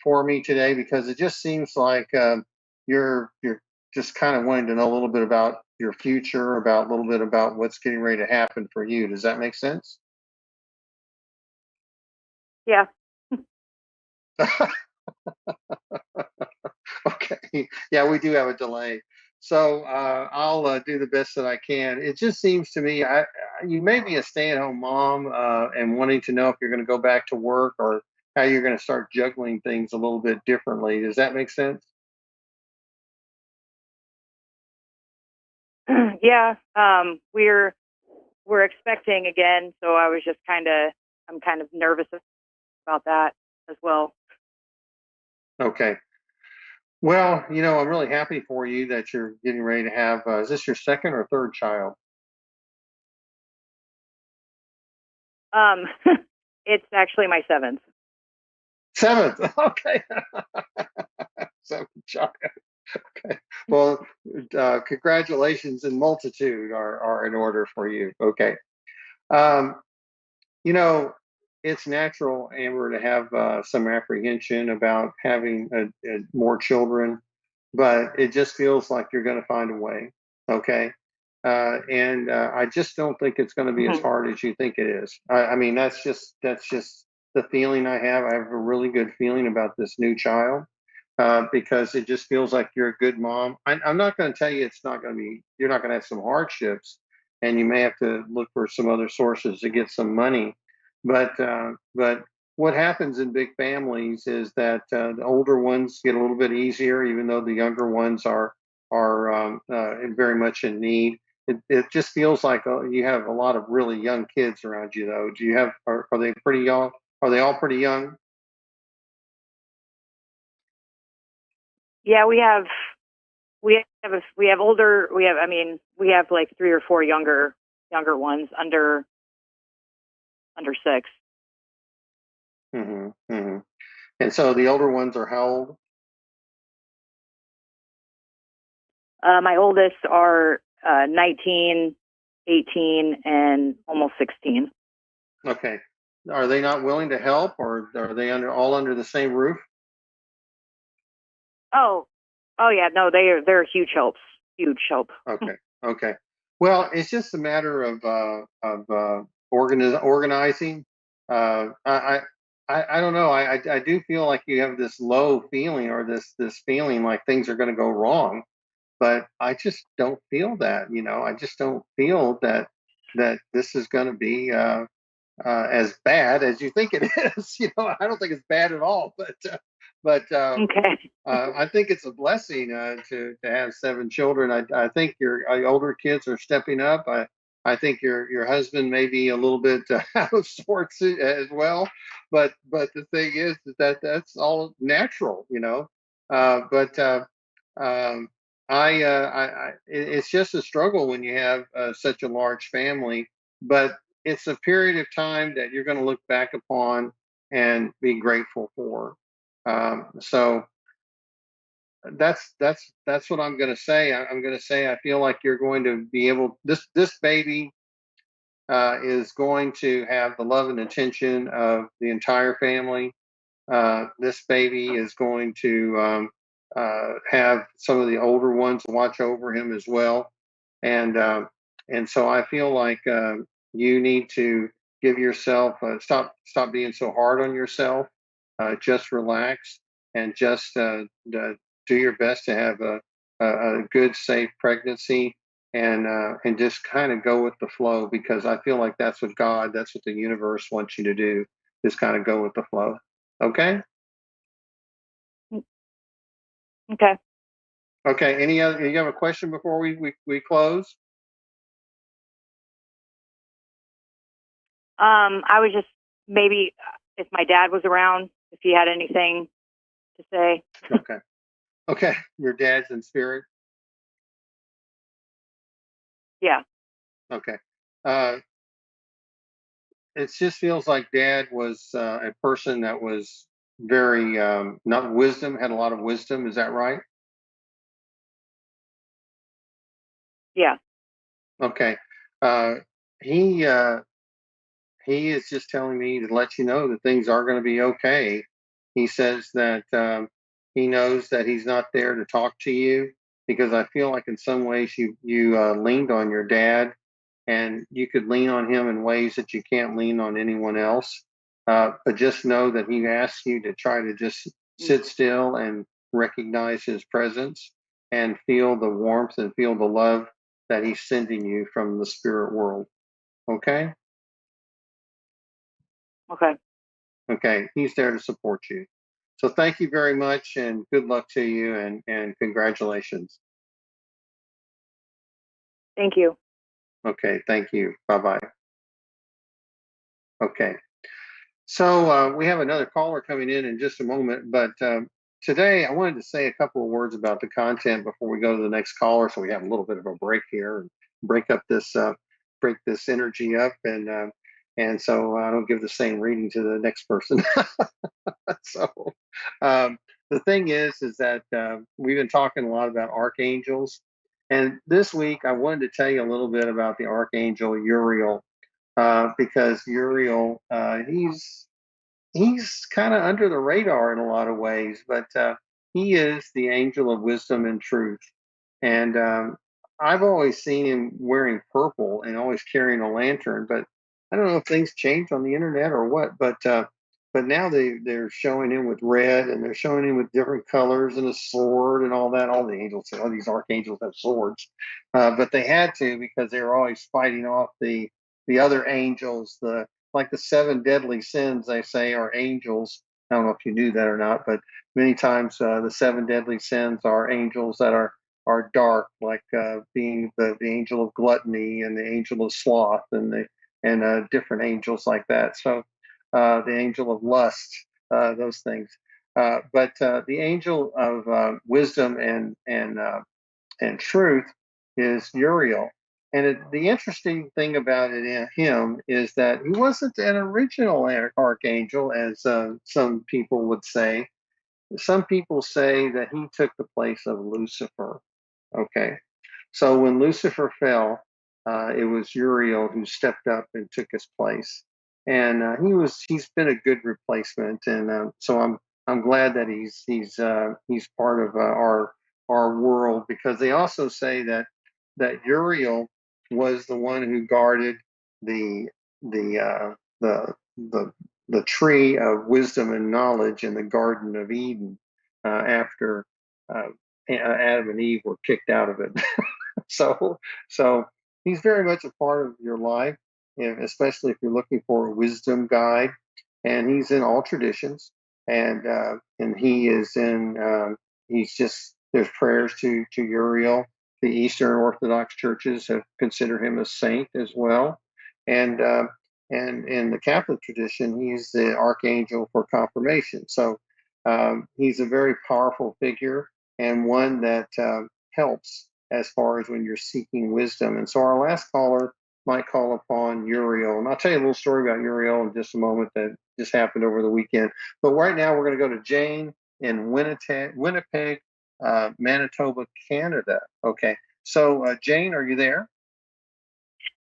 for me today? Because it just seems like you're just kind of wanting to know a little bit about your future, about a little bit about what's getting ready to happen for you. Does that make sense? Yeah. Okay. Yeah, we do have a delay. So I'll do the best that I can. It just seems to me you may be a stay-at-home mom and wanting to know if you're going to go back to work or how you're going to start juggling things a little bit differently. Does that make sense? Yeah. We're expecting again, so I'm kind of nervous about that as well. Okay. Well, I'm really happy for you that you're getting ready to have. Is this your second or third child? It's actually my seventh. Seventh. Okay. Seventh child. Okay. Well, congratulations and multitude are in order for you. Okay. Um, you know, it's natural, Amber, to have some apprehension about having more children, but it just feels like you're going to find a way. Okay. And I just don't think it's going to be as hard as you think it is. I mean, that's just the feeling I have. I have a really good feeling about this new child because it just feels like you're a good mom. I'm not going to tell you it's not going to be. You're not going to have some hardships, and you may have to look for some other sources to get some money. But what happens in big families is that the older ones get a little bit easier, even though the younger ones are very much in need. It just feels like you have a lot of really young kids around you, though. Do you have? Are they pretty young? Are they all pretty young? Yeah, we have like 3 or 4 younger ones under 6. And so the older ones are how old? My oldest are 19, 18, and almost 16. Okay. Are they not willing to help, or are they all under the same roof? Oh yeah, no, they're huge helps. Huge help. Okay. Well, it's just a matter of organizing. I don't know. I do feel like you have this low feeling or this feeling like things are going to go wrong, but I just don't feel that. I just don't feel that this is going to be as bad as you think it is. I don't think it's bad at all, but Okay. I think it's a blessing to have 7 children. I think your older kids are stepping up. I think your husband may be a little bit out of sorts as well, but the thing is that that's all natural. But um, it's just a struggle when you have such a large family. But it's a period of time that you're going to look back upon and be grateful for. So that's what I'm going to say. I'm going to say I feel like you're going to be able. This baby is going to have the love and attention of the entire family. This baby is going to have some of the older ones watch over him as well, and so I feel like you need to give yourself stop being so hard on yourself. Just relax and just do your best to have a good, safe pregnancy, and just kind of go with the flow, because I feel like that's what the universe wants you to do, is kind of go with the flow. Okay. Okay. Okay. You have a question before we close? I was just maybe if my dad was around, if he had anything to say. Okay. Okay, your dad's in spirit. Yeah. Okay. It just feels like Dad was a person that was very not wisdom, had a lot of wisdom. Is that right? Yeah. Okay. Uh, he he is just telling me to let you know that things are going to be okay. He says that he knows that he's not there to talk to you because I feel like in some ways you leaned on your dad, and you could lean on him in ways that you can't lean on anyone else. But just know that he asks you to try to just sit still and recognize his presence and feel the warmth and feel the love that he's sending you from the spirit world. Okay? Okay. Okay. He's there to support you. So thank you very much and good luck to you and congratulations. Thank you. Okay. Thank you. Bye bye. Okay. So we have another caller coming in just a moment, but today I wanted to say a couple of words about the content before we go to the next caller, so we have a little bit of a break here and break this energy up, and so I don't give the same reading to the next person. So the thing is that we've been talking a lot about archangels, and this week I wanted to tell you a little bit about the archangel Uriel, because Uriel, he's kind of under the radar in a lot of ways, but he is the angel of wisdom and truth. And I've always seen him wearing purple and always carrying a lantern, but I don't know if things changed on the internet or what. But now they're showing him with red, and they're showing him with different colors and a sword and all that. All the angels, all these archangels have swords, but they had to because they were always fighting off the other angels, like the seven deadly sins, they say, are angels. I don't know if you knew that or not, but many times the seven deadly sins are angels that are dark, like being the angel of gluttony and the angel of sloth and different angels like that. So the angel of lust, those things. But the angel of wisdom and truth is Uriel. And the interesting thing about him is that he wasn't an original archangel, as some people would say. Some people say that he took the place of Lucifer. Okay. So when Lucifer fell, it was Uriel who stepped up and took his place, and he's been a good replacement, and so I'm glad that he's part of our world, because they also say that Uriel was the one who guarded the the the the tree of wisdom and knowledge in the Garden of Eden after Adam and Eve were kicked out of it. so so he's very much a part of your life, and especially if you're looking for a wisdom guide. And he's in all traditions, and he is in he's just there's prayers to Uriel. The Eastern Orthodox churches have considered him a saint as well, and and in the Catholic tradition, he's the archangel for confirmation. So he's a very powerful figure, and one that helps as far as when you're seeking wisdom. And so our last caller might call upon Uriel. And I'll tell you a little story about Uriel in just a moment that just happened over the weekend. But right now we're going to go to Jane in Winnipeg, Manitoba, Canada. Okay. So Jane, are you there?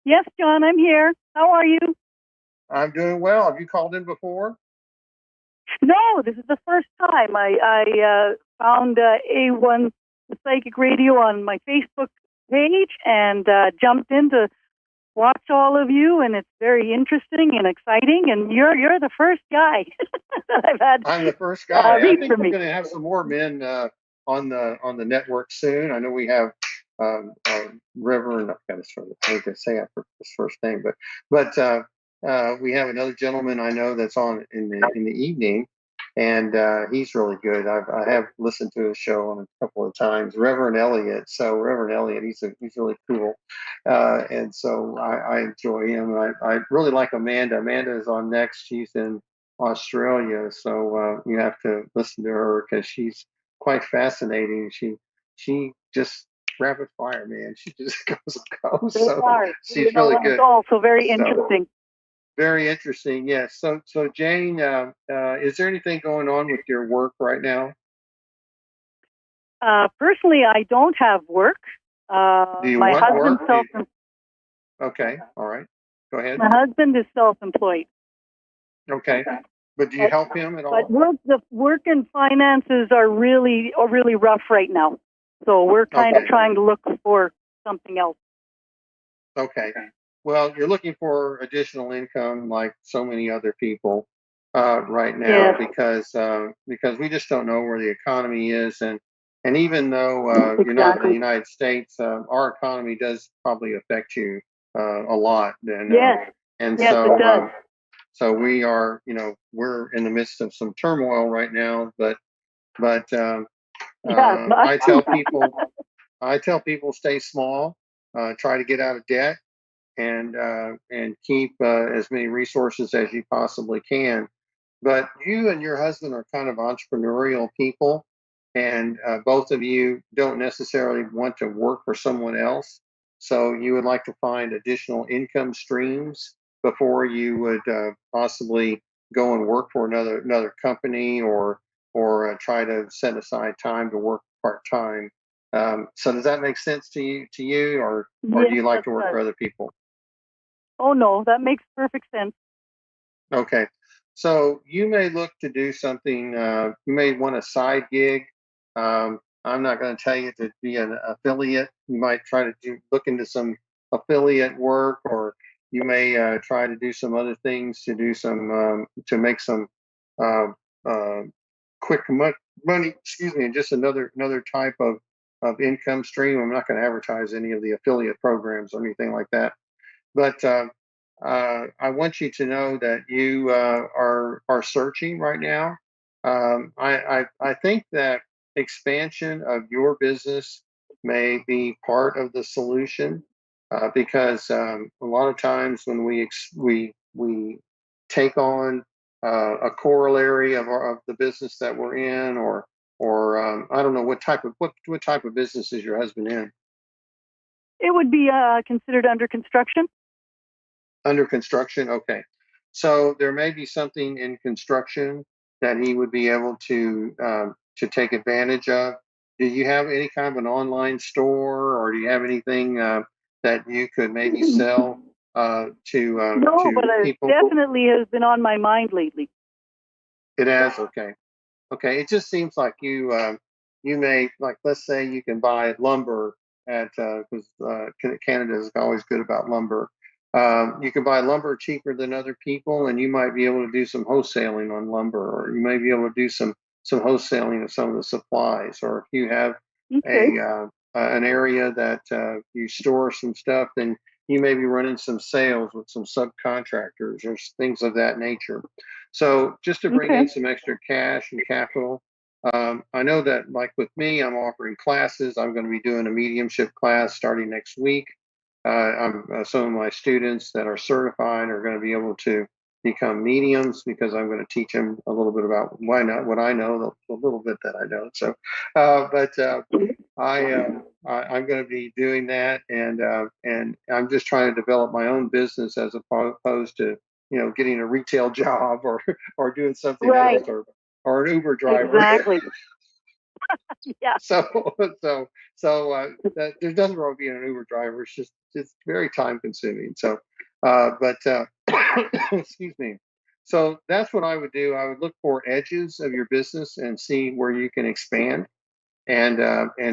Yes, John, I'm here. How are you? I'm doing well. Have you called in before? No, this is the first time. I found A1 Psychic Radio on my Facebook page and jumped in to watch all of you, and it's very interesting and exciting. And you're the first guy that I've had. I'm the first guy. I think we're me. going to have some more men on the network soon. I know we have Reverend. I've got his first. I hate to say his first name, but we have another gentleman I know that's on in the evening, and he's really good. I have listened to his show on a couple of times. Reverend Elliott. So Reverend Elliott, he's really cool, and so I enjoy him. I really like Amanda. Amanda is on next. She's in Australia, so you have to listen to her because she's quite fascinating. She just rapid fire, man. She just goes and goes. They So are. she's really It's good. also very So interesting. very interesting. Yes. So Jane, is there anything going on with your work right now? Personally, I don't have work. Do you My want husband's work? Okay. All right. Go ahead. My husband is self-employed. Okay. But do you help him at all? But the work and finances are really rough right now. So we're kind of Okay. trying to look for something else. Okay. Well, you're looking for additional income like so many other people right now because we just don't know where the economy is, and even though you're not in the United States, our economy does probably affect you a lot. And and Yes, so it does. so we are, we're in the midst of some turmoil right now, but I tell people stay small, try to get out of debt, and keep as many resources as you possibly can. But you and your husband are kind of entrepreneurial people, and both of you don't necessarily want to work for someone else. So you would like to find additional income streams before you would possibly go and work for another company or try to set aside time to work part time. So does that make sense to you, or do you like to work for other people? Oh no, that makes perfect sense. Okay. So you may look to do something, you may want a side gig. I'm not going to tell you to be an affiliate. You might try to look into some affiliate work, or you may try to do some other things to do some, to make some uh, uh, quick money, excuse me, and just another type of income stream. I'm not going to advertise any of the affiliate programs or anything like that. But I want you to know that you are searching right now. I think that expansion of your business may be part of the solution because a lot of times when we take on a corollary of the business that we're in, or I don't know what type of business is your husband in? It would be considered under construction. Under construction, okay. So there may be something in construction that he would be able to take advantage of. Do you have any kind of an online store, or do you have anything that you could maybe sell No, but it people? definitely has been on my mind lately. It has, okay. Okay, it just seems like you may, like, let's say you can buy lumber at because Canada is always good about lumber. You can buy lumber cheaper than other people, and you might be able to do some wholesaling on lumber, or you may be able to do some wholesaling of some of the supplies. Or if you have an area that you store some stuff, then you may be running some sales with some subcontractors or things of that nature. So just to bring in some extra cash and capital. I know that, like with me, I'm offering classes. I'm going to be doing a mediumship class starting next week. Some of my students that are certified are going to be able to become mediums because I'm going to teach them a little bit about what I know, the little bit that I know. So, I'm going to be doing that, and I'm just trying to develop my own business as opposed to getting a retail job or doing something else, or an Uber driver. Exactly. Yeah. That, there's nothing wrong with being an Uber driver. It's just very time consuming. So, excuse me. So that's what I would do. I would look for edges of your business and see where you can expand and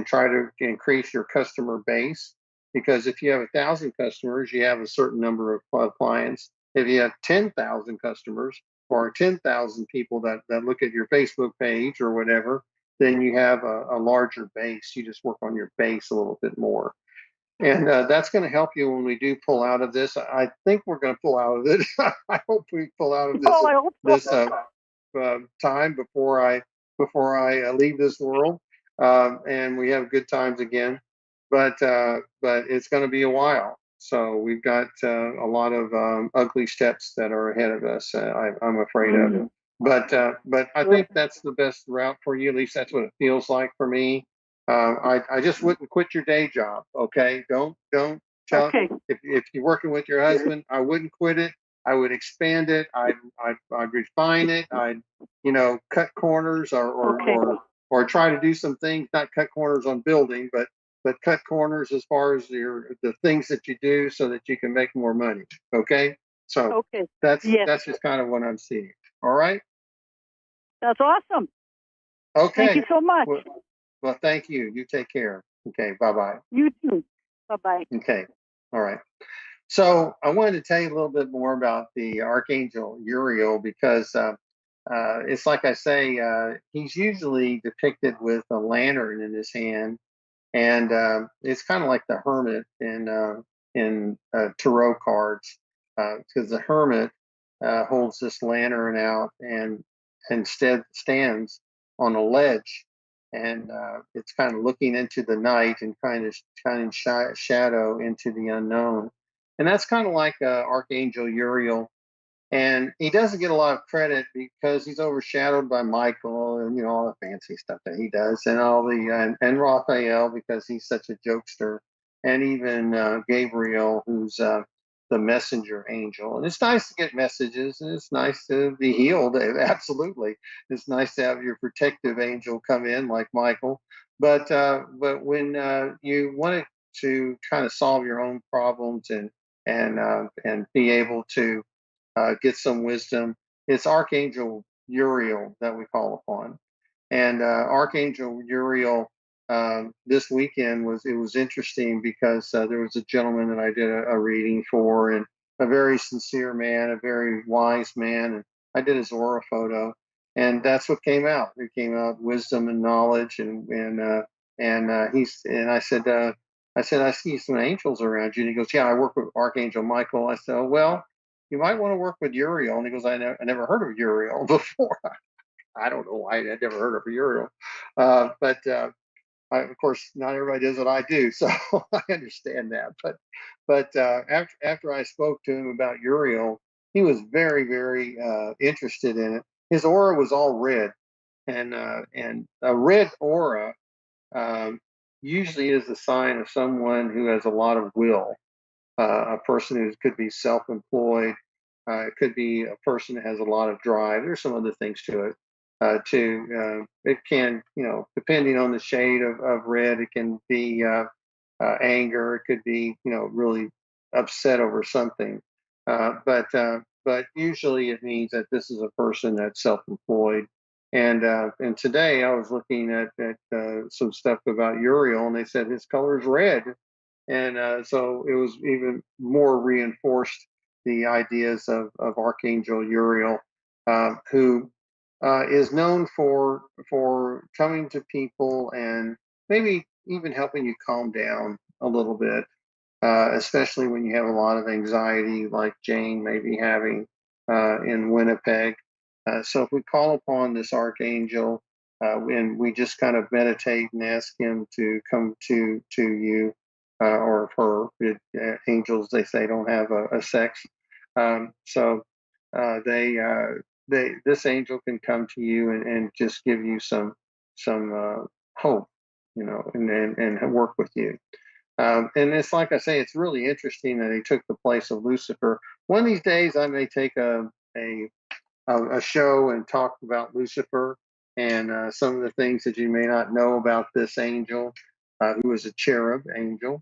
try to increase your customer base. Because if you have 1,000 customers, you have a certain number of clients. If you have 10,000 customers or 10,000 people that look at your Facebook page or whatever, then you have a larger base. You just work on your base a little bit more. And that's going to help you when we do pull out of this. I think we're going to pull out of it. I hope we pull out of this time before I leave this world, and we have good times again. But it's going to be a while. So we've got a lot of ugly steps that are ahead of us. I'm afraid of. But I think that's the best route for you. At least that's what it feels like for me. I just wouldn't quit your day job. Okay, don't tell. Okay. If you're working with your husband, I wouldn't quit it. I would expand it. I'd refine it. I'd cut corners or try to do some things. Not cut corners on building, but cut corners as far as the things that you do so that you can make more money. Okay, so that's just kind of what I'm seeing. All right. That's awesome. Okay. Thank you so much. Well, thank you. You take care. Okay. Bye-bye. You too. Bye-bye. Okay. All right. So I wanted to tell you a little bit more about the Archangel Uriel because it's like I say, he's usually depicted with a lantern in his hand, and it's kind of like the hermit in tarot cards because the hermit holds this lantern out and instead stands on a ledge, and it's kind of looking into the night and kind of shadow into the unknown, and that's kind of like Archangel Uriel. And he doesn't get a lot of credit because he's overshadowed by Michael and all the fancy stuff that he does, and all the and Raphael because he's such a jokester, and even Gabriel, who's the messenger angel. And it's nice to get messages, and it's nice to be healed. Absolutely, it's nice to have your protective angel come in like Michael. But when you want to kind of solve your own problems and be able to get some wisdom, it's Archangel Uriel that we call upon. And Archangel Uriel this weekend was interesting because there was a gentleman that I did a reading for, and a very sincere man, a very wise man, and I did his aura photo, and that's what came out. It came out wisdom and knowledge, and I said I see some angels around you, and he goes, yeah, I work with Archangel Michael. I said, oh, well, you might want to work with Uriel. And he goes, I never heard of Uriel before. I don't know why I'd never heard of Uriel. But of course, not everybody does what I do, so I understand that. But after I spoke to him about Uriel, he was very, very interested in it. His aura was all red, and a red aura usually is a sign of someone who has a lot of will. A person who could be self-employed. It could be a person that has a lot of drive. There's some other things to it. It can, depending on the shade of red, it can be anger. It could be, really upset over something. But usually it means that this is a person that's self-employed. And today I was looking at some stuff about Uriel, and they said his color is red. And so it was even more reinforced the ideas of Archangel Uriel, who is known for coming to people and maybe even helping you calm down a little bit, especially when you have a lot of anxiety, like Jane may be having in Winnipeg. So if we call upon this archangel and we just kind of meditate and ask him to come to you or her, angels, they say, don't have a sex. So this angel can come to you and just give you some hope, and work with you. And it's like I say, it's really interesting that he took the place of Lucifer. One of these days, I may take a show and talk about Lucifer and some of the things that you may not know about this angel, who was a cherub angel.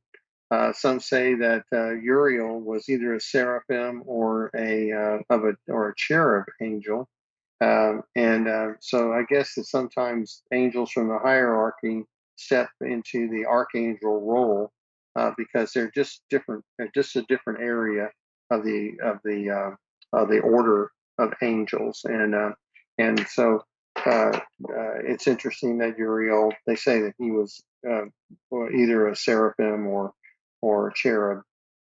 Some say that Uriel was either a seraphim or a cherub angel. So I guess that sometimes angels from the hierarchy step into the archangel role because they're just different. They're just a different area of the order of angels, and so it's interesting that Uriel. They say that he was either a seraphim or a cherub,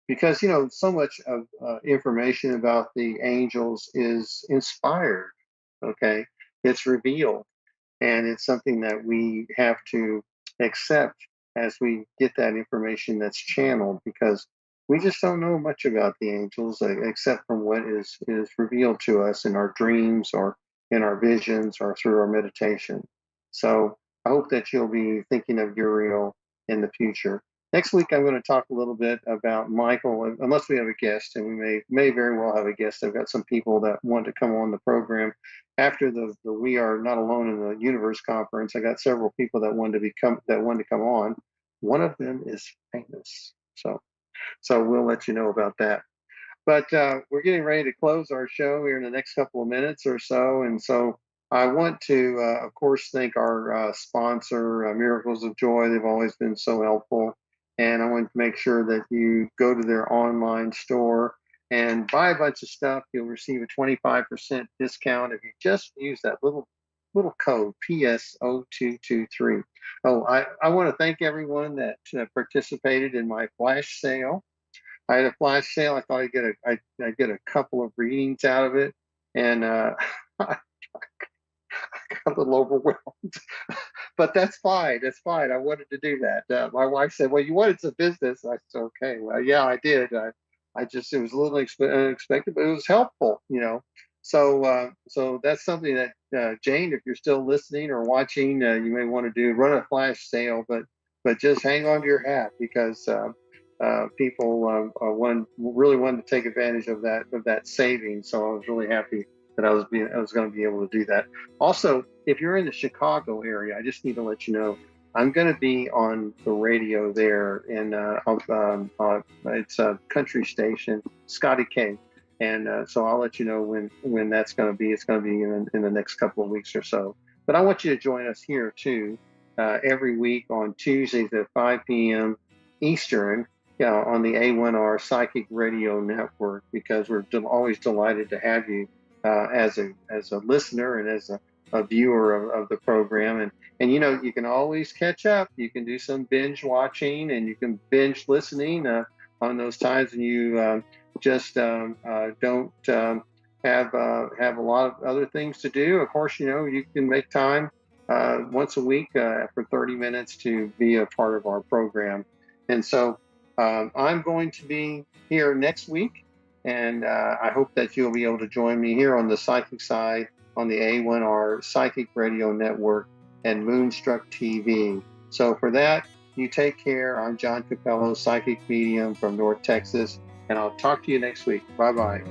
because so much of information about the angels is inspired. Okay, it's revealed, and it's something that we have to accept as we get that information that's channeled, because we just don't know much about the angels except from what is revealed to us in our dreams or in our visions or through our meditation. So I hope that you'll be thinking of Uriel in the future. Next week, I'm going to talk a little bit about Michael, unless we have a guest, and we may very well have a guest. I've got some people that want to come on the program after the We Are Not Alone in the Universe conference. I got several people that wanted to come on. One of them is famous, so we'll let you know about that. But we're getting ready to close our show here in the next couple of minutes or so, and so I want to, of course, thank our sponsor, Miracles of Joy. They've always been so helpful. And I want to make sure that you go to their online store and buy a bunch of stuff. You'll receive a 25% discount if you just use that little code PS0223. Oh, I want to thank everyone that participated in my flash sale. I had a flash sale. I thought I'd get a couple of readings out of it, and I got a little overwhelmed. But that's fine. That's fine. I wanted to do that. My wife said, "Well, you wanted some business." I said, "Okay, well, yeah, I did. I just, it was a little unexpected, but it was helpful, you know." So that's something that Jane, if you're still listening or watching, you may want to do. Run a flash sale, but just hang on to your hat, because people really wanted to take advantage of that savings. So I was really happy that I was going to be able to do that. Also, if you're in the Chicago area, I just need to let you know I'm going to be on the radio there, and it's a country station, Scotty K, and so I'll let you know when that's going to be. It's going to be in the next couple of weeks or so. But I want you to join us here too, every week on Tuesdays at 5 p.m. Eastern. On the A1R Psychic Radio Network, because we're always delighted to have you as a listener and as a viewer of the program. And you know, you can always catch up. You can do some binge watching, and you can binge listening on those times, and you just don't have a lot of other things to do. Of course, you know, you can make time once a week for 30 minutes to be a part of our program. And so I'm going to be here next week, and I hope that you'll be able to join me here on the psychic side on the A1R Psychic Radio Network and Moonstruck TV. So for that, you take care. I'm John Capello, psychic medium from North Texas, and I'll talk to you next week. Bye-bye.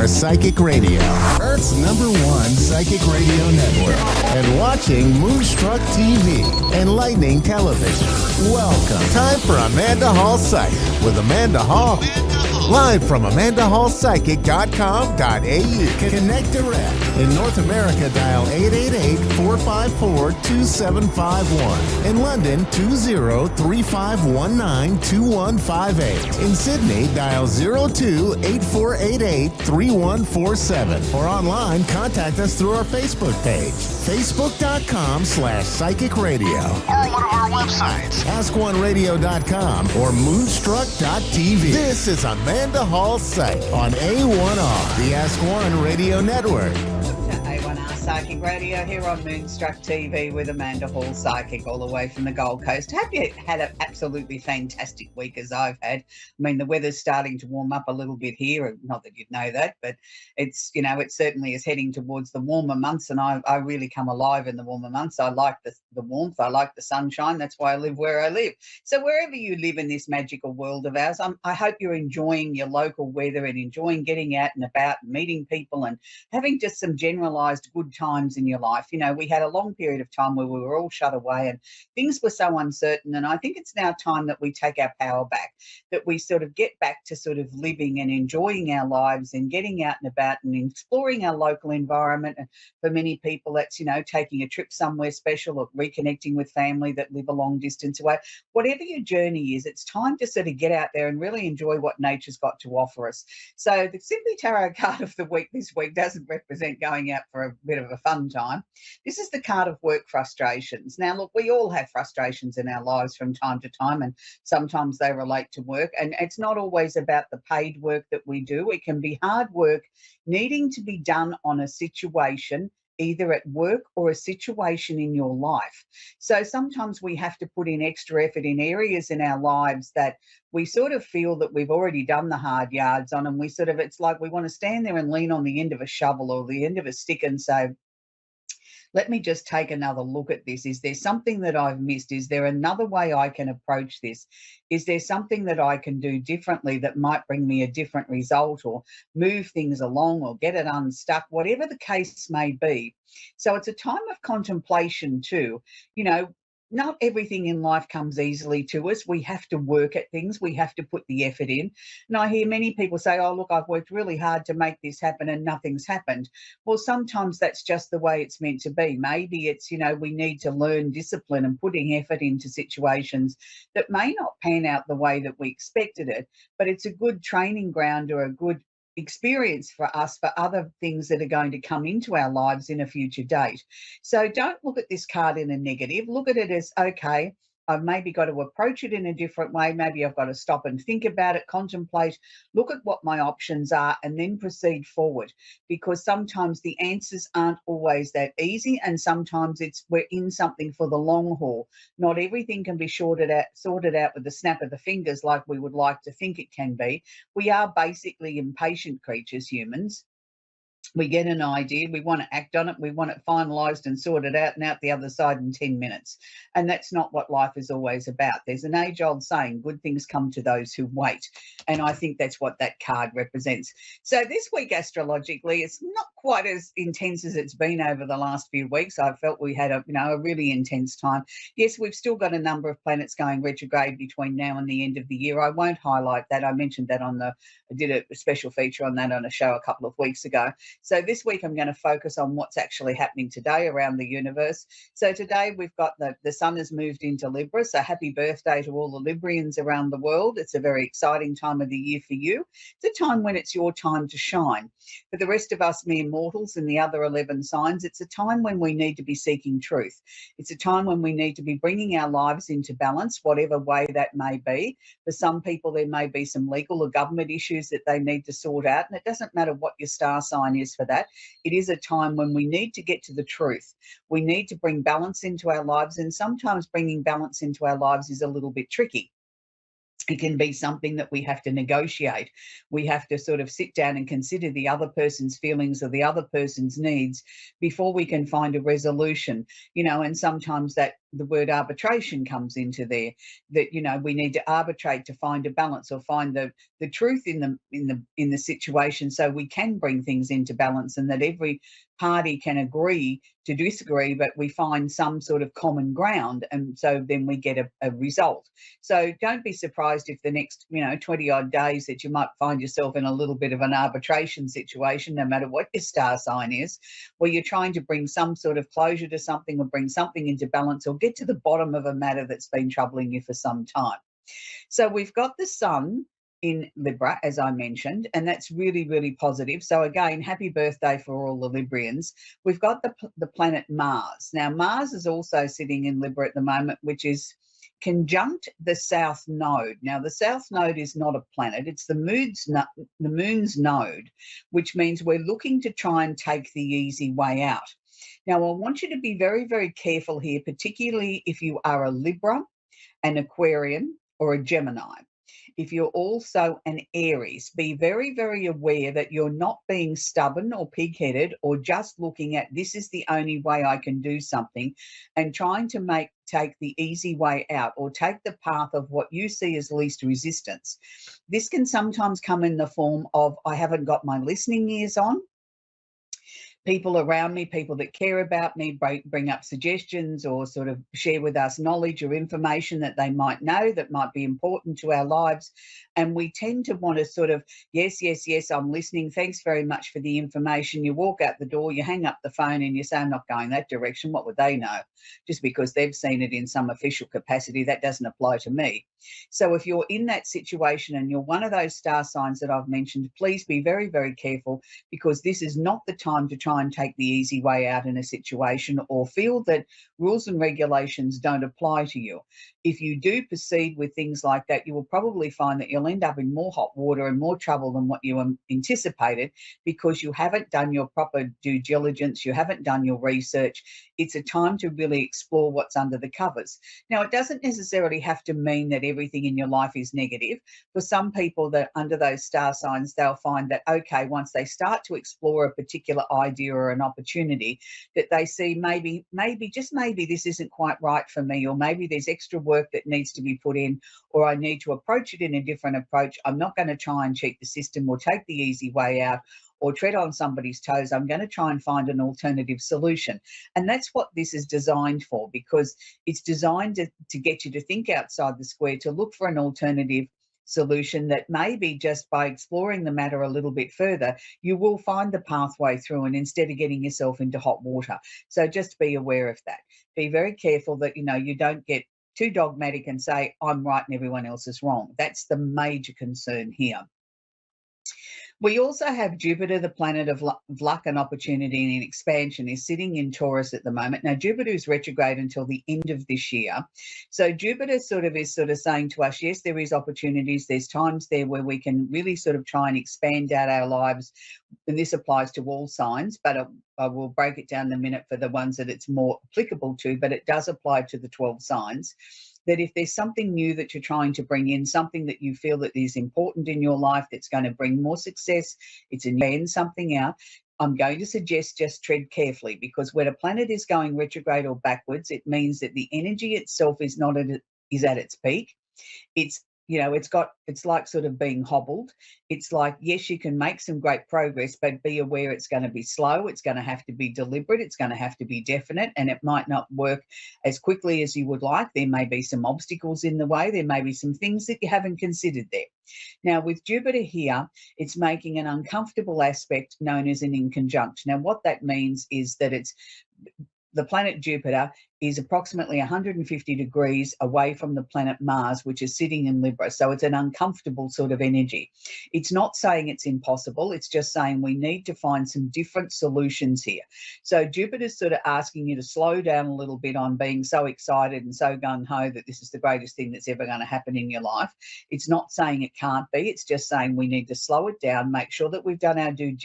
Psychic Radio, Earth's #1 psychic radio network, and watching Moonstruck TV and Lightning Television. Welcome. Time for Amanda Hall Psychic with Amanda Hall. Live from AmandaHallPsychic.com.au. Connect direct. In North America, dial 888-454-2751. In London, 20-3519-2158. In Sydney, dial 02-8488-3147. Or online, contact us through our Facebook page, facebook.com/psychic radio. Or one of our websites, askoneradio.com or moonstruck.tv. This is Amanda Hall Psych on A1R, the Ask One Radio Network. A1R Psychic Radio here on Moonstruck TV with Amanda Hall Psychic, all the way from the Gold Coast. Have you had an absolutely fantastic week as I've had? I mean, the weather's starting to warm up a little bit here. Not that you'd know that, but it's, you know, it certainly is heading towards the warmer months, and I really come alive in the warmer months. I like the warmth. I like the sunshine. That's why I live where I live. So wherever you live in this magical world of ours, I hope you're enjoying your local weather and enjoying getting out and about and meeting people and having just some generalised good times in your life. You know, we had a long period of time where we were all shut away and things were so uncertain. And I think it's now time that we take our power back, that we sort of get back to sort of living and enjoying our lives and getting out and about and exploring our local environment. And for many people, that's, you know, taking a trip somewhere special or reconnecting with family that live a long distance away. Whatever your journey is, it's time to sort of get out there and really enjoy what nature's got to offer us. So the Simply Tarot card of the week this week doesn't represent going out for a bit of a fun time. This is the card of work frustrations. Now, look, we all have frustrations in our lives from time to time, and sometimes they relate to work. And it's not always about the paid work that we do. It can be hard work needing to be done on a situation, either at work or a situation in your life. So sometimes we have to put in extra effort in areas in our lives that we sort of feel that we've already done the hard yards on, and we sort of, it's like we want to stand there and lean on the end of a shovel or the end of a stick and say, let me just take another look at this. Is there something that I've missed? Is there another way I can approach this? Is there something that I can do differently that might bring me a different result or move things along or get it unstuck, whatever the case may be? So it's a time of contemplation too. You know, not everything in life comes easily to us. We have to work at things. We have to put the effort in. And I hear many people say, oh, look, I've worked really hard to make this happen and nothing's happened. Well, sometimes that's just the way it's meant to be. Maybe it's, you know, we need to learn discipline and putting effort into situations that may not pan out the way that we expected it, but it's a good training ground or a good experience for us for other things that are going to come into our lives in a future date. So don't look at this card in a negative. Look at it as, okay, I've maybe got to approach it in a different way. Maybe I've got to stop and think about it, contemplate, look at what my options are, and then proceed forward. Because sometimes the answers aren't always that easy, and sometimes it's we're in something for the long haul. Not everything can be sorted out with the snap of the fingers like we would like to think it can be. We are basically impatient creatures, humans. We get an idea, we want to act on it, we want it finalised and sorted out and out the other side in 10 minutes. And that's not what life is always about. There's an age-old saying, good things come to those who wait. And I think that's what that card represents. So this week, astrologically, it's not quite as intense as it's been over the last few weeks. I felt we had a really intense time. Yes, we've still got a number of planets going retrograde between now and the end of the year. I won't highlight that. I mentioned that I did a special feature on that on a show a couple of weeks ago. So this week I'm going to focus on what's actually happening today around the universe. So today we've got the sun has moved into Libra. So happy birthday to all the Librians around the world. It's a very exciting time of the year for you. It's a time when it's your time to shine. For the rest of us mere mortals and the other 11 signs, it's a time when we need to be seeking truth. It's a time when we need to be bringing our lives into balance, whatever way that may be. For some people, there may be some legal or government issues that they need to sort out, and it doesn't matter what your star sign is for that. It is a time when we need to get to the truth. We need to bring balance into our lives, and sometimes bringing balance into our lives is a little bit tricky. It can be something that we have to negotiate. We have to sort of sit down and consider the other person's feelings or the other person's needs before we can find a resolution, and sometimes that the word arbitration comes into there, that, we need to arbitrate to find a balance or find the truth in the situation, so we can bring things into balance, and that every party can agree to disagree, but we find some sort of common ground, and so then we get a result. So don't be surprised if the next 20 odd days that you might find yourself in a little bit of an arbitration situation, no matter what your star sign is, where you're trying to bring some sort of closure to something or bring something into balance or get to the bottom of a matter that's been troubling you for some time. So we've got the sun in Libra, as I mentioned, and that's really, really positive. So again, happy birthday for all the Librians. We've got the planet Mars. Now, Mars is also sitting in Libra at the moment, which is conjunct the South Node. Now, the South Node is not a planet. It's the moon's node, which means we're looking to try and take the easy way out. Now, I want you to be very, very careful here, particularly if you are a Libra, an Aquarian, or a Gemini. if you're also an Aries, be very, very aware that you're not being stubborn or pig-headed or just looking at this is the only way I can do something and trying to take the easy way out or take the path of what you see as least resistance. This can sometimes come in the form of I haven't got my listening ears on. People around me, people that care about me, bring up suggestions or sort of share with us knowledge or information that they might know that might be important to our lives. And we tend to want to sort of, yes, yes, yes, I'm listening. Thanks very much for the information. You walk out the door, you hang up the phone and you say, I'm not going that direction. What would they know? Just because they've seen it in some official capacity, that doesn't apply to me. So if you're in that situation and you're one of those star signs that I've mentioned, please be very, very careful, because this is not the time to try and take the easy way out in a situation or feel that rules and regulations don't apply to you. If you do proceed with things like that, you will probably find that you'll end up in more hot water and more trouble than what you anticipated, because you haven't done your proper due diligence, you haven't done your research. It's a time to really explore what's under the covers. Now, it doesn't necessarily have to mean that everything in your life is negative. For some people that under those star signs, they'll find that, okay, once they start to explore a particular idea or an opportunity, that they see maybe this isn't quite right for me, or maybe there's extra work that needs to be put in, or I need to approach it in a different approach. I'm not going to try and cheat the system or take the easy way out or tread on somebody's toes. I'm going to try and find an alternative solution. And that's what this is designed for, because it's designed to get you to think outside the square, to look for an alternative solution that maybe just by exploring the matter a little bit further, you will find the pathway through, and instead of getting yourself into hot water. So just be aware of that. Be very careful that, you don't get too dogmatic and say, I'm right and everyone else is wrong. That's the major concern here. We also have Jupiter, the planet of luck and opportunity and expansion, is sitting in Taurus at the moment. Now, Jupiter is retrograde until the end of this year. So Jupiter is saying to us, yes, there is opportunities. There's times there where we can really sort of try and expand out our lives. And this applies to all signs, but I will break it down in a minute for the ones that it's more applicable to, but it does apply to the 12 signs. That if there's something new that you're trying to bring in, something that you feel that is important in your life that's going to bring more success, it's a new something out, I'm going to suggest just tread carefully, because when a planet is going retrograde or backwards, it means that the energy itself is at its peak. It's like sort of being hobbled. It's like, yes, you can make some great progress, but be aware it's going to be slow. It's going to have to be deliberate. It's going to have to be definite, and it might not work as quickly as you would like. There may be some obstacles in the way. There may be some things that you haven't considered there. Now, with Jupiter here, it's making an uncomfortable aspect known as an inconjunct. Now, what that means is that the planet Jupiter is approximately 150 degrees away from the planet Mars, which is sitting in Libra. So it's an uncomfortable sort of energy. It's not saying it's impossible. It's just saying we need to find some different solutions here. So Jupiter's sort of asking you to slow down a little bit on being so excited and so gung-ho that this is the greatest thing that's ever going to happen in your life. It's not saying it can't be. It's just saying we need to slow it down, make sure that we've done our due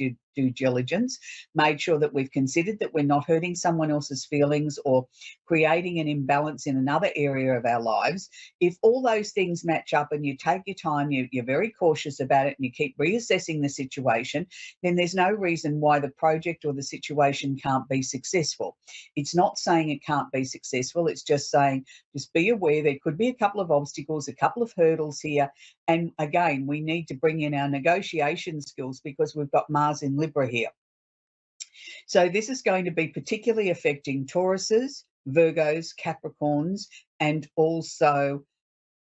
diligence, made sure that we've considered that we're not hurting someone else's feelings or creating an imbalance in another area of our lives. If all those things match up and you take your time, you're very cautious about it, and you keep reassessing the situation, then there's no reason why the project or the situation can't be successful. It's not saying it can't be successful. It's just saying, just be aware there could be a couple of obstacles, a couple of hurdles here. And again, we need to bring in our negotiation skills, because we've got Mars in Libra here. So this is going to be particularly affecting Tauruses, Virgos, Capricorns, and also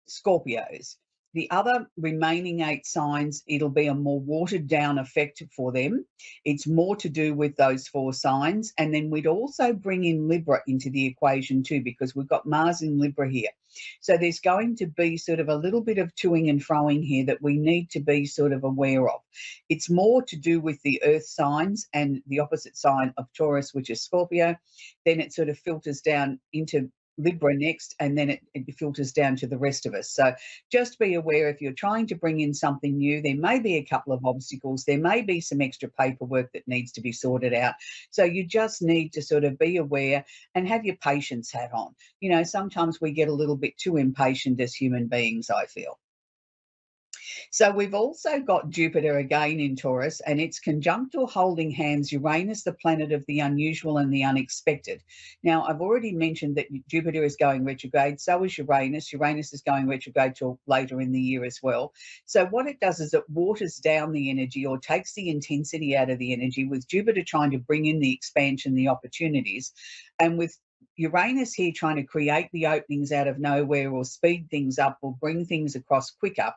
Scorpios. The other remaining 8 signs, it'll be a more watered down effect for them. It's more to do with those 4 signs. And then we'd also bring in Libra into the equation too, because we've got Mars in Libra here. So there's going to be sort of a little bit of toing and froing here that we need to be sort of aware of. It's more to do with the earth signs and the opposite sign of Taurus, which is Scorpio. Then it sort of filters down into Libra next, and then it filters down to the rest of us. So just be aware, if you're trying to bring in something new, there may be a couple of obstacles. There may be some extra paperwork that needs to be sorted out. So you just need to sort of be aware and have your patience hat on. Sometimes we get a little bit too impatient as human beings, I feel. So we've also got Jupiter again in Taurus, and it's conjunct or holding hands Uranus, the planet of the unusual and the unexpected. Now, I've already mentioned that Jupiter is going retrograde, so is Uranus. Uranus is going retrograde till later in the year as well. So what it does is it waters down the energy or takes the intensity out of the energy, with Jupiter trying to bring in the expansion, the opportunities, and with Uranus here trying to create the openings out of nowhere or speed things up or bring things across quicker.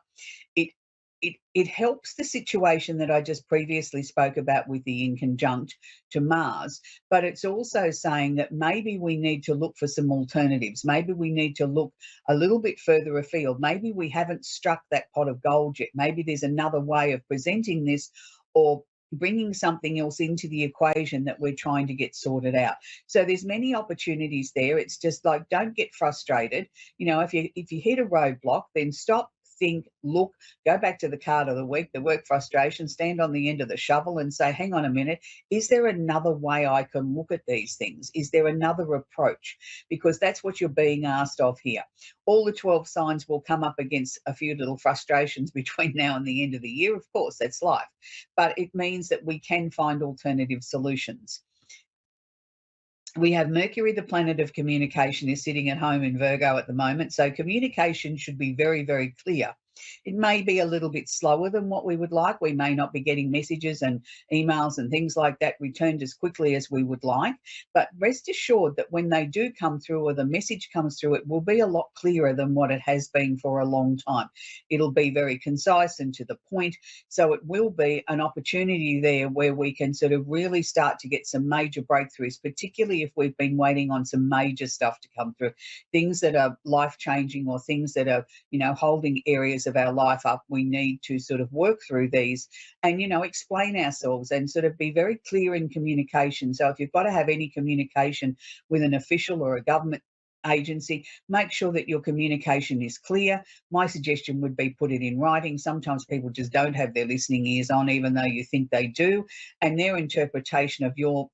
It helps the situation that I just previously spoke about with the in conjunct to Mars, but it's also saying that maybe we need to look for some alternatives. Maybe we need to look a little bit further afield. Maybe we haven't struck that pot of gold yet. Maybe there's another way of presenting this or bringing something else into the equation that we're trying to get sorted out. So there's many opportunities there. It's just like, don't get frustrated. You know, if you hit a roadblock, then stop, think, look, go back to the card of the week, the work frustration, stand on the end of the shovel and say, hang on a minute, is there another way I can look at these things? Is there another approach? Because that's what you're being asked of here. All the 12 signs will come up against a few little frustrations between now and the end of the year. Of course, that's life. But it means that we can find alternative solutions. We have Mercury, the planet of communication, is sitting at home in Virgo at the moment. So communication should be very, very clear. It may be a little bit slower than what we would like. We may not be getting messages and emails and things like that returned as quickly as we would like. But rest assured that when they do come through or the message comes through, it will be a lot clearer than what it has been for a long time. It'll be very concise and to the point. So it will be an opportunity there where we can sort of really start to get some major breakthroughs, particularly if we've been waiting on some major stuff to come through, things that are life-changing or things that are, you know, holding areas of our life up. We need to sort of work through these and, you know, explain ourselves and sort of be very clear in communication. So if you've got to have any communication with an official or a government agency, make sure that your communication is clear. My suggestion would be put it in writing. Sometimes people just don't have their listening ears on, even though you think they do, and their interpretation of your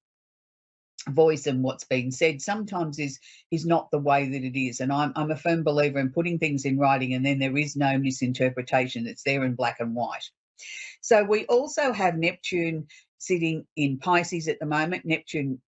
voice and what's being said sometimes is not the way that it is. And I'm a firm believer in putting things in writing, and then there is no misinterpretation. It's there in black and white. So we also have Neptune sitting in Pisces at the moment. Neptune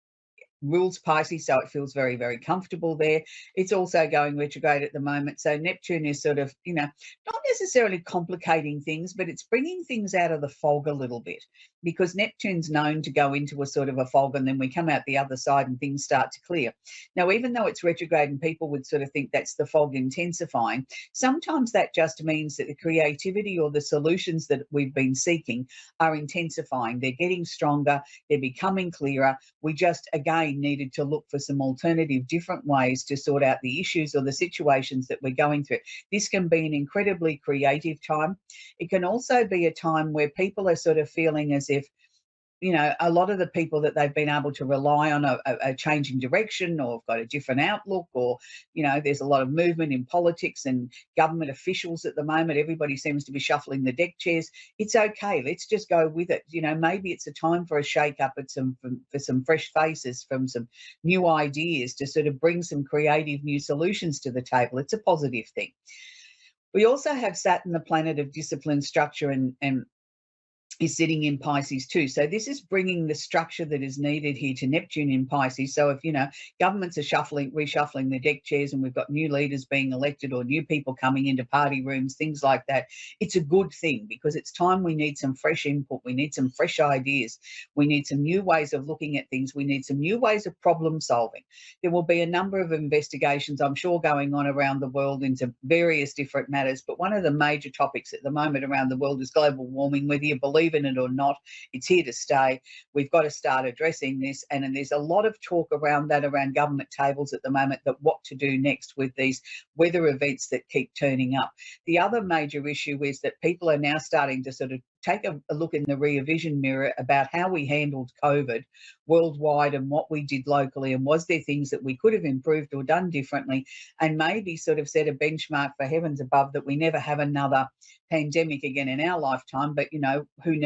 rules Pisces, so it feels very, very comfortable there. It's also going retrograde at the moment. So Neptune is sort of, you know, not necessarily complicating things, but it's bringing things out of the fog a little bit, because Neptune's known to go into a sort of a fog and then we come out the other side and things start to clear. Now, even though it's retrograde and people would sort of think that's the fog intensifying, sometimes that just means that the creativity or the solutions that we've been seeking are intensifying. They're getting stronger. They're becoming clearer. We just, again, needed to look for some alternative, different ways to sort out the issues or the situations that we're going through. This can be an incredibly creative time. It can also be a time where people are sort of feeling as if, you know, a lot of the people that they've been able to rely on are changing direction or have got a different outlook, or, you know, there's a lot of movement in politics and government officials at the moment. Everybody seems to be shuffling the deck chairs. It's okay. Let's just go with it. You know, maybe it's a time for a shake-up for some fresh faces, from some new ideas to sort of bring some creative new solutions to the table. It's a positive thing. We also have Saturn, the planet of discipline, structure, and is sitting in Pisces too. So this is bringing the structure that is needed here to Neptune in Pisces. So if, you know, governments are reshuffling the deck chairs and we've got new leaders being elected or new people coming into party rooms, things like that, it's a good thing, because it's time we need some fresh input. We need some fresh ideas. We need some new ways of looking at things. We need some new ways of problem solving. There will be a number of investigations, I'm sure, going on around the world into various different matters. But one of the major topics at the moment around the world is global warming. Whether you believe in it or not, it's here to stay. We've got to start addressing this, and there's a lot of talk around that around government tables at the moment, that what to do next with these weather events that keep turning up. The other major issue is that people are now starting to sort of take a look in the rear vision mirror about how we handled COVID worldwide and what we did locally, and was there things that we could have improved or done differently, and maybe sort of set a benchmark for heavens above, that we never have another pandemic again in our lifetime. But, you know, we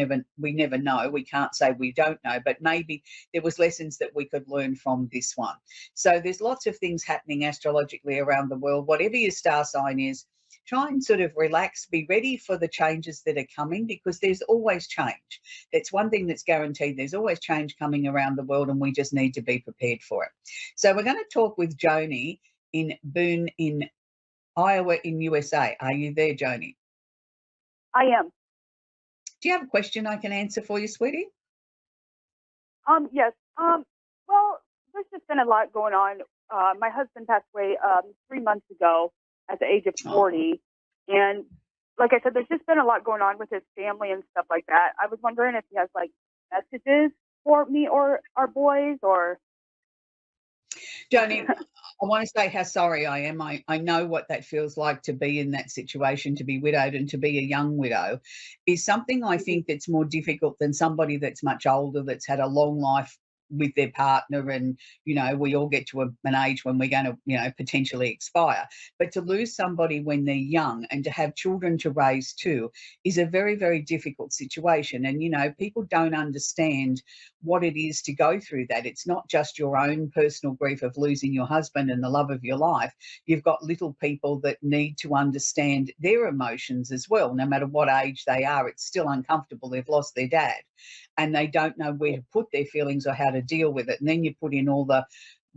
never know. We can't say we don't know, but maybe there was lessons that we could learn from this one. So there's lots of things happening astrologically around the world. Whatever your star sign is, try and sort of relax, be ready for the changes that are coming, because there's always change. That's one thing that's guaranteed. There's always change coming around the world, and we just need to be prepared for it. So we're going to talk with Joni in Boone in Iowa in USA. Are you there, Joni? I am. Do you have a question I can answer for you, sweetie? Yes. Well, there's just been a lot going on. My husband passed away 3 months ago at the age of 40. And like I said, there's just been a lot going on with his family and stuff like that. I was wondering if he has like messages for me or our boys, or. Joni, I want to say how sorry I am. I know what that feels like to be in that situation, to be widowed and to be a young widow is something I think that's more difficult than somebody that's much older, that's had a long life with their partner, and we all get to an age when we're going to potentially expire. But to lose somebody when they're young and to have children to raise too is a very, very difficult situation. And people don't understand what it is to go through that. It's not just your own personal grief of losing your husband and the love of your life. You've got little people that need to understand their emotions as well. No matter what age they are, it's still uncomfortable. They've lost their dad and they don't know where to put their feelings or how to deal with it. And then you put in all the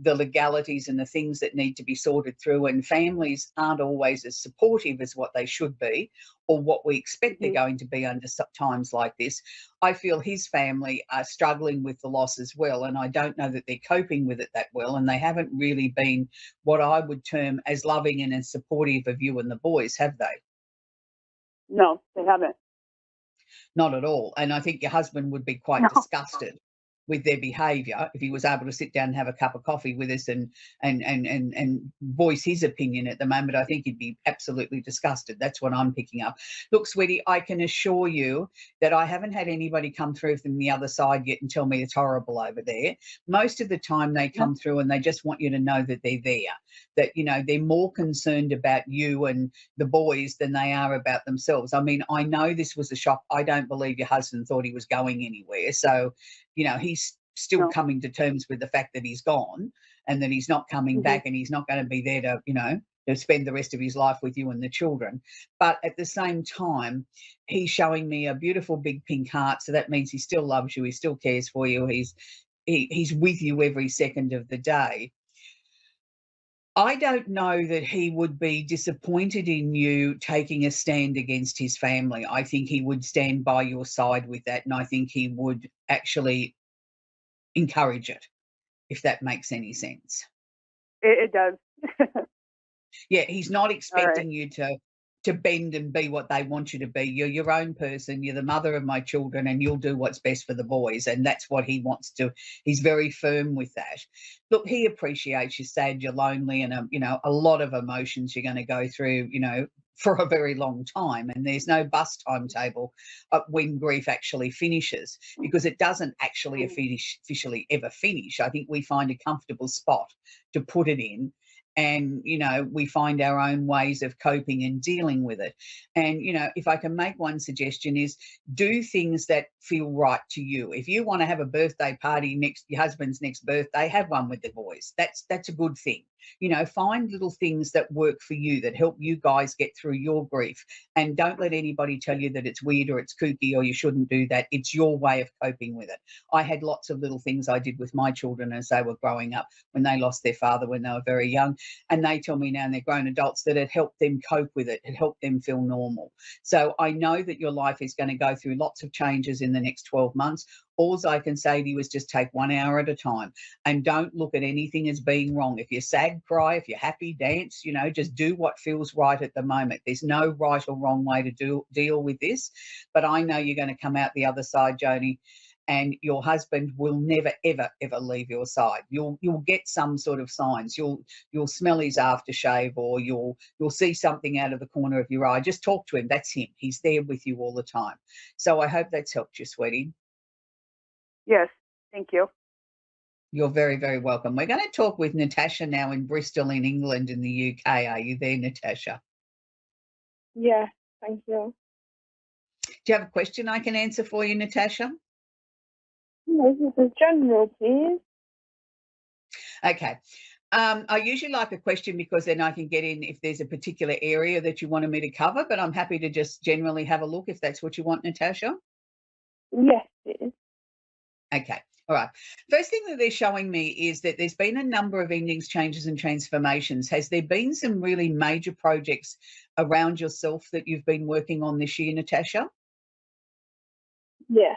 legalities and the things that need to be sorted through, and families aren't always as supportive as what they should be or what we expect they're going to be under times like this. I feel his family are struggling with the loss as well, and I don't know that they're coping with it that well, and they haven't really been what I would term as loving and as supportive of you and the boys, have they? No, they haven't. Not at all. And I think your husband would be quite disgusted with their behaviour if he was able to sit down and have a cup of coffee with us and voice his opinion at the moment. I think he'd be absolutely disgusted. That's what I'm picking up. Look, sweetie, I can assure you that I haven't had anybody come through from the other side yet and tell me it's horrible over there. Most of the time they come through and they just want you to know that they're there, that, they're more concerned about you and the boys than they are about themselves. I mean, I know this was a shock. I don't believe your husband thought he was going anywhere. So, he's still coming to terms with the fact that he's gone and that he's not coming back, and he's not going to be there to spend the rest of his life with you and the children. But at the same time, he's showing me a beautiful big pink heart. So that means he still loves you. He still cares for you. He's with you every second of the day. I don't know that he would be disappointed in you taking a stand against his family. I think he would stand by your side with that, and I think he would actually encourage it, if that makes any sense. It does. Yeah, he's not expecting you to bend and be what they want you to be. You're your own person. You're the mother of my children, and you'll do what's best for the boys. And that's what he wants to. He's very firm with that. Look, he appreciates you're sad, you're lonely, and a lot of emotions you're going to go through, for a very long time. And there's no bus timetable when grief actually finishes, because it doesn't actually officially ever finish. I think we find a comfortable spot to put it in. And, we find our own ways of coping and dealing with it. And, if I can make one suggestion is do things that feel right to you. If you want to have a birthday party your husband's next birthday, have one with the boys. That's a good thing. Find little things that work for you, that help you guys get through your grief. And don't let anybody tell you that it's weird or it's kooky or you shouldn't do that. It's your way of coping with it. I had lots of little things I did with my children as they were growing up, when they lost their father when they were very young. And they tell me now, and they're grown adults, that it helped them cope with it. It helped them feel normal. So I know that your life is going to go through lots of changes in the next 12 months. All I can say to you is just take 1 hour at a time, and don't look at anything as being wrong. If you're sad, cry. If you're happy, dance. Just do what feels right at the moment. There's no right or wrong way to deal with this. But I know you're going to come out the other side, Joni, and your husband will never, ever, ever leave your side. You'll get some sort of signs. You'll smell his aftershave, or you'll see something out of the corner of your eye. Just talk to him. That's him. He's there with you all the time. So I hope that's helped you, sweetie. Yes, thank you. You're very, very welcome. We're going to talk with Natasha now in Bristol in England in the UK. Are you there, Natasha? Yeah, thank you. Do you have a question I can answer for you, Natasha? No, this is general, please. Okay. I usually like a question because then I can get in if there's a particular area that you wanted me to cover, but I'm happy to just generally have a look if that's what you want, Natasha. Yes, it is. Okay. All right. First thing that they're showing me is that there's been a number of endings, changes, and transformations. Has there been some really major projects around yourself that you've been working on this year, Natasha? Yes.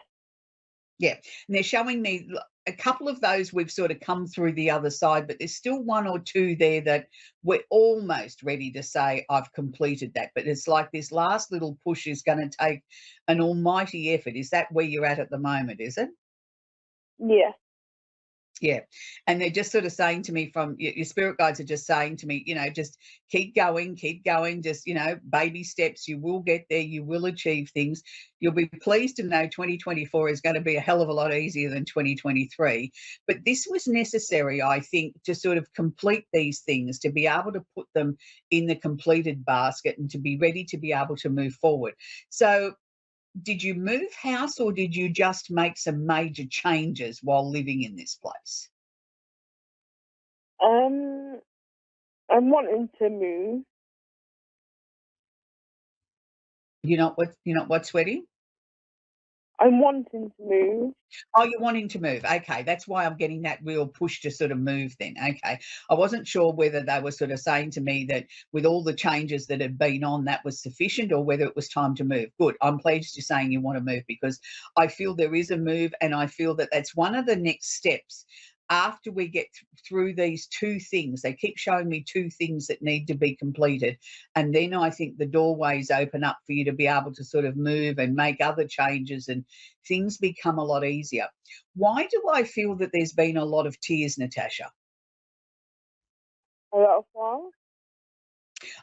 Yeah. And they're showing me a couple of those we've sort of come through the other side, but there's still one or two there that we're almost ready to say, I've completed that. But it's like this last little push is going to take an almighty effort. Is that where you're at the moment, is it? Yes. Yeah. And they're just sort of saying to me from your spirit guides are just saying to me, just keep going, just, baby steps. You will get there. You will achieve things. You'll be pleased to know 2024 is going to be a hell of a lot easier than 2023. But this was necessary, I think, to sort of complete these things, to be able to put them in the completed basket and to be ready to be able to move forward. So did you move house or did you just make some major changes while living in this place? I'm wanting to move. You're not what, sweetie? I'm wanting to move. Oh, you're wanting to move. Okay, that's why I'm getting that real push to sort of move then. Okay. I wasn't sure whether they were sort of saying to me that with all the changes that had been on, that was sufficient or whether it was time to move. Good. I'm pleased you're saying you want to move because I feel there is a move and I feel that that's one of the next steps after we get through these two things. They keep showing me two things that need to be completed. And then I think the doorways open up for you to be able to sort of move and make other changes and things become a lot easier. Why do I feel that there's been a lot of tears, Natasha? A lot of what?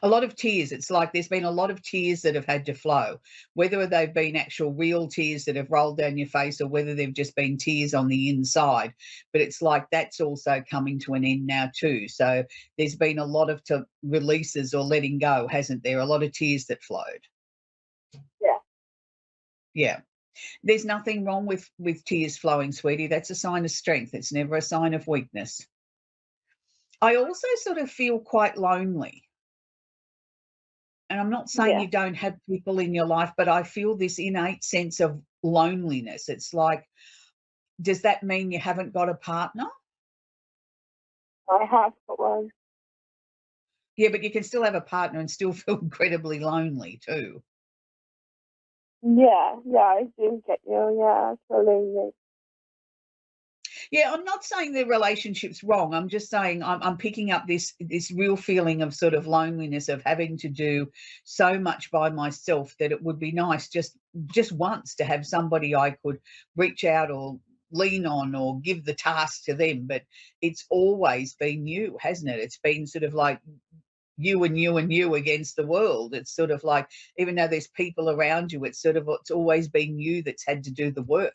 A lot of tears. It's like there's been a lot of tears that have had to flow, whether they've been actual real tears that have rolled down your face or whether they've just been tears on the inside. But it's like that's also coming to an end now too. So there's been a lot of releases or letting go, hasn't there? A lot of tears that flowed. Yeah. Yeah. There's nothing wrong with tears flowing, sweetie. That's a sign of strength. It's never a sign of weakness. I also sort of feel quite lonely. And I'm not saying you don't have people in your life, but I feel this innate sense of loneliness. It's like, does that mean you haven't got a partner? I have got one. Yeah, but you can still have a partner and still feel incredibly lonely too. Yeah, I do get you. Yeah, absolutely. Yeah, I'm not saying the relationship's wrong. I'm just saying I'm picking up this real feeling of sort of loneliness of having to do so much by myself that it would be nice just once to have somebody I could reach out or lean on or give the task to them. But it's always been you, hasn't it? It's been sort of like you and you and you against the world. It's sort of like even though there's people around you, it's always been you that's had to do the work.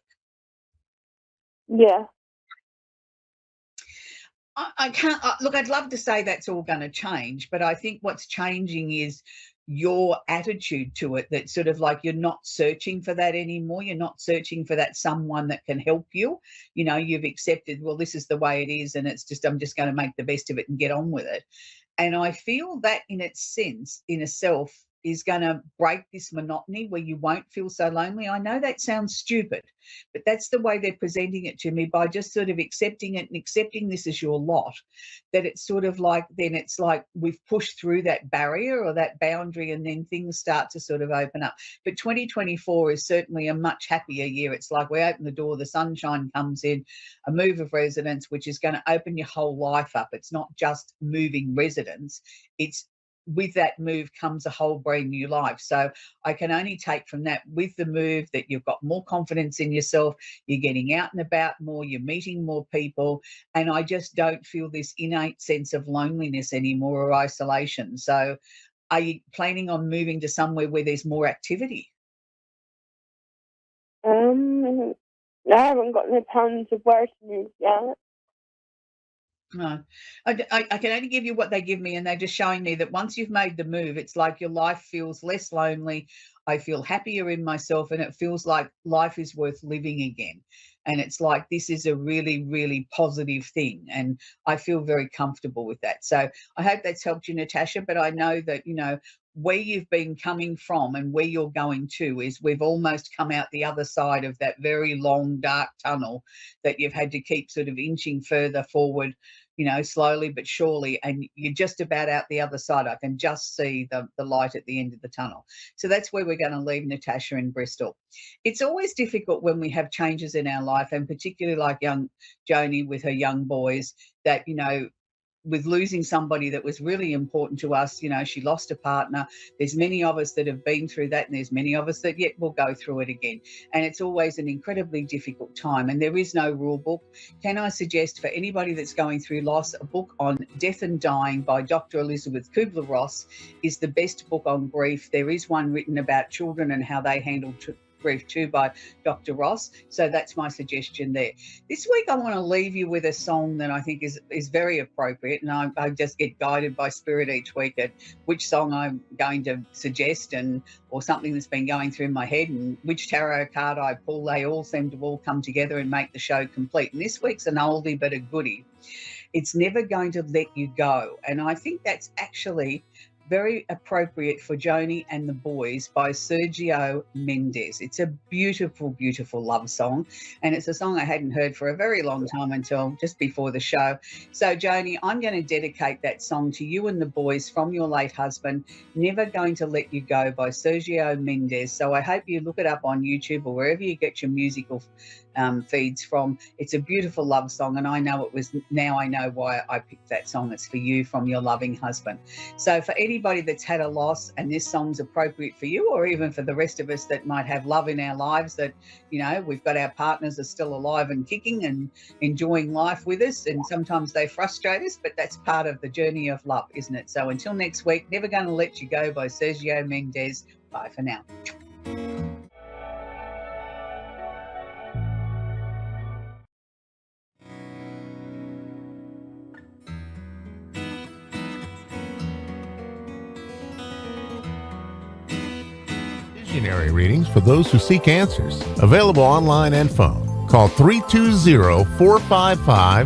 Yeah. I can't look, I'd love to say that's all going to change, but I think what's changing is your attitude to it, that sort of like you're not searching for that anymore. You're not searching for that someone that can help you. You've accepted, well, this is the way it is and I'm just going to make the best of it and get on with it. And I feel that in itself is going to break this monotony where you won't feel so lonely. I know that sounds stupid, but that's the way they're presenting it to me, by just sort of accepting it and accepting this as your lot, that it's sort of like, then it's like we've pushed through that barrier or that boundary and then things start to sort of open up. But 2024 is certainly a much happier year. It's like we open the door, the sunshine comes in, a move of residence, which is going to open your whole life up. It's not just moving residence. It's with that move comes a whole brand new life. So I can only take from that, with the move, that you've got more confidence in yourself, you're getting out and about more, you're meeting more people, and I just don't feel this innate sense of loneliness anymore or isolation. So are you planning on moving to somewhere where there's more activity? I haven't got any plans of where to move yet. No, I can only give you what they give me, and they're just showing me that once you've made the move, it's like your life feels less lonely. I feel happier in myself, and it feels like life is worth living again. And it's like, this is a really, really positive thing. And I feel very comfortable with that. So I hope that's helped you, Natasha. But I know that, where you've been coming from and where you're going to is we've almost come out the other side of that very long, dark tunnel that you've had to keep sort of inching further forward, slowly but surely, and you're just about out the other side. I can just see the light at the end of the tunnel. So that's where we're going to leave Natasha in Bristol. It's always difficult when we have changes in our life, and particularly like young Joni with her young boys, that, with losing somebody that was really important to us. She lost a partner. There's many of us that have been through that, and there's many of us that yet will go through it again. And it's always an incredibly difficult time, and there is no rule book. Can I suggest for anybody that's going through loss, a book on death and dying by Dr. Elizabeth Kubler-Ross is the best book on grief. There is one written about children and how they handle grief too by Dr. Ross. So that's my suggestion there. This week I want to leave you with a song that I think is very appropriate, and I just get guided by spirit each week at which song I'm going to suggest, or something that's been going through my head, and which tarot card I pull. They all seem to all come together and make the show complete. And this week's an oldie but a goodie. It's Never Going to Let You Go. And I think that's actually very appropriate for Joni and the Boys by Sergio Mendes. It's a beautiful, beautiful love song, and it's a song I hadn't heard for a very long time until just before the show. So, Joni, I'm going to dedicate that song to you and the boys from your late husband, Never Going to Let You Go by Sergio Mendes. So I hope you look it up on YouTube or wherever you get your musical feeds from. It's a beautiful love song, and I know I know why I picked that song. It's for you from your loving husband. So for anybody that's had a loss and this song's appropriate for you, or even for the rest of us that might have love in our lives, that, we've got our partners are still alive and kicking and enjoying life with us, and sometimes they frustrate us, but that's part of the journey of love, isn't it? So until next week, Never Gonna Let You Go by Sergio Mendes. Bye for now. Visionary readings for those who seek answers. Available online and phone. Call 320-455